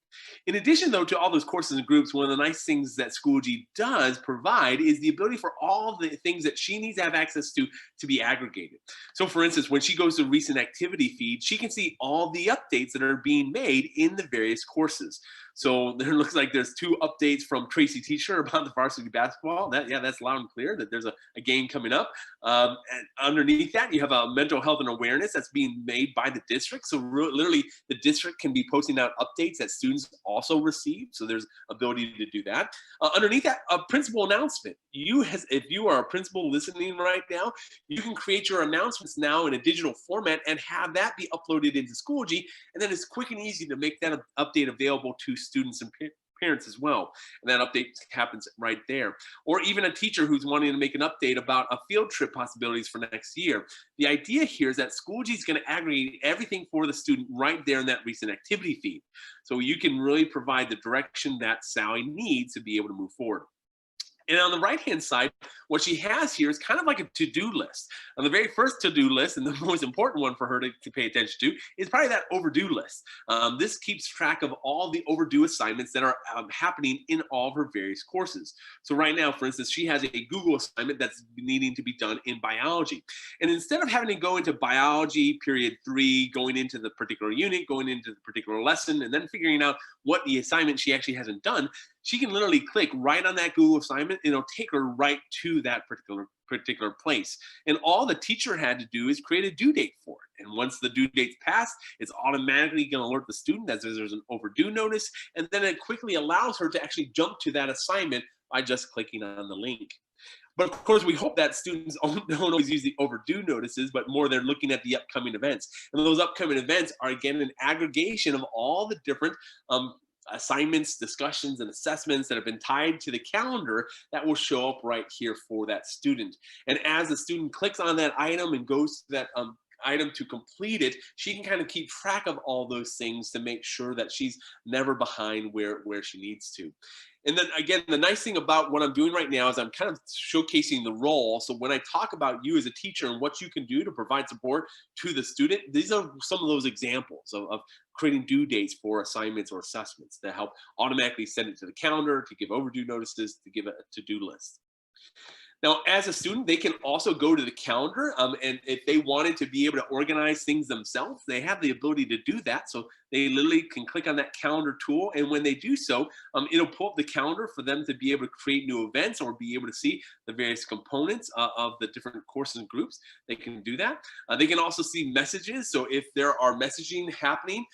Speaker 1: In addition, though, to all those courses and groups, one of the nice things that Schoology does provide is the ability for all the things that she needs to have access to be aggregated. So for instance, when she goes to recent activity feed, she can see all the updates that are being made in the various courses. So there looks like there's 2 updates from Tracy Teacher about the varsity basketball. That's loud and clear that there's a game coming up. And underneath that, you have a mental health and awareness that's being made by the district. So literally, the district can be posting out updates that students also receive. So there's ability to do that. Underneath that, a principal announcement. If you are a principal listening right now, you can create your announcements now in a digital format and have that be uploaded into Schoology. And then it's quick and easy to make that update available to students and parents as well. And that update happens right there. Or even a teacher who's wanting to make an update about a field trip possibilities for next year. The idea here is that Schoology is going to aggregate everything for the student right there in that recent activity feed. So you can really provide the direction that Sally needs to be able to move forward. And on the right-hand side, what she has here is kind of like a to-do list. On the very first to-do list, and the most important one for her to pay attention to, is probably that overdue list. This keeps track of all the overdue assignments that are happening in all of her various courses. So right now, for instance, she has a Google assignment that's needing to be done in biology. And instead of having to go into biology period 3, going into the particular unit, going into the particular lesson, and then figuring out what the assignment she actually hasn't done, she can literally click right on that Google assignment and it'll take her right to that particular place. And all the teacher had to do is create a due date for it. And once the due date's passed, it's automatically going to alert the student that there's an overdue notice. And then it quickly allows her to actually jump to that assignment by just clicking on the link. But of course, we hope that students don't always use the overdue notices, but more they're looking at the upcoming events. And those upcoming events are, again, an aggregation of all the different assignments, discussions, and assessments that have been tied to the calendar that will show up right here for that student. And as the student clicks on that item and goes to that item to complete it, she can kind of keep track of all those things to make sure that she's never behind where she needs to. And then again, the nice thing about what I'm doing right now is I'm kind of showcasing the role. So when I talk about you as a teacher and what you can do to provide support to the student, these are some of those examples of creating due dates for assignments or assessments that help automatically send it to the calendar, to give overdue notices, to give a to-do list. Now, as a student, they can also go to the calendar, and if they wanted to be able to organize things themselves, they have the ability to do that. So they literally can click on that calendar tool, and when they do so, it'll pull up the calendar for them to be able to create new events or be able to see the various components of the different courses and groups. They can do that. They can also see messages. So if there are messaging happening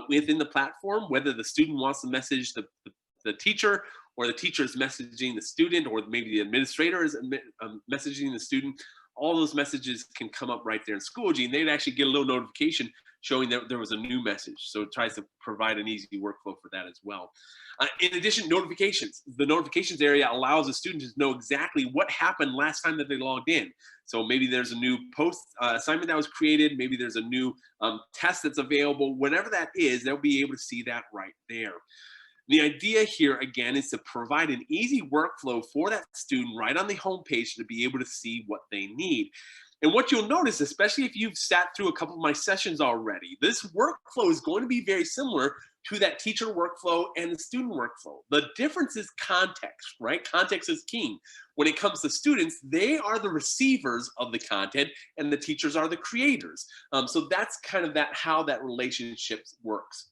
Speaker 1: within the platform, whether the student wants to message the teacher, or the teacher is messaging the student, or maybe the administrator is messaging the student, all those messages can come up right there in Schoology, and they'd actually get a little notification showing that there was a new message. So it tries to provide an easy workflow for that as well. In addition, notifications. The notifications area allows the student to know exactly what happened last time that they logged in. So maybe there's a new post assignment that was created, maybe there's a new test that's available, whatever that is, they'll be able to see that right there. The idea here, again, is to provide an easy workflow for that student right on the homepage to be able to see what they need. And what you'll notice, especially if you've sat through a couple of my sessions already, this workflow is going to be very similar to that teacher workflow and the student workflow. The difference is context, right? Context is king. When it comes to students, they are the receivers of the content and the teachers are the creators. So that's kind of how that relationship works.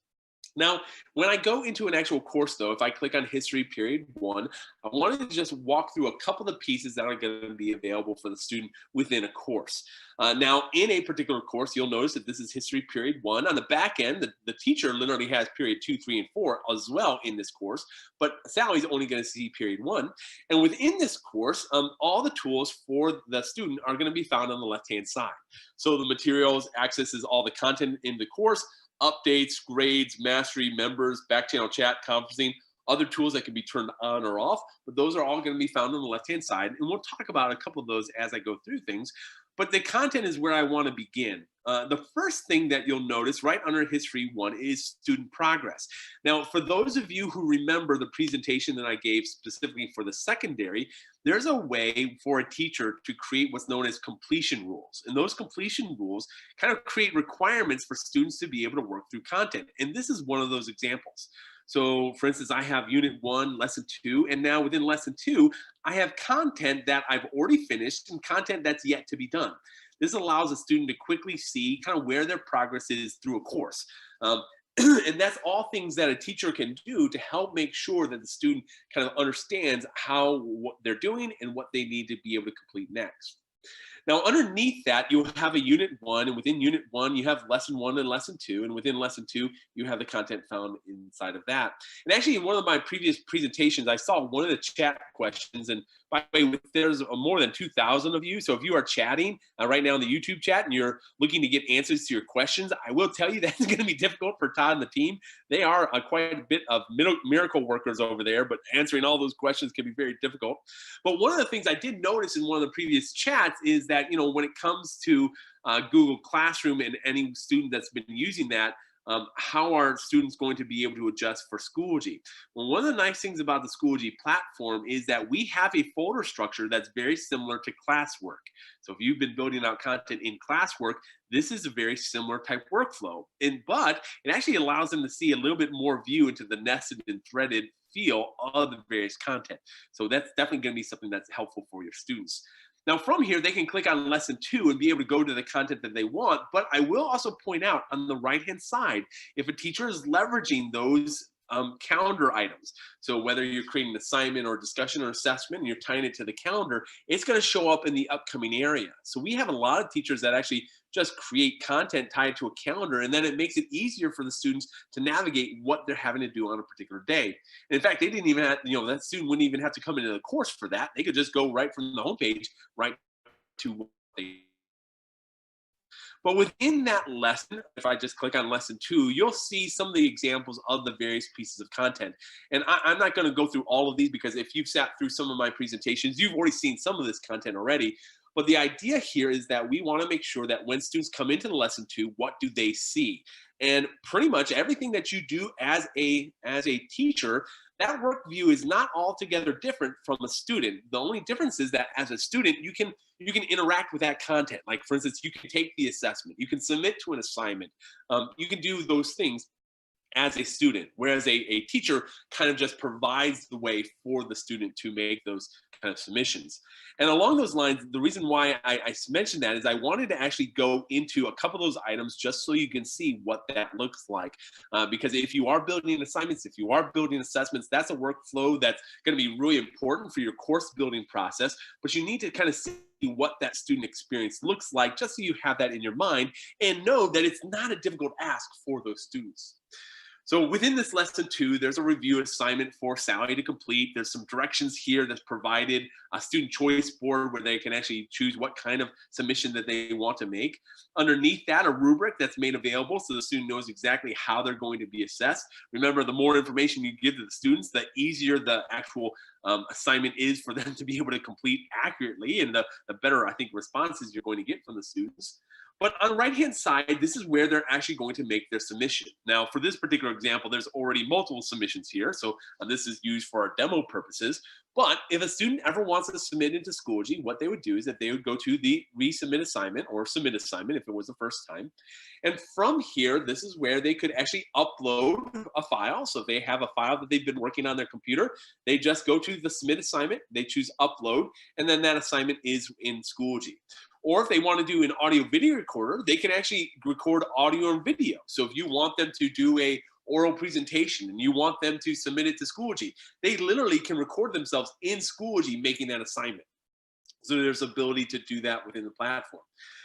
Speaker 1: Now, when I go into an actual course, though, if I click on History Period 1, I wanted to just walk through a couple of the pieces that are going to be available for the student within a course. Now, in a particular course, you'll notice that this is History Period 1. On the back end, the teacher literally has Period 2, 3, and 4 as well in this course, but Sally's only going to see Period 1. And within this course, all the tools for the student are going to be found on the left-hand side. So the materials accesses all the content in the course, updates, grades, mastery, members, back channel chat, conferencing, other tools that can be turned on or off, but those are all going to be found on the left-hand side. And we'll talk about a couple of those as I go through things, but the content is where I want to begin. The first thing that you'll notice right under History 1 is student progress. Now, for those of you who remember the presentation that I gave specifically for the secondary, there's a way for a teacher to create what's known as completion rules. And those completion rules kind of create requirements for students to be able to work through content. And this is one of those examples. So for instance, I have Unit 1, Lesson 2, and now within Lesson 2, I have content that I've already finished and content that's yet to be done. This allows a student to quickly see kind of where their progress is through a course. And that's all things that a teacher can do to help make sure that the student kind of understands what they're doing and what they need to be able to complete next. Now, underneath that, you'll have a Unit 1, and within Unit 1, you have Lesson 1 and Lesson 2, and within Lesson 2, you have the content found inside of that. And actually, in one of my previous presentations, I saw one of the chat questions, and by the way, there's more than 2,000 of you, so if you are chatting right now in the YouTube chat and you're looking to get answers to your questions, I will tell you that's going to be difficult for Todd and the team. They are quite a bit of miracle workers over there, but answering all those questions can be very difficult. But one of the things I did notice in one of the previous chats is that, when it comes to Google Classroom and any student that's been using that, how are students going to be able to adjust for Schoology? Well, one of the nice things about the Schoology platform is that we have a folder structure that's very similar to classwork. So if you've been building out content in classwork, this is a very similar type workflow. But it actually allows them to see a little bit more view into the nested and threaded feel of the various content. So that's definitely going to be something that's helpful for your students. Now from here, they can click on lesson 2 and be able to go to the content that they want. But I will also point out on the right-hand side, if a teacher is leveraging those calendar items. So whether you're creating an assignment or discussion or assessment and you're tying it to the calendar, it's going to show up in the upcoming area. So we have a lot of teachers that actually just create content tied to a calendar, and then it makes it easier for the students to navigate what they're having to do on a particular day. And in fact, they didn't even have, that student wouldn't even have to come into the course for that. They could just go right from the homepage right to what they. But within that lesson, if I just click on lesson 2, you'll see some of the examples of the various pieces of content. And I'm not going to go through all of these because if you've sat through some of my presentations, you've already seen some of this content already. But the idea here is that we want to make sure that when students come into the lesson 2, what do they see? And pretty much everything that you do as a teacher, that work view is not altogether different from a student. The only difference is that as a student, you can interact with that content. Like for instance, you can take the assessment, you can submit to an assignment, you can do those things as a student, whereas a teacher kind of just provides the way for the student to make those kind of submissions. And along those lines, the reason why I mentioned that is I wanted to actually go into a couple of those items just so you can see what that looks like. Because if you are building assignments, if you are building assessments, that's a workflow that's going to be really important for your course building process, but you need to kind of see what that student experience looks like just so you have that in your mind and know that it's not a difficult ask for those students. So within this lesson 2, there's a review assignment for Sally to complete. There's some directions here that's provided, a student choice board where they can actually choose what kind of submission that they want to make. Underneath that, a rubric that's made available so the student knows exactly how they're going to be assessed. Remember, the more information you give to the students, the easier the actual assignment is for them to be able to complete accurately, and the better, I think, responses you're going to get from the students. But on the right-hand side, this is where they're actually going to make their submission. Now, for this particular example, there's already multiple submissions here, so this is used for our demo purposes. But if a student ever wants to submit into Schoology, what they would do is that they would go to the resubmit assignment or submit assignment if it was the first time. And from here, this is where they could actually upload a file. So if they have a file that they've been working on their computer, they just go to the submit assignment, they choose upload, and then that assignment is in Schoology. Or if they want to do an audio video recorder, they can actually record audio and video. So if you want them to do a oral presentation and you want them to submit it to Schoology, they literally can record themselves in Schoology making that assignment. So there's ability to do that within the platform.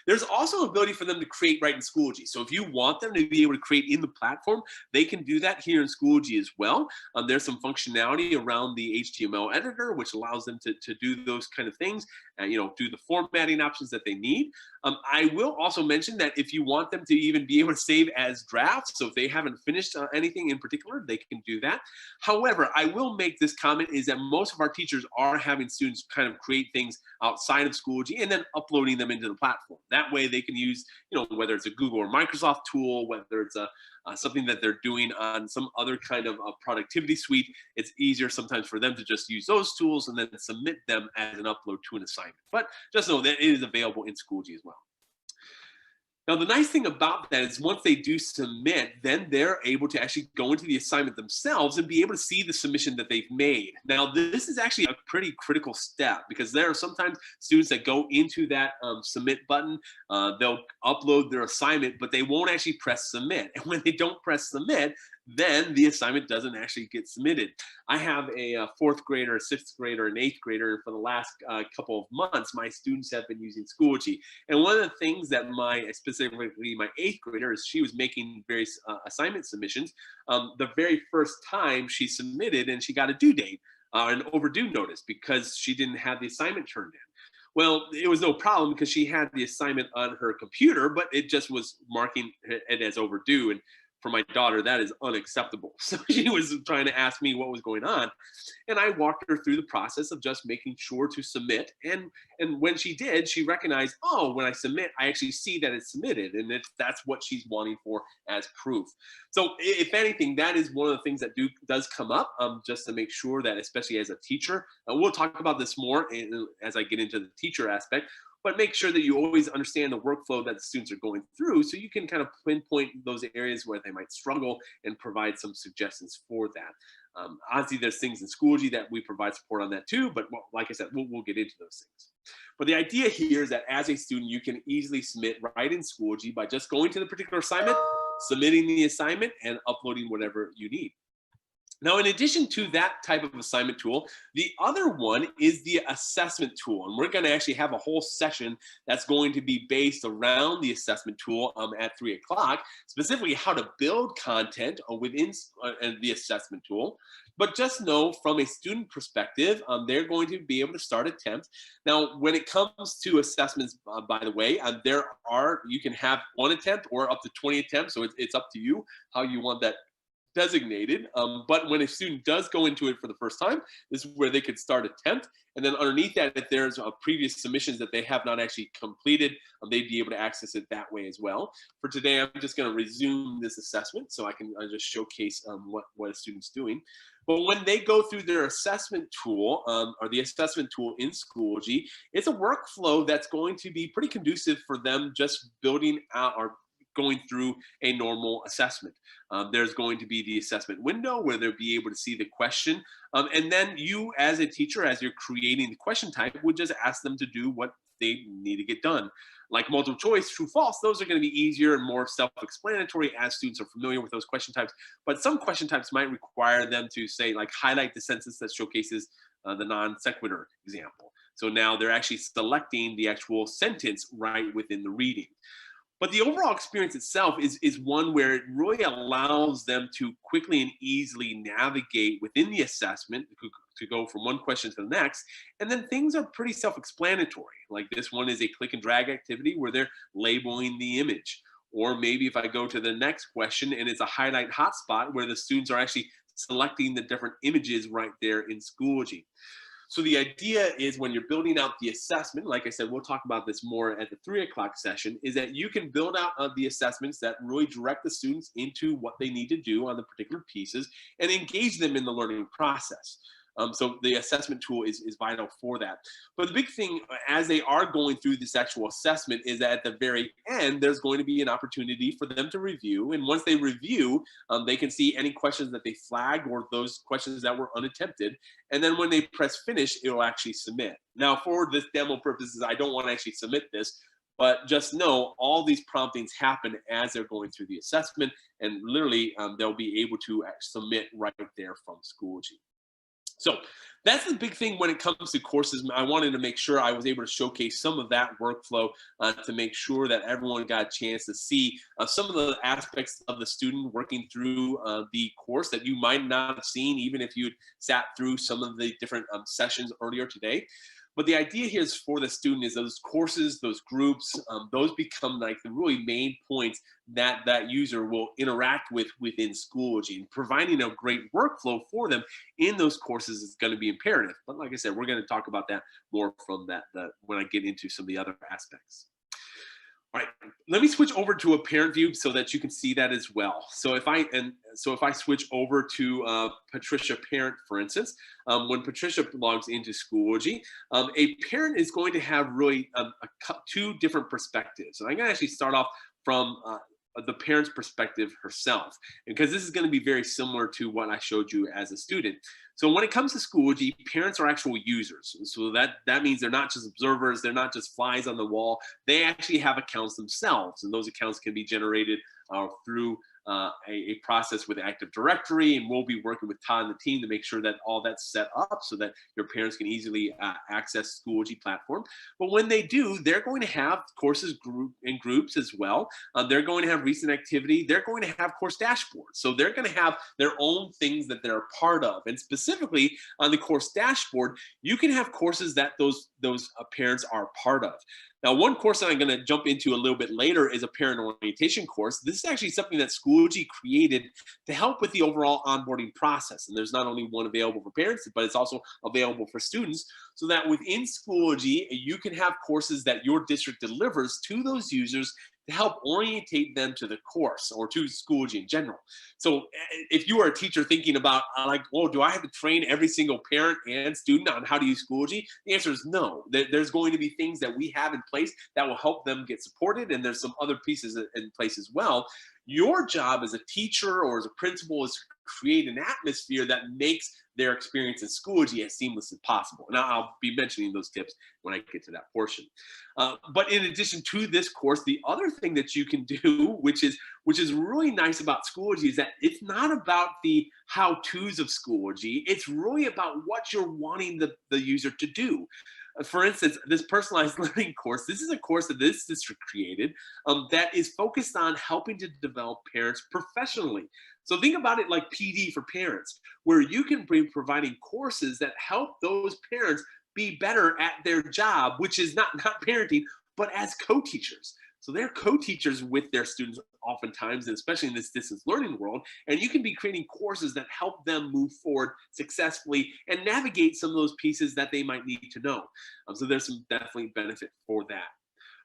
Speaker 1: There's also ability for them to create right in Schoology. So if you want them to be able to create in the platform, they can do that here in Schoology as well. There's some functionality around the HTML editor, which allows them to do those kind of things, do the formatting options that they need. I will also mention that if you want them to even be able to save as drafts, so if they haven't finished anything in particular, they can do that. However, I will make this comment is that most of our teachers are having students kind of create things outside of Schoology and then uploading them into the platform. That way they can use, whether it's a Google or Microsoft tool, whether it's something that they're doing on some other kind of a productivity suite, it's easier sometimes for them to just use those tools and then submit them as an upload to an assignment. But just know that it is available in Schoology as well. Now, the nice thing about that is once they do submit, then they're able to actually go into the assignment themselves and be able to see the submission that they've made. Now, this is actually a pretty critical step because there are sometimes students that go into that submit button, they'll upload their assignment, but they won't actually press submit. And when they don't press submit, then the assignment doesn't actually get submitted. I have a 4th grader, a 6th grader, an 8th grader, and for the last couple of months, my students have been using Schoology. And one of the things that specifically my 8th grader, is she was making various assignment submissions. The very first time she submitted and she got a due date, an overdue notice because she didn't have the assignment turned in. Well, it was no problem because she had the assignment on her computer, but it just was marking it as overdue. And for my daughter, that is unacceptable. So she was trying to ask me what was going on. And I walked her through the process of just making sure to submit. And when she did, she recognized, oh, when I submit, I actually see that it's submitted. And that's what she's wanting for as proof. So if anything, that is one of the things that does come up, just to make sure that, especially as a teacher, we'll talk about this more as I get into the teacher aspect, but make sure that you always understand the workflow that the students are going through so you can kind of pinpoint those areas where they might struggle and provide some suggestions for that. Honestly, there's things in Schoology that we provide support on that too, but like I said, we'll get into those things. But the idea here is that as a student, you can easily submit right in Schoology by just going to the particular assignment, submitting the assignment, and uploading whatever you need. Now, in addition to that type of assignment tool, the other one is the assessment tool. And we're going to actually have a whole session that's going to be based around the assessment tool at 3 o'clock, specifically how to build content within the assessment tool. But just know from a student perspective, they're going to be able to start attempts. Now, when it comes to assessments, by the way, you can have 1 attempt or up to 20 attempts. So it's up to you how you want that designated. But when a student does go into it for the first time, this is where they could start attempt. And then underneath that, if there's previous submissions that they have not actually completed, they'd be able to access it that way as well. For today, I'm just going to resume this assessment so I can just showcase what a student's doing. But when they go through their assessment tool, or the assessment tool in Schoology, it's a workflow that's going to be pretty conducive for them just building out or going through a normal assessment. There's going to be the assessment window where they'll be able to see the question. And then you as a teacher, as you're creating the question type, would just ask them to do what they need to get done. Like multiple choice, true, false, those are going to be easier and more self-explanatory as students are familiar with those question types. But some question types might require them to say, like, highlight the sentence that showcases the non sequitur example. So now they're actually selecting the actual sentence right within the reading. But the overall experience itself is one where it really allows them to quickly and easily navigate within the assessment to go from one question to the next. And then things are pretty self-explanatory. Like this one is a click and drag activity where they're labeling the image. Or maybe if I go to the next question and it's a highlight hotspot where the students are actually selecting the different images right there in Schoology. So the idea is when you're building out the assessment, like I said, we'll talk about this more at the 3 o'clock session, is that you can build out the assessments that really direct the students into what they need to do on the particular pieces and engage them in the learning process. So the assessment tool is vital for that. But the big thing as they are going through this actual assessment is that at the very end, there's going to be an opportunity for them to review. And once they review, they can see any questions that they flagged or those questions that were unattempted. And then when they press finish, it'll actually submit. Now, for this demo purposes, I don't want to actually submit this, but just know all these promptings happen as they're going through the assessment, and literally they'll be able to submit right there from Schoology. So that's the big thing when it comes to courses. I wanted to make sure I was able to showcase some of that workflow to make sure that everyone got a chance to see some of the aspects of the student working through the course that you might not have seen even if you'd sat through some of the different sessions earlier today. But the idea here is for the student is those courses, those groups, those become like the really main points that that user will interact with within Schoology. And providing a great workflow for them in those courses is going to be imperative. But like I said, we're going to talk about that more from that when I get into some of the other aspects. All right, let me switch over to a parent view so that you can see that as well. So if I switch over to Patricia Parent, for instance, when Patricia logs into Schoology, a parent is going to have really two different perspectives. And I'm going to actually start off from the parent's perspective herself, because this is going to be very similar to what I showed you as a student. So when it comes to Schoology, parents are actual users. So that means they're not just observers, they're not just flies on the wall. They actually have accounts themselves, and those accounts can be generated through a process with Active Directory, and we'll be working with Todd and the team to make sure that all that's set up so that your parents can easily access Schoology platform. But when they do, they're going to have courses in groups as well. They're going to have recent activity. They're going to have course dashboards. So they're going to have their own things that they're a part of. And specifically on the course dashboard, you can have courses that those parents are part of. Now, one course that I'm going to jump into a little bit later is a parent orientation course. This is actually something that Schoology created to help with the overall onboarding process. And there's not only one available for parents, but it's also available for students, so that within Schoology, you can have courses that your district delivers to those users to help orientate them to the course or to Schoology in general. So if you are a teacher thinking about like, oh, do I have to train every single parent and student on how to use Schoology? The answer is no. There's going to be things that we have in place that will help them get supported, and there's some other pieces in place as well. Your job as a teacher or as a principal is to create an atmosphere that makes their experience in Schoology as seamless as possible. And I'll be mentioning those tips when I get to that portion. But in addition to this course, the other thing that you can do, which is really nice about Schoology, is that it's not about the how-tos of Schoology. It's really about what you're wanting the user to do. For instance, this personalized learning course, this is a course that this district created that is focused on helping to develop parents professionally. So think about it like PD for parents, where you can be providing courses that help those parents be better at their job, which is not parenting, but as co-teachers. So they're co-teachers with their students oftentimes, and especially in this distance learning world, and you can be creating courses that help them move forward successfully and navigate some of those pieces that they might need to know. So there's some definitely benefit for that.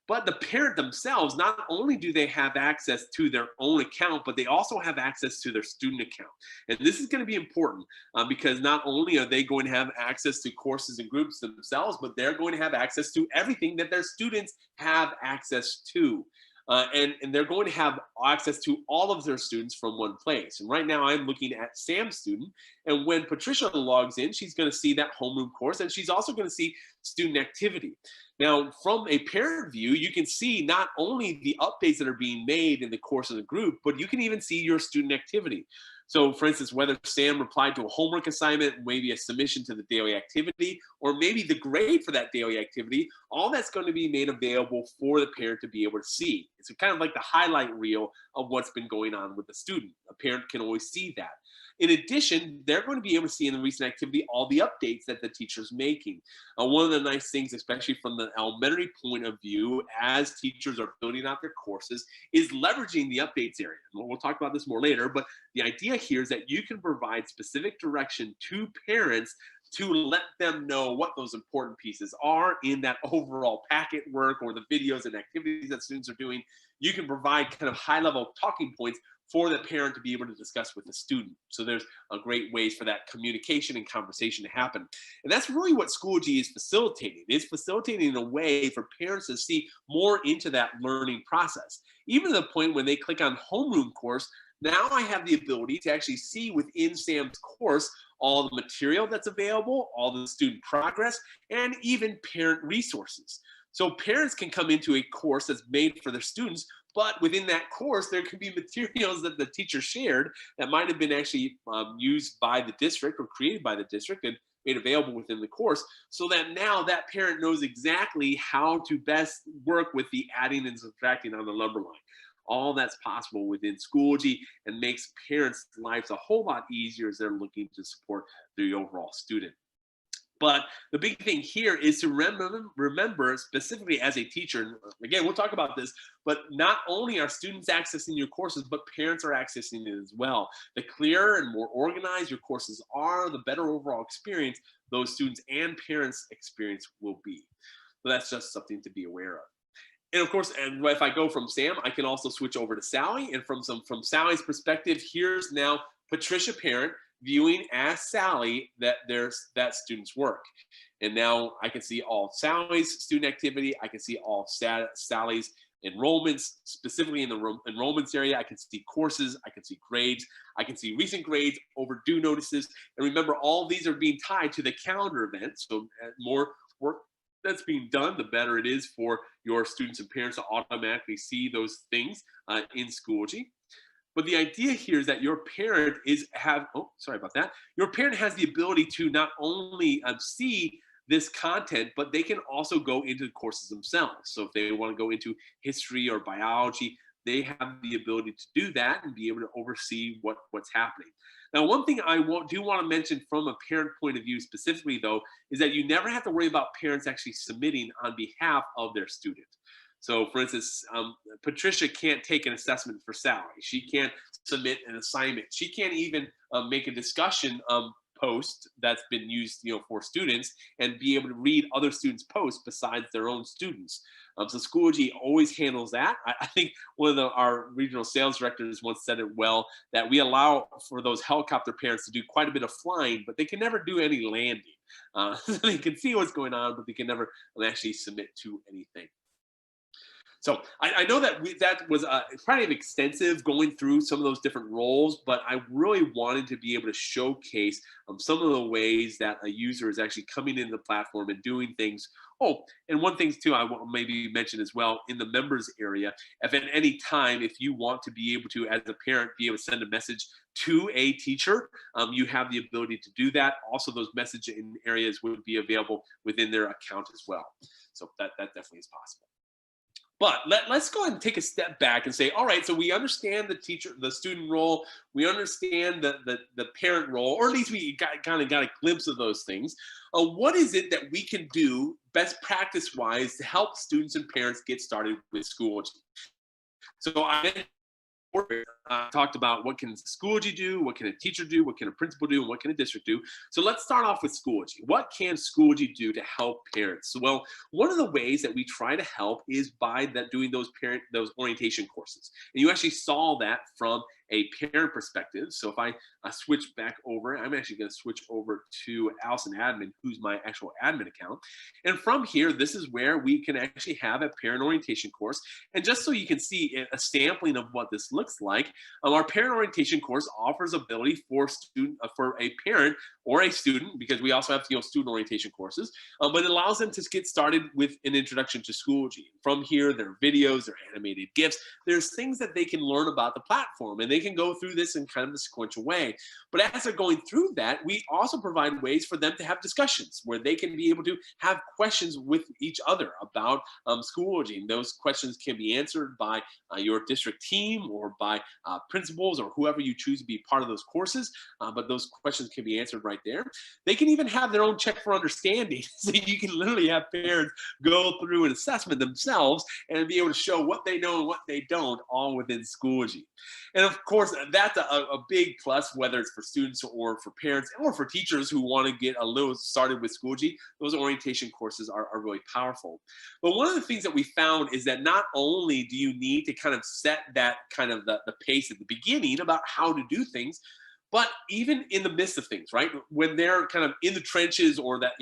Speaker 1: But the parent themselves, not only do they have access to their own account, but they also have access to their student account. And this is going to be important because not only are they going to have access to courses and groups themselves, but they're going to have access to everything that their students have access to. And they're going to have access to all of their students from one place. And right now I'm looking at Sam's student. And when Patricia logs in, she's going to see that homeroom course, and she's also going to see student activity. Now, from a parent view, you can see not only the updates that are being made in the course of the group, but you can even see your student activity. So for instance, whether Sam replied to a homework assignment, maybe a submission to the daily activity, or maybe the grade for that daily activity, all that's going to be made available for the parent to be able to see. It's kind of like the highlight reel of what's been going on with the student. A parent can always see that. In addition, they're going to be able to see in the recent activity all the updates that the teacher's making. One of the nice things, especially from the elementary point of view, as teachers are building out their courses, is leveraging the updates area. And we'll talk about this more later, but the idea here is that you can provide specific direction to parents to let them know what those important pieces are in that overall packet work or the videos and activities that students are doing. You can provide kind of high-level talking points for the parent to be able to discuss with the student. So there's a great ways for that communication and conversation to happen. And that's really what Schoology is facilitating. It's facilitating in a way for parents to see more into that learning process. Even to the point when they click on homeroom course, now I have the ability to actually see within Sam's course all the material that's available, all the student progress, and even parent resources. So parents can come into a course that's made for their students, but within that course, there can be materials that the teacher shared that might have been actually used by the district or created by the district and made available within the course, so that now that parent knows exactly how to best work with the adding and subtracting on the number line. All that's possible within Schoology and makes parents' lives a whole lot easier as they're looking to support the overall student. But the big thing here is to remember specifically as a teacher, and again, we'll talk about this, but not only are students accessing your courses, but parents are accessing it as well. The clearer and more organized your courses are, the better overall experience those students and parents' experience will be. So that's just something to be aware of. And of course, and if I go from Sam, I can also switch over to Sally. And from Sally's perspective, here's now Patricia parent viewing as Sally that student's work. And now I can see all Sally's student activity. I can see all Sally's enrollments, specifically in the enrollments area. I can see courses, I can see grades, I can see recent grades, overdue notices. And remember, all these are being tied to the calendar events. So more work that's being done, the better it is for your students and parents to automatically see those things in Schoology. But the idea here is that your parent your parent has the ability to not only see this content, but they can also go into the courses themselves. So if they want to go into history or biology, they have the ability to do that and be able to oversee what's happening. Now, one thing I do want to mention from a parent point of view specifically, though, is that you never have to worry about parents actually submitting on behalf of their student. So, for instance, Patricia can't take an assessment for Sally. She can't submit an assignment. She can't even make a discussion post that's been used, for students, and be able to read other students' posts besides their own students. So Schoology always handles that. I think one of our regional sales directors once said it well, that we allow for those helicopter parents to do quite a bit of flying, but they can never do any landing. So they can see what's going on, but they can never actually submit to anything. So I know that that was kind of extensive going through some of those different roles, but I really wanted to be able to showcase some of the ways that a user is actually coming into the platform and doing things. Oh, and one thing too, I will maybe mention as well in the members area, if at any time, if you want to be able to, as a parent, be able to send a message to a teacher, you have the ability to do that. Also, those messaging areas would be available within their account as well. So that definitely is possible. But let's go ahead and take a step back and say, all right, so we understand the student role, we understand the parent role, or at least we kind of got a glimpse of those things. What is it that we can do best practice-wise to help students and parents get started with Schoology? So I talked about what can Schoology do, what can a teacher do, what can a principal do, and what can a district do. So let's start off with Schoology. What can Schoology do to help parents? So, well, one of the ways that we try to help is by doing those orientation courses. And you actually saw that from a parent perspective. So if I switch back over, I'm actually going to switch over to Allison Admin, who's my actual admin account. And from here, this is where we can actually have a parent orientation course. And just so you can see a sampling of what this looks like, our parent orientation course offers ability for a parent or a student, because we also have student orientation courses, but it allows them to get started with an introduction to Schoology. From here, there are videos, there are animated GIFs, there's things that they can learn about the platform, and they can go through this in kind of a sequential way. But as they're going through that, we also provide ways for them to have discussions where they can be able to have questions with each other about Schoology. And those questions can be answered by your district team or by principals or whoever you choose to be part of those courses. But those questions can be answered right there. They can even have their own check for understanding. So you can literally have parents go through an assessment themselves and be able to show what they know and what they don't, all within Schoology. And of course, that's a big plus, whether it's for students or for parents or for teachers who want to get a little started with Schoology. Those orientation courses are really powerful. But one of the things that we found is that not only do you need to kind of set that kind of the pace at the beginning about how to do things, but even in the midst of things, right? When they're kind of in the trenches or that,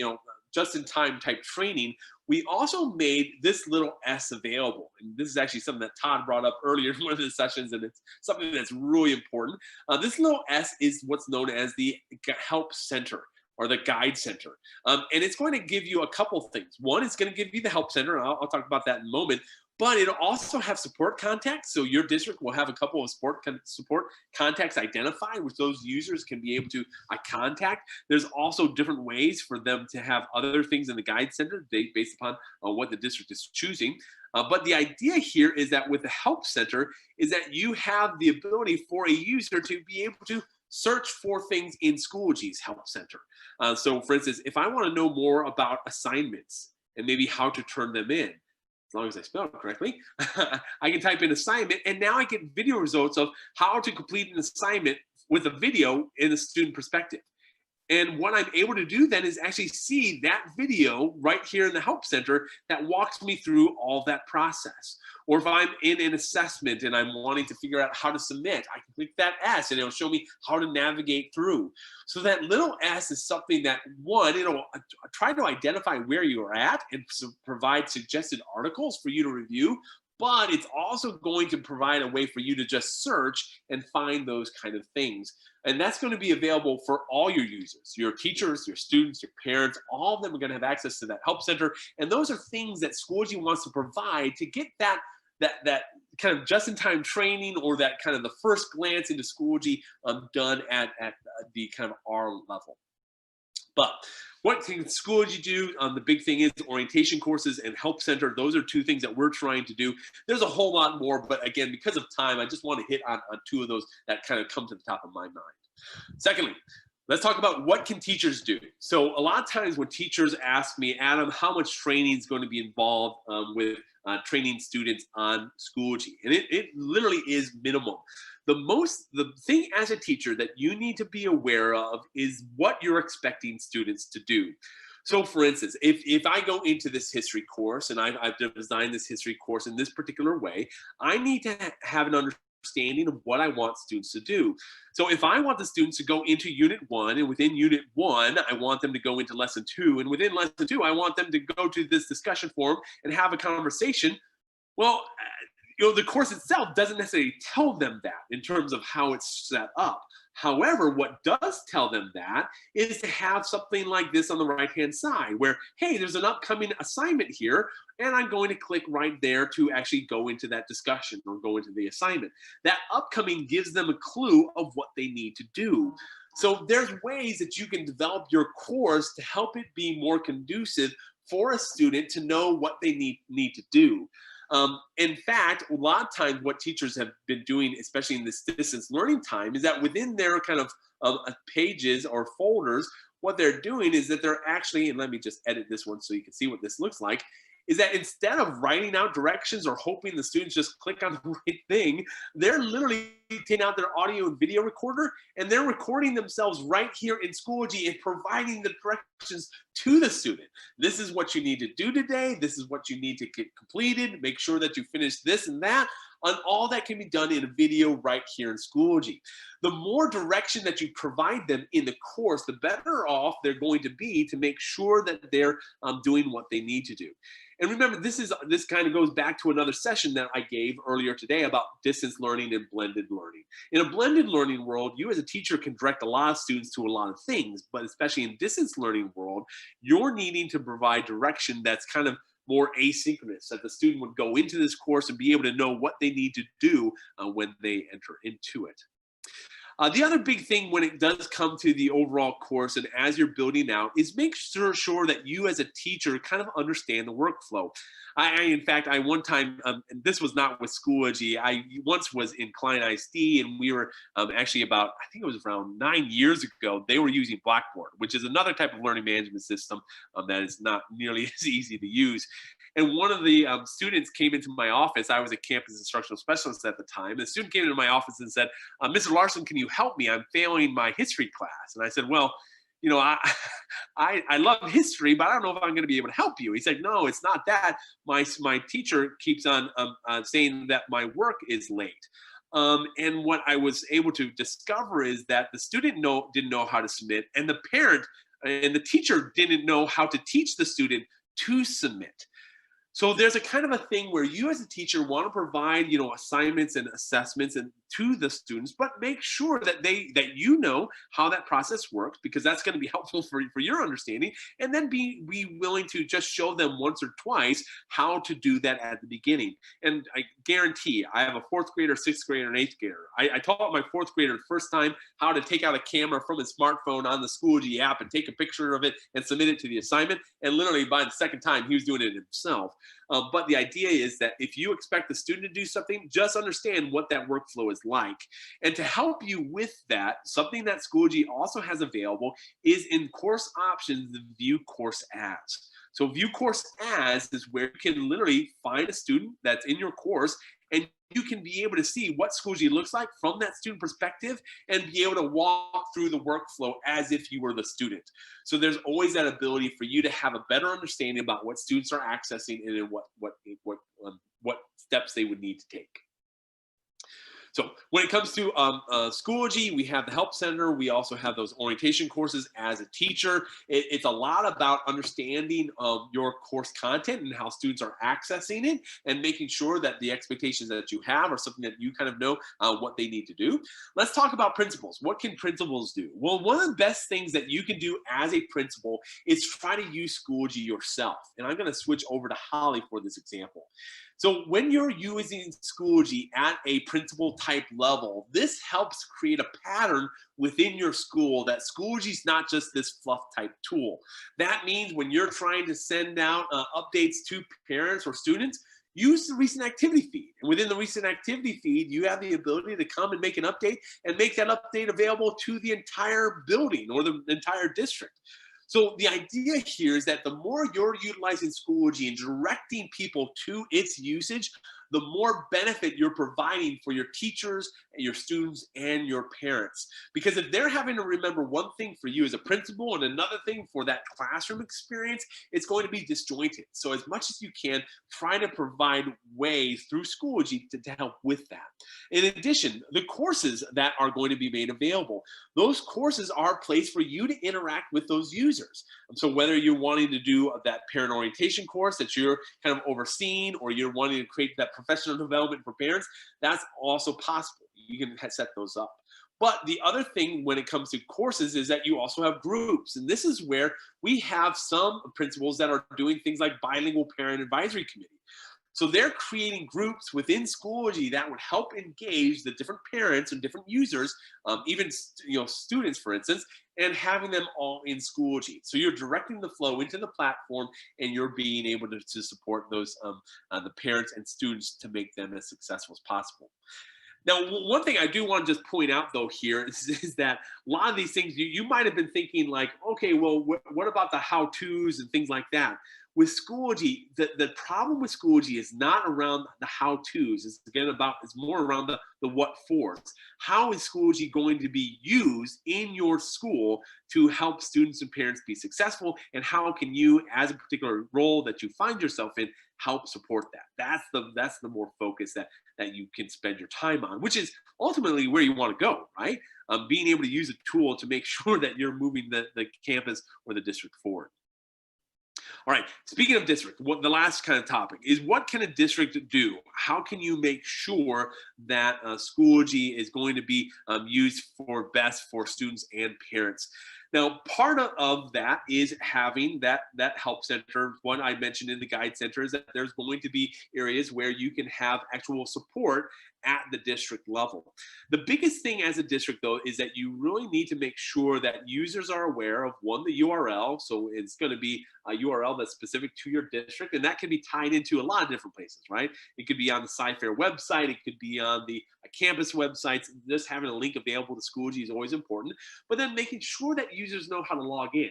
Speaker 1: just-in-time type training, we also made this little S available. And this is actually something that Todd brought up earlier in one of the sessions, and it's something that's really important. This little S is what's known as the Help Center or the Guide Center. And it's going to give you a couple things. One, it's going to give you the Help Center, and I'll talk about that in a moment. But it'll also have support contacts. So your district will have a couple of support contacts identified, which those users can be able to contact. There's also different ways for them to have other things in the Guide Center based upon what the district is choosing. But the idea here is that with the Help Center is that you have the ability for a user to be able to search for things in Schoology's Help Center. So for instance, if I want to know more about assignments and maybe how to turn them in, as long as I spell it correctly, I can type in assignment, and now I get video results of how to complete an assignment with a video in a student perspective. And what I'm able to do then is actually see that video right here in the Help Center that walks me through all that process. Or if I'm in an assessment and I'm wanting to figure out how to submit, I can click that S and it'll show me how to navigate through. So that little S is something that, one, it'll try to identify where you're at and provide suggested articles for you to review, but it's also going to provide a way for you to just search and find those kind of things. And that's going to be available for all your users, your teachers, your students, your parents. All of them are going to have access to that Help Center. And those are things that Schoology wants to provide to get that kind of just-in-time training, or that kind of the first glance into Schoology done at the kind of R level. But what can Schoology do? The big thing is orientation courses and help center. Those are two things that we're trying to do. There's a whole lot more, but again, because of time, I just want to hit on two of those that kind of come to the top of my mind. Secondly, let's talk about what can teachers do. So a lot of times when teachers ask me, Adam, how much training is going to be involved with training students on Schoology? And it literally is minimum. The thing as a teacher that you need to be aware of is what you're expecting students to do. So for instance, if I go into this history course and I've designed this history course in this particular way, I need to have an understanding of what I want students to do. So if I want the students to go into unit 1, and within unit 1, I want them to go into lesson 2, and within lesson 2, I want them to go to this discussion forum and have a conversation, well, the course itself doesn't necessarily tell them that in terms of how it's set up. However, what does tell them that is to have something like this on the right-hand side where, hey, there's an upcoming assignment here, and I'm going to click right there to actually go into that discussion or go into the assignment. That upcoming gives them a clue of what they need to do. So there's ways that you can develop your course to help it be more conducive for a student to know what they need to do. In fact, a lot of times what teachers have been doing, especially in this distance learning time, is that within their kind of pages or folders, what they're doing is that they're actually, and let me just edit this one so you can see what this looks like, is that instead of writing out directions or hoping the students just click on the right thing, they're literally taking out their audio and video recorder and they're recording themselves right here in Schoology and providing the directions to the student. This is what you need to do today. This is what you need to get completed. Make sure that you finish this and that. And all that can be done in a video right here in Schoology. The more direction that you provide them in the course, the better off they're going to be to make sure that they're doing what they need to do. And remember, this kind of goes back to another session that I gave earlier today about distance learning and blended learning. In a blended learning world, you as a teacher can direct a lot of students to a lot of things, but especially in distance learning world, you're needing to provide direction that's kind of more asynchronous, that the student would go into this course and be able to know what they need to do when they enter into it. The other big thing when it does come to the overall course and as you're building out is make sure that you as a teacher kind of understand the workflow. In fact, one time, and this was not with Schoology, I once was in Client ISD and we were actually about, I think it was around 9 years ago, they were using Blackboard, which is another type of learning management system that is not nearly as easy to use. And one of the students came into my office. I was a campus instructional specialist at the time. The student came into my office and said, Mr. Larson, can you help me? I'm failing my history class. And I said, well, you know, I love history, but I don't know if I'm going to be able to help you. He said, no, it's not that. My teacher keeps on saying that my work is late. And what I was able to discover is that the student didn't know how to submit, and the parent and the teacher didn't know how to teach the student to submit. So there's a kind of a thing where you as a teacher want to provide, you know, assignments and assessments and to the students, but make sure that you know how that process works, because that's going to be helpful for your understanding, and then be willing to just show them once or twice how to do that at the beginning. And I guarantee I have a 4th grader, 6th grader, and 8th grader. I taught my 4th grader the first time how to take out a camera from his smartphone on the Schoology app and take a picture of it and submit it to the assignment. And literally by the second time, he was doing it himself. But the idea is that if you expect the student to do something, just understand what that workflow is like. And to help you with that, something that Schoology also has available is in course options, the view course as. So view course as is where you can literally find a student that's in your course, and you can be able to see what Schoology looks like from that student perspective and be able to walk through the workflow as if you were the student. So there's always that ability for you to have a better understanding about what students are accessing and in what steps they would need to take. So when it comes to Schoology, we have the Help Center. We also have those orientation courses as a teacher. It's a lot about understanding your course content and how students are accessing it, and making sure that the expectations that you have are something that you kind of know what they need to do. Let's talk about principals. What can principals do? Well, one of the best things that you can do as a principal is try to use Schoology yourself. And I'm going to switch over to Holly for this example. So when you're using Schoology at a principal type level, this helps create a pattern within your school that Schoology is not just this fluff type tool. That means when you're trying to send out updates to parents or students, use the recent activity feed. And within the recent activity feed, you have the ability to come and make an update and make that update available to the entire building or the entire district. So the idea here is that the more you're utilizing Schoology and directing people to its usage, the more benefit you're providing for your teachers, your students, and your parents. Because if they're having to remember one thing for you as a principal and another thing for that classroom experience, it's going to be disjointed. So as much as you can, try to provide ways through Schoology to help with that. In addition, the courses that are going to be made available, those courses are a place for you to interact with those users. So whether you're wanting to do that parent orientation course that you're kind of overseeing, or you're wanting to create that professional development for parents, that's also possible. You can set those up. But the other thing when it comes to courses is that you also have groups. And this is where we have some principals that are doing things like bilingual parent advisory committee. So they're creating groups within Schoology that would help engage the different parents and different users, even students, for instance, and having them all in Schoology. So you're directing the flow into the platform, and you're being able to support those the parents and students to make them as successful as possible. Now, one thing I do want to just point out, though, here is that a lot of these things you might have been thinking like, okay, well, what about the how-tos and things like that? With Schoology, the problem with Schoology is not around the how-tos. It's more around the what-fors. How is Schoology going to be used in your school to help students and parents be successful? And how can you, as a particular role that you find yourself in, help support that? That's the more focus that you can spend your time on, which is ultimately where you want to go, right? Being able to use a tool to make sure that you're moving the campus or the district forward. All right, speaking of district, the last kind of topic is, what can a district do? How can you make sure that Schoology is going to be used for best for students and parents? Now, part of that is having that help center. One I mentioned in the guide center is that there's going to be areas where you can have actual support at the district level. The biggest thing as a district, though, is that you really need to make sure that users are aware of, one, the URL. So it's going to be a URL that's specific to your district, and that can be tied into a lot of different places, right? It could be on the Sci-Fair website, it could be on the campus websites. Just having a link available to Schoology is always important, but then making sure that users know how to log in.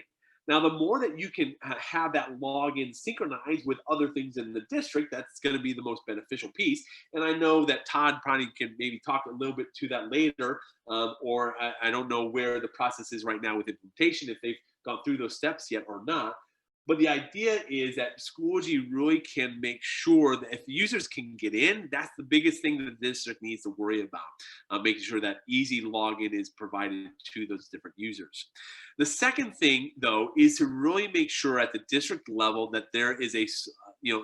Speaker 1: Now, the more that you can have that login synchronized with other things in the district, that's going to be the most beneficial piece. And I know that Todd probably can maybe talk a little bit to that later, or I don't know where the process is right now with implementation, if they've gone through those steps yet or not. But the idea is that Schoology really can make sure that if users can get in, that's the biggest thing that the district needs to worry about, making sure that easy login is provided to those different users. The second thing, though, is to really make sure at the district level that there is a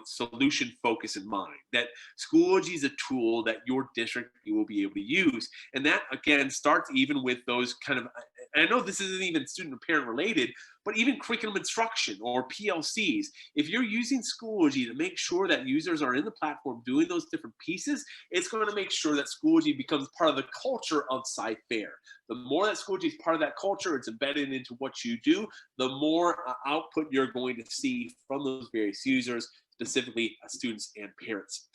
Speaker 1: solution focus in mind, that Schoology is a tool that your district will be able to use. And that, again, starts even with those kind of, and I know this isn't even student or parent related, but even curriculum instruction or PLCs. If you're using Schoology to make sure that users are in the platform doing those different pieces, it's going to make sure that Schoology becomes part of the culture of Sci-Fair. The more that Schoology is part of that culture, it's embedded into what you do, the more output you're going to see from those various users, specifically students and parents.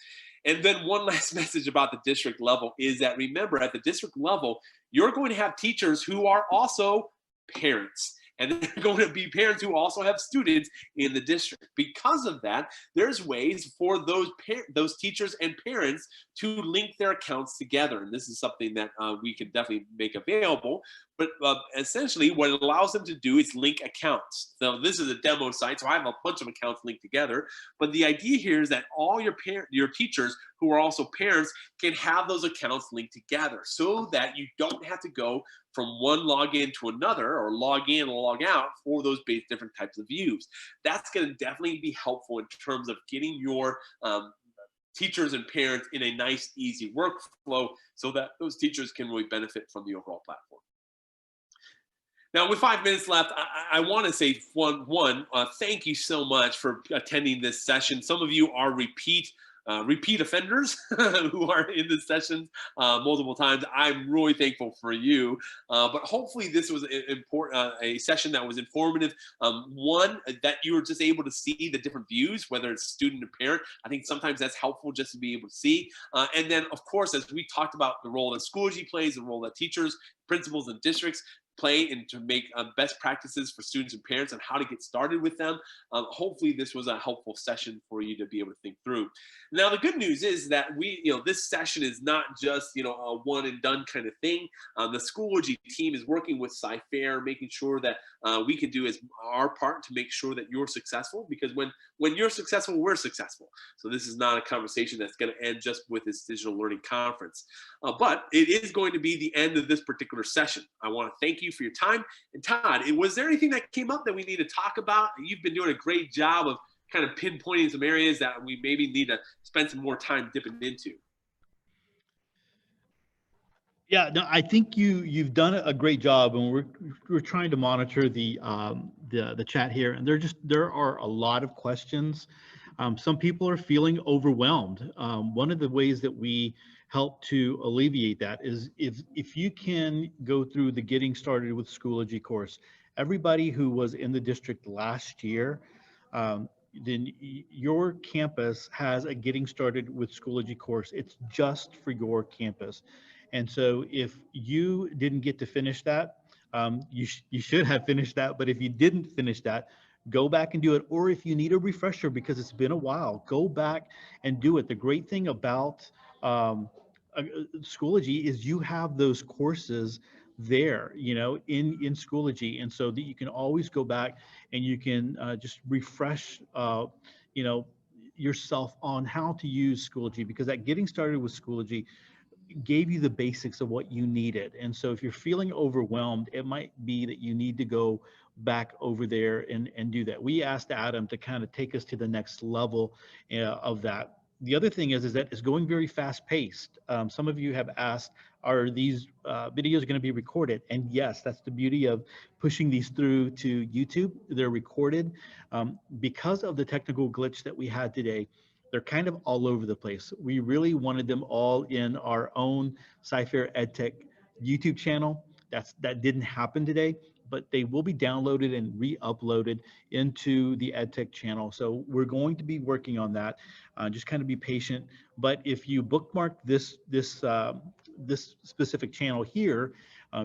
Speaker 1: And then one last message about the district level is that, remember, at the district level, you're going to have teachers who are also parents. And they're going to be parents who also have students in the district. Because of that, there's ways for those teachers and parents to link their accounts together. And this is something that we can definitely make available. But essentially, what it allows them to do is link accounts. So this is a demo site, so I have a bunch of accounts linked together. But the idea here is that all your teachers who are also parents can have those accounts linked together, so that you don't have to go from one login to another, or log in or log out for those different types of views. That's going to definitely be helpful in terms of getting your teachers and parents in a nice, easy workflow, so that those teachers can really benefit from the overall platform. Now, with 5 minutes left, I want to say thank you so much for attending this session. Some of you are repeat repeat offenders who are in the sessions multiple times, I'm really thankful for you. But hopefully this was a session that was informative. One, that you were just able to see the different views, whether it's student or parent. I think sometimes that's helpful just to be able to see. And then, of course, as we talked about the role that Schoology plays, the role that teachers, principals, and districts play, and to make best practices for students and parents on how to get started with them. Hopefully this was a helpful session for you to be able to think through. Now, the good news is that this session is not just, a one and done kind of thing. The Schoology team is working with CyFair, making sure that we can do our part to make sure that you're successful, because when you're successful, we're successful. So this is not a conversation that's going to end just with this digital learning conference. But it is going to be the end of this particular session. I want to thank you for your time. And Todd, was there anything that came up that we need to talk about? You've been doing a great job of kind of pinpointing some areas that we maybe need to spend some more time dipping into.
Speaker 2: Yeah, no, I think you've done a great job, and we're trying to monitor the chat here, and there are a lot of questions. Some people are feeling overwhelmed. One of the ways that we help to alleviate that is if you can go through the Getting Started with Schoology course. Everybody who was in the district last year, then your campus has a Getting Started with Schoology course. It's just for your campus. And so if you didn't get to finish that, you should have finished that. But if you didn't finish that, go back and do it. Or if you need a refresher because it's been a while, go back and do it. The great thing about Schoology is you have those courses there, in Schoology. And so that you can always go back and you can just refresh, yourself on how to use Schoology, because that Getting Started with Schoology gave you the basics of what you needed. And so if you're feeling overwhelmed, it might be that you need to go back over there and do that. We asked Adam to kind of take us to the next level of that. The other thing is that it's going very fast paced. Some of you have asked, are these videos going to be recorded? And yes, that's the beauty of pushing these through to YouTube. They're recorded. Because of the technical glitch that we had today, they're kind of all over the place. We really wanted them all in our own CyFair EdTech YouTube channel. That didn't happen today, but they will be downloaded and re-uploaded into the EdTech channel. So we're going to be working on that. Just kind of be patient. But if you bookmark this specific channel here,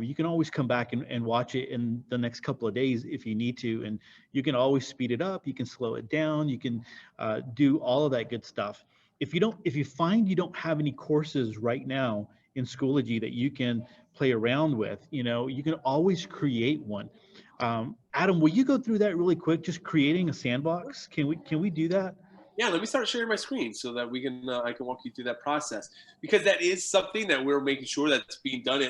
Speaker 2: you can always come back and watch it in the next couple of days if you need to. And you can always speed it up, you can slow it down, you can do all of that good stuff. If you find you don't have any courses right now in Schoology that you can play around with, you can always create one. Adam, will you go through that really quick, just creating a sandbox? Can we do that?
Speaker 1: Yeah, let me start sharing my screen so that we can I can walk you through that process, because that is something that we're making sure that's being done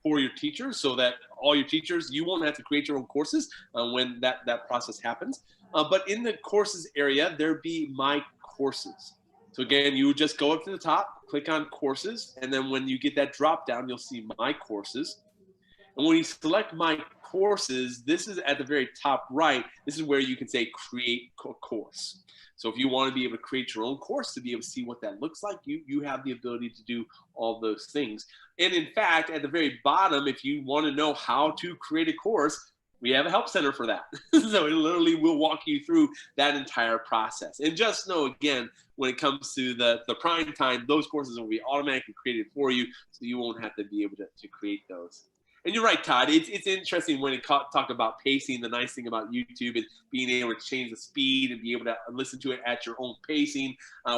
Speaker 1: for your teachers, so that all your teachers, you won't have to create your own courses when that process happens. But in the courses area, there be my courses. So again, you would just go up to the top, click on courses, and then when you get that drop down, you'll see my courses. And when you select my courses, this is at the very top right. This is where you can say create course. So if you want to be able to create your own course, to be able to see what that looks like, you have the ability to do all those things. And in fact, at the very bottom, if you want to know how to create a course, we have a help center for that. So it literally will walk you through that entire process. And just know, again, when it comes to the prime time, those courses will be automatically created for you, so you won't have to be able to create those. And you're right, Todd. It's interesting when it talk about pacing. The nice thing about YouTube is being able to change the speed and be able to listen to it at your own pacing.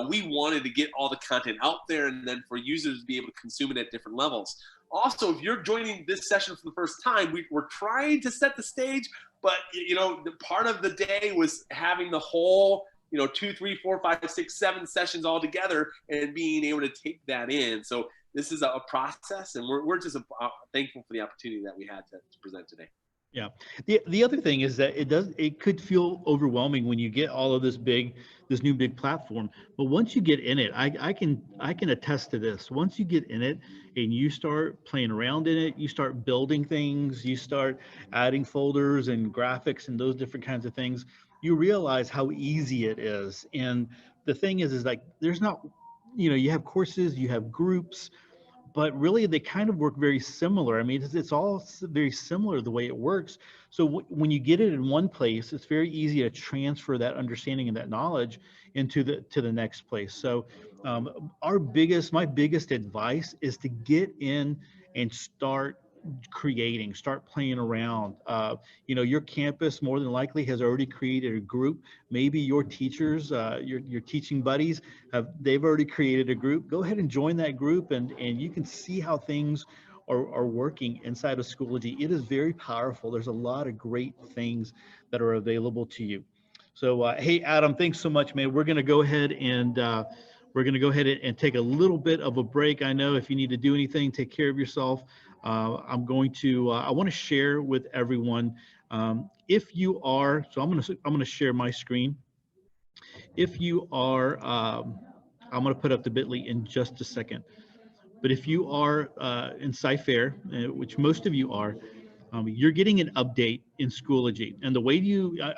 Speaker 1: We wanted to get all the content out there, and then for users to be able to consume it at different levels. Also, if you're joining this session for the first time, we're trying to set the stage, but the part of the day was having the whole 2, 3, 4, 5, 6, 7 sessions all together and being able to take that in. So this is a process, and we're just thankful for the opportunity that we had to present today.
Speaker 2: Yeah. The other thing is that it could feel overwhelming when you get all of this new big platform. But once you get in it, I can attest to this. Once you get in it and you start playing around in it, you start building things, you start adding folders and graphics and those different kinds of things, you realize how easy it is. And the thing is like there's not, you have courses, you have groups, but really they kind of work very similar. I mean, it's all very similar the way it works. So when you get it in one place, it's very easy to transfer that understanding and that knowledge into the next place. So my biggest advice is to get in and start creating, start playing around. Your campus more than likely has already created a group. Maybe your teachers, your teaching buddies, they've already created a group. Go ahead and join that group, and you can see how things are working inside of Schoology. It is very powerful. There's a lot of great things that are available to you. So, hey, Adam, thanks so much, man. We're going to go ahead and take a little bit of a break. I know if you need to do anything, take care of yourself. I want to share with everyone. If you are, so I'm going to share my screen. If you are, I'm going to put up the bit.ly in just a second. But if you are in Cyfair, which most of you are, you're getting an update in Schoology. And the way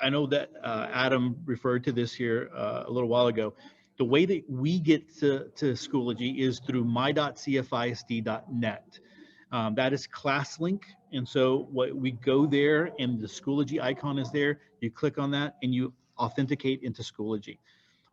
Speaker 2: I know that Adam referred to this here a little while ago. The way that we get to Schoology is through my.cfisd.net. That is ClassLink. And so we go there and the Schoology icon is there. You click on that and you authenticate into Schoology.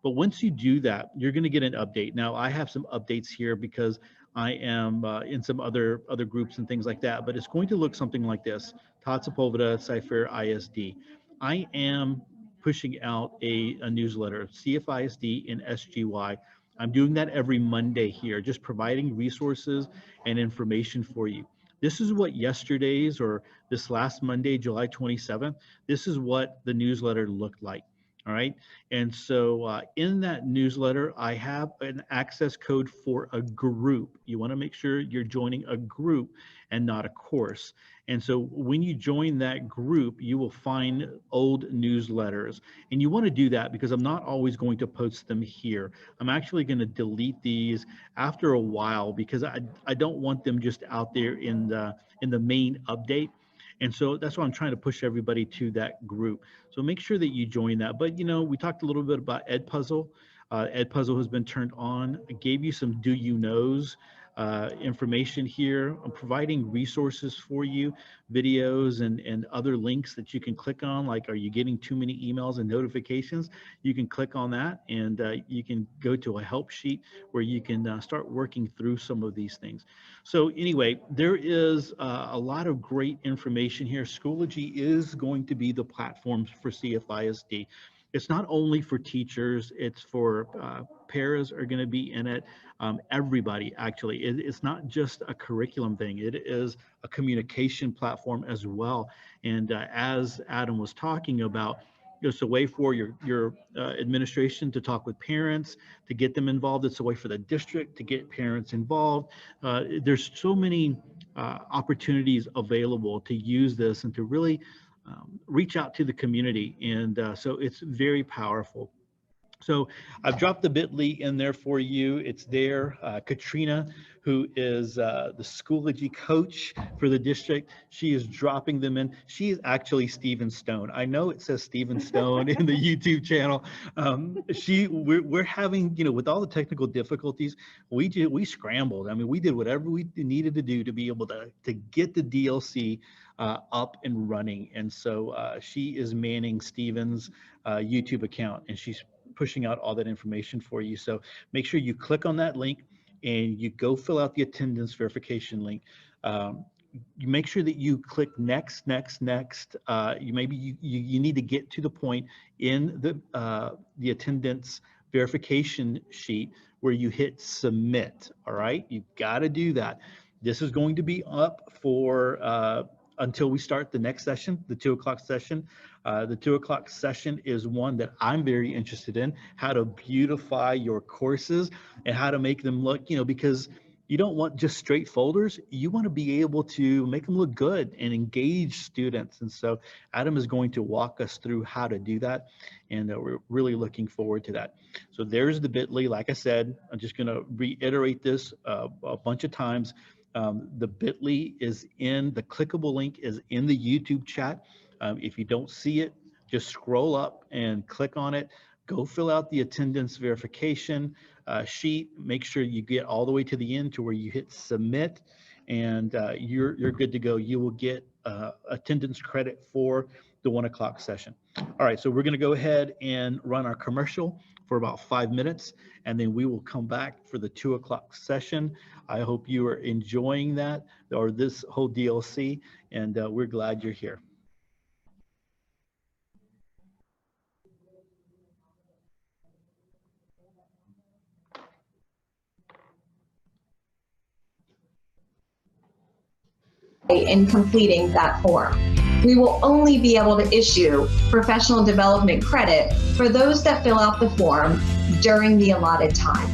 Speaker 2: But once you do that, you're going to get an update. Now, I have some updates here because I am in some other groups and things like that, but it's going to look something like this. Todd Sepulveda, Cyfair ISD. I am pushing out a newsletter, CFISD and SGY. I'm doing that every Monday here, just providing resources and information for you. This is what yesterday's or this last Monday, July 27th, this is what the newsletter looked like. All right. And so in that newsletter, I have an access code for a group. You want to make sure you're joining a group and not a course. And so when you join that group, you will find old newsletters. And you want to do that because I'm not always going to post them here. I'm actually going to delete these after a while because I don't want them just out there in the main update. And so that's why I'm trying to push everybody to that group. So make sure that you join that. But, we talked a little bit about Edpuzzle. Edpuzzle has been turned on. I gave you some do you knows information here. I'm providing resources for you, videos and other links that you can click on. Like, are you getting too many emails and notifications? You can click on that and you can go to a help sheet where you can start working through some of these things. So anyway, there is a lot of great information here. Schoology is going to be the platform for CFISD. It's not only for teachers, it's for paras are going to be in it. Everybody, actually. It's not just a curriculum thing. It is a communication platform as well. And as Adam was talking about, it's a way for your administration to talk with parents, to get them involved. It's a way for the district to get parents involved. There's so many opportunities available to use this and to really reach out to the community. And so it's very powerful. So I've dropped the bit.ly in there for you. It's there. Katrina, who is the Schoology coach for the district, she is dropping them in. She is actually Stephen Stone. I know it says Stephen Stone in the YouTube channel. We're having, with all the technical difficulties, we scrambled. I mean, we did whatever we needed to do to be able to get the DLC up and running. And so she is manning Stephen's YouTube account, and she's pushing out all that information for you. So make sure you click on that link and you go fill out the attendance verification link. You make sure that you click next. You need to get to the point in the attendance verification sheet where you hit submit. All right, you've got to do that. This is going to be up for until we start the next session, the 2 o'clock session. The 2 o'clock session is one that I'm very interested in, how to beautify your courses and how to make them look, because You don't want just straight folders. You want to be able to make them look good and engage students. And so Adam is going to walk us through how to do that. And we're really looking forward to that. So there's the bit.ly. Like I said, I'm just going to reiterate this a bunch of times. The bit.ly is in, the clickable link is in the YouTube chat. If you don't see it, just scroll up and click on it. Go fill out the attendance verification sheet. Make sure you get all the way to the end to where you hit submit, and you're good to go. You will get attendance credit for the 1 o'clock session. All right, so we're going to go ahead and run our commercial for about 5 minutes, and then we will come back for the 2 o'clock session. I hope you are enjoying that, or this whole DLC, and we're glad you're here.
Speaker 4: In completing that form. We will only be able to issue professional development credit for those that fill out the form during the allotted time.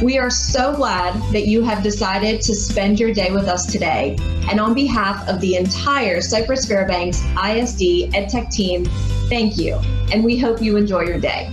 Speaker 4: We are so glad that you have decided to spend your day with us today. And on behalf of the entire Cypress Fairbanks ISD EdTech team, thank you. And we hope you enjoy your day.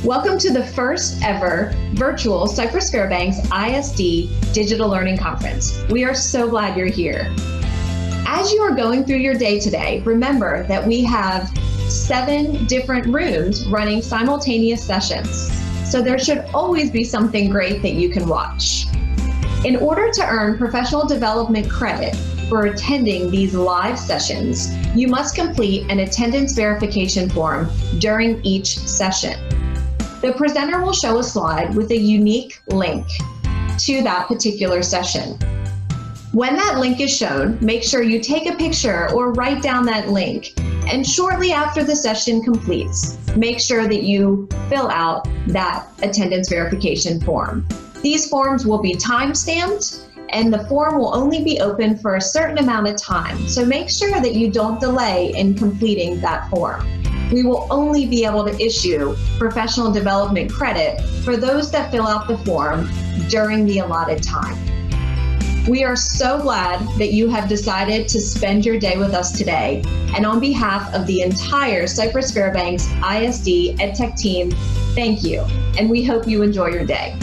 Speaker 4: Welcome to the first ever virtual Cypress Fairbanks ISD Digital Learning Conference. We are so glad you're here. As you are going through your day today, remember that we have 7 different rooms running simultaneous sessions. So there should always be something great that you can watch. In order to earn professional development credit for attending these live sessions, you must complete an attendance verification form during each session. The presenter will show a slide with a unique link to that particular session. When that link is shown, make sure you take a picture or write down that link. And shortly after the session completes, make sure that you fill out that attendance verification form. These forms will be time-stamped, and the form will only be open for a certain amount of time. So make sure that you don't delay in completing that form. We will only be able to issue professional development credit for those that fill out the form during the allotted time. We are so glad that you have decided to spend your day with us today. And on behalf of the entire Cypress Fairbanks ISD EdTech team, thank you. And we hope you enjoy your day.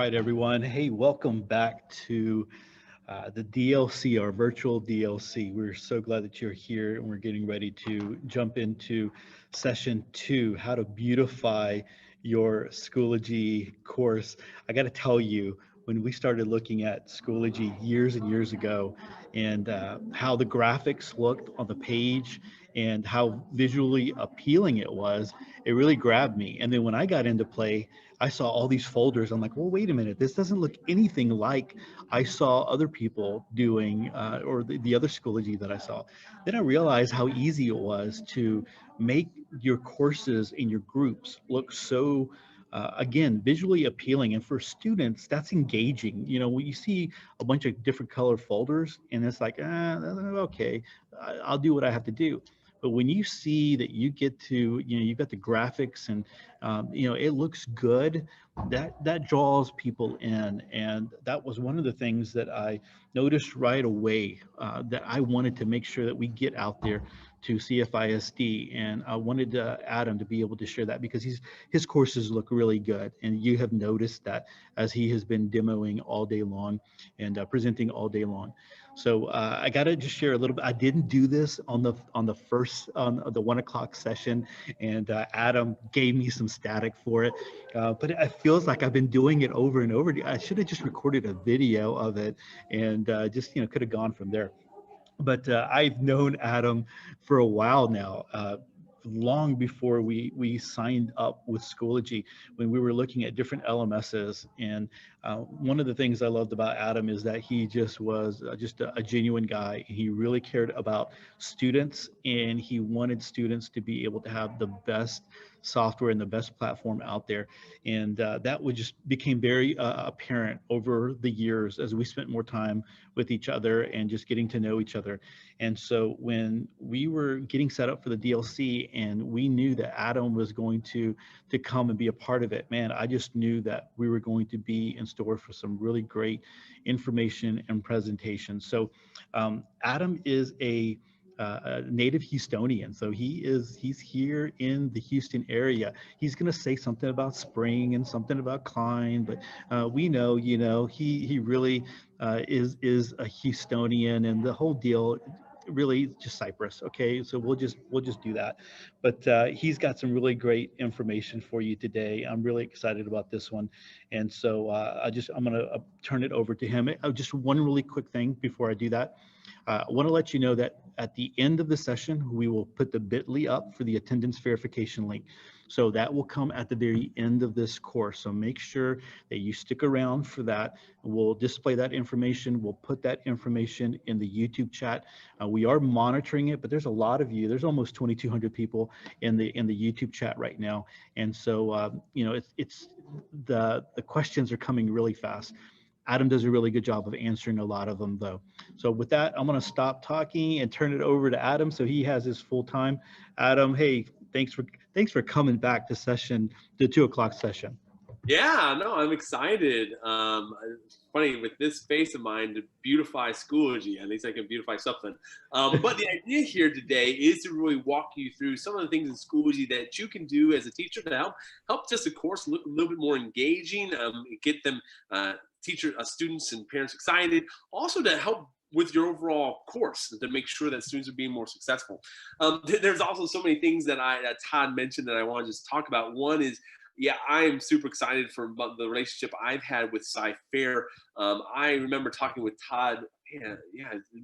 Speaker 2: right, everyone. Hey, welcome back to the DLC, our virtual DLC. We're so glad that you're here, and we're getting ready to jump into session 2, how to beautify your Schoology course. I got to tell you, when we started looking at Schoology years and years ago, and how the graphics looked on the page and how visually appealing it was, it really grabbed me. And then when I got into play, I saw all these folders. I'm like, well, wait a minute, this doesn't look anything like I saw other people doing, or the other Schoology that I saw. Then I realized how easy it was to make your courses in your groups look so, again, visually appealing. And for students, that's engaging. You know, when you see a bunch of different color folders and it's like, okay, I'll do what I have to do. But when you see that you get to, you know, you've got the graphics and, you know, it looks good, that draws people in. And that was one of the things that I noticed right away, that I wanted to make sure that we get out there to CFISD. And I wanted Adam to be able to share that, because his courses look really good. And you have noticed that as he has been demoing all day long and presenting all day long. So I got to just share a little bit. I didn't do this on the first, on the 1 o'clock session, and Adam gave me some static for it. But it feels like I've been doing it over and over. I should have just recorded a video of it and just, you know, could have gone from there. But I've known Adam for a while now, long before we signed up with Schoology, when we were looking at different LMSs. And one of the things I loved about Adam is that he just was just a genuine guy. He really cared about students, and he wanted students to be able to have the best software and the best platform out there. And that would just became very apparent over the years as we spent more time with each other and just getting to know each other. And so when we were getting set up for the DLC and we knew that Adam was going to come and be a part of it, man, I just knew that we were going to be in store for some really great information and presentation. So Adam is a native Houstonian. So he's here in the Houston area. He's going to say something about spring and something about Klein, but we know, you know, he really is a Houstonian, and the whole deal really just Cypress. Okay, so we'll just do that. But he's got some really great information for you today. I'm really excited about this one, and so I'm going to turn it over to him. Just one really quick thing before I do that. I want to let you know that at the end of the session, we will put the bit.ly up for the attendance verification link. So that will come at the very end of this course. So make sure that you stick around for that. We'll display that information. We'll put that information in the YouTube chat. We are monitoring it, but there's a lot of you. There's almost 2,200 people in the YouTube chat right now. And so, you know, it's the questions are coming really fast. Adam does a really good job of answering a lot of them, though. So with that, I'm going to stop talking and turn it over to Adam so he has his full time. Adam, hey, thanks for coming back to the 2 o'clock session.
Speaker 1: Yeah, no, I'm excited. Funny, with this space of mine, to beautify Schoology, at least I can beautify something. But the idea here today is to really walk you through some of the things in Schoology that you can do as a teacher to help just the course look a little bit more engaging, get them students and parents excited, also to help with your overall course to make sure that students are being more successful. There's also so many things that Todd mentioned that I want to just talk about. One is, yeah, I am super excited for the relationship I've had with Cyfair. I remember talking with Todd, it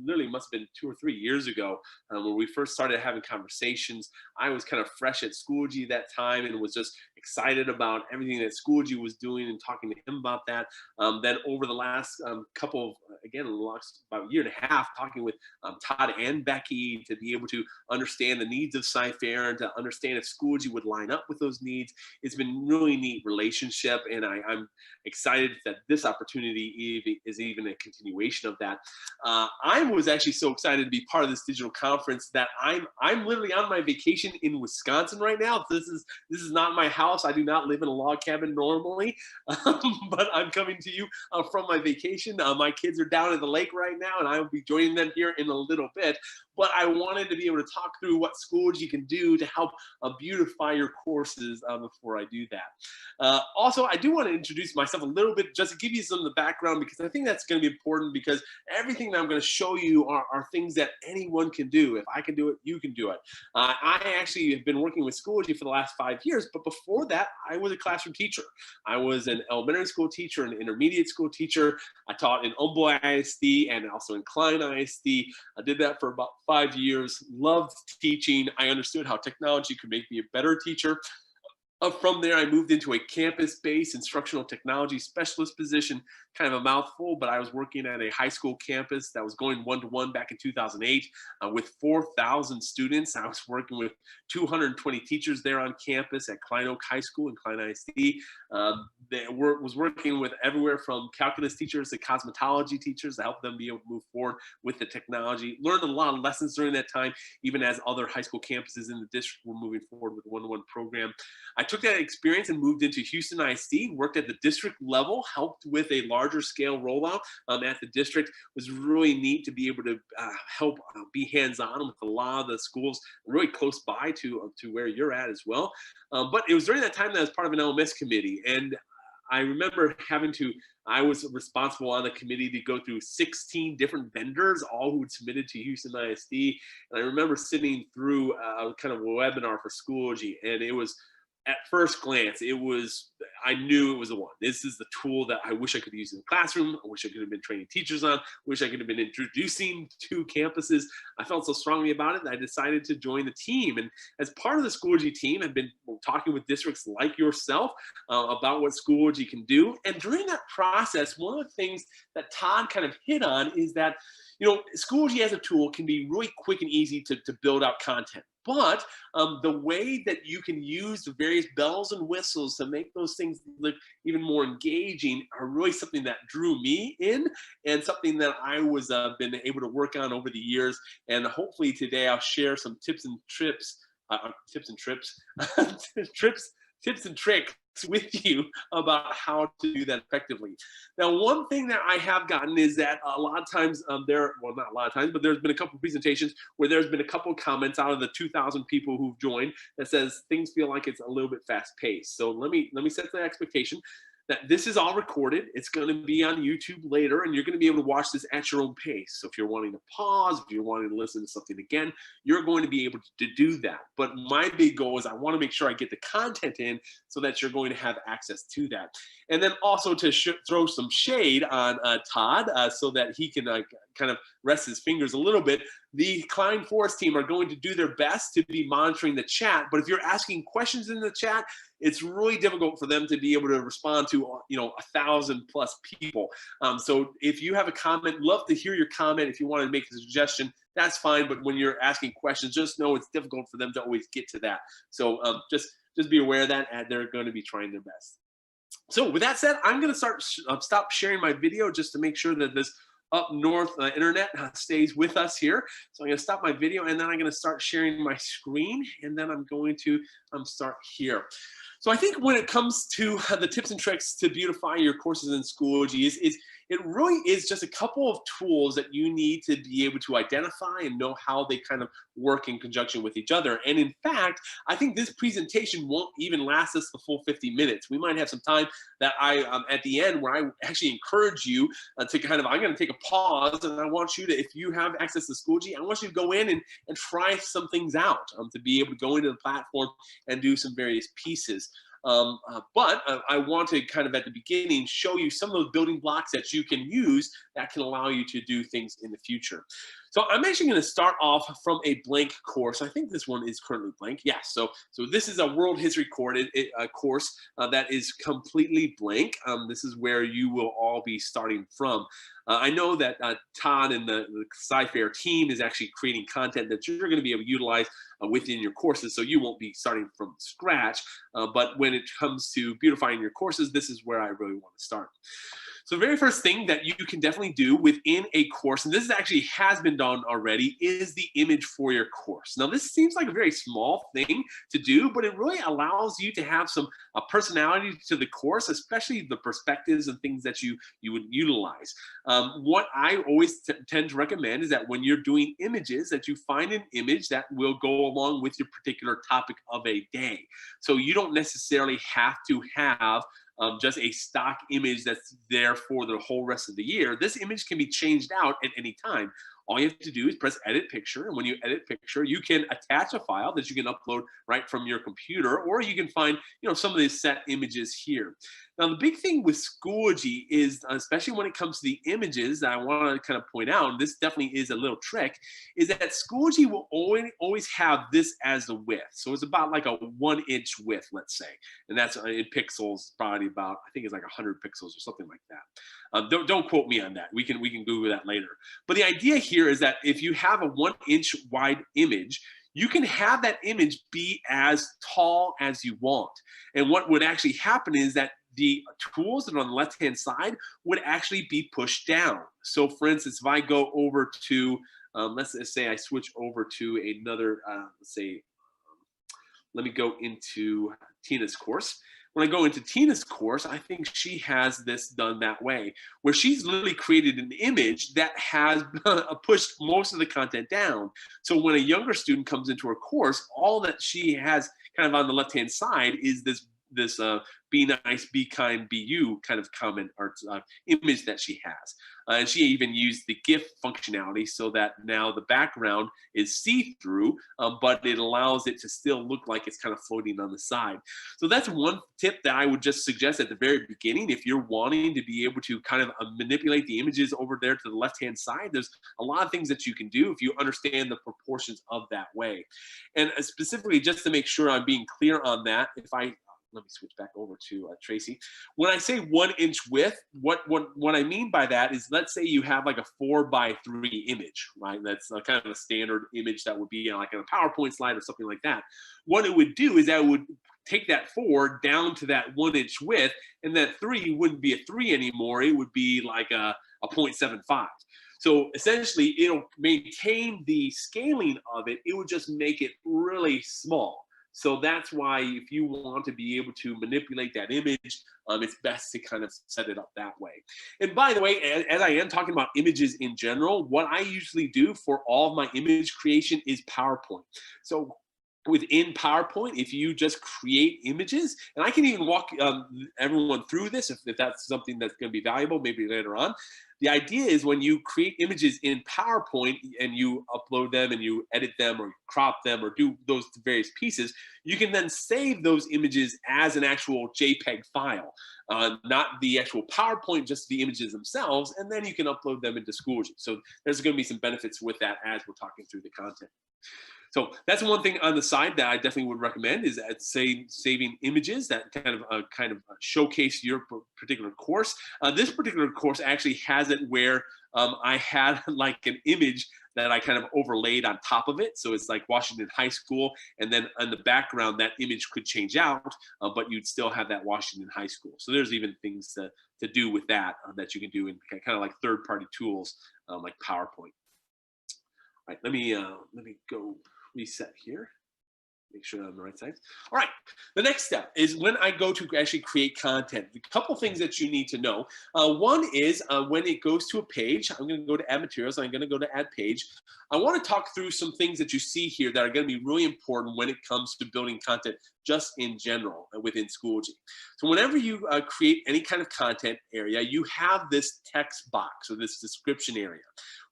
Speaker 1: literally must have been 2 or 3 years ago when we first started having conversations. I was kind of fresh at Schoology that time and was just excited about everything that Schoology was doing and talking to him about that. Then over the last about a year and a half, talking with Todd and Becky to be able to understand the needs of Cyfair and to understand if Schoology would line up with those needs. It's been really neat relationship, and I'm excited that this opportunity is even a continuation of that. I was actually so excited to be part of this digital conference that I'm literally on my vacation in Wisconsin right now. This is not my house. I do not live in a log cabin normally, but I'm coming to you from my vacation. My kids are down at the lake right now, and I will be joining them here in a little bit. but I wanted to be able to talk through what Schoology can do to help beautify your courses before I do that. Also, I do want to introduce myself a little bit just to give you some of the background, because I think that's going to be important, because everything that I'm going to show you are things that anyone can do. If I can do it, you can do it. I actually have been working with Schoology for the last 5 years, but before that, I was a classroom teacher. I was an elementary school teacher, an intermediate school teacher. I taught in Humboldt ISD and also in Klein ISD. I did that for about 5 years, loved teaching. I understood how technology could make me a better teacher. From there, I moved into a campus-based instructional technology specialist position, kind of a mouthful, but I was working at a high school campus that was going one-to-one back in 2008 with 4,000 students. I was working with 220 teachers there on campus at Klein Oak High School and Klein ISD. Was working with everywhere from calculus teachers to cosmetology teachers to help them be able to move forward with the technology. Learned a lot of lessons during that time, even as other high school campuses in the district were moving forward with the one-to-one program. I took that experience and moved into Houston ISD, worked at the district level, helped with a larger scale rollout at the district. It was really neat to be able to help be hands-on with a lot of the schools really close by to where you're at as well. But it was during that time that I was part of an LMS committee, and I remember I was responsible on the committee to go through 16 different vendors, all who had submitted to Houston ISD. And I remember sitting through kind of a webinar for Schoology, and it was, at first glance, I knew it was the one. This is the tool that I wish I could use in the classroom. I wish I could have been training teachers on. Wish I could have been introducing to campuses. I felt so strongly about it that I decided to join the team. And as part of the Schoology team, I've been talking with districts like yourself about what Schoology can do. And during that process, one of the things that Todd kind of hit on is that, Schoology as a tool can be really quick and easy to build out content. But the way that you can use the various bells and whistles to make those things look even more engaging are really something that drew me in, and something that I was been able to work on over the years. And hopefully today I'll share some tips and tricks with you about how to do that effectively. Now, one thing that I have gotten is that a lot of times not a lot of times, but there's been a couple of presentations where there's been a couple of comments out of the 2,000 people who've joined that says things feel like it's a little bit fast paced. So let me set the expectation that this is all recorded. It's going to be on YouTube later, and you're going to be able to watch this at your own pace. So if you're wanting to pause, if you're wanting to listen to something again, you're going to be able to do that. But my big goal is I want to make sure I get the content in so that you're going to have access to that. And then also to throw some shade on Todd so that he can kind of rest his fingers a little bit. The Klein Forest team are going to do their best to be monitoring the chat, but if you're asking questions in the chat, it's really difficult for them to be able to respond to 1,000+ people. So if you have a comment, love to hear your comment. If you want to make a suggestion, that's fine. But when you're asking questions, just know it's difficult for them to always get to that. So just be aware of that, and they're going to be trying their best. So with that said, I'm going to stop sharing my video just to make sure that this up north internet stays with us here. So I'm going to stop my video, and then I'm going to start sharing my screen, and then I'm going to start here. So I think when it comes to the tips and tricks to beautify your courses in Schoology, it really is just a couple of tools that you need to be able to identify and know how they kind of work in conjunction with each other. And in fact, I think this presentation won't even last us the full 50 minutes. We might have some time that at the end where I actually encourage you to kind of, I'm going to take a pause, and I want you to, if you have access to Schoology, I want you to go in and try some things out to be able to go into the platform and do some various pieces. But I want to kind of at the beginning show you some of those building blocks that you can use that can allow you to do things in the future. So I'm actually going to start off from a blank course. I think this one is currently blank. Yeah, so this is a world history course that is completely blank. This is where you will all be starting from. I know that Todd and the Cyfair team is actually creating content that you're going to be able to utilize within your courses, so you won't be starting from scratch. But when it comes to beautifying your courses, this is where I really want to start. So the very first thing that you can definitely do within a course, and this actually has been done already, is the image for your course. Now this seems like a very small thing to do, but it really allows you to have some personality to the course, especially the perspectives and things that you would utilize. What I always tend to recommend is that when you're doing images, that you find an image that will go along with your particular topic of a day. So you don't necessarily have to have just a stock image that's there for the whole rest of the year. This image can be changed out at any time. All you have to do is press edit picture, and when you edit picture, you can attach a file that you can upload right from your computer, or you can find, you know, some of these set images here. Now the big thing with Schoology is, especially when it comes to the images, that I want to kind of point out, and this definitely is a little trick, is that Schoology will always have this as the width. So it's about like a 1-inch width, let's say, and that's in pixels, probably about, I think it's like 100 pixels or something like that. Don't quote me on that. We can Google that later. But the idea here is that if you have a 1-inch wide image, you can have that image be as tall as you want. And what would actually happen is that the tools that are on the left-hand side would actually be pushed down. So for instance, if I go over to, let's say I switch over to another, let me go into Tina's course. When I go into Tina's course, I think she has this done that way, where she's literally created an image that has pushed most of the content down. So when a younger student comes into her course, all that she has kind of on the left-hand side is this be nice, be kind, be you kind of comment or image that she has. And she even used the GIF functionality so that now the background is see-through, but it allows it to still look like it's kind of floating on the side. So that's one tip that I would just suggest at the very beginning. If you're wanting to be able to kind of manipulate the images over there to the left-hand side, there's a lot of things that you can do if you understand the proportions of that way. And specifically, just to make sure I'm being clear on that, let me switch back over to Tracy. When I say 1-inch width, what I mean by that is, let's say you have like a 4:3 image, right? That's kind of a standard image that would be like in a PowerPoint slide or something like that. What it would do is that it would take that 4 down to that 1-inch width, and that 3 wouldn't be a 3 anymore. It would be like a 0.75. So essentially, it'll maintain the scaling of it. It would just make it really small. So that's why if you want to be able to manipulate that image, it's best to kind of set it up that way. And by the way, as I am talking about images in general, what I usually do for all of my image creation is PowerPoint. So within PowerPoint, if you just create images, and I can even walk everyone through this if that's something that's going to be valuable, maybe later on. The idea is when you create images in PowerPoint and you upload them and you edit them or crop them or do those various pieces, you can then save those images as an actual JPEG file, not the actual PowerPoint, just the images themselves, and then you can upload them into Schoology. So there's going to be some benefits with that as we're talking through the content. So that's one thing on the side that I definitely would recommend, is that saving images that kind of showcase your particular course. This particular course actually has it where I had like an image that I kind of overlaid on top of it. So it's like Washington High School, and then in the background that image could change out, but you'd still have that Washington High School. So there's even things to do with that that you can do in kind of like third-party tools like PowerPoint. All right, let me go reset here. Make sure I'm on the right side. All right, the next step is when I go to actually create content. A couple things that you need to know. One is when it goes to a page, I'm going to go to add materials. I'm going to go to add page. I want to talk through some things that you see here that are going to be really important when it comes to building content just in general within Schoology. So whenever you create any kind of content area, you have this text box or this description area.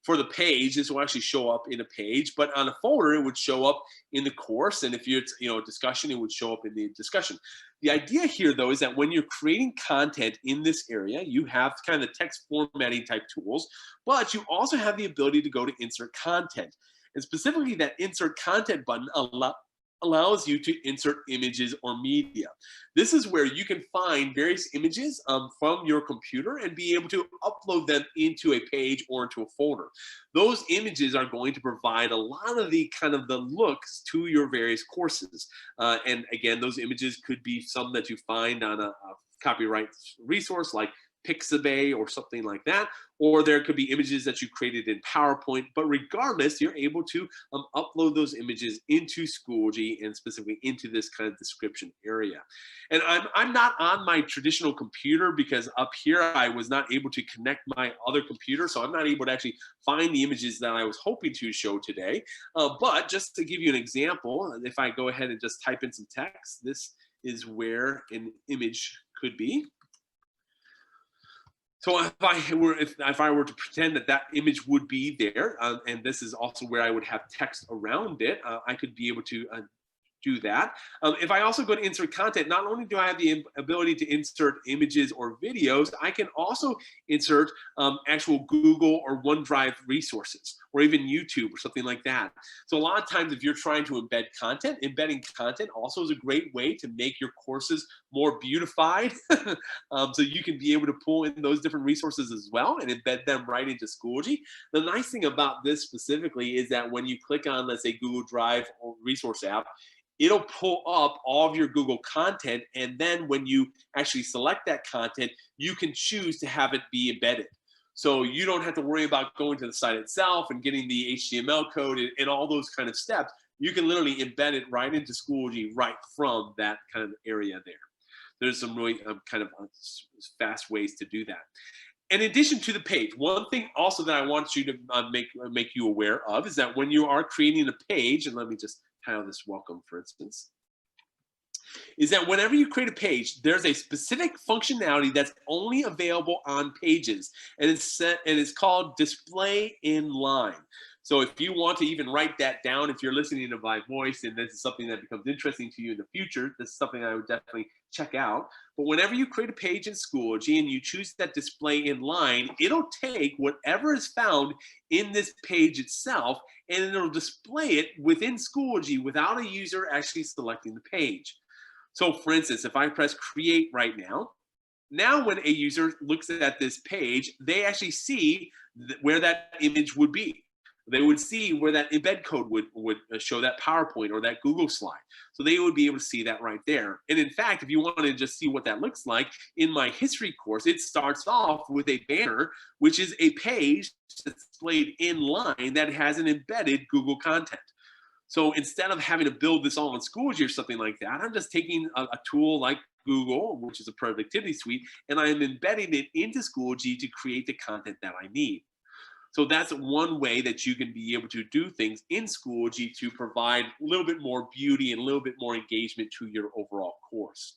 Speaker 1: For the page, this will actually show up in a page, but on a folder, it would show up in the course. And if you're, a discussion, it would show up in the discussion. The idea here, though, is that when you're creating content in this area, you have kind of the text formatting type tools, but you also have the ability to go to insert content. And specifically, that insert content button allows you to insert images or media. This is where you can find various images from your computer and be able to upload them into a page or into a folder. Those images are going to provide a lot of the kind of the looks to your various courses. And again, those images could be some that you find on a copyright resource like Pixabay or something like that, or there could be images that you created in PowerPoint. But regardless, you're able to upload those images into Schoology and specifically into this kind of description area. And I'm not on my traditional computer because up here I was not able to connect my other computer, so I'm not able to actually find the images that I was hoping to show today. But just to give you an example, if I go ahead and just type in some text, this is where an image could be. So if I were to pretend that that image would be there, and this is also where I would have text around it, I could be able to do that. If I also go to insert content, not only do I have the ability to insert images or videos, I can also insert actual Google or OneDrive resources, or even YouTube or something like that. So a lot of times if you're trying to embed content, embedding content also is a great way to make your courses more beautified. So you can be able to pull in those different resources as well and embed them right into Schoology. The nice thing about this specifically is that when you click on, let's say, Google Drive or resource app, it'll pull up all of your Google content. And then when you actually select that content, you can choose to have it be embedded. So you don't have to worry about going to the site itself and getting the HTML code and all those kind of steps. You can literally embed it right into Schoology right from that kind of area there. There's some really kind of fast ways to do that. In addition to the page, one thing also that I want you to make you aware of is that when you are creating a page, and let me just title this welcome, for instance, is that whenever you create a page, there's a specific functionality that's only available on pages, and it's called display in line. So if you want to even write that down, if you're listening to my voice and this is something that becomes interesting to you in the future, this is something I would definitely check out. But whenever you create a page in Schoology and you choose that display in line, it'll take whatever is found in this page itself and it'll display it within Schoology without a user actually selecting the page. So for instance, if I press create right now when a user looks at this page, they actually see where that image would be. They would see where that embed code would show that PowerPoint or that Google slide. So they would be able to see that right there. And in fact, if you want to just see what that looks like, in my history course, it starts off with a banner, which is a page that's displayed in line that has an embedded Google content. So instead of having to build this all in Schoology or something like that, I'm just taking a tool like Google, which is a productivity suite, and I'm embedding it into Schoology to create the content that I need. So that's one way that you can be able to do things in Schoology to provide a little bit more beauty and a little bit more engagement to your overall course.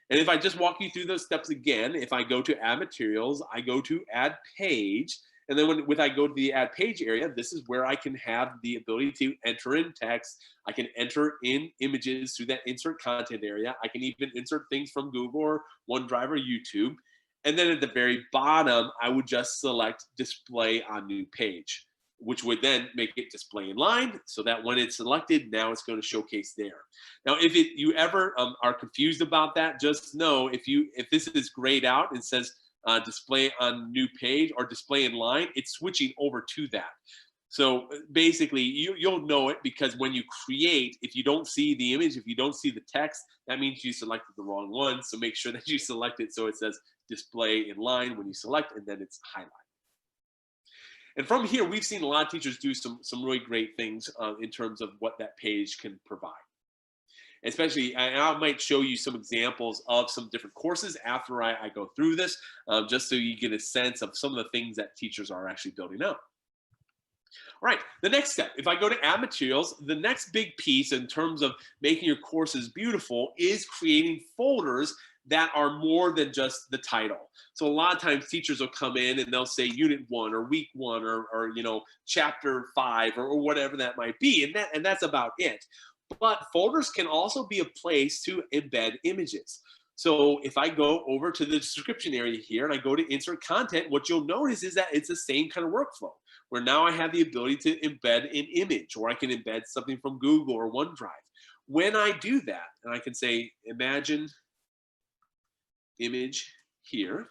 Speaker 1: And if I just walk you through those steps again, if I go to add materials, I go to add page, and then when I go to the add page area, this is where I can have the ability to enter in text. I can enter in images through that insert content area. I can even insert things from Google or OneDrive or YouTube. And then at the very bottom, I would just select display on new page, which would then make it display in line so that when it's selected, now it's going to showcase there. Now, if you ever are confused about that, just know if this is grayed out and says display on new page or display in line, it's switching over to that. So basically, you'll know it because when you create, if you don't see the image, if you don't see the text, that means you selected the wrong one. So make sure that you select it so it says display in line when you select, and then it's highlighted. And from here, we've seen a lot of teachers do some really great things in terms of what that page can provide. Especially, I might show you some examples of some different courses after I go through this, just so you get a sense of some of the things that teachers are actually building out. All right, the next step, if I go to add materials, the next big piece in terms of making your courses beautiful is creating folders that are more than just the title. So a lot of times teachers will come in and they'll say unit 1 or week 1 or chapter 5 or whatever that might be, and that's about it. But folders can also be a place to embed images. So if I go over to the description area here and I go to insert content, what you'll notice is that it's the same kind of workflow where now I have the ability to embed an image, or I can embed something from Google or OneDrive. When I do that, and I can say imagine image here,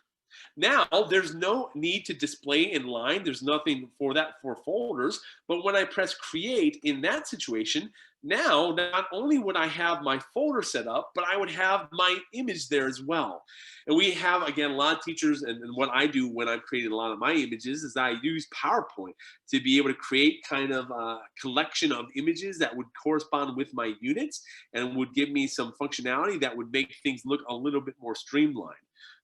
Speaker 1: Now, there's no need to display in line. There's nothing for that for folders. But when I press create in that situation, now not only would I have my folder set up, but I would have my image there as well. And we have, again, a lot of teachers, and what I do when I'm creating a lot of my images is I use PowerPoint to be able to create kind of a collection of images that would correspond with my units and would give me some functionality that would make things look a little bit more streamlined.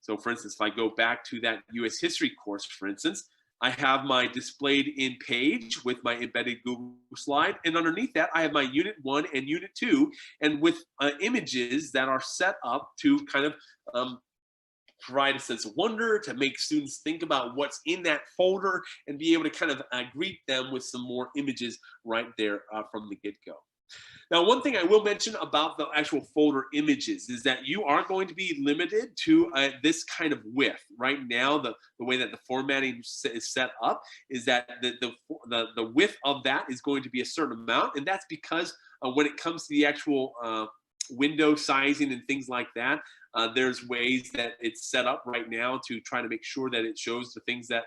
Speaker 1: So for instance, if I go back to that US history course, for instance, I have my displayed in page with my embedded Google slide. And underneath that, I have my unit 1 and unit 2, and with images that are set up to kind of provide a sense of wonder, to make students think about what's in that folder and be able to kind of greet them with some more images right there from the get-go. Now, one thing I will mention about the actual folder images is that you are going to be limited to this kind of width. Right now, the way that the formatting is set up is that the width of that is going to be a certain amount, and that's because when it comes to the actual window sizing and things like that, there's ways that it's set up right now to try to make sure that it shows the things that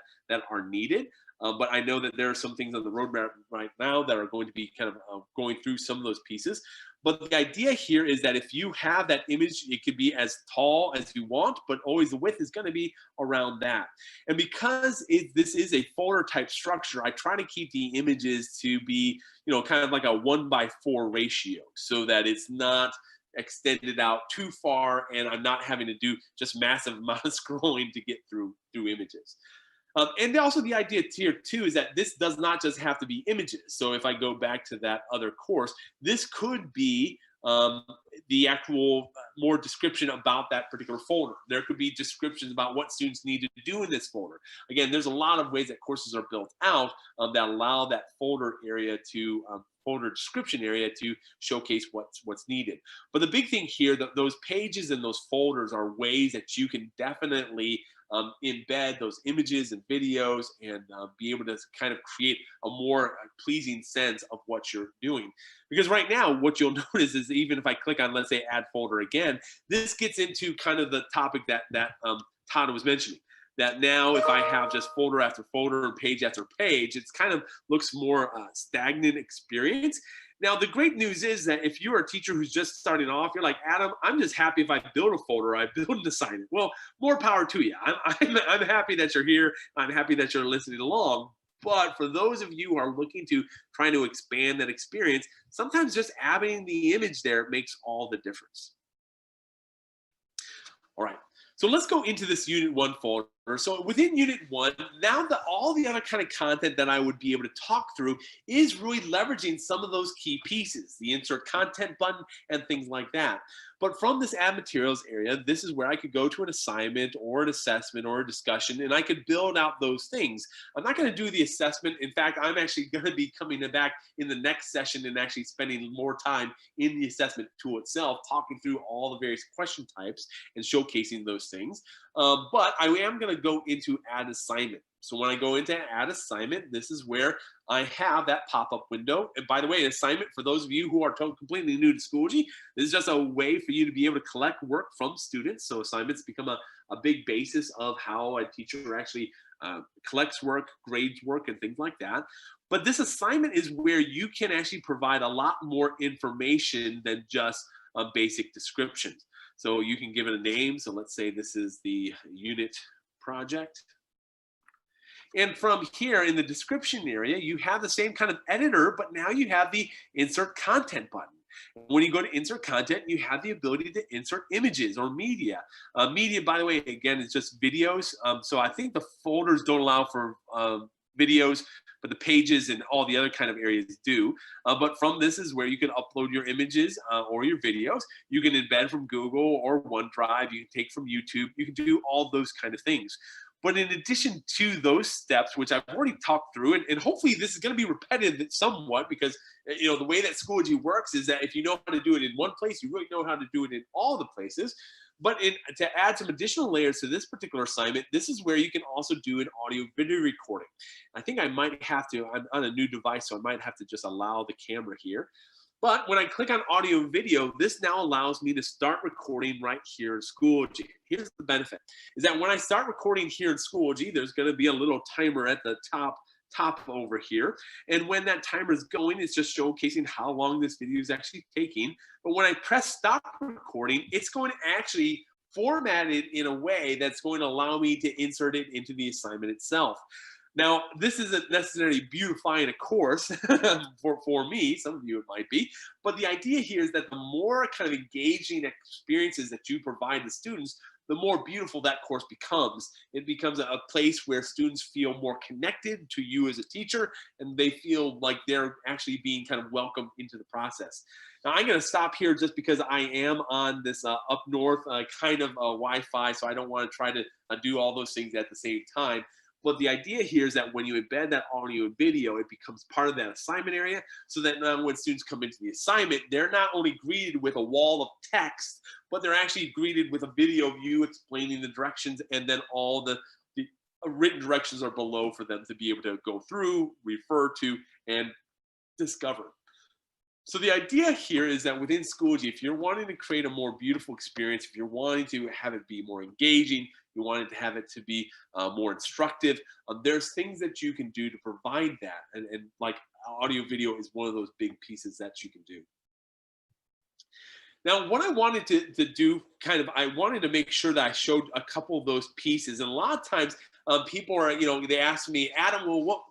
Speaker 1: are needed. But I know that there are some things on the roadmap right now that are going to be kind of going through some of those pieces. But the idea here is that if you have that image, it could be as tall as you want, but always the width is going to be around that. And because this is a folder type structure, I try to keep the images to be, kind of like a 1:4 ratio, so that it's not extended out too far and I'm not having to do just massive amount of scrolling to get through images. And also the idea here too is that this does not just have to be images. So if I go back to that other course, this could be the actual more description about that particular folder. There could be descriptions about what students need to do in this folder. Again, there's a lot of ways that courses are built out that allow that folder area to folder description area to showcase what's needed. But the big thing here, those pages and those folders are ways that you can definitely embed those images and videos and be able to kind of create a more pleasing sense of what you're doing. Because right now, what you'll notice is even if I click on, let's say, add folder again, this gets into kind of the topic that Todd was mentioning. That now if I have just folder after folder and page after page, it's kind of looks more stagnant experience. Now, the great news is that if you're a teacher who's just starting off, you're like, Adam, I'm just happy if I build a folder, I build an assignment. Well, more power to you. I'm happy that you're here. I'm happy that you're listening along. But for those of you who are looking to try to expand that experience, sometimes just adding the image there makes all the difference. All right. So let's go into this Unit 1 folder. So within Unit 1, now all the other kind of content that I would be able to talk through is really leveraging some of those key pieces, the insert content button and things like that. But from this add materials area, this is where I could go to an assignment or an assessment or a discussion, and I could build out those things. I'm not going to do the assessment. In fact, I'm actually going to be coming back in the next session and actually spending more time in the assessment tool itself, talking through all the various question types and showcasing those things. But I am going to go into add assignment. So when I go into add assignment, this is where I have that pop-up window. And by the way, assignment, for those of you who are completely new to Schoology, this is just a way for you to be able to collect work from students. So assignments become a big basis of how a teacher actually collects work, grades work, and things like that. But this assignment is where you can actually provide a lot more information than just basic descriptions. So you can give it a name. So let's say this is the unit project. And from here in the description area, you have the same kind of editor, but now you have the insert content button. When you go to insert content, you have the ability to insert images or media. Media, by the way, again, is just videos. So I think the folders don't allow for videos, but the pages and all the other kind of areas do. But from this is where you can upload your images or your videos. You can embed from Google or OneDrive. You can take from YouTube. You can do all those kind of things. But in addition to those steps, which I've already talked through, and hopefully this is going to be repetitive somewhat, because the way that Schoology works is that if you know how to do it in one place, you really know how to do it in all the places. But to add some additional layers to this particular assignment, this is where you can also do an audio video recording. I think I might have to, I'm on a new device, so I might have to just allow the camera here. But when I click on audio and video, this now allows me to start recording right here in Schoology. Here's the benefit, is that when I start recording here in Schoology, there's gonna be a little timer at the top over here. And when that timer is going, it's just showcasing how long this video is actually taking. But when I press stop recording, it's going to actually format it in a way that's going to allow me to insert it into the assignment itself. Now, this isn't necessarily beautifying a course for me, some of you it might be, but the idea here is that the more kind of engaging experiences that you provide to students, the more beautiful that course becomes. It becomes a place where students feel more connected to you as a teacher, and they feel like they're actually being kind of welcomed into the process. Now, I'm gonna stop here just because I am on this up north kind of Wi-Fi, so I don't wanna try to do all those things at the same time. But the idea here is that when you embed that audio and video, it becomes part of that assignment area, so that now when students come into the assignment, they're not only greeted with a wall of text, but they're actually greeted with a video of you explaining the directions, and then all the written directions are below for them to be able to go through, refer to, and discover. So the idea here is that within Schoology, if you're wanting to create a more beautiful experience, if you're wanting to have it be more engaging, you wanted to have it to be more instructive, there's things that you can do to provide that. And like audio video is one of those big pieces that you can do. Now, what I wanted to do, I wanted to make sure that I showed a couple of those pieces. And a lot of times people are, they ask me, Adam, well,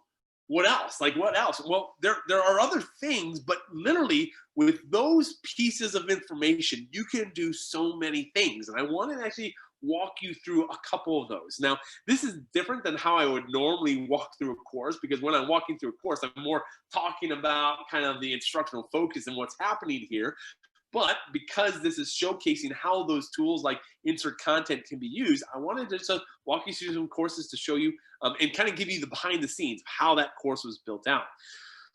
Speaker 1: what else? Like, what else? Well, there are other things, but literally with those pieces of information, you can do so many things. And I want to actually walk you through a couple of those. Now, this is different than how I would normally walk through a course, because when I'm walking through a course, I'm more talking about kind of the instructional focus and what's happening here. But because this is showcasing how those tools like insert content can be used, I wanted to just walk you through some courses to show you and kind of give you the behind the scenes of how that course was built out.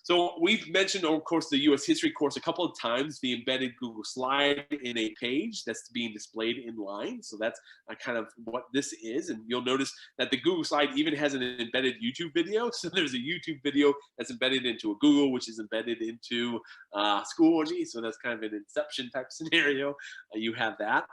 Speaker 1: So we've mentioned, of course, the U.S. history course a couple of times, the embedded Google slide in a page that's being displayed in line. So that's kind of what this is. And you'll notice that the Google slide even has an embedded YouTube video. So there's a YouTube video that's embedded into a Google, which is embedded into Schoology. So that's kind of an Inception type scenario. You have that.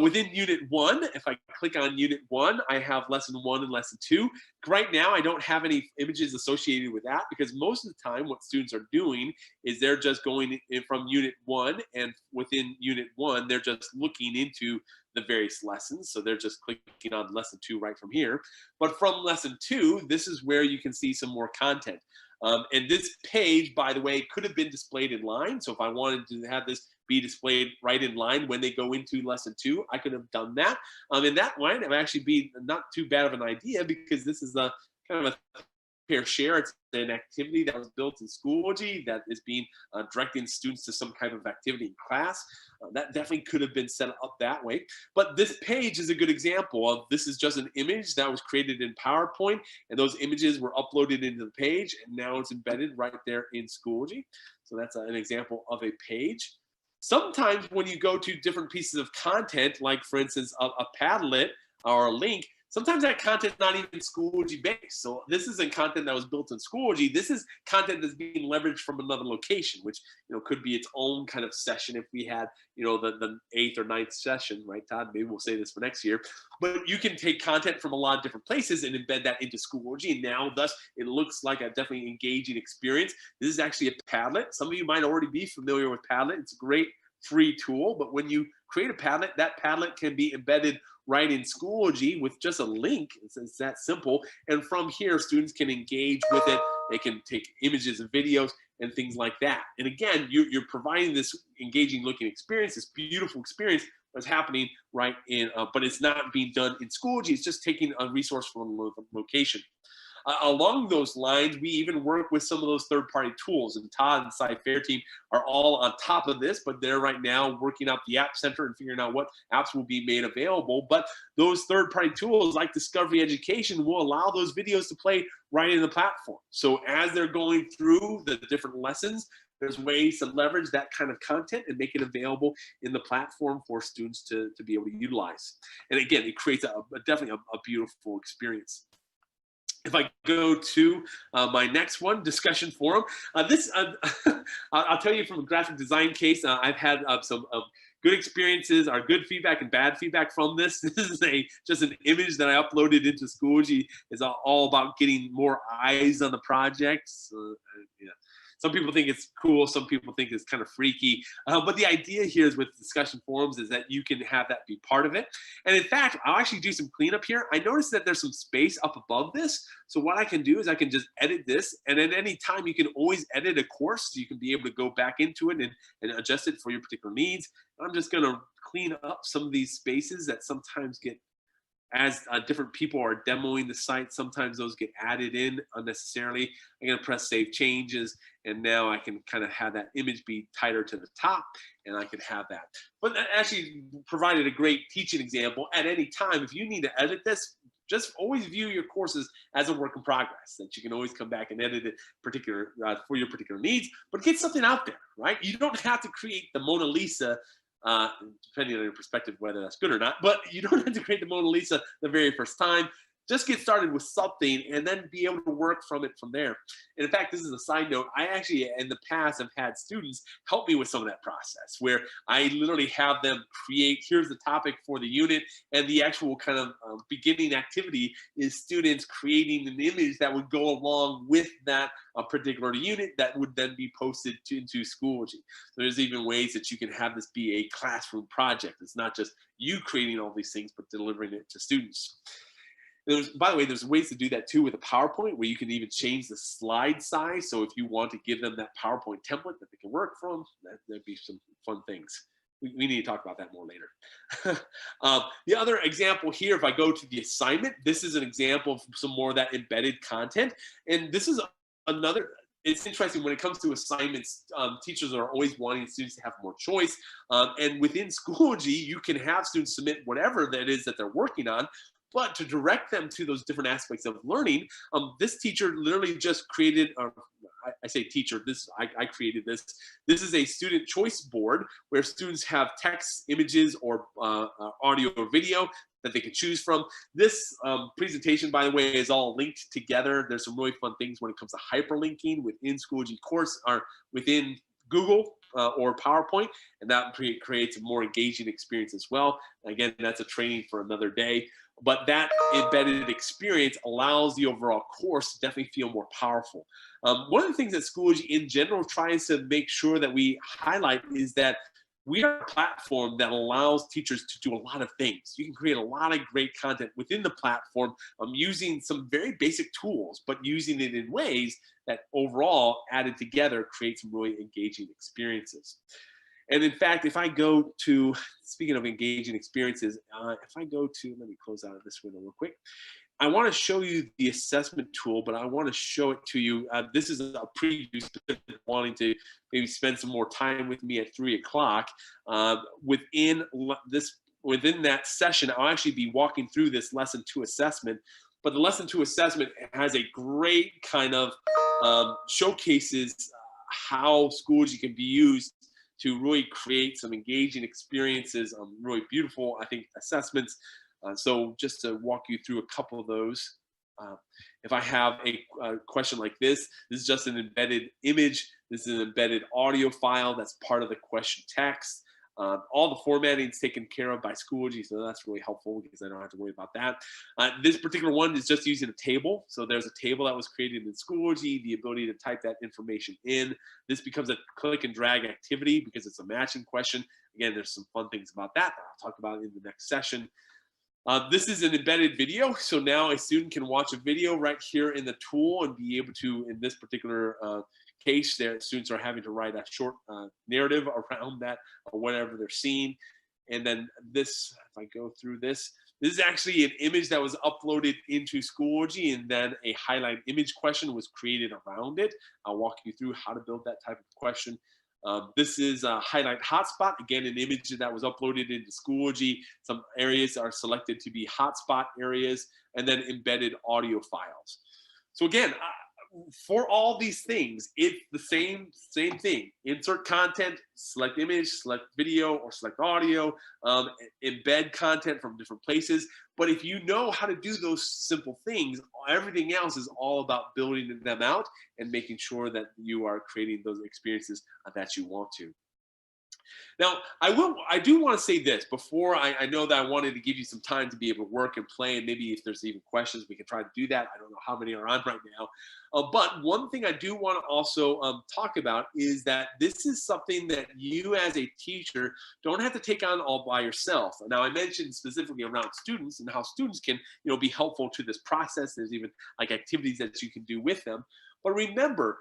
Speaker 1: Within Unit 1, if I click on Unit 1, I have Lesson 1 and Lesson 2. Right now, I don't have any images associated with that, because most of the time what students are doing is they're just going in from Unit 1, and within Unit 1, they're just looking into the various lessons. So they're just clicking on Lesson 2 right from here. But from Lesson 2, this is where you can see some more content. And this page, by the way, could have been displayed in line. So if I wanted to have this be displayed right in line when they go into Lesson 2, I could have done that. And that might have actually been not too bad of an idea, because this is a kind of a peer share. It's an activity that was built in Schoology that is being directing students to some kind of activity in class. That definitely could have been set up that way. But this page is a good example of, this is just an image that was created in PowerPoint, and those images were uploaded into the page, and now it's embedded right there in Schoology. So that's an example of a page. Sometimes when you go to different pieces of content, like for instance, a Padlet or a link, sometimes that content is not even Schoology based. So this isn't content that was built in Schoology. This is content that's being leveraged from another location, which could be its own kind of session if we had the 8th or 9th session, right, Todd? Maybe we'll say this for next year. But you can take content from a lot of different places and embed that into Schoology, and now thus it looks like a definitely engaging experience. This is actually a Padlet. Some of you might already be familiar with Padlet. It's a great free tool, but when you create a Padlet, that Padlet can be embedded right in Schoology with just a link. It's that simple. And from here, students can engage with it. They can take images and videos and things like that. And again, you're providing this engaging looking experience, this beautiful experience that's happening right in, but it's not being done in Schoology. It's just taking a resource from a location. Along those lines, we even work with some of those third-party tools, and Todd and CyFair team are all on top of this, but they're right now working out the App Center and figuring out what apps will be made available. But those third-party tools like Discovery Education will allow those videos to play right in the platform. So as they're going through the different lessons, there's ways to leverage that kind of content and make it available in the platform for students to be able to utilize. And again, it creates definitely a beautiful experience. If I go to my next one, discussion forum, I'll tell you from a graphic design case, I've had some good experiences, or good feedback and bad feedback from this. This is just an image that I uploaded into Schoology. It's all about getting more eyes on the project. So, yeah. Some people think it's cool. Some people think it's kind of freaky. But the idea here is with discussion forums is that you can have that be part of it. And in fact, I'll actually do some cleanup here. I noticed that there's some space up above this. So what I can do is I can just edit this. And at any time, you can always edit a course. So you can be able to go back into it and adjust it for your particular needs. I'm just going to clean up some of these spaces that sometimes get, as different people are demoing the site, sometimes those get added in unnecessarily. I'm going to press save changes, and now I can kind of have that image be tighter to the top, and I can have that. But that actually provided a great teaching example. At any time, if you need to edit this, just always view your courses as a work in progress, that you can always come back and edit it for your particular needs, but get something out there, right? You don't have to create the Mona Lisa, depending on your perspective, whether that's good or not, but you don't have to create the Mona Lisa the very first time. Just get started with something and then be able to work from it from there. And in fact, this is a side note. I actually, in the past, have had students help me with some of that process, where I literally have them create, here's the topic for the unit, and the actual kind of beginning activity is students creating an image that would go along with that particular unit that would then be posted into Schoology. So there's even ways that you can have this be a classroom project. It's not just you creating all these things, but delivering it to students. By the way, there's ways to do that too with a PowerPoint, where you can even change the slide size. So if you want to give them that PowerPoint template that they can work from, that'd be some fun things. We need to talk about that more later. The other example here, if I go to the assignment, this is an example of some more of that embedded content. And this is another, it's interesting when it comes to assignments, teachers are always wanting students to have more choice. And within Schoology, you can have students submit whatever that is that they're working on. But to direct them to those different aspects of learning, this teacher literally just created, I say teacher, I created this. This is a student choice board where students have text, images, or audio or video that they can choose from. This presentation, by the way, is all linked together. There's some really fun things when it comes to hyperlinking within Schoology course, or within Google or PowerPoint, and that creates a more engaging experience as well. Again, that's a training for another day. But that embedded experience allows the overall course to definitely feel more powerful. One of the things that Schoology in general tries to make sure that we highlight is that we are a platform that allows teachers to do a lot of things. You can create a lot of great content within the platform using some very basic tools, but using it in ways that overall added together create some really engaging experiences. And in fact, if I go to, speaking of engaging experiences, if I go to, let me close out of this window real quick. I want to show you the assessment tool, but I want to show it to you. This is a preview, wanting to maybe spend some more time with me at 3 o'clock. Within that session, I'll actually be walking through this lesson 2 assessment. But the lesson 2 assessment has a great kind of showcases how Schoology can be used to really create some engaging experiences, really beautiful, I think, assessments. So just to walk you through a couple of those. If I have a question like this is just an embedded image. This is an embedded audio file that's part of the question text. All the formatting is taken care of by Schoology, so that's really helpful because I don't have to worry about that. This particular one is just using a table. So there's a table that was created in Schoology, the ability to type that information in. This becomes a click and drag activity because it's a matching question. Again, there's some fun things about that I'll talk about in the next session. This is an embedded video. So now a student can watch a video right here in the tool and be able to, in this particular case, their students are having to write a short narrative around that or whatever they're seeing. And then this, if I go through this, this is actually an image that was uploaded into Schoology, and then a highlight image question was created around it. I'll walk you through how to build that type of question. This is a highlight hotspot, again, an image that was uploaded into Schoology. Some areas are selected to be hotspot areas, and then embedded audio files. So again, for all these things, it's the same thing. Insert content, select image, select video, or select audio, embed content from different places. But if you know how to do those simple things, everything else is all about building them out and making sure that you are creating those experiences that you want to. Now, I do want to say this before I know that I wanted to give you some time to be able to work and play, and maybe if there's even questions, we can try to do that. I don't know how many are on right now. But one thing I do want to also talk about is that this is something that you as a teacher don't have to take on all by yourself. Now, I mentioned specifically around students and how students can, be helpful to this process. There's even like activities that you can do with them. But remember,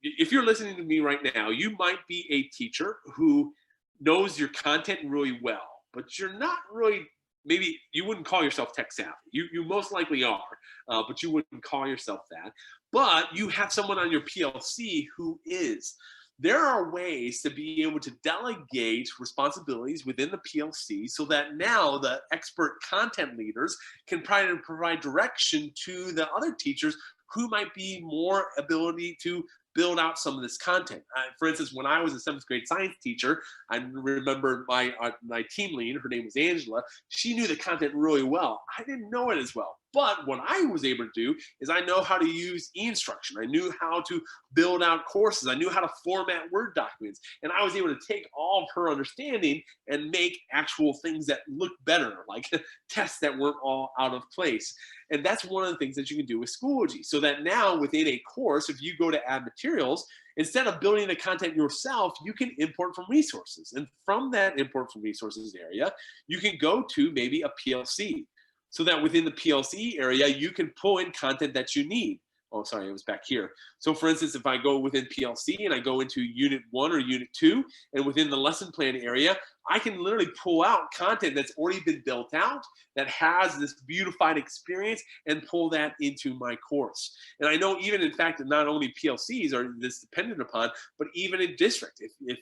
Speaker 1: if you're listening to me right now, you might be a teacher who knows your content really well, but you're not really, maybe you wouldn't call yourself tech savvy. You most likely are, but you wouldn't call yourself that. But you have someone on your PLC who is. There are ways to be able to delegate responsibilities within the PLC so that now the expert content leaders can provide direction to the other teachers who might be more ability to build out some of this content. For instance, when I was a 7th grade science teacher, I remember my team lead, her name was Angela, she knew the content really well. I didn't know it as well. But what I was able to do is I know how to use e-instruction. I knew how to build out courses. I knew how to format Word documents. And I was able to take all of her understanding and make actual things that look better, like tests that weren't all out of place. And that's one of the things that you can do with Schoology. So that now within a course, if you go to add materials, instead of building the content yourself, you can import from resources. And from that import from resources area, you can go to maybe a PLC. So that within the PLC area, you can pull in content that you need. Oh, sorry, it was back here. So for instance, if I go within PLC and I go into Unit 1 or Unit 2, and within the lesson plan area, I can literally pull out content that's already been built out, that has this beautified experience, and pull that into my course. And I know even in fact that not only PLCs are this dependent upon, but even in district. If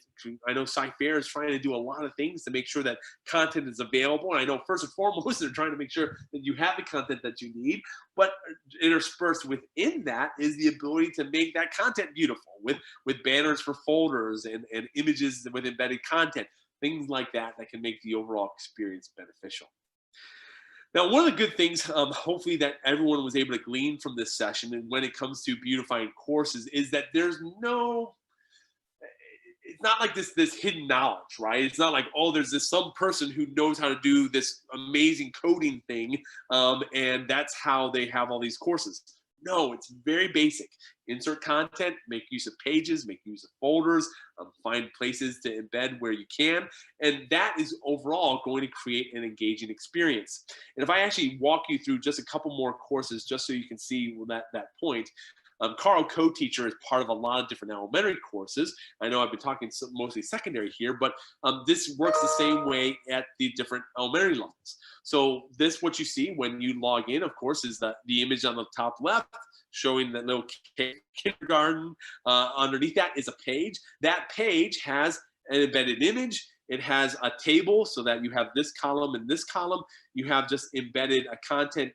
Speaker 1: I know Sci-Fair is trying to do a lot of things to make sure that content is available. And I know first and foremost, they're trying to make sure that you have the content that you need, but interspersed within that is the ability to make that content beautiful with banners for folders and images with embedded content. Things like that can make the overall experience beneficial. Now, one of the good things, hopefully that everyone was able to glean from this session, and when it comes to beautifying courses, is that it's not like this hidden knowledge, right? It's not like, oh, there's this some person who knows how to do this amazing coding thing, and that's how they have all these courses. No, it's very basic. Insert content, make use of pages, make use of folders, find places to embed where you can. And that is overall going to create an engaging experience. And if I actually walk you through just a couple more courses, just so you can see that point, Carl Co-Teacher is part of a lot of different elementary courses. I know I've been talking mostly secondary here, but this works the same way at the different elementary levels. So this, what you see when you log in, of course, is the image on the top left showing that little kindergarten. Underneath that is a page. That page has an embedded image. It has a table so that you have this column and this column. You have just embedded a content,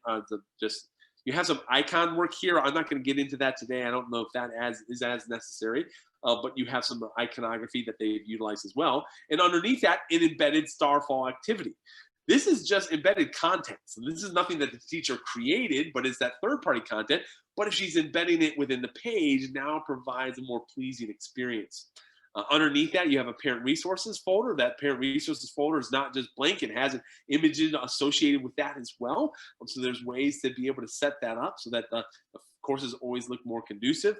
Speaker 1: you have some icon work here. I'm not going to get into that today. I don't know if that is as necessary, but you have some iconography that they've utilized as well. And underneath that, an embedded starfall activity. This is just embedded content. So this is nothing that the teacher created, but it's that third-party content. But if she's embedding it within the page, now it provides a more pleasing experience. Underneath that, you have a parent resources folder. That parent resources folder is not just blank. It has an image associated with that as well. So there's ways to be able to set that up so that the courses always look more conducive.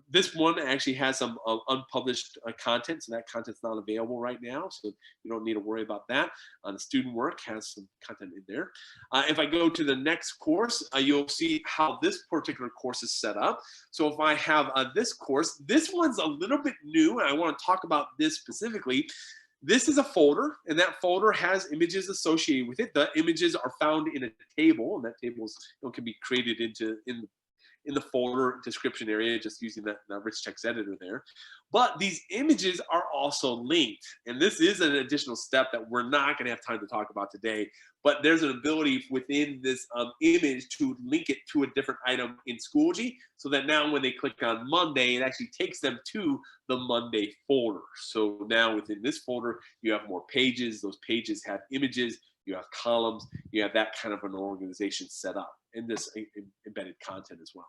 Speaker 1: This one actually has some unpublished content, so that content's not available right now, so you don't need to worry about that. The student work has some content in there. If I go to the next course, you'll see how this particular course is set up. So if I have this course, this one's a little bit new, and I want to talk about this specifically. This is a folder, and that folder has images associated with it. The images are found in a table, and that table can be created in in the folder description area, just using that rich text editor there. But these images are also linked. And this is an additional step that we're not going to have time to talk about today. But there's an ability within this image to link it to a different item in Schoology, so that now when they click on Monday, it actually takes them to the Monday folder. So now within this folder, you have more pages. Those pages have images. You have columns. You have that kind of an organization set up in this embedded content as well.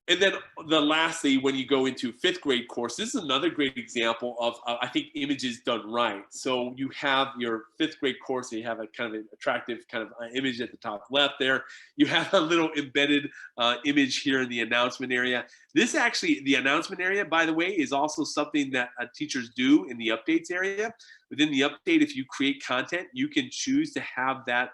Speaker 1: And then the lastly, when you go into 5th grade course, this is another great example of, I think, images done right. So you have your 5th grade course, and you have a kind of an attractive kind of image at the top left there. You have a little embedded image here in the announcement area. This actually, the announcement area, by the way, is also something that teachers do in the updates area. Within the update, if you create content, you can choose to have that,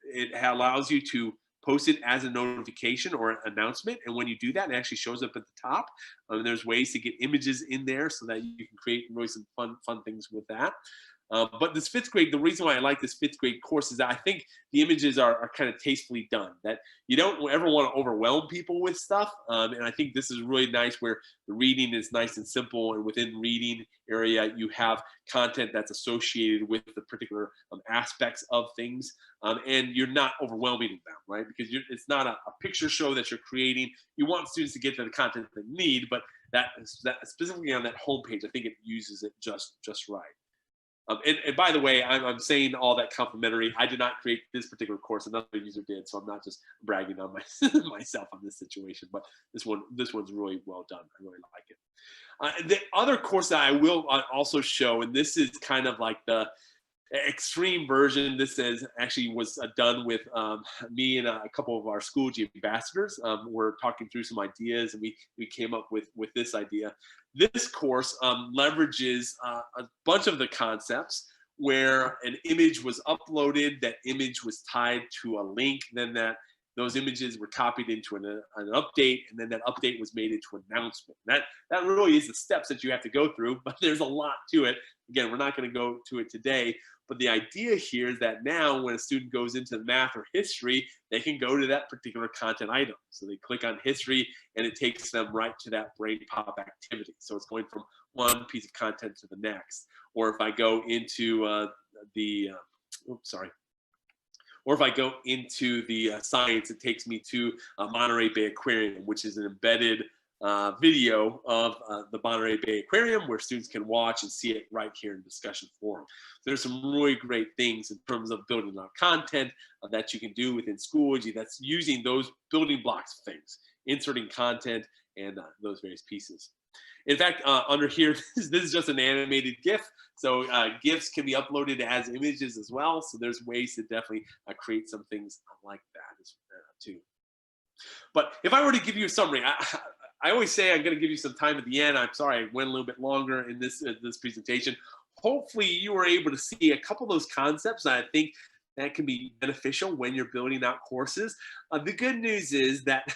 Speaker 1: it allows you to post it as a notification or an announcement. And when you do that, it actually shows up at the top. There's ways to get images in there so that you can create really some fun things with that. But this 5th grade, the reason why I like this 5th grade course is that I think the images are kind of tastefully done, that you don't ever want to overwhelm people with stuff. And I think this is really nice where the reading is nice and simple, and within reading area, you have content that's associated with the particular aspects of things. And you're not overwhelming them, right? Because it's not a picture show that you're creating. You want students to get to the content they need, but that specifically on that homepage, I think it uses it just right. And by the way, I'm saying all that complimentary. I did not create this particular course; another user did, so I'm not just bragging on myself on this situation. But this one's really well done. I really like it. The other course that I will also show, and this is kind of like the extreme version. This was done with me and a couple of our Schoology ambassadors. We're talking through some ideas, and we came up with this idea. This course leverages a bunch of the concepts where an image was uploaded, that image was tied to a link, then those images were copied into an update, and then that update was made into an announcement. That really is the steps that you have to go through, but there's a lot to it. Again, we're not going to go to it today, but the idea here is that now when a student goes into math or history, they can go to that particular content item. So they click on history, and it takes them right to that brain pop activity. So it's going from one piece of content to the next. Or if I go into or if I go into the science, it takes me to Monterey Bay Aquarium, which is an embedded video of the Monterey Bay Aquarium where students can watch and see it right here in discussion forum. There's some really great things in terms of building out content that you can do within Schoology that's using those building blocks of things, inserting content and those various pieces. In fact, under here, this is just an animated GIF. So GIFs can be uploaded as images as well. So there's ways to definitely create some things like that too. But if I were to give you a summary, I always say I'm going to give you some time at the end. I'm sorry I went a little bit longer in this presentation. Hopefully you were able to see a couple of those concepts that I think that can be beneficial when you're building out courses. The good news is that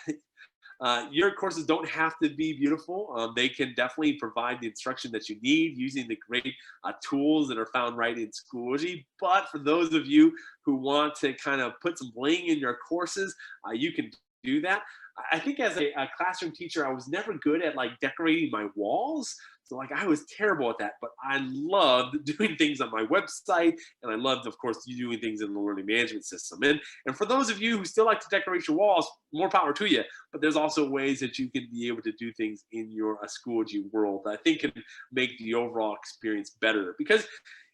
Speaker 1: your courses don't have to be beautiful. They can definitely provide the instruction that you need using the great tools that are found right in Schoology. But for those of you who want to kind of put some bling in your courses, you can do that. I think as a classroom teacher, I was never good at like decorating my walls. So like I was terrible at that, but I loved doing things on my website, and I loved, of course, doing things in the learning management system. And for those of you who still like to decorate your walls, more power to you. But there's also ways that you can be able to do things in your Schoology world that I think can make the overall experience better. Because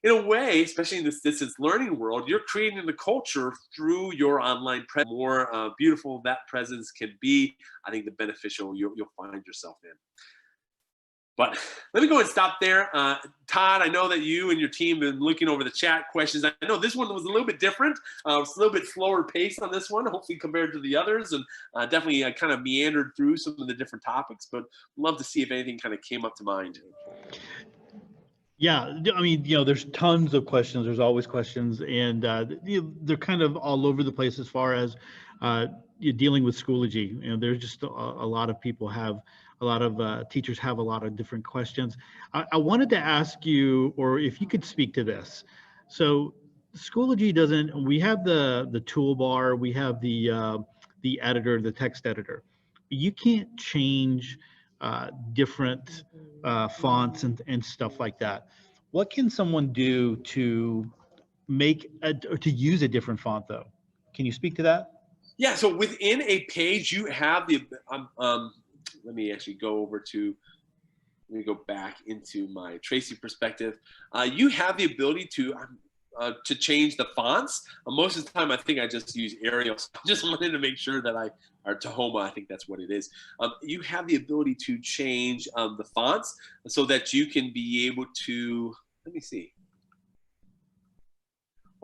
Speaker 1: in a way, especially in this distance learning world, you're creating the culture through your online presence. The more beautiful that presence can be, I think the beneficial you'll find yourself in. But let me go and stop there. Todd, I know that you and your team have been looking over the chat questions. I know this one was a little bit different. It's a little bit slower paced on this one, hopefully compared to the others, and definitely kind of meandered through some of the different topics, but love to see if anything kind of came up to mind.
Speaker 2: Yeah, I mean, there's tons of questions. There's always questions, and they're kind of all over the place as far as dealing with Schoology. There's just a lot of people have, a lot of teachers have a lot of different questions. I wanted to ask you, or if you could speak to this. So Schoology doesn't, we have the toolbar, we have the the editor, the text editor. You can't change different fonts and stuff like that. What can someone do to or to use a different font though? Can you speak to that?
Speaker 1: Yeah, so within a page, you have the, let me actually go over to, let me go back into my Tracy perspective. You have the ability to change the fonts. Most of the time, I think I just use Arial. So I just wanted to make sure that or Tahoma, I think that's what it is. You have the ability to change the fonts so that you can be able to, let me see.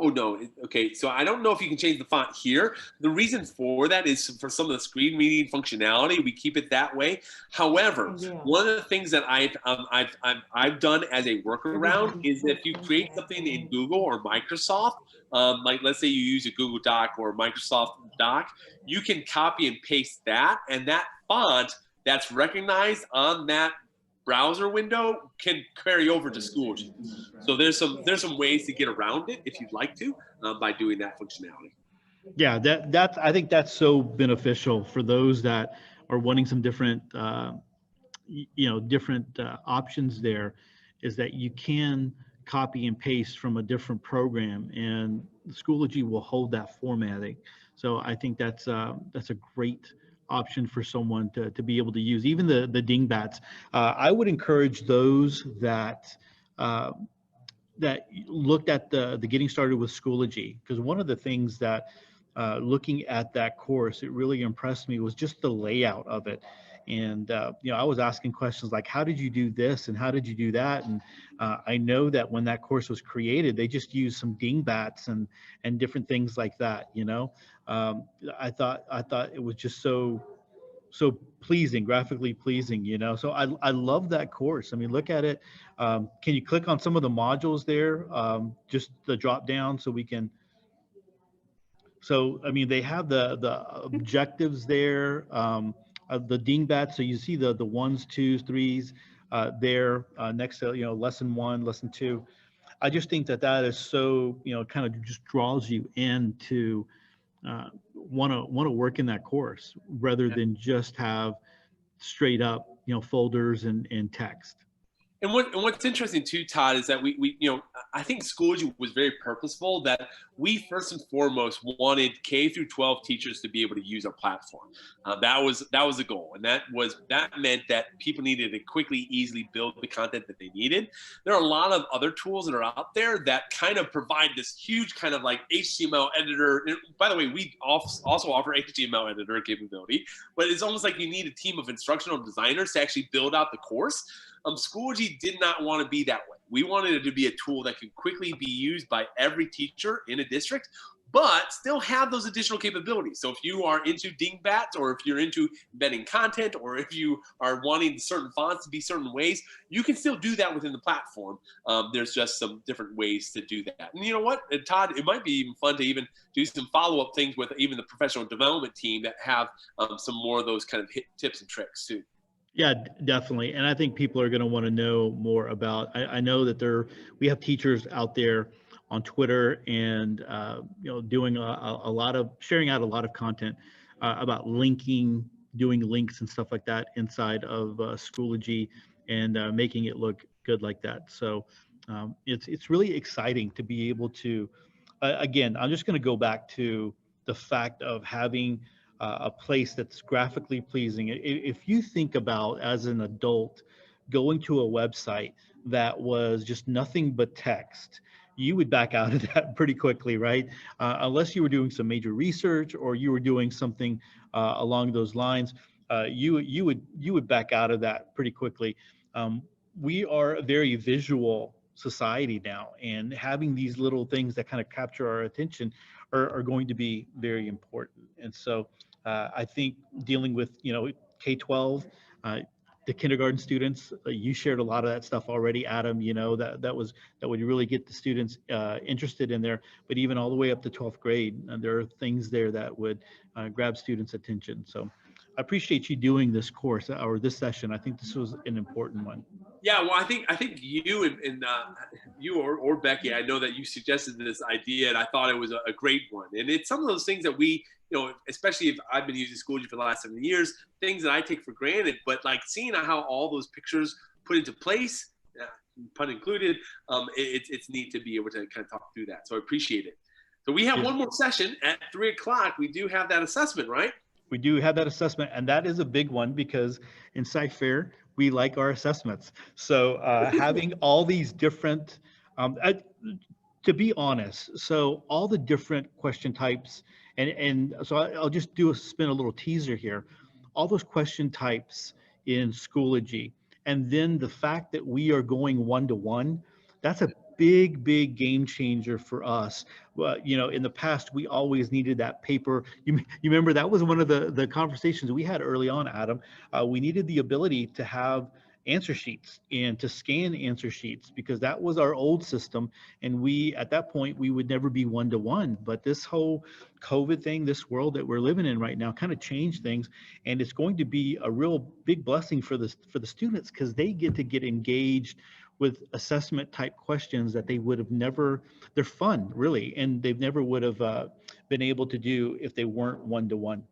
Speaker 1: Oh no, okay, so I don't know if you can change the font here. The reason for that is for some of the screen reading functionality, we keep it that way. However, one of the things that I've done as a workaround is if you create something in Google or Microsoft, like let's say you use a Google Doc or Microsoft Doc, you can copy and paste that, and that font that's recognized on that browser window can carry over to Schoology. So there's some ways to get around it if you'd like to by doing that functionality.
Speaker 2: Yeah, that's I think that's so beneficial for those that are wanting some different different options. There is that you can copy and paste from a different program, and Schoology will hold that formatting. So I think that's a great option for someone to be able to use. Even the dingbats. I would encourage those that that looked at the getting started with Schoology, because one of the things that looking at that course, it really impressed me was just the layout of it. And I was asking questions like, how did you do this and how did you do that? And I know that when that course was created, they just used some dingbats and different things like that. I thought it was just so pleasing, graphically pleasing, so I love that course. I mean, look at it. Can you click on some of the modules there, just the drop down so we can, I mean, they have the objectives there, the dingbats. So you see the ones, twos, threes there next to, lesson 1, lesson 2. I just think that is so, kind of just draws you into want to work in that course rather than just have straight up, folders and text.
Speaker 1: And what's interesting too, Todd, is that we I think Schoology was very purposeful that we first and foremost wanted K through 12 teachers to be able to use our platform. That was the goal, and that meant that people needed to quickly, easily build the content that they needed. There are a lot of other tools that are out there that kind of provide this huge kind of like HTML editor. And by the way, we also offer HTML editor capability, but it's almost like you need a team of instructional designers to actually build out the course. Schoology did not want to be that way. We wanted it to be a tool that could quickly be used by every teacher in a district, but still have those additional capabilities. So if you are into dingbats, or if you're into embedding content, or if you are wanting certain fonts to be certain ways, you can still do that within the platform. There's just some different ways to do that. And you know what, Todd, it might be even fun to even do some follow-up things with even the professional development team that have some more of those kind of tips and tricks too.
Speaker 2: Yeah, definitely. And I think people are going to want to know more about, I know that we have teachers out there on Twitter and, doing a lot of, sharing out a lot of content about linking, doing links and stuff like that inside of Schoology and making it look good like that. So it's really exciting to be able to, again, I'm just going to go back to the fact of having a place that's graphically pleasing. If you think about, as an adult, going to a website that was just nothing but text, you would back out of that pretty quickly, right? Unless you were doing some major research or you were doing something along those lines, you would back out of that pretty quickly. We are a very visual society now, and having these little things that kind of capture our attention are going to be very important. And so I think dealing with, K-12, the kindergarten students, you shared a lot of that stuff already, Adam, that would really get the students interested in there, but even all the way up to 12th grade, there are things there that would grab students' attention. So I appreciate you doing this course or this session. I think this was an important one.
Speaker 1: Yeah, well, I think you and you or Becky, I know that you suggested this idea, and I thought it was a great one. And it's some of those things that we, especially if I've been using Schoology for the last 7 years, things that I take for granted. But like seeing how all those pictures put into place, pun included, it's neat to be able to kind of talk through that. So I appreciate it. So we have
Speaker 2: Yeah.
Speaker 1: one more session at 3 o'clock. We do have that assessment, right?
Speaker 2: We do have that assessment, and that is a big one because in Sci-Fair, we like our assessments. So having all these different, to be honest, so all the different question types, and so I'll just spin a little teaser here. All those question types in Schoology, and then the fact that we are going one-to-one, that's a big game changer for us. Well, in the past, we always needed that paper. You remember that was one of the conversations we had early on, Adam. We needed the ability to have answer sheets and to scan answer sheets because that was our old system. And we, at that point, we would never be one-to-one. But this whole COVID thing, this world that we're living in right now kind of changed things. And it's going to be a real big blessing for the students because they get engaged with assessment type questions that they would have never, they're fun really, and they never would have been able to do if they weren't one-to-one.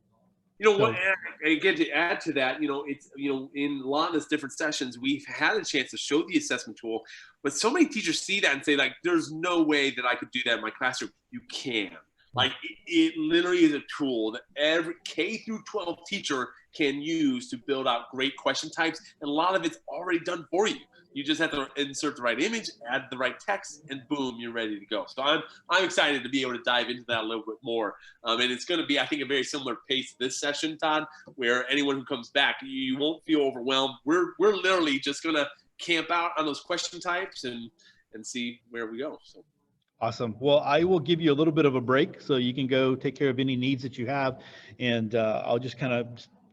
Speaker 1: What, again, to add to that, it's, in a lot of these different sessions, we've had a chance to show the assessment tool, but so many teachers see that and say, like, there's no way that I could do that in my classroom. You can. Like, it literally is a tool that every K through 12 teacher can use to build out great question types, and a lot of it's already done for you. You just have to insert the right image, add the right text, and boom, you're ready to go. So I'm excited to be able to dive into that a little bit more. And it's going to be, I think, a very similar pace this session, Todd, where anyone who comes back, you won't feel overwhelmed. We're literally just going to camp out on those question types and see where we go. So.
Speaker 2: Awesome. Well, I will give you a little bit of a break so you can go take care of any needs that you have. And I'll just kind of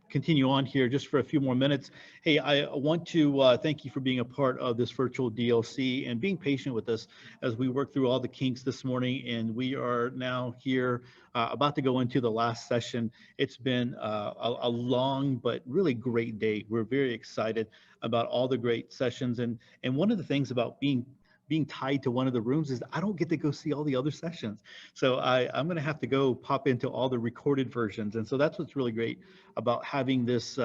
Speaker 2: continue on here just for a few more minutes. Hey, I want to thank you for being a part of this virtual DLC and being patient with us as we work through all the kinks this morning. And we are now here about to go into the last session. It's been a long but really great day. We're very excited about all the great sessions. And one of the things about being tied to one of the rooms is I don't get to go see all the other sessions. So I'm going to have to go pop into all the recorded versions. And so that's what's really great about having this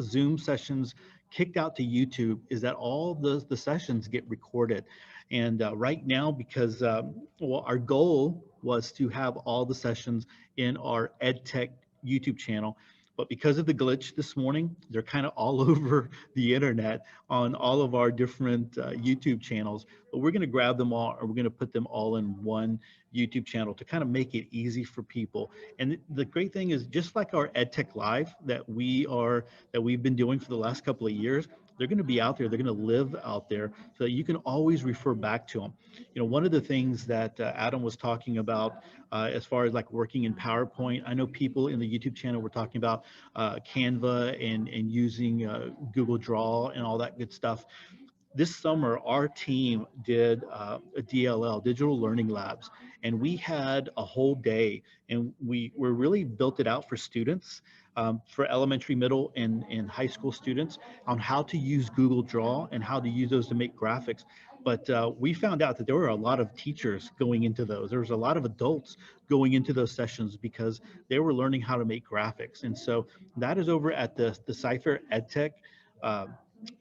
Speaker 2: Zoom sessions kicked out to YouTube is that all the sessions get recorded. And right now, because our goal was to have all the sessions in our EdTech YouTube channel. But because of the glitch this morning, they're kind of all over the internet on all of our different YouTube channels. But we're going to grab them all, and we're going to put them all in one YouTube channel to kind of make it easy for people. And the great thing is, just like our EdTech Live that we've been doing for the last couple of years, they're going to be out there. They're going to live out there, so that you can always refer back to them. One of the things that Adam was talking about as far as like working in PowerPoint, I know people in the YouTube channel were talking about Canva and using Google Draw and all that good stuff. This summer, our team did a DLL, Digital Learning Labs, and we had a whole day, and we really built it out for students, for elementary, middle, and high school students on how to use Google Draw and how to use those to make graphics. But we found out that there were a lot of teachers going into those. There was a lot of adults going into those sessions because they were learning how to make graphics. And so that is over at the Cypher EdTech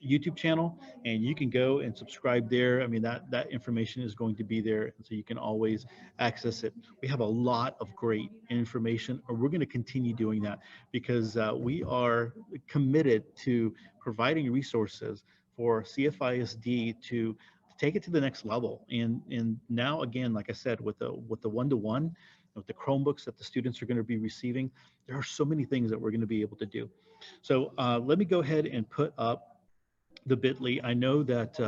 Speaker 2: YouTube channel, and you can go and subscribe there. I mean, that information is going to be there, and so you can always access it. We have a lot of great information, and we're going to continue doing that because we are committed to providing resources for CFISD to take it to the next level. And now, again, like I said, with the one-to-one, with the Chromebooks that the students are going to be receiving, there are so many things that we're going to be able to do. So let me go ahead and put up the bit.ly. I know that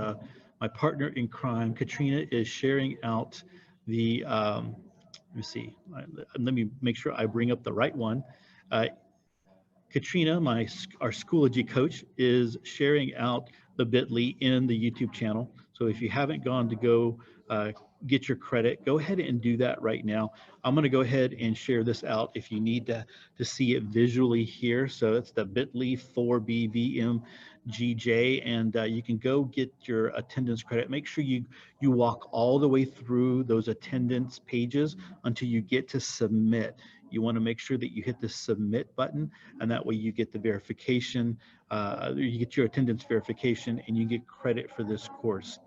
Speaker 2: my partner in crime, Katrina, is sharing out the, let me see, let me make sure I bring up the right one. Katrina, our Schoology coach, is sharing out the bit.ly in the YouTube channel. So if you haven't gone to go get your credit, go ahead and do that right now. I'm going to go ahead and share this out if you need to see it visually here. So it's the bit.ly/4BVMGJ, and you can go get your attendance credit. Make sure you walk all the way through those attendance pages until you get to submit. You want to make sure that you hit the submit button, and that way you get the verification, you get your attendance verification, and you get credit for this course.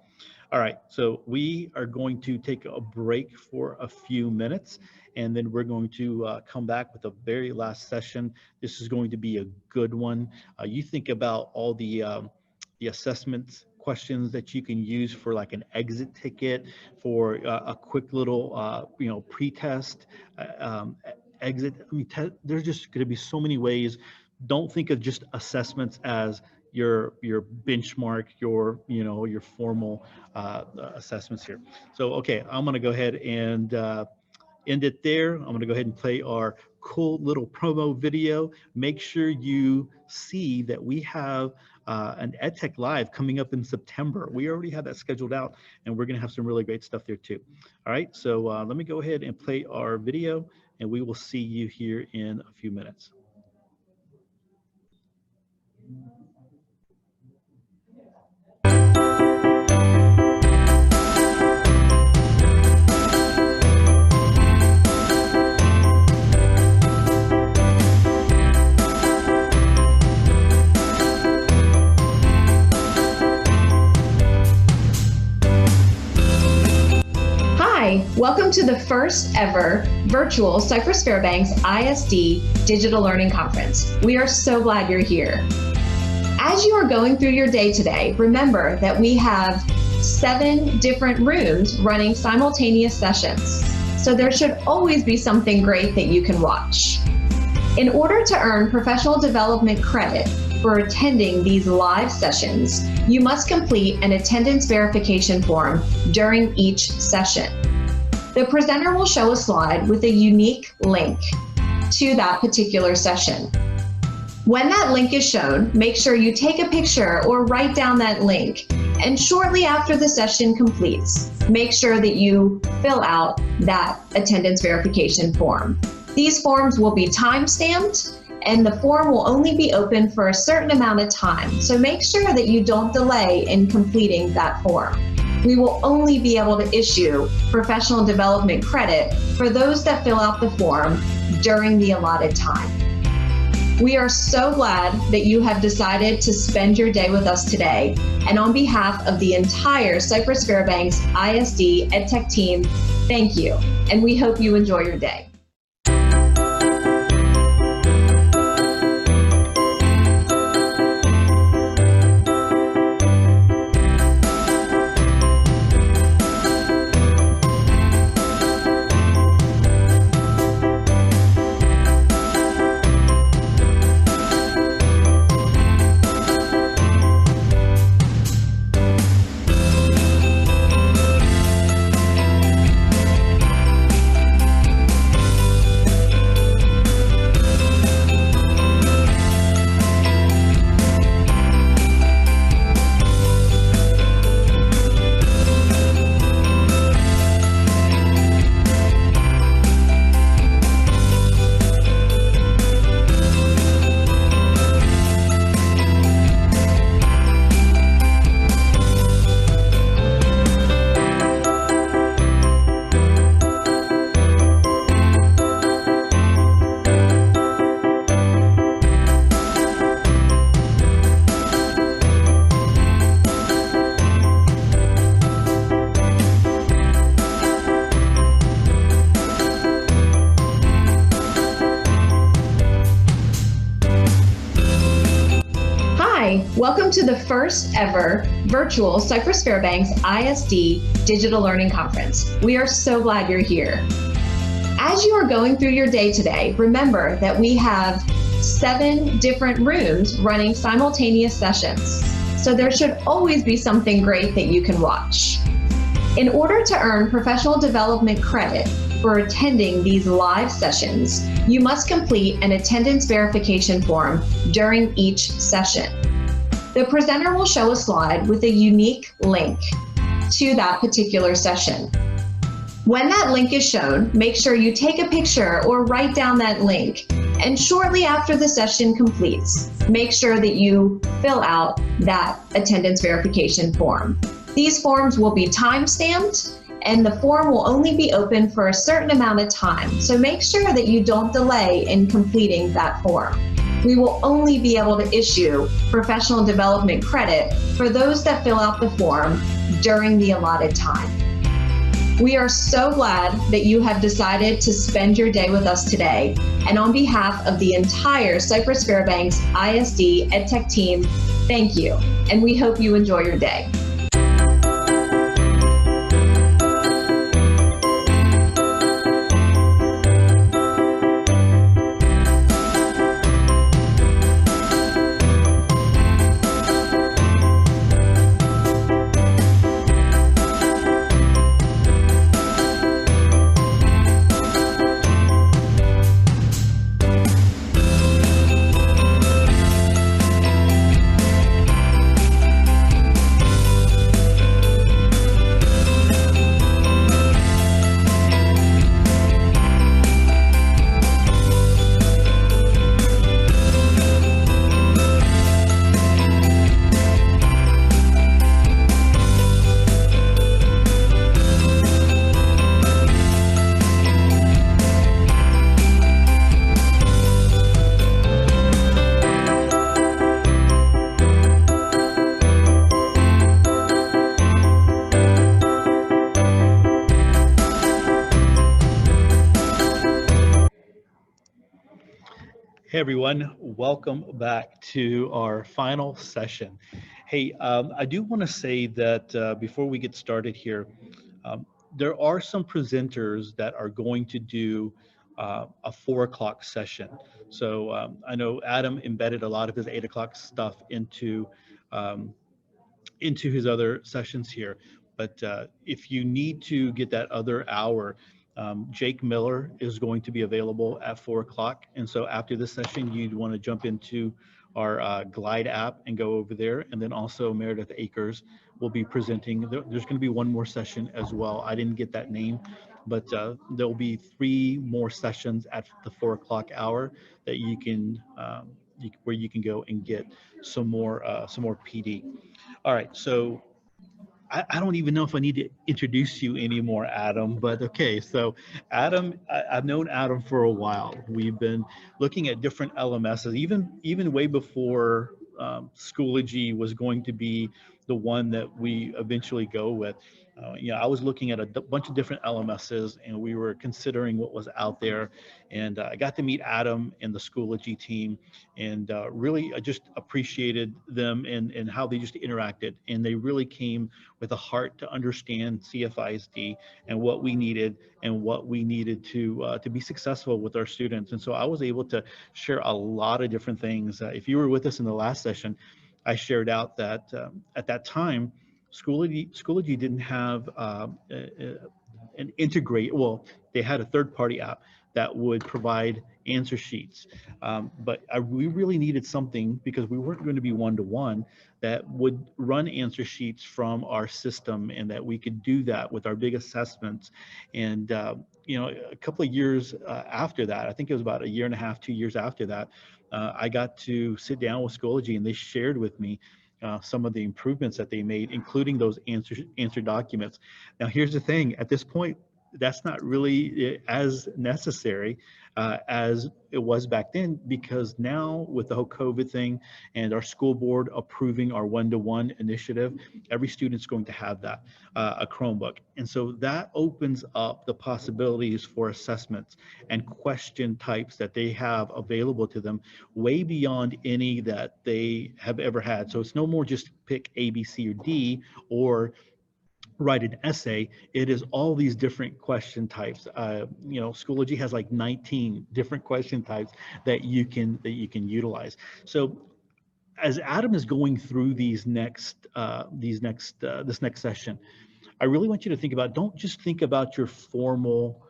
Speaker 2: All right, so we are going to take a break for a few minutes, and then we're going to come back with the very last session. This is going to be a good one. You think about all the assessment questions that you can use for like an exit ticket, for a quick little pre-test exit. I mean, there's just going to be so many ways. Don't think of just assessments as your benchmark, your formal assessments here. So okay, I'm going to go ahead and end it there. I'm going to go ahead and play our cool little promo video. Make sure you see that we have an EdTech Live coming up in September. We already have that scheduled out, and we're going to have some really great stuff there too. All right, so let me go ahead and play our video, and we will see you here in a few minutes.
Speaker 4: Welcome to the first ever virtual Cypress Fairbanks ISD Digital Learning Conference. We are so glad you're here. As you are going through your day today, remember that we have 7 different rooms running simultaneous sessions. So there should always be something great that you can watch. In order to earn professional development credit for attending these live sessions, you must complete an attendance verification form during each session. The presenter will show a slide with a unique link to that particular session. When that link is shown, make sure you take a picture or write down that link. And shortly after the session completes, make sure that you fill out that attendance verification form. These forms will be time-stamped, and the form will only be open for a certain amount of time. So make sure that you don't delay in completing that form. We will only be able to issue professional development credit for those that fill out the form during the allotted time. We are so glad that you have decided to spend your day with us today. And on behalf of the entire Cypress Fairbanks ISD EdTech team, thank you. And we hope you enjoy your day. Welcome to the first ever virtual Cypress Fairbanks ISD Digital Learning Conference. We are so glad you're here. As you are going through your day today, remember that we have 7 different rooms running simultaneous sessions. So there should always be something great that you can watch. In order to earn professional development credit for attending these live sessions, you must complete an attendance verification form during each session. The presenter will show a slide with a unique link to that particular session. When that link is shown, make sure you take a picture or write down that link. And shortly after the session completes, make sure that you fill out that attendance verification form. These forms will be time-stamped, and the form will only be open for a certain amount of time. So make sure that you don't delay in completing that form. We will only be able to issue professional development credit for those that fill out the form during the allotted time. We are so glad that you have decided to spend your day with us today. And on behalf of the entire Cypress Fairbanks ISD EdTech team, thank you. And we hope you enjoy your day.
Speaker 2: Hey everyone, welcome back to our final session. Hey, I do want to say that before we get started here, there are some presenters that are going to do a 4 o'clock session. So I know Adam embedded a lot of his 8 o'clock stuff into his other sessions here. But if you need to get that other hour, Jake Miller is going to be available at 4 o'clock. And so after this session, you'd want to jump into our Glide app and go over there. And then also Meredith Akers will be presenting. There's going to be one more session as well. I didn't get that name, but there'll be 3 more sessions at the 4 o'clock hour that you can where you can go and get some more PD. All right, so I don't even know if I need to introduce you anymore, Adam, but okay. So Adam, I've known Adam for a while. We've been looking at different LMSs, even way before Schoology was going to be the one that we eventually go with. I was looking at a bunch of different LMSs, and we were considering what was out there. And I got to meet Adam and the Schoology team, and really I just appreciated them and how they just interacted. And they really came with a heart to understand CFISD and what we needed to be successful with our students. And so I was able to share a lot of different things. If you were with us in the last session, I shared out that at that time, Schoology didn't have an integrate. Well, they had a third-party app that would provide answer sheets, but we really needed something, because we weren't going to be one-to-one, that would run answer sheets from our system, and that we could do that with our big assessments. And a couple of years after that, I think it was about 1.5 years, 2 years after that, I got to sit down with Schoology, and they shared with me some of the improvements that they made, including those answer documents. Now, here's the thing: at this point, that's not really as necessary as it was back then, because now with the whole COVID thing and our school board approving our one-to-one initiative, every student's going to have that, a Chromebook. And so that opens up the possibilities for assessments and question types that they have available to them, way beyond any that they have ever had. So it's no more just pick A, B, C, or D, or write an essay. It is all these different question types. Schoology has like 19 different question types that you can utilize. So as Adam is going through this next session, I really want you to think about, don't just think about your formal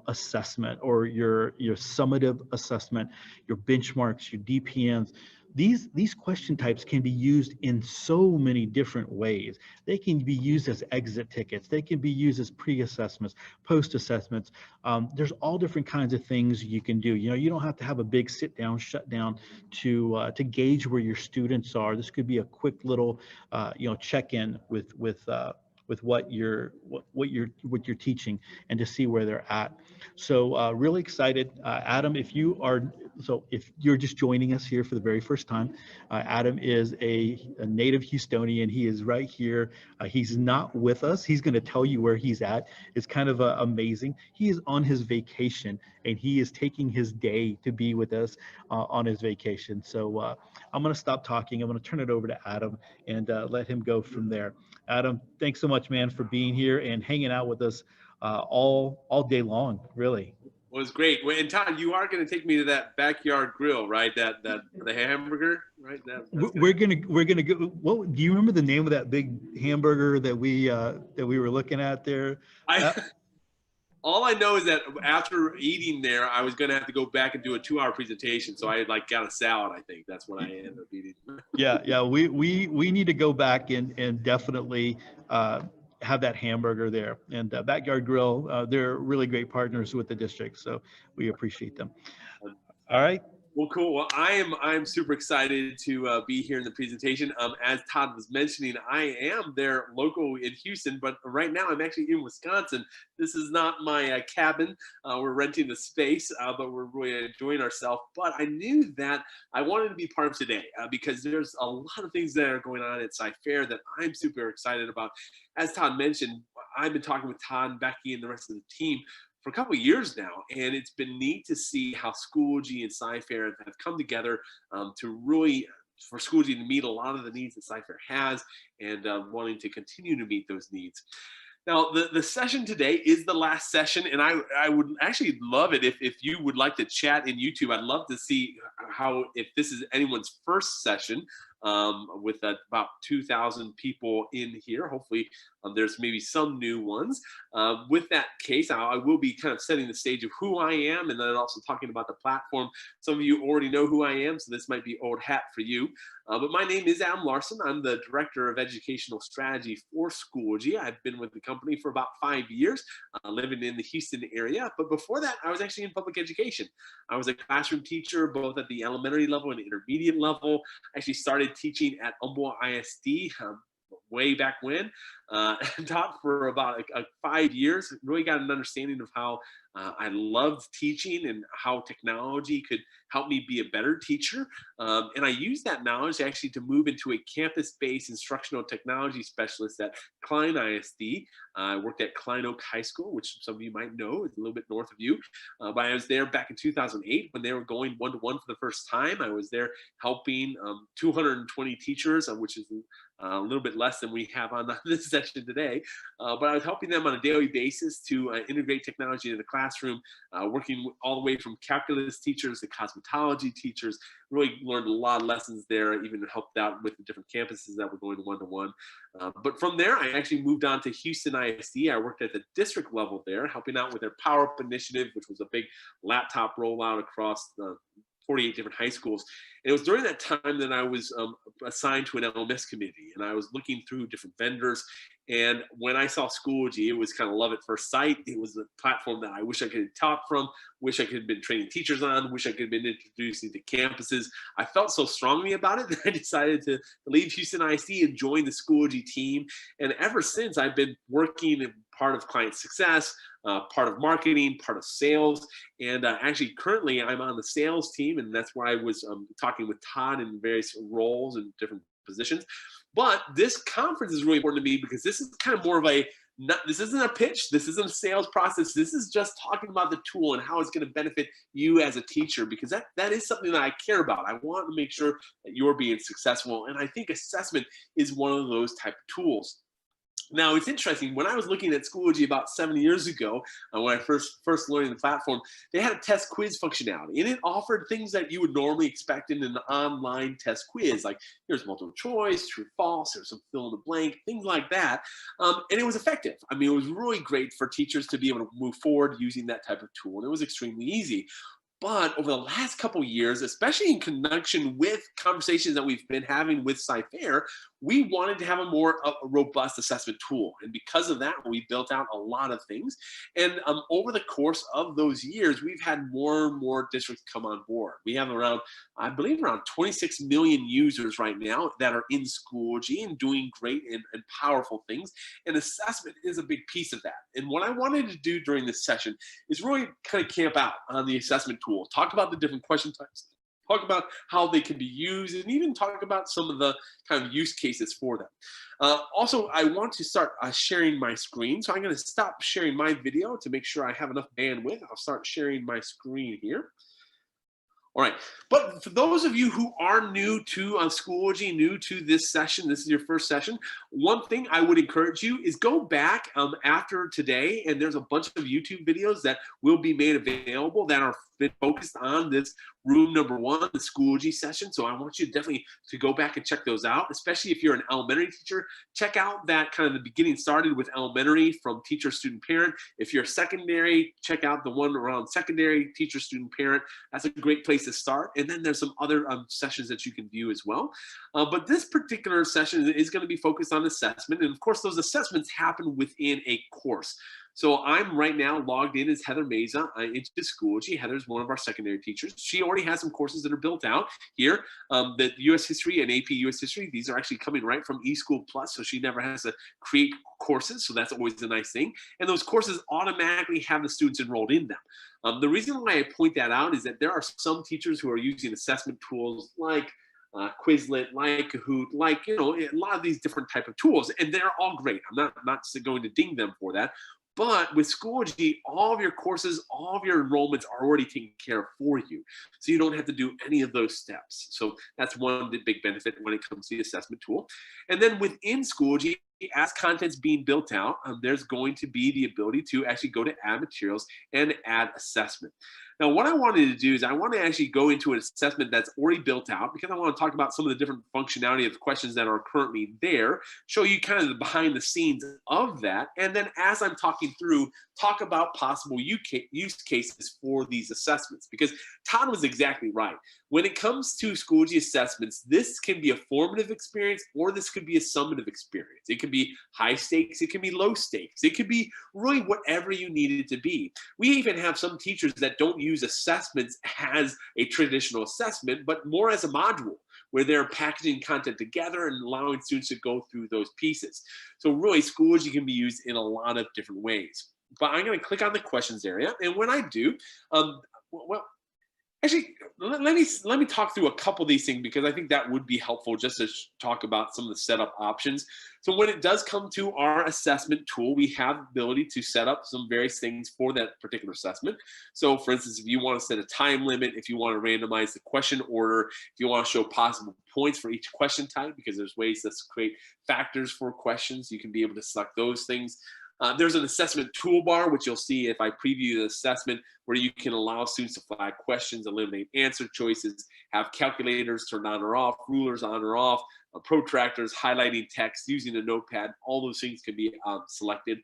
Speaker 2: assessment, or your summative assessment, your benchmarks, your DPMs. These question types can be used in so many different ways. They can be used as exit tickets. They can be used as pre-assessments, post-assessments. There's all different kinds of things you can do. You don't have to have a big sit down, shut down to gauge where your students are. This could be a quick little, check-in with what you're teaching, and to see where they're at. So really excited, Adam. If you're just joining us here for the very first time, Adam is a native Houstonian. He is right here. He's not with us. He's going to tell you where he's at. It's kind of amazing. He is on his vacation, and he is taking his day to be with us on his vacation. So I'm going to stop talking. I'm going to turn it over to Adam and let him go from there. Adam, thanks so much, man, for being here and hanging out with us all day long, really.
Speaker 1: Well, it's great. And Todd, you are going to take me to that backyard grill, right? That the hamburger, right?
Speaker 2: We're gonna go. What do you remember the name of that big hamburger that we were looking at there?
Speaker 1: All I know is that after eating there, I was going to have to go back and do a 2-hour presentation. So I got a salad. I think that's what I ended up eating.
Speaker 2: Yeah. We need to go back and definitely have that hamburger there. And Backyard Grill, they're really great partners with the district, so we appreciate them. All right.
Speaker 1: Well, cool. Well, I'm super excited to be here in the presentation. As Todd was mentioning, I am there local in Houston, but right now I'm actually in Wisconsin. This is not my cabin. We're renting the space, but we're really enjoying ourselves. But I knew that I wanted to be part of today because there's a lot of things that are going on at Sci-Fair that I'm super excited about. As Todd mentioned, I've been talking with Todd and Becky and the rest of the team for a couple of years now, and it's been neat to see how Schoology and Sci-Fair have come together to really, for Schoology to meet a lot of the needs that Sci-Fair has, and wanting to continue to meet those needs. Now, the session today is the last session, and I would actually love it if you would like to chat in YouTube. I'd love to see if this is anyone's first session with about 2,000 people in here. Hopefully there's maybe some new ones. With that case, I will be kind of setting the stage of who I am, and then also talking about the platform. Some of you already know who I am, so this might be old hat for you. But my name is Adam Larson. I'm the Director of Educational Strategy for Schoology. I've been with the company for about 5 years, living in the Houston area. But before that, I was actually in public education. I was a classroom teacher, both at the elementary level and intermediate level. I actually started teaching at Humboldt ISD way back when, taught for about 5 years, really got an understanding of how I loved teaching and how technology could help me be a better teacher. And I used that knowledge actually to move into a campus-based instructional technology specialist at Klein ISD. I worked at Klein Oak High School, which some of you might know is a little bit north of you. But I was there back in 2008 when they were going one-to-one for the first time. I was there helping 220 teachers, which is a little bit less than we have on this session today. But I was helping them on a daily basis to integrate technology into the classroom, working all the way from calculus teachers to cosmetology teachers. Really learned a lot of lessons there, even helped out with the different campuses that were going one-to-one. But from there, I actually moved on to Houston ISD. I worked at the district level there, helping out with their Power Up initiative, which was a big laptop rollout across 48 different high schools. And it was during that time that I was assigned to an LMS committee, and I was looking through different vendors. And when I saw Schoology, it was kind of love at first sight. It was a platform that I wish I could have taught from, wish I could have been training teachers on, wish I could have been introducing to campuses. I felt so strongly about it that I decided to leave Houston ISD and join the Schoology team. And ever since, I've been working in part of client success, part of marketing, part of sales. And actually currently I'm on the sales team, and that's why I was talking with Todd in various roles and different positions. But this conference is really important to me because this is kind of more of this isn't a pitch, this isn't a sales process, this is just talking about the tool and how it's going to benefit you as a teacher, because that is something that I care about. I want to make sure that you're being successful, and I think assessment is one of those type of tools. Now, it's interesting. When I was looking at Schoology about 7 years ago, when I first learning the platform, they had a test quiz functionality, and it offered things that you would normally expect in an online test quiz, like here's multiple choice, true, false, there's some fill in the blank, things like that. And it was effective. I mean, it was really great for teachers to be able to move forward using that type of tool, and it was extremely easy. But over the last couple of years, especially in connection with conversations that we've been having with SciFair, we wanted to have a more robust assessment tool. And because of that, we built out a lot of things. And over the course of those years, we've had more and more districts come on board. We have around, I believe, around 26 million users right now that are in Schoology and doing great and powerful things. And assessment is a big piece of that. And what I wanted to do during this session is really kind of camp out on the assessment tool, talk about the different question types, talk about how they can be used, and even talk about some of the kind of use cases for them. Also, I want to start sharing my screen. So I'm going to stop sharing my video to make sure I have enough bandwidth. I'll start sharing my screen here. All right, but for those of you who are new to Schoology, new to this session, this is your first session, one thing I would encourage you is go back after today, and there's a bunch of YouTube videos that will be made available that are focused on this room number 1, the Schoology session. So I want you definitely to go back and check those out, especially if you're an elementary teacher. Check out that kind of the beginning started with elementary from teacher, student, parent. If you're secondary, check out the one around secondary, teacher, student, parent. That's a great place to start. And then there's some other sessions that you can view as well. But this particular session is going to be focused on assessment. And of course, those assessments happen within a course. So I'm right now logged in as Heather Meza into Schoology. Heather's one of our secondary teachers. She already has some courses that are built out here. The US History and AP US History, these are actually coming right from eSchool Plus, so she never has to create courses, so that's always a nice thing. And those courses automatically have the students enrolled in them. The reason why I point that out is that there are some teachers who are using assessment tools like Quizlet, like Kahoot, like, you know, a lot of these different type of tools, and they're all great. I'm not going to ding them for that. But with Schoology, all of your courses, all of your enrollments are already taken care of for you. So you don't have to do any of those steps. So that's one big benefit when it comes to the assessment tool. And then within Schoology, as content's being built out, there's going to be the ability to actually go to add materials and add assessment. Now, what I wanted to do is I want to actually go into an assessment that's already built out, because I want to talk about some of the different functionality of the questions that are currently there, show you kind of the behind the scenes of that. And then as I'm talking through, talk about possible use cases for these assessments, because Todd was exactly right. When it comes to Schoology assessments, this can be a formative experience, or this could be a summative experience. It could be high stakes, it can be low stakes, it could be really whatever you need it to be. We even have some teachers that don't use assessments as a traditional assessment, but more as a module, where they're packaging content together and allowing students to go through those pieces. So really, Schoology can be used in a lot of different ways. But I'm going to click on the questions area, and when I do, well, actually, let me talk through a couple of these things, because I think that would be helpful just to talk about some of the setup options. So when it does come to our assessment tool, we have the ability to set up some various things for that particular assessment. So for instance, if you want to set a time limit, if you want to randomize the question order, if you want to show possible points for each question type, because there's ways to create factors for questions, you can be able to select those things. There's an assessment toolbar, which you'll see if I preview the assessment, where you can allow students to flag questions, eliminate answer choices, have calculators turned on or off, rulers on or off, protractors, highlighting text, using a notepad. All those things can be selected.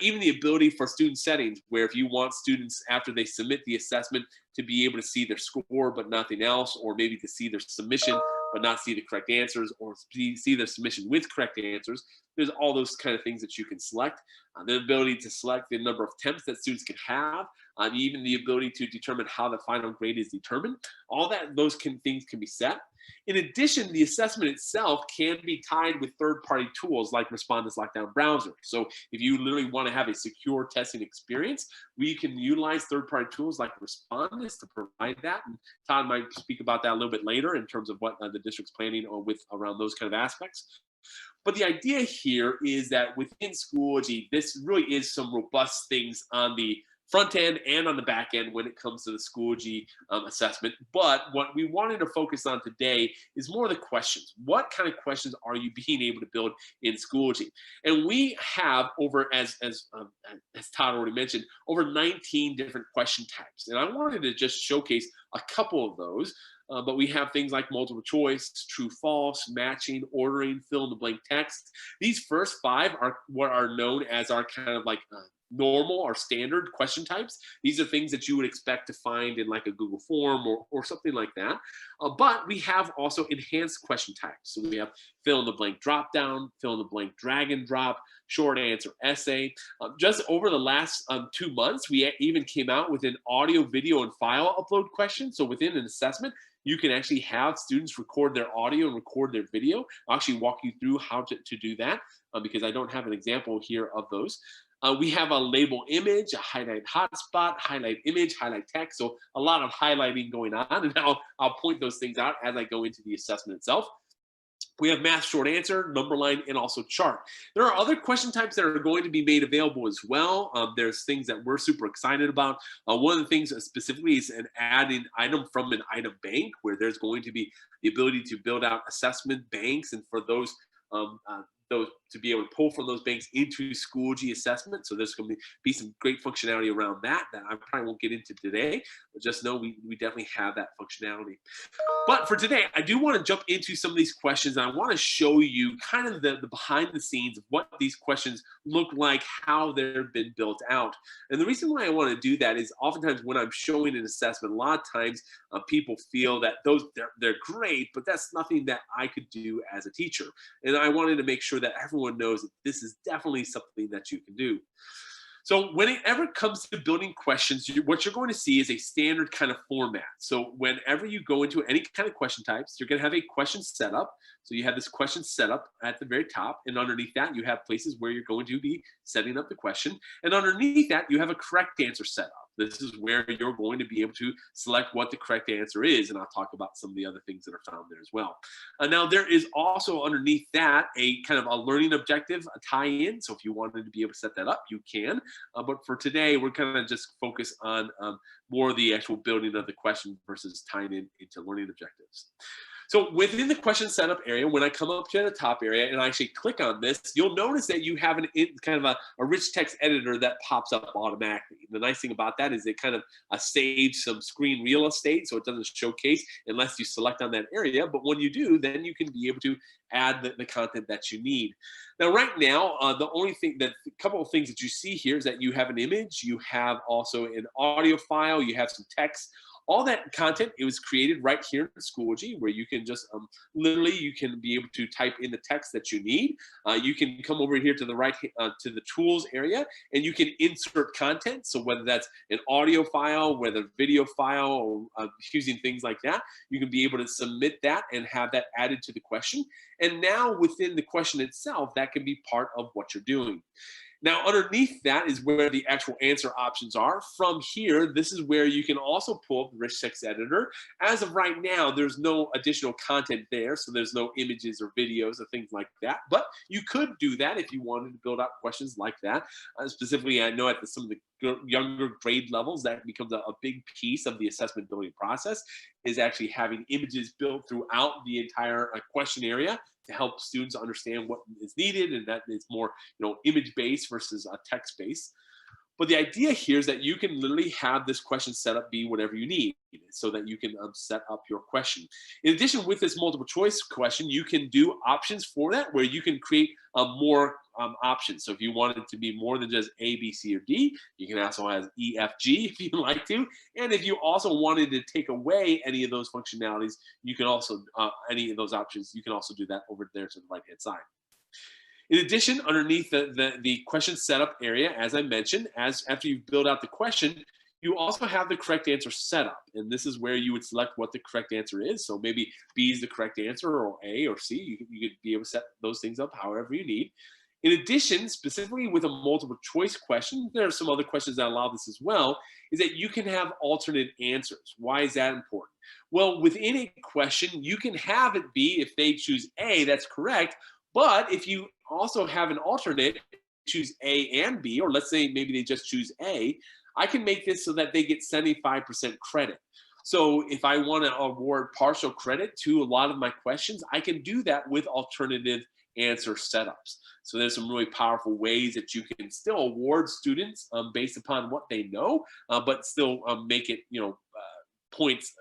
Speaker 1: Even the ability for student settings, where if you want students, after they submit the assessment, to be able to see their score but nothing else, or maybe to see their submission but not see the correct answers, or see their submission with correct answers. There's all those kind of things that you can select. The ability to select the number of attempts that students can have, even the ability to determine how the final grade is determined. All that, those things can be set. In addition, the assessment itself can be tied with third-party tools like Respondus Lockdown Browser. So if you literally want to have a secure testing experience, we can utilize third-party tools like Respondus to provide that. And Todd might speak about that a little bit later in terms of what the district's planning with around those kind of aspects. But the idea here is that within Schoology, this really is some robust things on the front end and on the back end when it comes to the Schoology assessment. But what we wanted to focus on today is more the questions. What kind of questions are you being able to build in Schoology? And we have over, as Todd already mentioned, over 19 different question types. And I wanted to just showcase a couple of those. But we have things like multiple choice, true, false, matching, ordering, fill in the blank text. These first 5 are what are known as our kind of like normal or standard question types. These are things that you would expect to find in like a Google form or something like that. But we have also enhanced question types. So we have fill in the blank drop down, fill in the blank drag and drop, short answer essay. Just over the last 2 months, we even came out with an audio, video, and file upload question. So within an assessment, you can actually have students record their audio and record their video. I'll actually walk you through how to do that because I don't have an example here of those. We have a label image, a highlight hotspot, highlight image, highlight text. So a lot of highlighting going on, and I'll point those things out as I go into the assessment itself. We have math short answer, number line, and also chart. There are other question types that are going to be made available as well. There's things that we're super excited about. One of the things specifically is an add-in item from an item bank, where there's going to be the ability to build out assessment banks, and for those to be able to pull from those banks into Schoology assessment. So there's going to be some great functionality around that I probably won't get into today, but just know we definitely have that functionality. But for today, I do want to jump into some of these questions. And I want to show you kind of the behind the scenes of what these questions look like, how they've been built out. And the reason why I want to do that is oftentimes when I'm showing an assessment, a lot of times people feel that they're great, but that's nothing that I could do as a teacher. And I wanted to make sure that everyone knows that this is definitely something that you can do. So whenever it comes to building questions, what you're going to see is a standard kind of format. So whenever you go into any kind of question types, you're going to have a question setup. So you have this question setup at the very top, and underneath that, you have places where you're going to be setting up the question. And underneath that, you have a correct answer setup. This is where you're going to be able to select what the correct answer is, and I'll talk about some of the other things that are found there as well. Now, there is also underneath that a kind of a learning objective, a tie-in. So if you wanted to be able to set that up, you can. But for today, we're kind of just focus on more of the actual building of the question versus tying into learning objectives. So within the question setup area, when I come up to the top area and I actually click on this, you'll notice that you have kind of a rich text editor that pops up automatically. The nice thing about that is it kind of saves some screen real estate, so it doesn't showcase unless you select on that area. But when you do, then you can be able to add the content that you need. Now, right now, the only thing a couple of things that you see here is that you have an image, you have also an audio file, you have some text. All that content, it was created right here in Schoology, where you can just literally, you can be able to type in the text that you need. You can come over here to the right, to the tools area, and you can insert content. So whether that's an audio file, whether video file, or using things like that, you can be able to submit that and have that added to the question. And now within the question itself, that can be part of what you're doing. Now, underneath that is where the actual answer options are. From here, this is where you can also pull up the rich text editor. As of right now, there's no additional content there, so there's no images or videos or things like that. But you could do that if you wanted to build out questions like that. Specifically, I know at some of the younger grade levels, that becomes a big piece of the assessment building process, is actually having images built throughout the entire question area to help students understand what is needed, and that is more, image-based versus text-based. But the idea here is that you can literally have this question setup be whatever you need, so that you can set up your question. In addition, with this multiple choice question, you can do options for that, where you can create more options. So if you want it to be more than just A, B, C, or D, you can also have E, F, G if you'd like to. And if you also wanted to take away any of those functionalities, you can also, any of those options, you can also do that over there to the right-hand side. In addition, underneath the question setup area, as I mentioned, after you build out the question, you also have the correct answer setup. And this is where you would select what the correct answer is. So maybe B is the correct answer, or A or C. You could be able to set those things up however you need. In addition, specifically with a multiple choice question, there are some other questions that allow this as well, is that you can have alternate answers. Why is that important? Well, within a question, you can have it be, if they choose A, that's correct. But if you also have an alternate, choose A and B, or let's say maybe they just choose A, I can make this so that they get 75% credit. So if I want to award partial credit to a lot of my questions, I can do that with alternative answer setups. So there's some really powerful ways that you can still award students based upon what they know, but still make it, points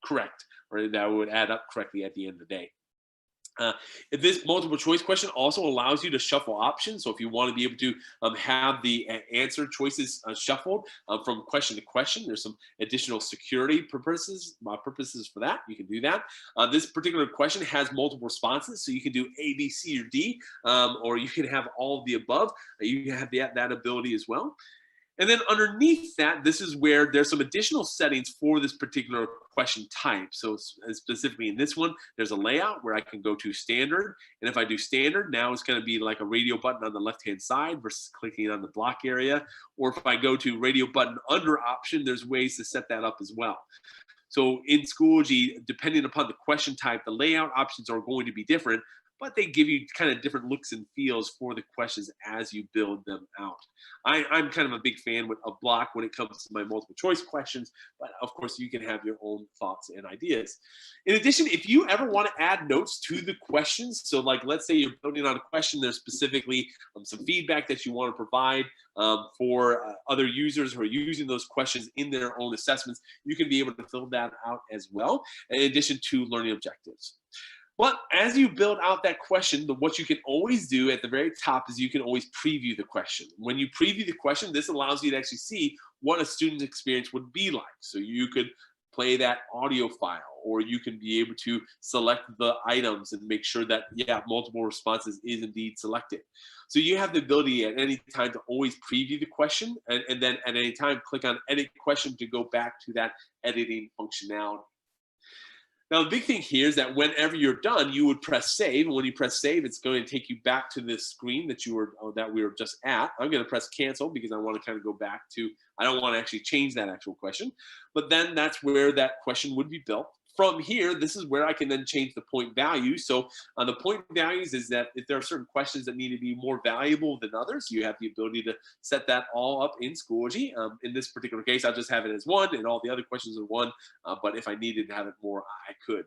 Speaker 1: correct, or that would add up correctly at the end of the day. This multiple choice question also allows you to shuffle options. So if you want to be able to have the answer choices shuffled from question to question, there's some additional security purposes for that. You can do that. This particular question has multiple responses, so you can do A, B, C, or D, or you can have all of the above. You have that ability as well. And then underneath that, this is where there's some additional settings for this particular question type. So specifically in this one, there's a layout where I can go to standard. And if I do standard, now it's going to be like a radio button on the left-hand side versus clicking on the block area. Or if I go to radio button under option, there's ways to set that up as well. So in Schoology, depending upon the question type, the layout options are going to be different, but they give you kind of different looks and feels for the questions as you build them out. I'm kind of a big fan of block when it comes to my multiple choice questions, but of course you can have your own thoughts and ideas. In addition, if you ever want to add notes to the questions, so like let's say you're building on a question, there's specifically some feedback that you want to provide for other users who are using those questions in their own assessments, you can be able to fill that out as well, in addition to learning objectives. But as you build out that question, what you can always do at the very top is you can always preview the question. When you preview the question, this allows you to actually see what a student's experience would be like. So you could play that audio file, or you can be able to select the items and make sure that, yeah, multiple responses is indeed selected. So you have the ability at any time to always preview the question, and then at any time click on edit question to go back to that editing functionality. Now, the big thing here is that whenever you're done, you would press save. And when you press save, it's going to take you back to this screen that we were just at. I'm going to press cancel because I want to kind of go back to, I don't want to actually change that actual question. But then that's where that question would be built. From here, this is where I can then change the point value. So the point values is that if there are certain questions that need to be more valuable than others, you have the ability to set that all up in Schoology. In this particular case, I'll just have it as 1 and all the other questions are 1. But if I needed to have it more, I could.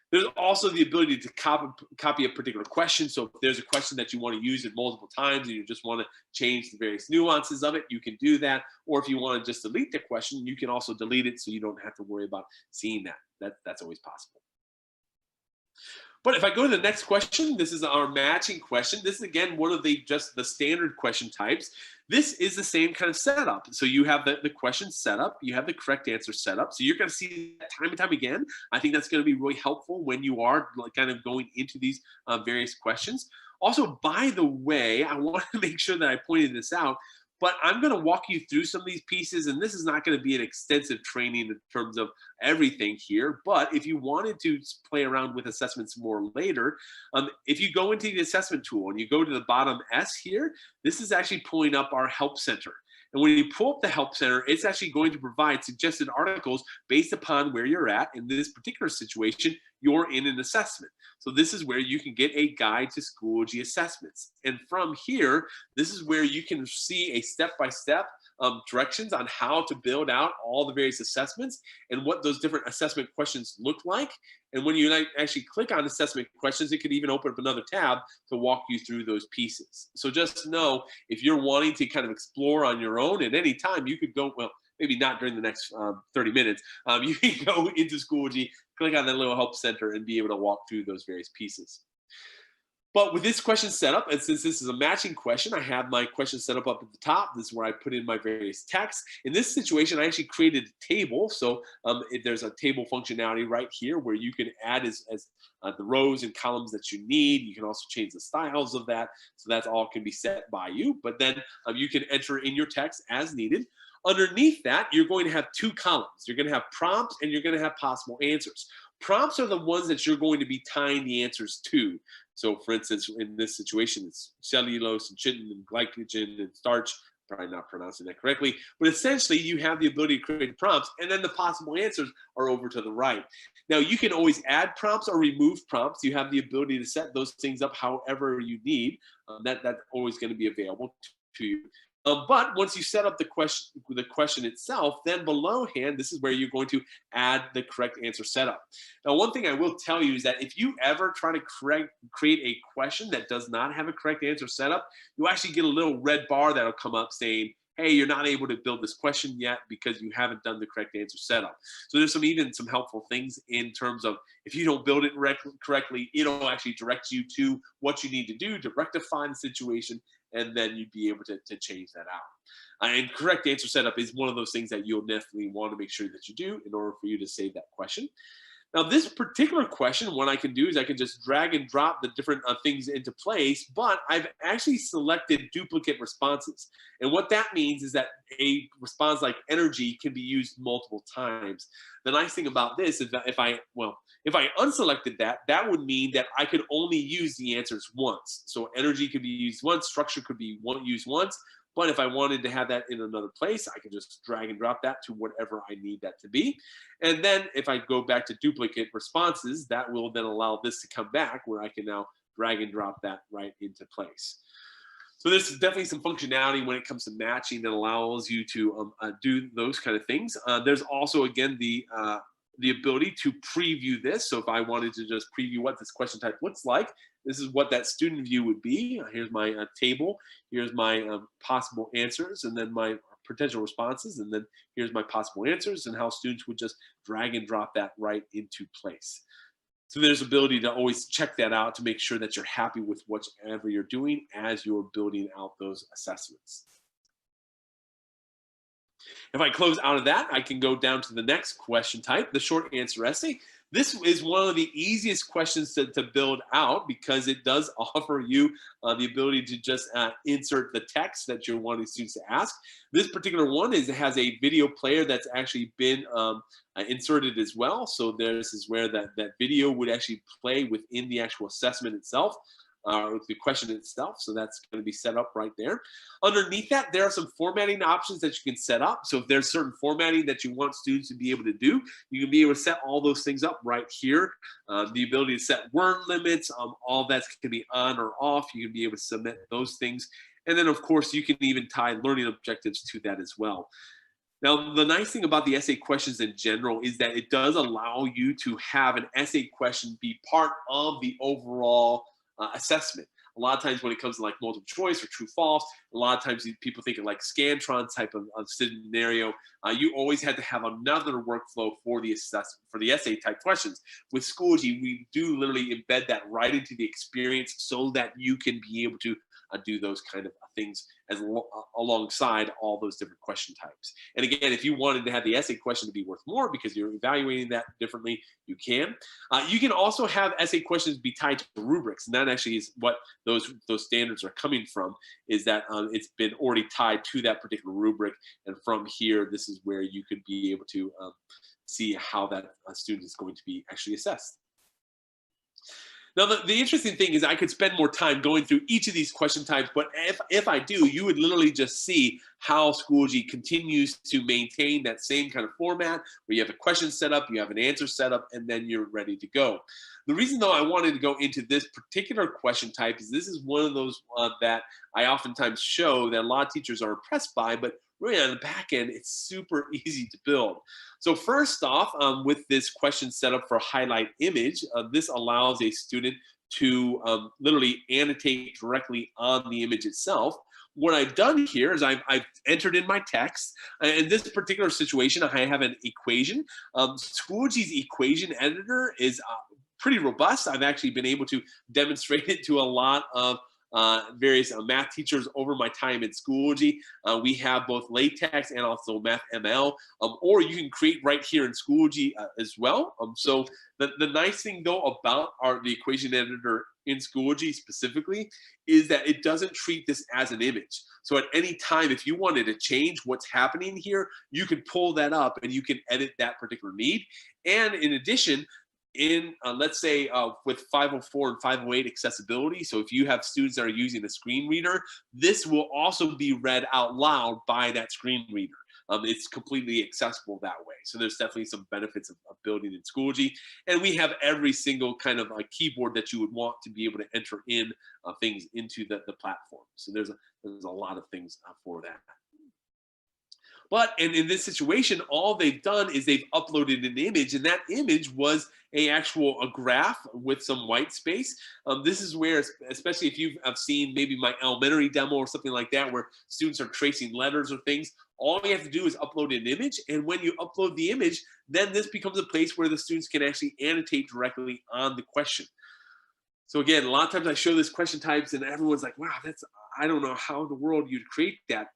Speaker 1: There's also the ability to copy a particular question. So if there's a question that you want to use it multiple times and you just want to change the various nuances of it, you can do that. Or if you want to just delete the question, you can also delete it so you don't have to worry about seeing that. That's always possible. But if I go to the next question, this is our matching question. This is again one of the standard question types. This is the same kind of setup. So you have the question set up, you have the correct answer set up. So you're going to see that time and time again. I think that's going to be really helpful when you are kind of going into these various questions. Also, by the way, I want to make sure that I pointed this out, but I'm going to walk you through some of these pieces, and this is not going to be an extensive training in terms of everything here. But if you wanted to play around with assessments more later, if you go into the assessment tool and you go to the bottom S here, this is actually pulling up our help center. And when you pull up the help center, it's actually going to provide suggested articles based upon where you're at. In this particular situation, you're in an assessment. So this is where you can get a guide to Schoology assessments. And from here, this is where you can see a step-by-step directions on how to build out all the various assessments and what those different assessment questions look like. And when you actually click on assessment questions, it could even open up another tab to walk you through those pieces. So just know, if you're wanting to kind of explore on your own at any time, you could go, well, maybe not during the next 30 minutes, you can go into Schoology, click on that little help center and be able to walk through those various pieces. But with this question set up, and since this is a matching question, I have my question set up at the top. This is where I put in my various texts. In this situation, I actually created a table. So there's a table functionality right here where you can add the rows and columns that you need. You can also change the styles of that. So that's all can be set by you. But then you can enter in your text as needed. Underneath that, you're going to have 2 columns. You're going to have prompts and you're going to have possible answers. Prompts are the ones that you're going to be tying the answers to. So for instance, in this situation, it's cellulose and chitin and glycogen and starch. Probably not pronouncing that correctly, but essentially you have the ability to create prompts, and then the possible answers are over to the right. Now you can always add prompts or remove prompts. You have the ability to set those things up however you need. That's always going to be available to you. But once you set up the question itself, then below hand, this is where you're going to add the correct answer setup. Now, one thing I will tell you is that if you ever try to create a question that does not have a correct answer setup, you'll actually get a little red bar that'll come up saying, hey, you're not able to build this question yet because you haven't done the correct answer setup. So there's even some helpful things in terms of if you don't build it correctly, it'll actually direct you to what you need to do to rectify the situation, and then you'd be able to change that out. And correct answer setup is one of those things that you'll definitely want to make sure that you do in order for you to save that question. Now, this particular question, what I can do is I can just drag and drop the different things into place, but I've actually selected duplicate responses. And what that means is that a response like energy can be used multiple times. The nice thing about this is that if I unselected that, that would mean that I could only use the answers once. So energy could be used once, structure could be used once. But if I wanted to have that in another place, I can just drag and drop that to whatever I need that to be. And then if I go back to duplicate responses, that will then allow this to come back where I can now drag and drop that right into place. So there's definitely some functionality when it comes to matching that allows you to do those kind of things. There's also, again, the ability to preview this. So if I wanted to just preview what this question type looks like, this is what that student view would be. Here's my table. Here's my possible answers, and then my potential responses, and then here's my possible answers, and how students would just drag and drop that right into place. So there's ability to always check that out to make sure that you're happy with whatever you're doing as you're building out those assessments. If I close out of that, I can go down to the next question type, the short answer essay. This is one of the easiest questions to build out because it does offer you the ability to just insert the text that you're wanting students to ask. This particular one has a video player that's actually been inserted as well. So this is where that video would actually play within the actual assessment itself. The question itself. So that's going to be set up right there. Underneath that, there are some formatting options that you can set up. So if there's certain formatting that you want students to be able to do, you can be able to set all those things up right here. The ability to set word limits, all that can be on or off. You can be able to submit those things. And then, of course, you can even tie learning objectives to that as well. Now, the nice thing about the essay questions in general is that it does allow you to have an essay question be part of the overall assessment. A lot of times when it comes to like multiple choice or true false, a lot of times people think of like Scantron type of scenario. You always had to have another workflow for the essay type questions. With Schoology, we do literally embed that right into the experience so that you can be able to do those kind of things alongside all those different question types. And again, if you wanted to have the essay question to be worth more because you're evaluating that differently, you can. You can also have essay questions be tied to rubrics, and that actually is what those standards are coming from, is that it's been already tied to that particular rubric, and from here, this is where you could be able to see how that student is going to be actually assessed. Now, the interesting thing is I could spend more time going through each of these question types, but if I do, you would literally just see how Schoology continues to maintain that same kind of format where you have a question set up, you have an answer set up, and then you're ready to go. The reason, though, I wanted to go into this particular question type is this is one of those that I oftentimes show that a lot of teachers are impressed by, but really on the back end, it's super easy to build. So first off, with this question set up for highlight image, this allows a student to literally annotate directly on the image itself. What I've done here is I've entered in my text. In this particular situation, I have an equation. Schoology's equation editor is pretty robust. I've actually been able to demonstrate it to a lot of various math teachers over my time in Schoology. We have both LaTeX and also Math ML, or you can create right here in Schoology as well. So the nice thing though about the equation editor in Schoology specifically is that it doesn't treat this as an image. So at any time, if you wanted to change what's happening here, you can pull that up and you can edit that particular need. And in addition, in let's say with 504 and 508 accessibility, so if you have students that are using a screen reader, this will also be read out loud by that screen reader. it's completely accessible that way. So there's definitely some benefits of building in Schoology. And we have every single kind of keyboard that you would want to be able to enter in things into the platform. So there's a lot of things for that. But in this situation, all they've done is they've uploaded an image, and that image was a graph with some white space. This is where, especially if you've seen maybe my elementary demo or something like that, where students are tracing letters or things, all you have to do is upload an image. And when you upload the image, then this becomes a place where the students can actually annotate directly on the question. So again, a lot of times I show this question types and everyone's like, wow, I don't know how in the world you'd create that.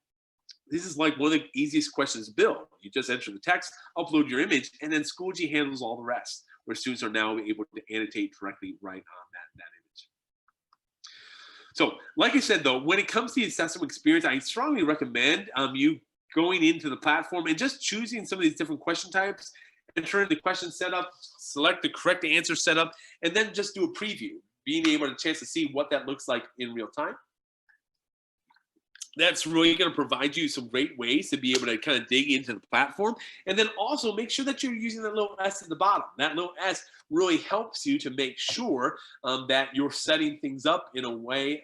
Speaker 1: This is like one of the easiest questions to build. You just enter the text, upload your image, and then Schoology handles all the rest, where students are now able to annotate directly right on that image. So like I said, though, when it comes to the assessment experience, I strongly recommend you going into the platform and just choosing some of these different question types, entering the question setup, select the correct answer setup, and then just do a preview, being able to chance to see what that looks like in real time. That's really going to provide you some great ways to be able to kind of dig into the platform. And then also make sure that you're using that little S at the bottom. That little S really helps you to make sure that you're setting things up in a way,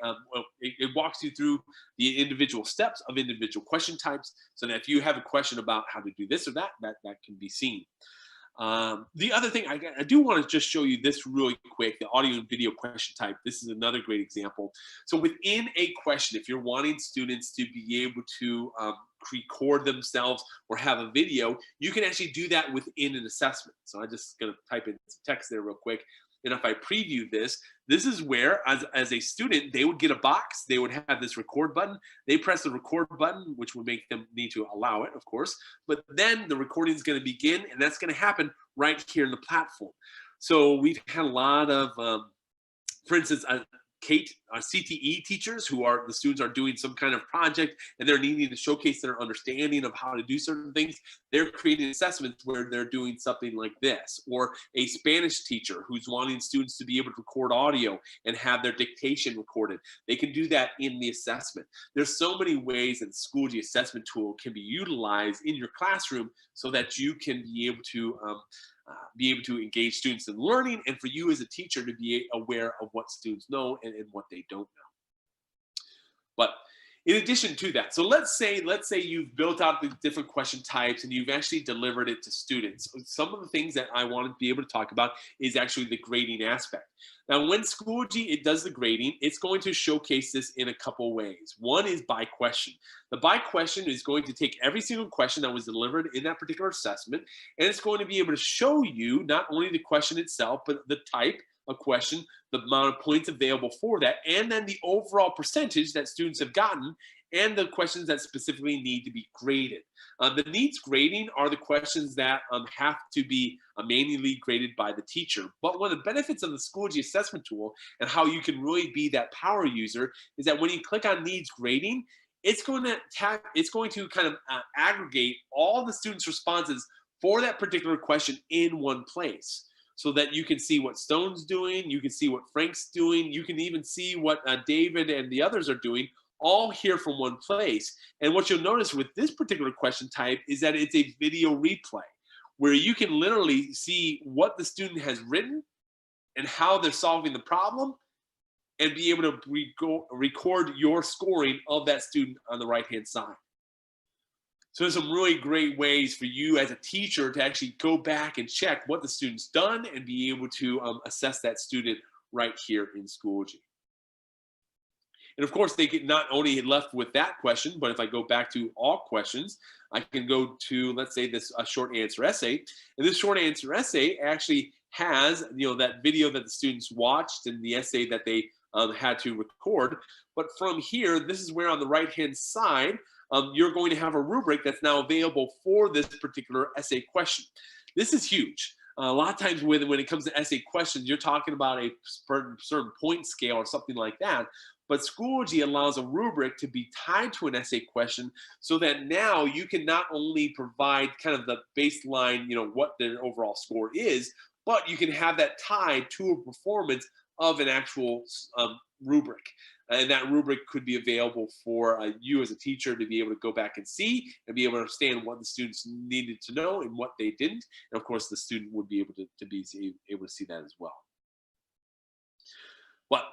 Speaker 1: it walks you through the individual steps of individual question types, so that if you have a question about how to do this or that can be seen. The other thing, I do want to just show you this really quick, the audio and video question type. This is another great example. So within a question, if you're wanting students to be able to record themselves or have a video, you can actually do that within an assessment. So I'm just going to type in some text there real quick. And if I preview this, this is where, as a student, they would get a box. They would have this record button. They press the record button, which would make them need to allow it, of course. But then the recording is going to begin, and that's going to happen right here in the platform. So we've had a lot of, for instance, CTE teachers who are, the students are doing some kind of project and they're needing to showcase their understanding of how to do certain things. They're creating assessments where they're doing something like this. Or a Spanish teacher who's wanting students to be able to record audio and have their dictation recorded. They can do that in the assessment. There's so many ways that the Schoology assessment tool can be utilized in your classroom so that you can be able to engage students in learning, and for you as a teacher to be aware of what students know and what they don't know. But in addition to that, so let's say you've built out the different question types and you've actually delivered it to students. Some of the things that I want to be able to talk about is actually the grading aspect. Now, when Schoology does the grading, it's going to showcase this in a couple ways. One is by question. The by question is going to take every single question that was delivered in that particular assessment, and it's going to be able to show you not only the question itself, but the type of question, the amount of points available for that, and then the overall percentage that students have gotten, and the questions that specifically need to be graded. The needs grading are the questions that have to be manually graded by the teacher. But one of the benefits of the Schoology assessment tool and how you can really be that power user is that when you click on needs grading, it's going to kind of aggregate all the students' responses for that particular question in one place, so that you can see what Stone's doing, you can see what Frank's doing, you can even see what David and the others are doing, all here from one place. And what you'll notice with this particular question type is that it's a video replay, where you can literally see what the student has written and how they're solving the problem, and be able to record your scoring of that student on the right-hand side. So there's some really great ways for you as a teacher to actually go back and check what the student's done and be able to assess that student right here in Schoology. And of course, they get not only left with that question, but if I go back to all questions, I can go to, let's say, this short answer essay. And this short answer essay actually has, that video that the students watched and the essay that they had to record. But from here, this is where on the right-hand side, you're going to have a rubric that's now available for this particular essay question. This is huge. A lot of times when it comes to essay questions, you're talking about a certain point scale or something like that. But Schoology allows a rubric to be tied to an essay question, so that now you can not only provide kind of the baseline, what their overall score is, but you can have that tied to a performance of an actual rubric. And that rubric could be available for you as a teacher to be able to go back and see and be able to understand what the students needed to know and what they didn't. And of course, the student would be able to be able to see that as well. But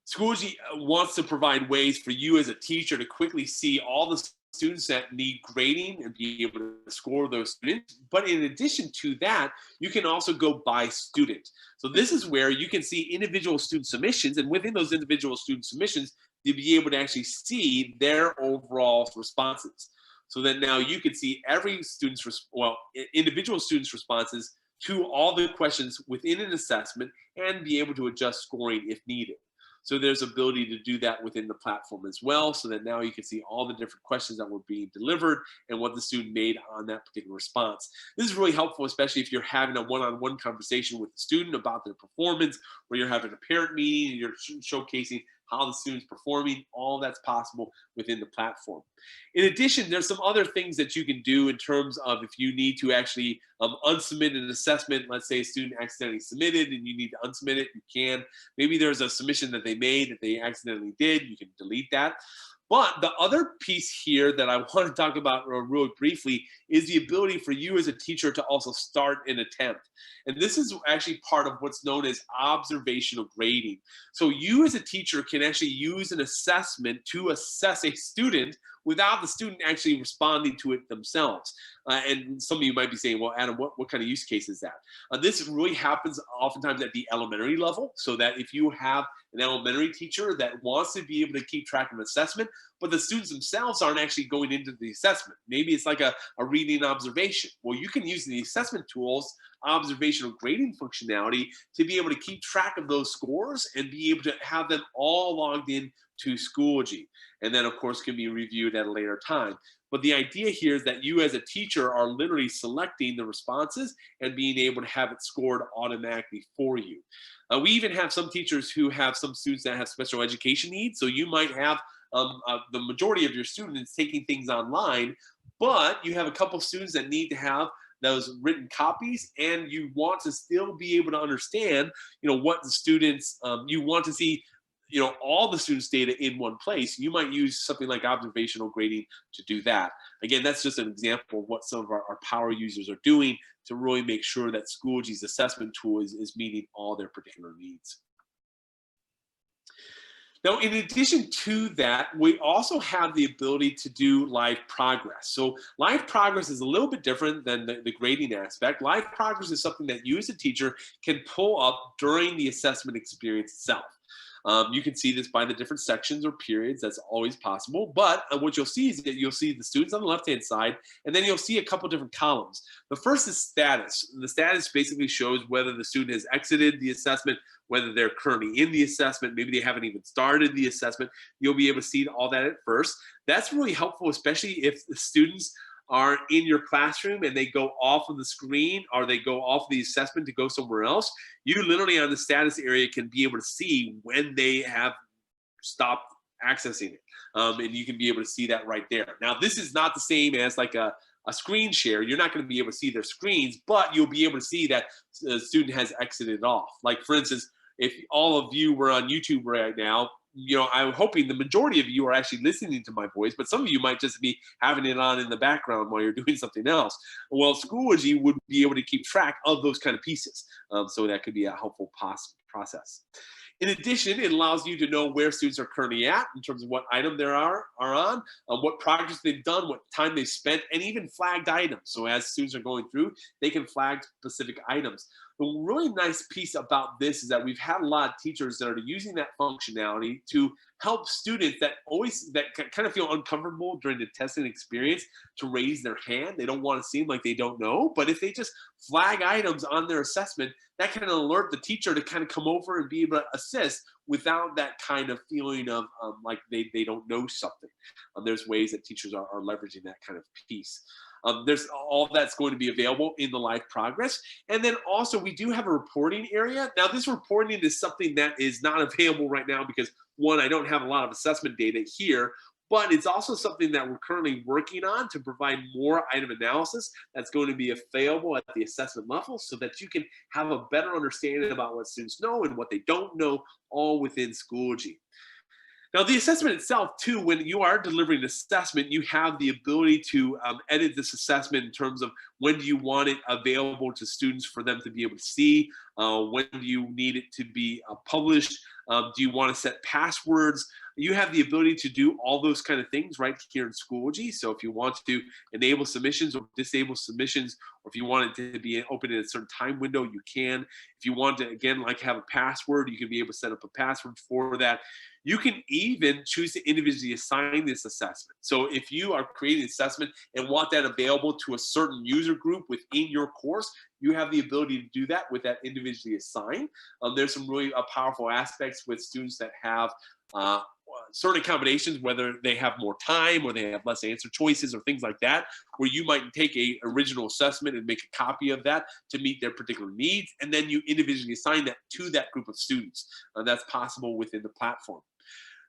Speaker 1: Schoology wants to provide ways for you as a teacher to quickly see all the students that need grading and be able to score those students. But in addition to that, you can also go by student. So this is where you can see individual student submissions, and within those individual student submissions, you'll be able to actually see their overall responses. So that now you can see every student's, individual students' responses to all the questions within an assessment and be able to adjust scoring if needed. So there's ability to do that within the platform as well, so that now you can see all the different questions that were being delivered and what the student made on that particular response. This is really helpful, especially if you're having a one-on-one conversation with the student about their performance, or you're having a parent meeting and you're showcasing how the student's performing. All that's possible within the platform. In addition, there's some other things that you can do in terms of if you need to actually unsubmit an assessment. Let's say a student accidentally submitted and you need to unsubmit it, you can. Maybe there's a submission that they made that they accidentally did, you can delete that. But the other piece here that I want to talk about really briefly is the ability for you as a teacher to also start an attempt. And this is actually part of what's known as observational grading. So you as a teacher can actually use an assessment to assess a student without the student actually responding to it themselves. And some of you might be saying, well, Adam, what kind of use case is that? This really happens oftentimes at the elementary level, so that if you have an elementary teacher that wants to be able to keep track of assessment, but the students themselves aren't actually going into the assessment. Maybe it's like a reading observation. Well, you can use the assessment tools, observational grading functionality, to be able to keep track of those scores and be able to have them all logged in to Schoology. And then, of course, can be reviewed at a later time. But the idea here is that you as a teacher are literally selecting the responses and being able to have it scored automatically for you. We even have some teachers who have some students that have special education needs. So you might have the majority of your students taking things online, but you have a couple students that need to have those written copies, and you want to still be able to understand, what the students, you want to see, all the students' data in one place. You might use something like observational grading to do that. Again, that's just an example of what some of our power users are doing to really make sure that Schoology's assessment tool is meeting all their particular needs. Now, in addition to that, we also have the ability to do live progress. So live progress is a little bit different than the grading aspect. Live progress is something that you as a teacher can pull up during the assessment experience itself. You can see this by the different sections or periods. That's always possible. But what you'll see is that you'll see the students on the left-hand side, and then you'll see a couple different columns. The first is status. The status basically shows whether the student has exited the assessment, whether they're currently in the assessment, maybe they haven't even started the assessment. You'll be able to see all that at first. That's really helpful, especially if the students are in your classroom and they go off of the screen or they go off the assessment to go somewhere else. You literally on the status area can be able to see when they have stopped accessing it. And you can be able to see that right there. Now, this is not the same as like a screen share. You're not going to be able to see their screens, but you'll be able to see that the student has exited off. Like, for instance, if all of you were on YouTube right now, I'm hoping the majority of you are actually listening to my voice, but some of you might just be having it on in the background while you're doing something else. Well, Schoology would be able to keep track of those kind of pieces. So that could be a helpful process. In addition, it allows you to know where students are currently at in terms of what item they are on, what progress they've done, what time they've spent, and even flagged items. So as students are going through, they can flag specific items. The really nice piece about this is that we've had a lot of teachers that are using that functionality to help students that kind of feel uncomfortable during the testing experience to raise their hand. They don't want to seem like they don't know, but if they just flag items on their assessment, that can alert the teacher to kind of come over and be able to assist without that kind of feeling of like they don't know something. There's ways that teachers are leveraging that kind of piece. There's all that's going to be available in the live progress. And then also we do have a reporting area. Now this reporting is something that is not available right now because one, I don't have a lot of assessment data here, but it's also something that we're currently working on to provide more item analysis that's going to be available at the assessment level so that you can have a better understanding about what students know and what they don't know, all within Schoology. Now, the assessment itself, too, when you are delivering an assessment, you have the ability to edit this assessment in terms of when do you want it available to students for them to be able to see, when do you need it to be published, do you want to set passwords? You have the ability to do all those kind of things right here in Schoology. So if you want to enable submissions or disable submissions, or if you want it to be open in a certain time window, you can. If you want to, again, like have a password, you can be able to set up a password for that. You can even choose to individually assign this assessment. So if you are creating an assessment and want that available to a certain user group within your course, you have the ability to do that with that individually assigned. There's some really powerful aspects with students that have certain accommodations, whether they have more time or they have less answer choices or things like that, where you might take a original assessment and make a copy of that to meet their particular needs, and then you individually assign that to that group of students. That's possible within the platform.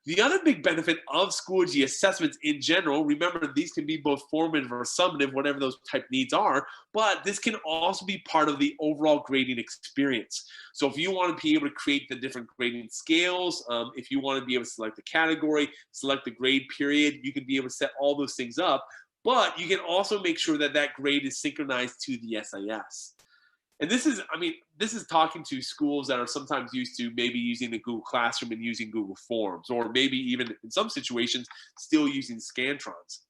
Speaker 1: The other big benefit of Schoology assessments in general, remember these can be both formative or summative, whatever those type needs are, but this can also be part of the overall grading experience. So if you want to be able to create the different grading scales, if you want to be able to select the category, select the grade period, you can be able to set all those things up, but you can also make sure that that grade is synchronized to the SIS. And this is, I mean, this is talking to schools that are sometimes used to maybe using the Google Classroom and using Google Forms, or maybe even in some situations still using Scantrons.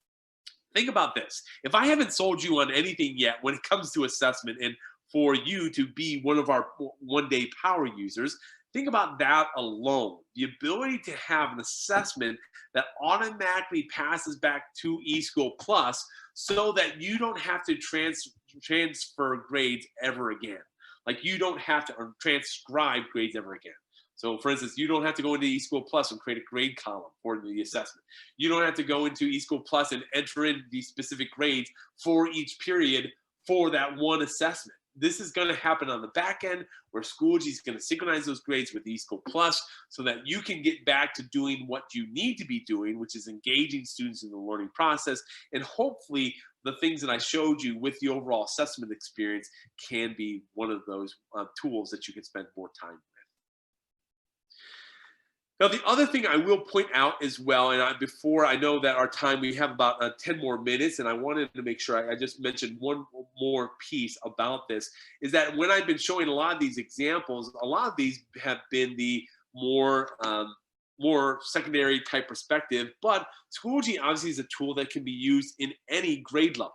Speaker 1: Think about this. If I haven't sold you on anything yet when it comes to assessment and for you to be one of our one-day power users, think about that alone. The ability to have an assessment that automatically passes back to eSchool Plus so that you don't have to transfer grades ever again. Like you don't have to transcribe grades ever again. So for instance, you don't have to go into eSchool Plus and create a grade column for the assessment. You don't have to go into eSchool Plus and enter in the specific grades for each period for that one assessment. This is going to happen on the back end where Schoology is going to synchronize those grades with eSchool Plus so that you can get back to doing what you need to be doing, which is engaging students in the learning process. And hopefully the things that I showed you with the overall assessment experience can be one of those tools that you can spend more time with. Now, the other thing I will point out as well, and before I know that our time, we have about 10 more minutes, and I wanted to make sure I just mentioned one more piece about this, is that when I've been showing a lot of these examples, a lot of these have been the more secondary type perspective, but Schoology obviously is a tool that can be used in any grade level.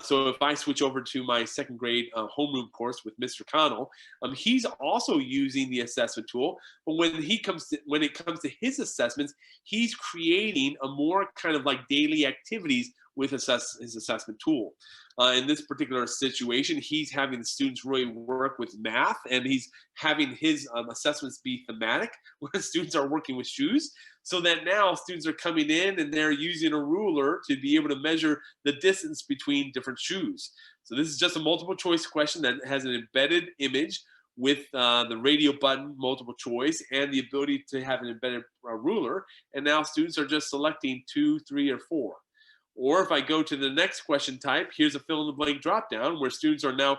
Speaker 1: So if I switch over to my second grade homeroom course with Mr. Connell, he's also using the assessment tool, but when it comes to his assessments, he's creating a more kind of like daily activities with his assessment tool. In this particular situation, he's having the students really work with math, and he's having his assessments be thematic, where students are working with shoes, so that now students are coming in and they're using a ruler to be able to measure the distance between different shoes. So this is just a multiple choice question that has an embedded image with the radio button, multiple choice, and the ability to have an embedded ruler. And now students are just selecting 2, 3, or 4. Or if I go to the next question type, here's a fill in the blank drop down where students are now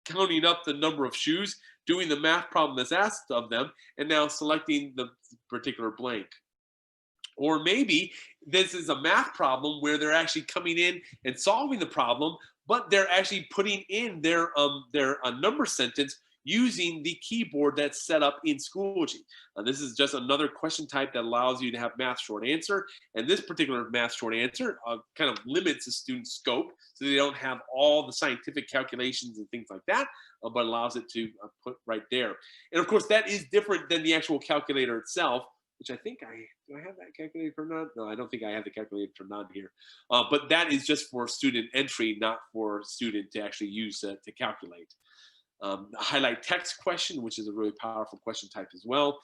Speaker 1: counting up the number of shoes, doing the math problem that's asked of them, and now selecting the particular blank. Or maybe this is a math problem where they're actually coming in and solving the problem, but they're actually putting in their number sentence using the keyboard that's set up in Schoology. This is just another question type that allows you to have math short answer. And this particular math short answer kind of limits the student's scope, so they don't have all the scientific calculations and things like that, but allows it to put right there. And of course, that is different than the actual calculator itself, which I think do I have that calculator turned on? No, I don't think I have the calculator turned on here. But that is just for student entry, not for student to actually use to calculate. Highlight text question, which is a really powerful question type as well.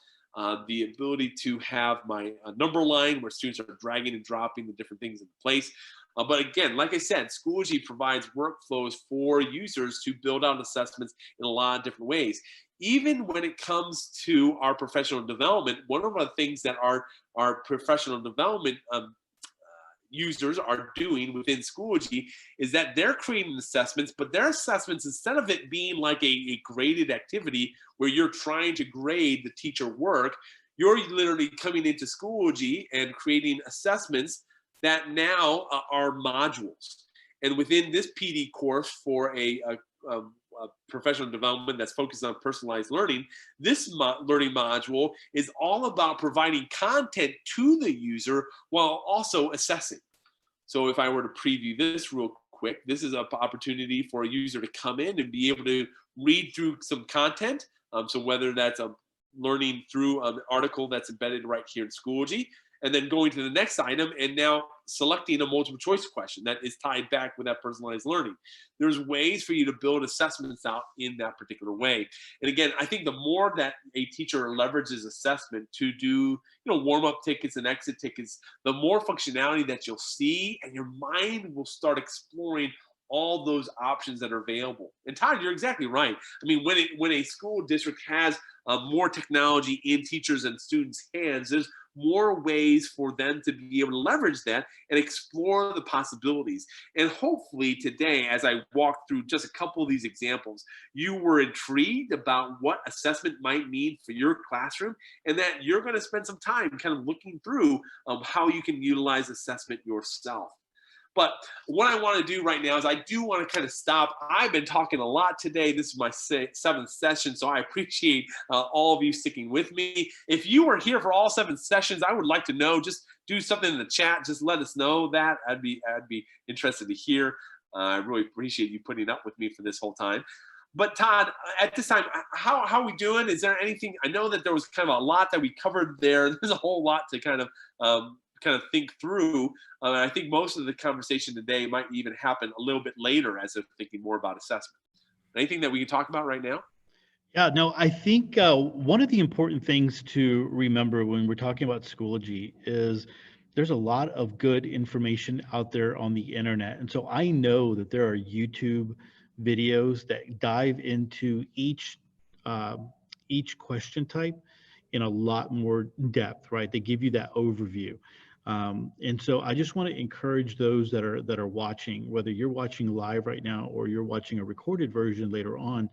Speaker 1: The ability to have my number line where students are dragging and dropping the different things in place. But again, like I said, Schoology provides workflows for users to build out assessments in a lot of different ways. Even when it comes to our professional development, one of the things that our professional development users are doing within Schoology is that they're creating assessments, but their assessments, instead of it being like a graded activity where you're trying to grade the teacher work, you're literally coming into Schoology and creating assessments that now are modules. And within this PD course for a professional development that's focused on personalized learning, this learning module is all about providing content to the user while also assessing. So if I were to preview this real quick, this is an opportunity for a user to come in and be able to read through some content. So whether that's learning through an article that's embedded right here in Schoology, and then going to the next item and now selecting a multiple choice question that is tied back with that personalized learning. There's ways for you to build assessments out in that particular way. And again, I think the more that a teacher leverages assessment to do, warm-up tickets and exit tickets, the more functionality that you'll see, and your mind will start exploring all those options that are available. And Todd, you're exactly right. I mean, when a school district has more technology in teachers and students' hands, there's more ways for them to be able to leverage that and explore the possibilities. And hopefully today, as I walk through just a couple of these examples, you were intrigued about what assessment might mean for your classroom, and that you're going to spend some time kind of looking through how you can utilize assessment yourself. But what I want to do right now is I do want to kind of stop. I've been talking a lot today. This is my 7th session, so I appreciate all of you sticking with me. If you were here for all 7 sessions, I would like to know. Just do something in the chat. Just let us know that. I'd be interested to hear. I really appreciate you putting up with me for this whole time. But Todd, at this time, how are we doing? Is there anything? I know that there was kind of a lot that we covered there. There's a whole lot to kind of think through. I think most of the conversation today might even happen a little bit later as I'm thinking more about assessment. Anything that we can talk about right now?
Speaker 2: Yeah, no, I think one of the important things to remember when we're talking about Schoology is there's a lot of good information out there on the internet. And so I know that there are YouTube videos that dive into each question type in a lot more depth, right? They give you that overview. And so I just want to encourage those that are watching, whether you're watching live right now or you're watching a recorded version later on,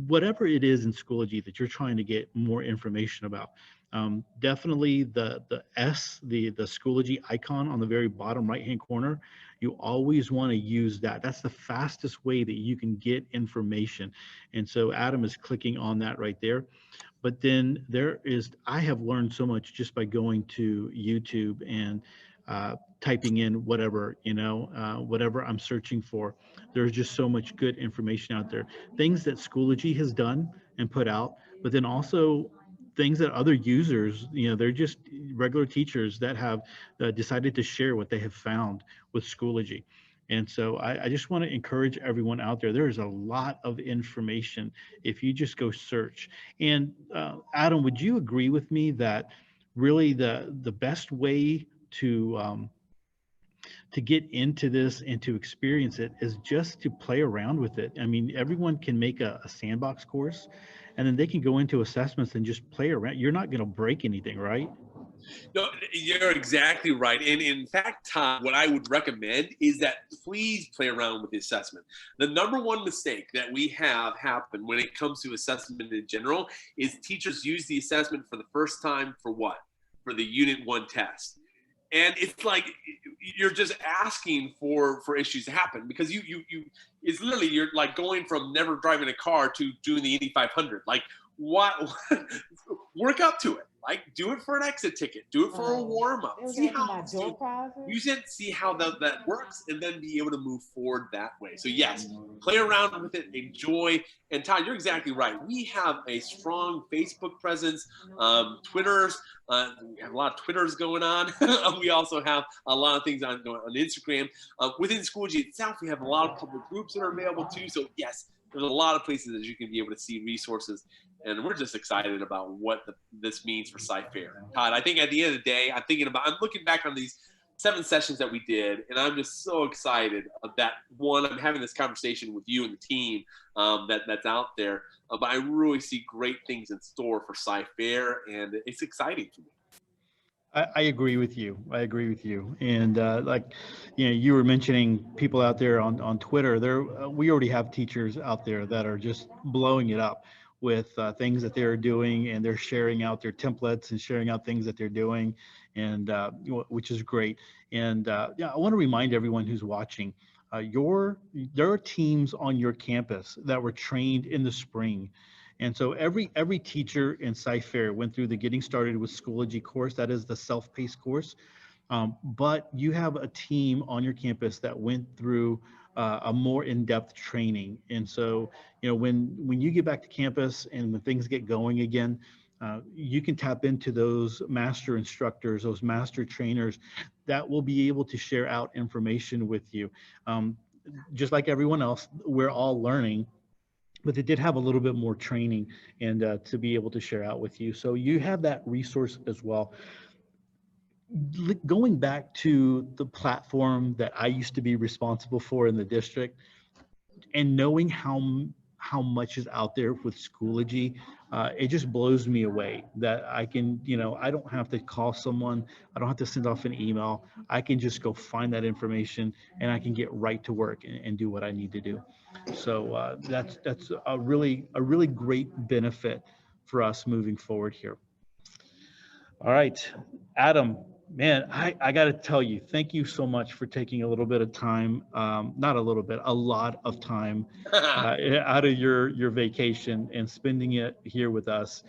Speaker 2: whatever it is in Schoology that you're trying to get more information about, definitely the Schoology icon on the very bottom right-hand corner, you always want to use that. That's the fastest way that you can get information. And so Adam is clicking on that right there. But then I have learned so much just by going to YouTube and typing in whatever, whatever I'm searching for. There's just so much good information out there. Things that Schoology has done and put out, but then also things that other users, they're just regular teachers that have decided to share what they have found with Schoology. And so I just want to encourage everyone out there. There is a lot of information if you just go search. And Adam, would you agree with me that really the best way to get into this and to experience it is just to play around with it? I mean, everyone can make a sandbox course, and then they can go into assessments and just play around. You're not going to break anything, right?
Speaker 1: No, you're exactly right. And in fact, Todd, what I would recommend is that please play around with the assessment. The number one mistake that we have happen when it comes to assessment in general is teachers use the assessment for the first time for what? For the Unit 1 test. And it's like you're just asking for issues to happen, because it's literally, you're like going from never driving a car to doing the Indy 500. Like, what? Work up to it. Like, do it for an exit ticket. Do it for a warm up. See how use it. See how that works, and then be able to move forward that way. So yes, play around with it, enjoy. And Todd, you're exactly right. We have a strong Facebook presence, Twitters. We have a lot of Twitters going on. We also have a lot of things on Instagram. Within Schoology itself, we have a lot of public groups that are available too. So yes, there's a lot of places that you can be able to see resources, and we're just excited about what this means for Sci-Fair. Todd, I think at the end of the day, I'm looking back on these 7 sessions that we did, and I'm just so excited that one, I'm having this conversation with you and the team that's out there, but I really see great things in store for Sci-Fair, and it's exciting to me.
Speaker 2: I agree with you. I agree with you. And like, you were mentioning people out there on Twitter. We already have teachers out there that are just blowing it up with things that they're doing, and they're sharing out their templates and sharing out things that they're doing, and which is great. And yeah, I want to remind everyone who's watching, there are teams on your campus that were trained in the spring. And so every teacher in Sci-Fair went through the Getting Started with Schoology course. That is the self-paced course. But you have a team on your campus that went through a more in-depth training. And so, when you get back to campus and when things get going again, you can tap into those master instructors, those master trainers that will be able to share out information with you. Just like everyone else, we're all learning, but they did have a little bit more training and to be able to share out with you. So you have that resource as well. Going back to the platform that I used to be responsible for in the district, and knowing how much is out there with Schoology, it just blows me away that I can, I don't have to call someone, I don't have to send off an email. I can just go find that information, and I can get right to work and do what I need to do. So that's a really great benefit for us moving forward here. All right, Adam, man, I got to tell you, thank you so much for taking a little bit of time, not a little bit, a lot of time out of your vacation and spending it here with us.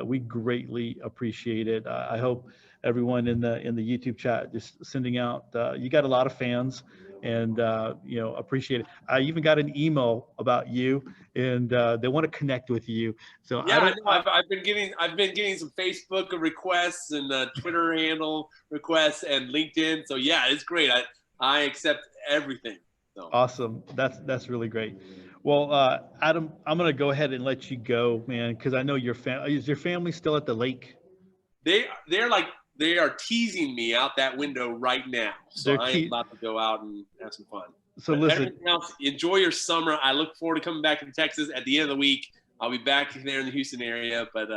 Speaker 2: We greatly appreciate it. I hope everyone in the YouTube chat just sending out, you got a lot of fans, and appreciate it. I even got an email about you, and they want to connect with you. So
Speaker 1: yeah, I know. I've been getting some Facebook requests and Twitter handle requests and LinkedIn. So yeah, it's great. I accept everything. So.
Speaker 2: Awesome. That's really great. Well, Adam, I'm gonna go ahead and let you go, man, because I know is your family still at the lake?
Speaker 1: They are teasing me out that window right now. So I am about to go out and have some fun.
Speaker 2: So
Speaker 1: but
Speaker 2: listen,
Speaker 1: everything else, enjoy your summer. I look forward to coming back to Texas at the end of the week. I'll be back there in the Houston area. But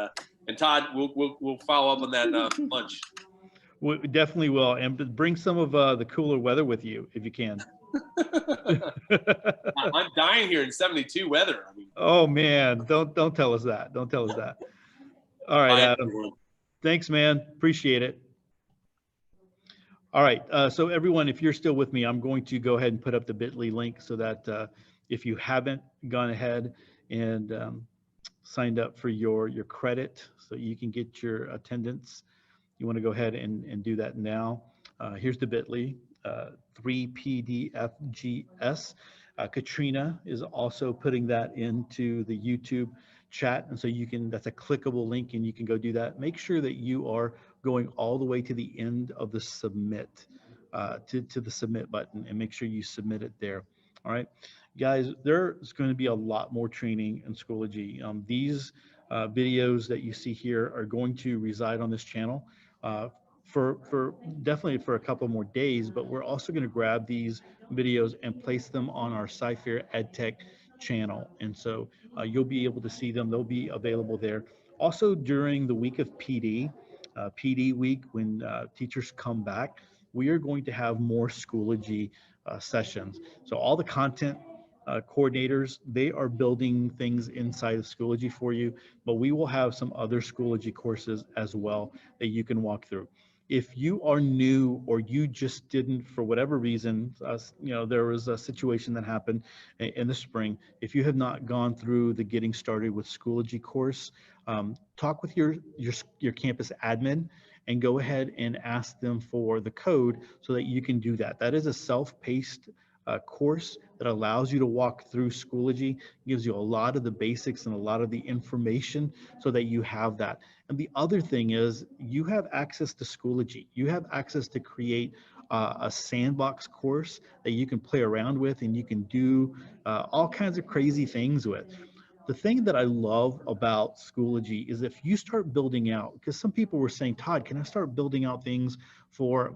Speaker 1: and Todd, we'll follow up on that lunch.
Speaker 2: We definitely will, and bring some of the cooler weather with you if you can.
Speaker 1: I'm dying here in 72 weather. I mean,
Speaker 2: oh man, don't tell us that. Don't tell us that. All right, Adam. Thanks, man. Appreciate it. All right, so everyone, if you're still with me, I'm going to go ahead and put up the bit.ly link so that if you haven't gone ahead and signed up for your credit so you can get your attendance, you want to go ahead and do that now. Here's the bit.ly, 3PDFGS. Katrina is also putting that into the YouTube chat, and so that's a clickable link, and you can go do that. Make sure that you are going all the way to the end of the submit, to the submit button, and make sure you submit it there. All right, guys, there's going to be a lot more training in Schoology. These videos that you see here are going to reside on this channel for definitely for a couple more days, but we're also going to grab these videos and place them on our Sci-Fair EdTech channel. And so you'll be able to see them. They'll be available there. Also during the week of PD week, when teachers come back, we are going to have more Schoology sessions. So all the content coordinators, they are building things inside of Schoology for you, but we will have some other Schoology courses as well that you can walk through. If you are new or you just didn't, for whatever reason, there was a situation that happened in the spring. If you have not gone through the Getting Started with Schoology course, talk with your campus admin and go ahead and ask them for the code so that you can do that. That is a self-paced course that allows you to walk through Schoology, gives you a lot of the basics and a lot of the information so that you have that. And the other thing is you have access to Schoology. You have access to create a sandbox course that you can play around with, and you can do all kinds of crazy things with. The thing that I love about Schoology is if you start building out, because some people were saying, Todd, can I start building out things for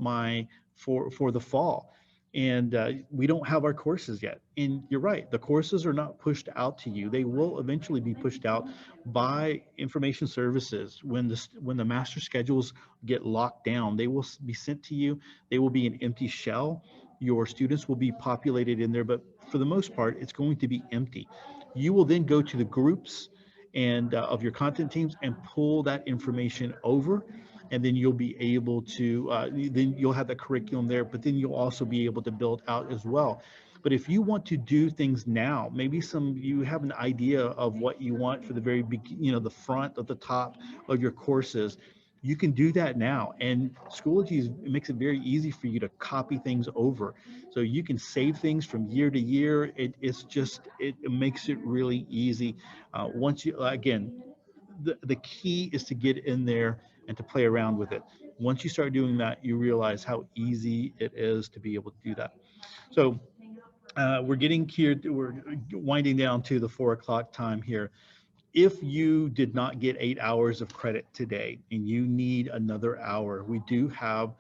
Speaker 2: for the fall? And we don't have our courses yet. And you're right, the courses are not pushed out to you. They will eventually be pushed out by information services when the master schedules get locked down. They will be sent to you. They will be an empty shell. Your students will be populated in there, but for the most part, it's going to be empty. You will then go to the groups and of your content teams and pull that information over, and then you'll be able to then you'll have the curriculum there, but then you'll also be able to build out as well. But if you want to do things now, maybe you have an idea of what you want for the very beginning, the front of the top of your courses, you can do that now. And Schoology makes it very easy for you to copy things over. So you can save things from year to year. It makes it really easy. Once you, again, the key is to get in there and to play around with it. Once you start doing that, you realize how easy it is to be able to do that. So we're getting here, we're winding down to the 4 o'clock time here. If you did not get 8 hours of credit today and you need another hour, we do have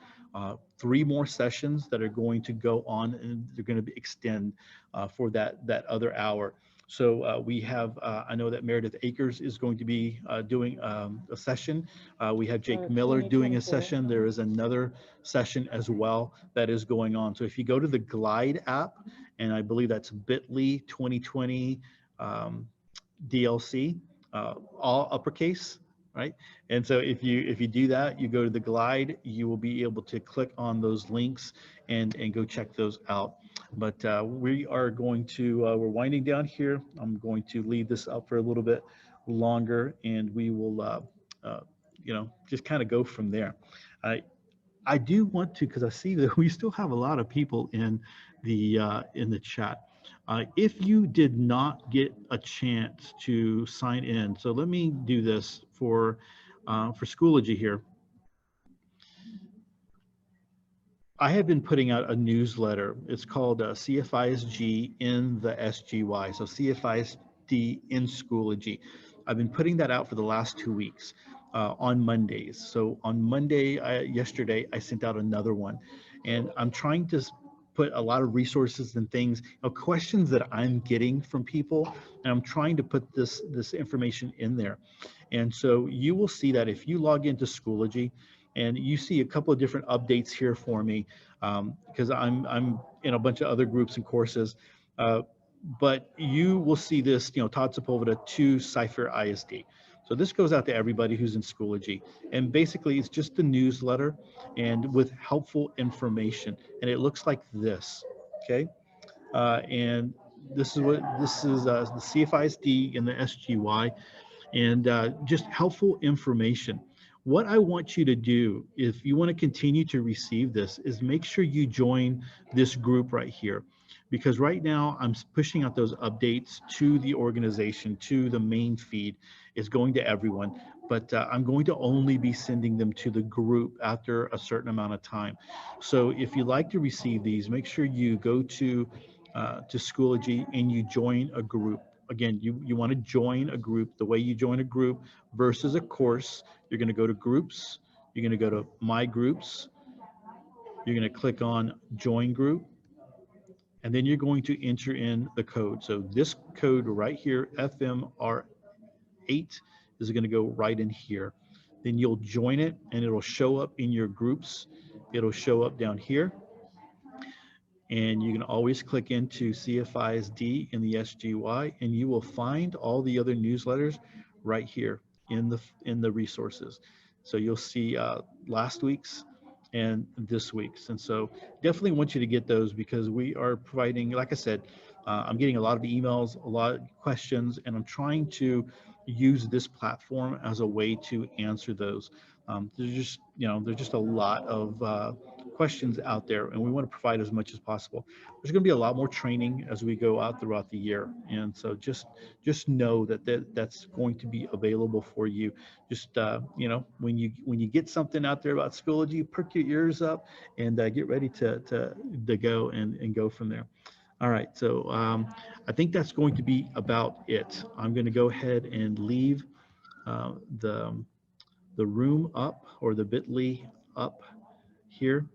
Speaker 2: 3 more sessions that are going to go on, and they're going to extend for that other hour. So we have, I know that Meredith Akers is going to be doing a session. We have Jake Miller doing a session. There is another session as well that is going on. So if you go to the Glide app, and I believe that's bit.ly 2020 DLC, all uppercase, right? And so if you do that, you go to the Glide, you will be able to click on those links and go check those out. But we are going to, we're winding down here. I'm going to leave this up for a little bit longer, and we will, just kind of go from there. I do want to, because I see that we still have a lot of people in the chat. If you did not get a chance to sign in, so let me do this for Schoology here. I have been putting out a newsletter. It's called CFISG in the SGY, so CFISD in Schoology. I've been putting that out for the last 2 weeks on Mondays. So on Monday, yesterday, I sent out another one, and I'm trying to put a lot of resources and things, questions that I'm getting from people, and I'm trying to put this information in there. And so you will see that if you log into Schoology, and you see a couple of different updates here for me, because I'm in a bunch of other groups and courses, but you will see this, Todd Sepulveda to CypherISD. So this goes out to everybody who's in Schoology, and basically it's just a newsletter and with helpful information, and it looks like this, okay? And this is the CFISD and the SGY, and just helpful information. What I want you to do, if you want to continue to receive this, is make sure you join this group right here. Because right now I'm pushing out those updates to the organization, to the main feed. It's going to everyone, but I'm going to only be sending them to the group after a certain amount of time. So if you'd like to receive these, make sure you go to Schoology and you join a group. Again, you want to join a group. The way you join a group versus a course, you're going to go to groups, you're going to go to my groups, you're going to click on join group, and then you're going to enter in the code. So this code right here, FMR8, is going to go right in here. Then you'll join it, and it'll show up in your groups. It'll show up down here. And you can always click into CFISD in the SGY, and you will find all the other newsletters right here in the resources. So you'll see last week's and this week's. And so definitely want you to get those, because we are providing, like I said, I'm getting a lot of emails, a lot of questions, and I'm trying to use this platform as a way to answer those. There's just a lot of questions out there, and we want to provide as much as possible. There's going to be a lot more training as we go out throughout the year, and so just know that's going to be available for you. Just when you get something out there about Schoology, perk your ears up and get ready to go and go from there. All right, so I think that's going to be about it. I'm going to go ahead and leave uh, the the room up, or the bit.ly up here.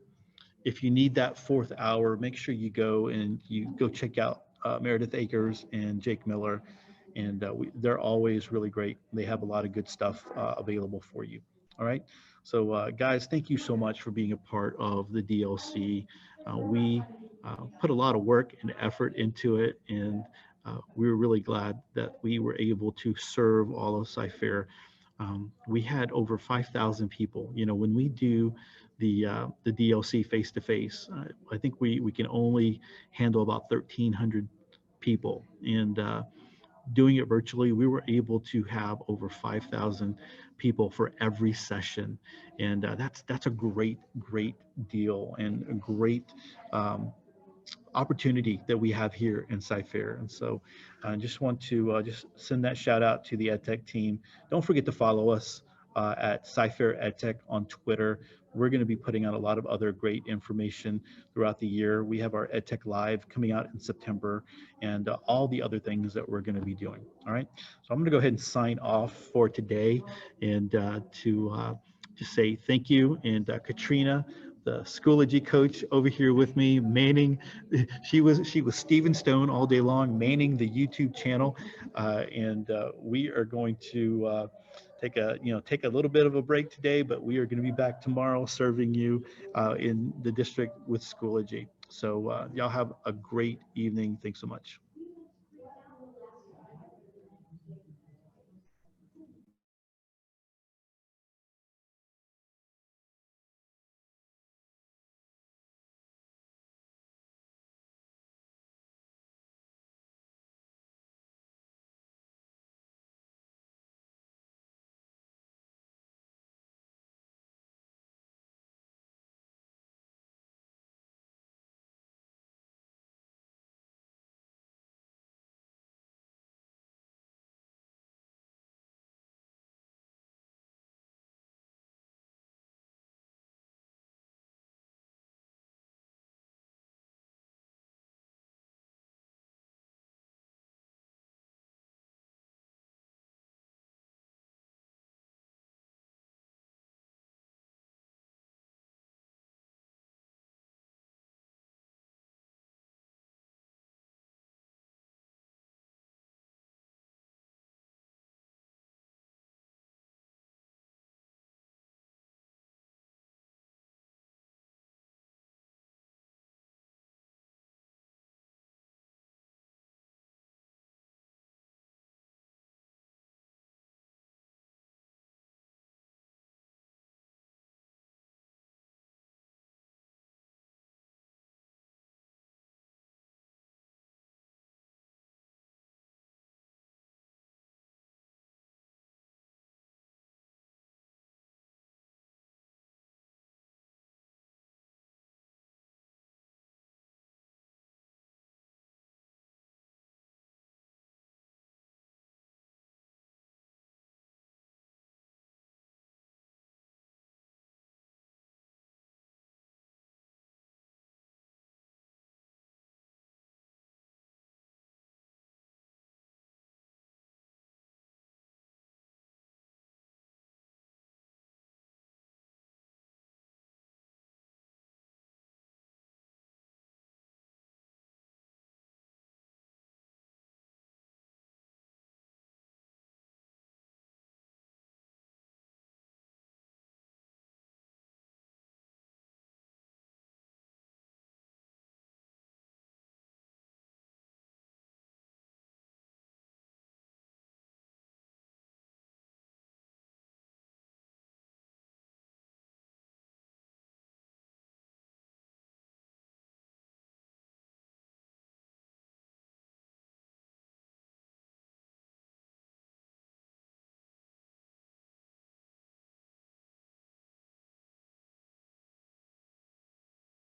Speaker 2: If you need that fourth hour, make sure you go and you go check out Meredith Akers and Jake Miller, and they're always really great. They have a lot of good stuff available for you. All right, so guys, thank you so much for being a part of the DLC. We put a lot of work and effort into it, and we were really glad that we were able to serve all of Cyfair. We had over 5,000 people. You know, when we do the DLC face to face, I think we can only handle about 1,300 people, and doing it virtually, we were able to have over 5,000 people for every session, and that's a great deal, and a great opportunity that we have here in Cyfair. And so I just want to just send that shout out to the EdTech team. Don't forget to follow us at Cyfair EdTech on Twitter. We're going to be putting out a lot of other great information throughout the year. We have our EdTech Live coming out in September, and all the other things that we're going to be doing. All right. So I'm going to go ahead and sign off for today, and to just say thank you. And Katrina, the Schoology coach over here with me, manning, she was Steven Stone all day long, manning the YouTube channel, and we are going to take a little bit of a break today, but we are going to be back tomorrow serving you in the district with Schoology. So y'all have a great evening. Thanks so much.